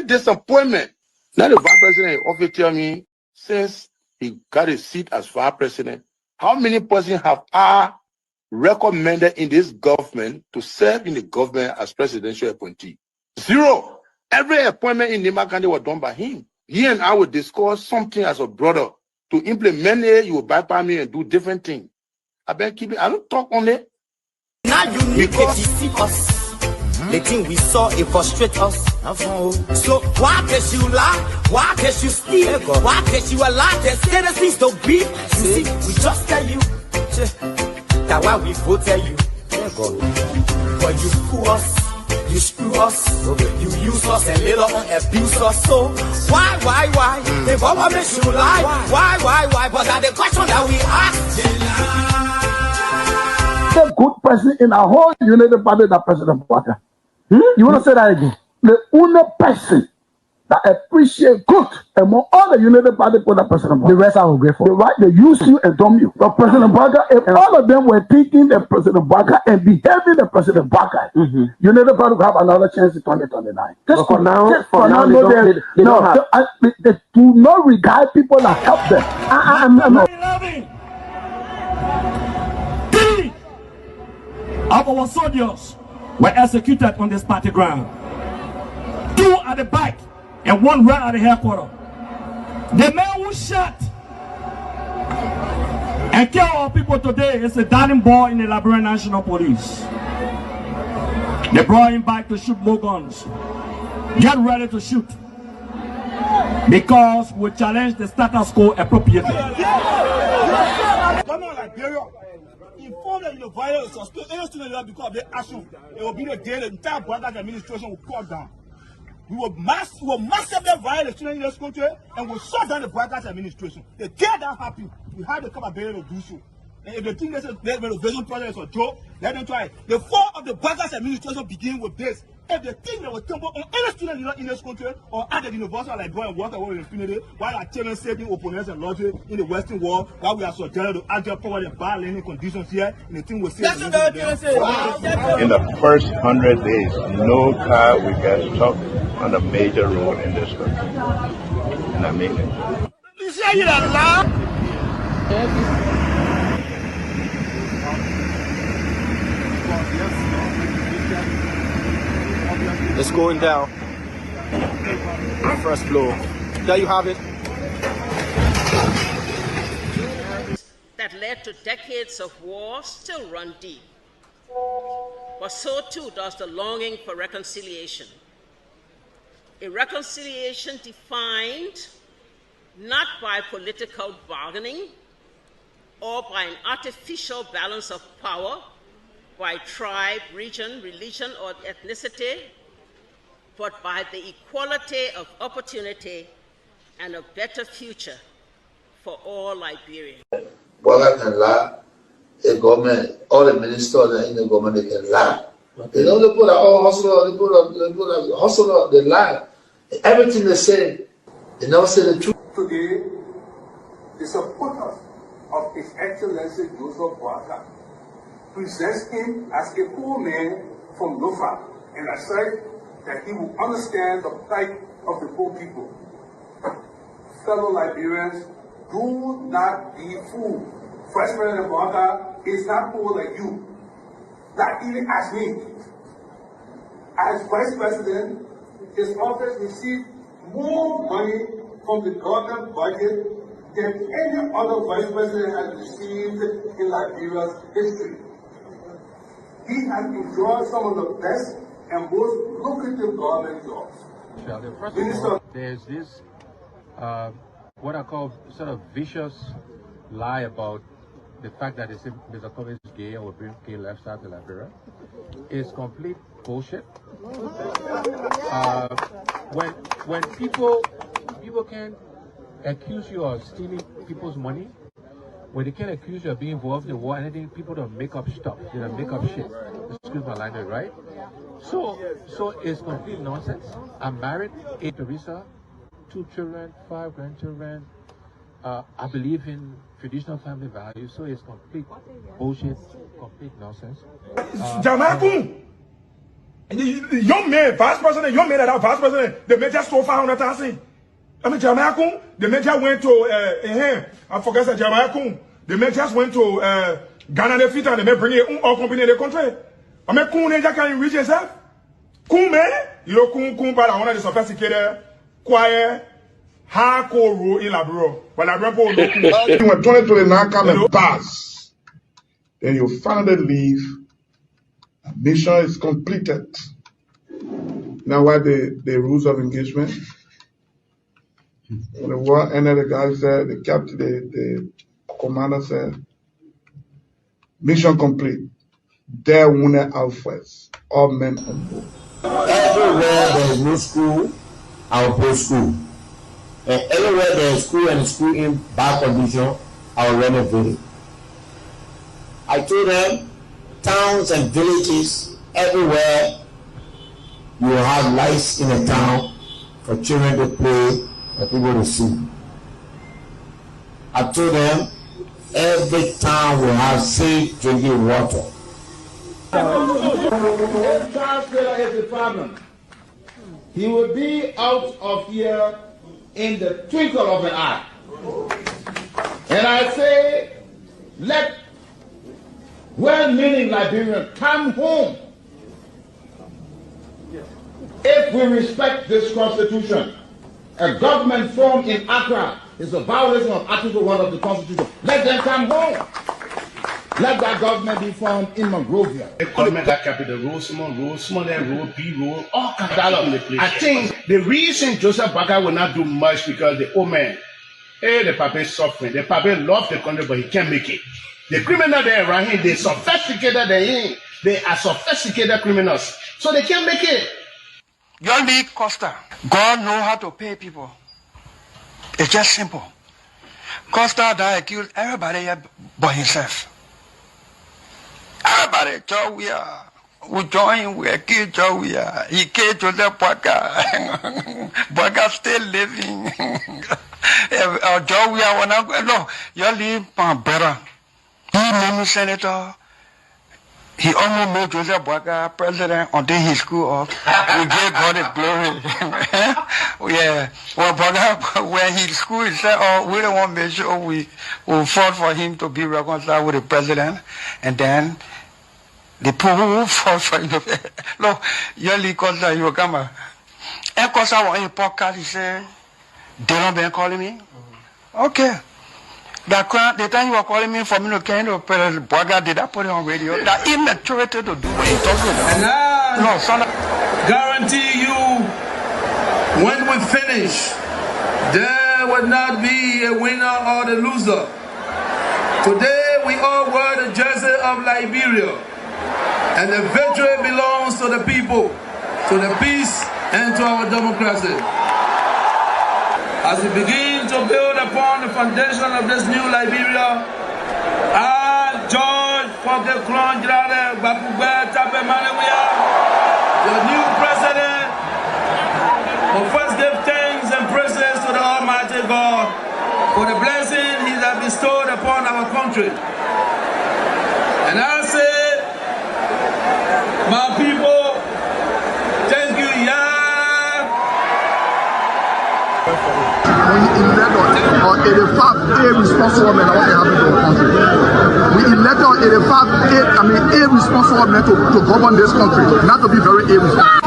S9: Disappointment. Now the vice president often tell me, since he got a seat as vice president, how many persons have I recommended in this government to serve in the government as presidential appointee? 0. Every appointment in Nima County was done by him. He and I would discuss something as a brother. To implement it, you will bypass me and do different things. I better keep it. I don't talk on it.
S2: Now you need to see us. The thing we saw, it frustrate us. So why can't you lie? Why can't you steal? Why can't you allow the citizens to be? You see, we just tell you that why we voted you. But you fool us, you screw us, you use us and later on abuse us. So why? The government makes you lie. Why? But that's the question that we ask.
S3: The good person in our whole United Party, that President Bwaka. You want to say that again? The only person that appreciate good among all the United Party for that President Bwaka. The rest are ungrateful. The right, they use you and dumb you. But President Bwaka, if all of them were thinking the President Bwaka and behaving the President Bwaka, United Party will have another chance in 2029. Just for now, they do not regard people that help them.
S5: Of our soldiers were executed on this party ground. 2 at the back and 1 right at the headquarters. The man who shot and killed our people today is a darling boy in the Liberia National Police. They brought him back to shoot more guns. Get ready to shoot. Because we challenge the status quo appropriately. Come on, Liberia. Inform that the violence or still any student because of the action, it will be the day the entire Brothers administration will cut down. We will massively violate the students in this country and we'll shut down the Brothers administration. The day that happens, we have the capability to do so. And if they think this renovation project is a joke, let them try it. The fall of the Brothers administration begins with this. If they think they will tumble on any student in this country or at the university like Garguah and water in infinity, while our children saving opponents and lottery in the Western world, while we are subjected to agile power and bad learning conditions here, and the thing will say. In
S4: the first 100 days, no car will get stuck on a major road in this country. And I mean it. You say it a lot.
S7: It's going down. First floor. There you have it.
S22: That led to decades of war still run deep. But so too does the longing for reconciliation. A reconciliation defined not by political bargaining or by an artificial balance of power by tribe, region, religion, or ethnicity, but by the equality of opportunity and a better future for all Liberians.
S8: Bwaga can lie, the government, all the ministers in the government, they can lie. They don't put all hustler, they put hustler, they lie. Everything they say, they never say the truth.
S9: Today, the supporters of His Excellency Joseph Boakai presents him as a poor man from Nofa and asserts that he will understand the plight of the poor people. Fellow Liberians, do not be fooled. Vice President Boakai is not poor like you, not even as me. As Vice President, his office received more money from the government budget than any other Vice President has received in Liberia's history. He has enjoyed some of the best and most lucrative government jobs.
S10: First of all, there's this, what I call sort of vicious lie about the fact that Mr. Kobe is gay or bring gay lifestyle to Liberia. It's complete bullshit. When people can accuse you of stealing people's money, when they can accuse you of being involved in war, anything, people don't make up stuff. They don't make up shit. Excuse my language, right? So it's complete nonsense. I'm married, 8 Teresa, 2 children, 5 grandchildren. I believe in traditional family values, so it's complete bullshit, complete nonsense.
S5: Jamaican, young man, vice president, young man that are vice president, the major so 500,000. I mean, Jamaican, the major went to I forget that Jamaican, the major went to Ghana, the fit, and they may bring it all company in the country. I mean, Kun can reach yourself. Kun man, you know, Kun, but I want to sophisticated, quiet. Hardcore rule in Liberia, but Liberia.
S6: When 2029 come and pass, then you finally leave. Mission is completed. Now, what the rules of engagement? When the war ended, the guy said, the captain, the commander said, mission complete. There wounded outwards, all men on board.
S11: Everywhere there is no school, I'll put school. And everywhere there is school and school in bad condition, I will renovate it. I told them, towns and villages, everywhere, you will have lights in the town for children to play and people to see. I told them, every town will have safe drinking water.
S23: If Charles Taylor is the problem, he will be out of here in the twinkle of an eye. And I say, let well-meaning Liberians come home. If we respect this constitution, a government formed in Accra is a violation of Article 1 of the Constitution. Let them come home. Let that government be formed in Monrovia.
S12: The government that capital road, small, that road, B road, all kinds of. I think the reason Joseph Boakai will not do much because the old man, the papa is suffering. The papa loves the country, but he can't make it. The criminal there around him, they sophisticated than him. They are sophisticated criminals, so they can't make it.
S13: Your league Costa, God know how to pay people. It's just simple. Costa that accused everybody but himself. Everybody, Joe, we join, we kill Joe, he killed Joseph Boakai. Boakai still living. Joe, no, you leave my brother. He made me senator. He almost made Joseph Boakai president until he screwed up. We gave God the glory. Yeah. Well, Boakai, when he screwed, he said, oh, we don't want to make sure we fought for him to be reconciled with the president. And then The poor who fall for you. Look, you're legal that you come. And because I want a podcast, he said, they don't been calling me. Okay. The time you were calling me for me to kind of Boga, did I put it on radio? That immaturity to do what he talks about.
S9: And I guarantee you, when we finish, there will not be a winner or the loser. Today we all wear the jersey of Liberia, and the victory belongs to the people, to the peace, and to our democracy. As we begin to build upon the foundation of this new Liberia, I, George Seleke Kromah, the new president, will first give thanks and praises to the Almighty God for the blessing He has bestowed upon our country. And I say, my people, thank you,
S3: We elect 85 irresponsible men what they happen to our country. We elect 85 irresponsible men to govern this country, not to be very irresponsible.